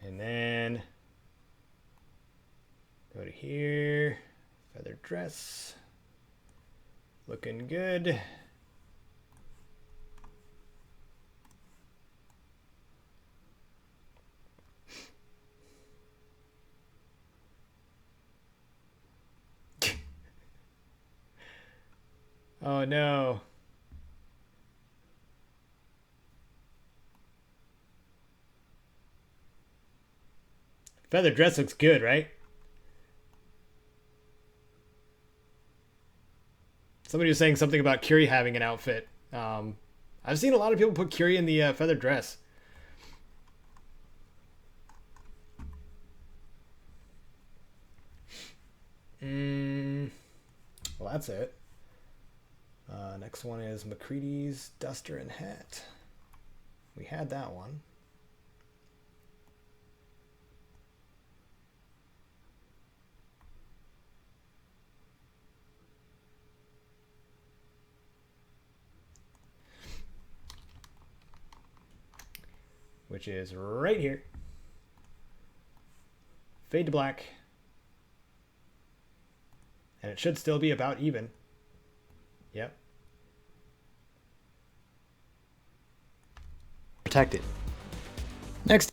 And then go to here. Feathered dress. Looking good. Oh no. Feather dress looks good, right? Somebody was saying something about Curie having an outfit. I've seen a lot of people put Curie in the feather dress. Well, that's it. Next one is McCready's duster and hat. We had that one. Which is right here. Fade to black. And it should still be about even. Yep. Protected. Next.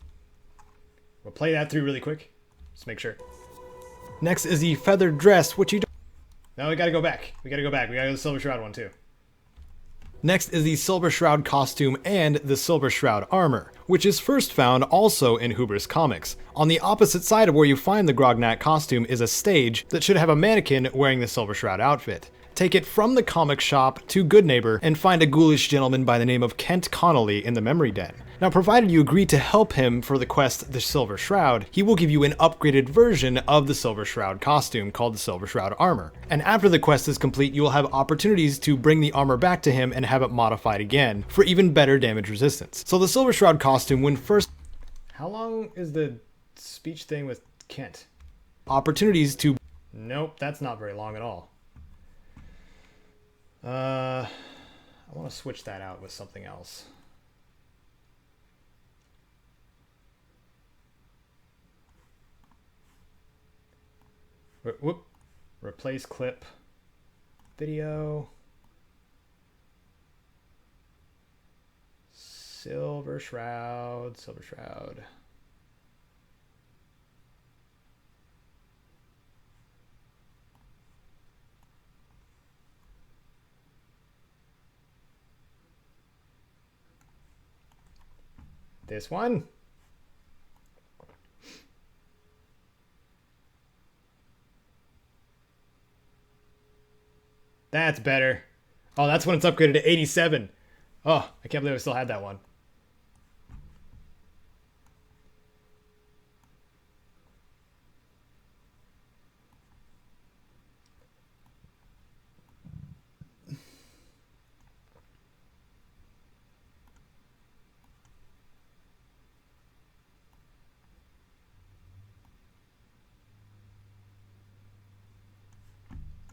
We'll play that through really quick. Just make sure. Next is the feathered dress, which you don't... No, we gotta go back. We gotta go back. We gotta go to the Silver Shroud one too. Next is the Silver Shroud costume and the Silver Shroud armor, which is first found also in Hubris Comics. On the opposite side of where you find the Grognat costume is a stage that should have a mannequin wearing the Silver Shroud outfit. Take it from the comic shop to Goodneighbor and find a ghoulish gentleman by the name of Kent Connolly in the Memory Den. Now, provided you agree to help him for the quest The Silver Shroud, he will give you an upgraded version of the Silver Shroud costume called the Silver Shroud armor. And after the quest is complete, you will have opportunities to bring the armor back to him and have it modified again for even better damage resistance. So the Silver Shroud costume, when first... How long is the speech thing with Kent? Opportunities to... Nope, that's not very long at all. I want to switch that out with something else. Whoop. Replace clip. Video. Silver Shroud. Silver Shroud. This one. That's better. Oh, that's when it's upgraded to 87. Oh, I can't believe I still had that one.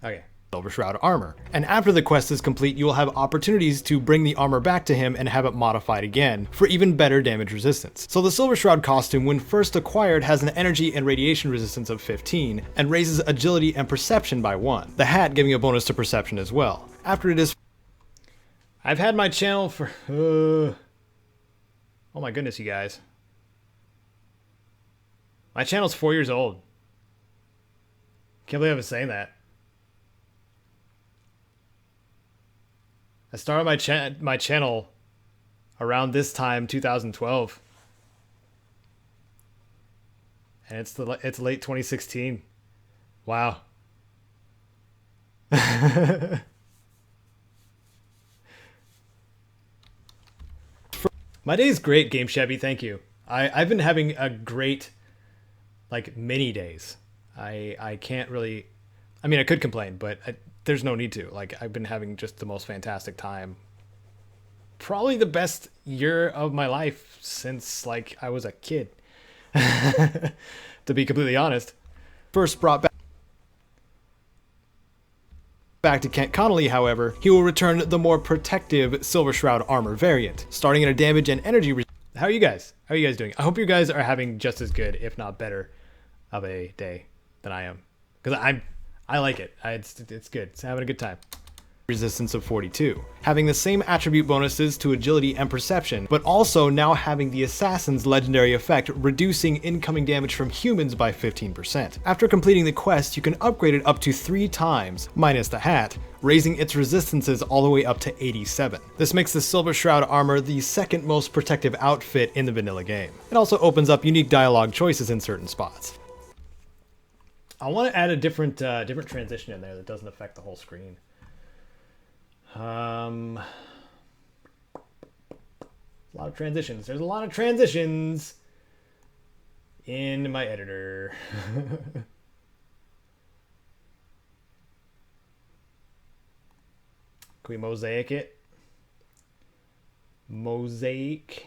Okay. Silver Shroud armor. And after the quest is complete, you will have opportunities to bring the armor back to him and have it modified again for even better damage resistance. So the Silver Shroud costume, when first acquired, has an energy and radiation resistance of 15 and raises agility and perception by 1. The hat giving a bonus to perception as well. After it is... I've had my channel for... oh my goodness, you guys. My channel's 4 years old. Can't believe I was saying that. I started my channel around this time, 2012, and it's late 2016. Wow. My day's great, Game Chevy. Thank you. I've been having a great, like, mini days. I can't really. I mean, I could complain, but there's no need to. Like, I've been having just the most fantastic time. Probably the best year of my life since, like, I was a kid. To be completely honest. First brought back to Kent Connolly, however, he will return the more protective Silver Shroud armor variant, starting at a damage and energy. How are you guys? How are you guys doing? I hope you guys are having just as good, if not better, of a day than I am. Because I like it. It's good. It's having a good time. Resistance of 42, having the same attribute bonuses to agility and perception, but also now having the Assassin's legendary effect, reducing incoming damage from humans by 15%. After completing the quest, you can upgrade it up to 3 times, minus the hat, raising its resistances all the way up to 87. This makes the Silver Shroud armor the second most protective outfit in the vanilla game. It also opens up unique dialogue choices in certain spots. I want to add a different transition in there that doesn't affect the whole screen. A lot of transitions. There's a lot of transitions in my editor. Can we mosaic it? Mosaic.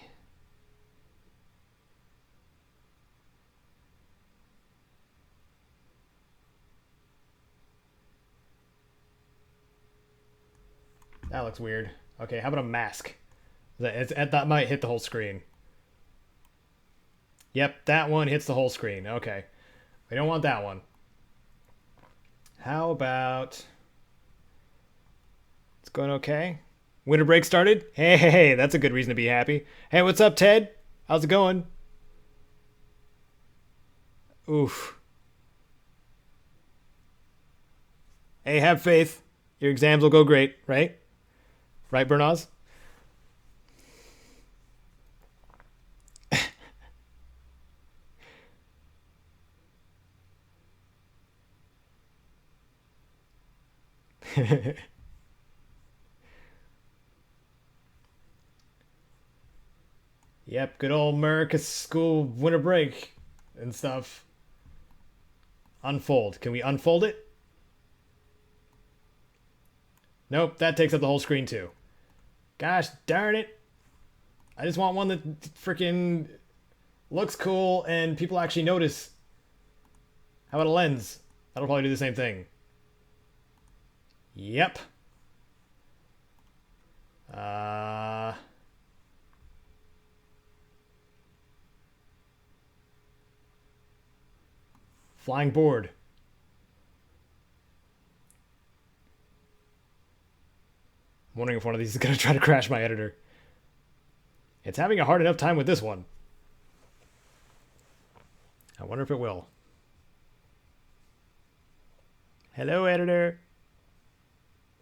That looks weird. Okay, how about a mask? That might hit the whole screen. Yep, that one hits the whole screen. Okay. We don't want that one. How about... It's going okay? Winter break started? Hey, that's a good reason to be happy. Hey, what's up, Ted? How's it going? Oof. Hey, have faith. Your exams will go great, right? Right, Bernaz? Yep, good old America school winter break and stuff. Unfold. Can we unfold it? Nope, that takes up the whole screen too. Gosh darn it. I just want one that freaking looks cool and people actually notice. How about a lens? That'll probably do the same thing. Yep. Flying board. I'm wondering if one of these is going to try to crash my editor. It's having a hard enough time with this one. I wonder if it will. Hello, editor.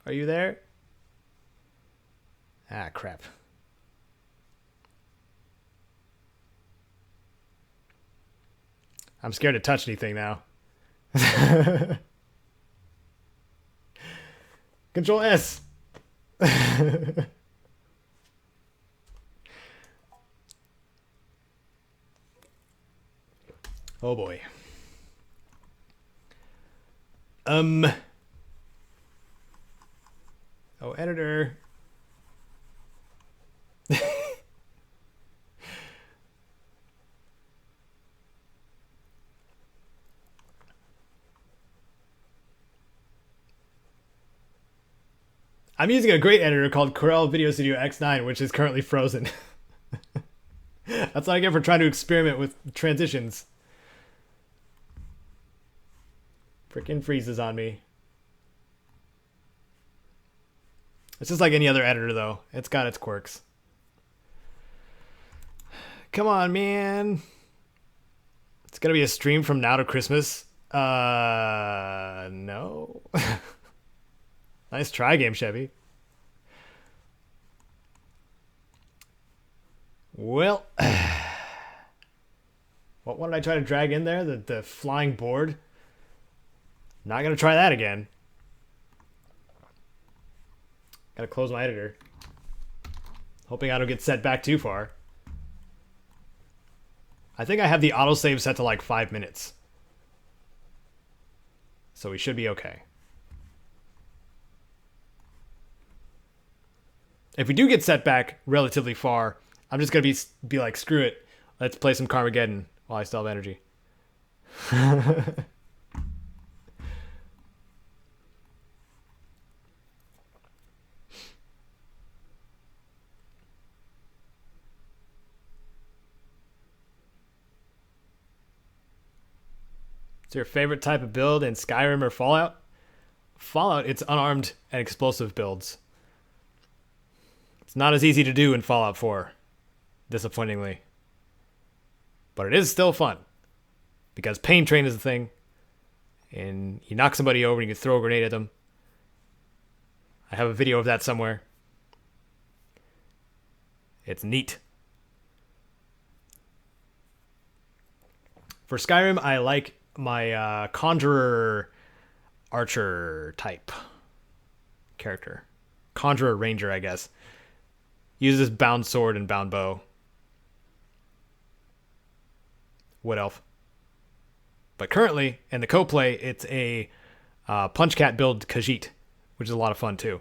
Are you there? Ah, crap. I'm scared to touch anything now. Control S. Oh boy. Oh, editor. I'm using a great editor called Corel Video Studio X9, which is currently frozen. That's what I get for trying to experiment with transitions. Frickin' freezes on me. It's just like any other editor, though. It's got its quirks. Come on, man. It's gonna be a stream from now to Christmas. No. Nice try, Game Chevy. Well, what did I try to drag in there? The flying board? Not gonna try that again. Gotta close my editor. Hoping I don't get set back too far. I think I have the autosave set to like 5 minutes. So we should be okay. If we do get set back relatively far, I'm just gonna be like, screw it. Let's play some Carmageddon while I still have energy. Is your favorite type of build in Skyrim or Fallout? Fallout, it's unarmed and explosive builds. It's not as easy to do in Fallout 4, disappointingly. But it is still fun. Because Pain Train is the thing. And you knock somebody over and you can throw a grenade at them. I have a video of that somewhere. It's neat. For Skyrim, I like my Conjurer Archer type character. Conjurer Ranger, I guess. Uses bound sword and bound bow. Wood elf. But currently, in the co-play, it's a Punch Cat build Khajiit, which is a lot of fun too.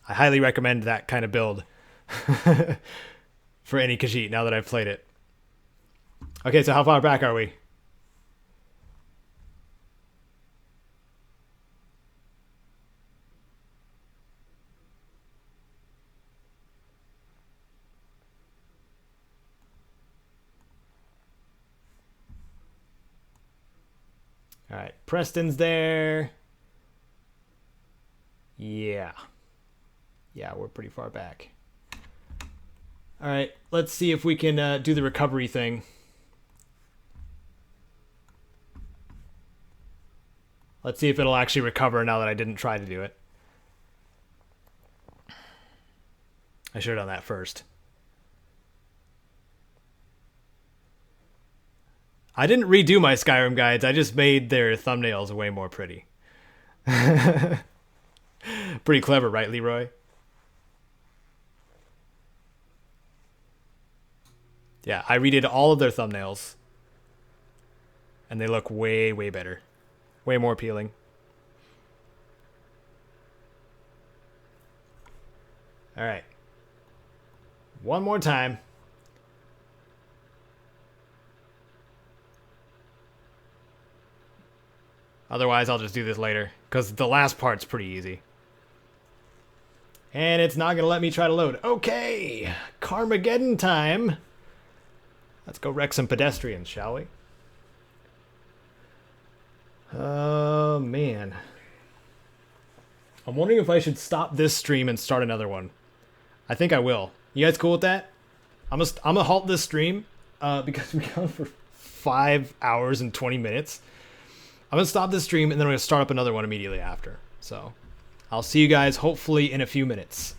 I highly recommend that kind of build for any Khajiit now that I've played it. Okay, so how far back are we? All right, Preston's there. Yeah, we're pretty far back. All right, let's see if we can do the recovery thing. Let's see if it'll actually recover now that I didn't try to do it. I should have done that first. I didn't redo my Skyrim guides. I just made their thumbnails way more pretty. Pretty clever, right, Leroy? Yeah, I redid all of their thumbnails. And they look way, way better. Way more appealing. Alright. One more time. Otherwise, I'll just do this later, because the last part's pretty easy. And it's not going to let me try to load. Okay, Carmageddon time. Let's go wreck some pedestrians, shall we? Oh, man. I'm wondering if I should stop this stream and start another one. I think I will. You guys cool with that? I'm gonna halt this stream because we're going for 5 hours and 20 minutes. I'm going to stop this stream, and then I'm going to start up another one immediately after. So, I'll see you guys hopefully in a few minutes.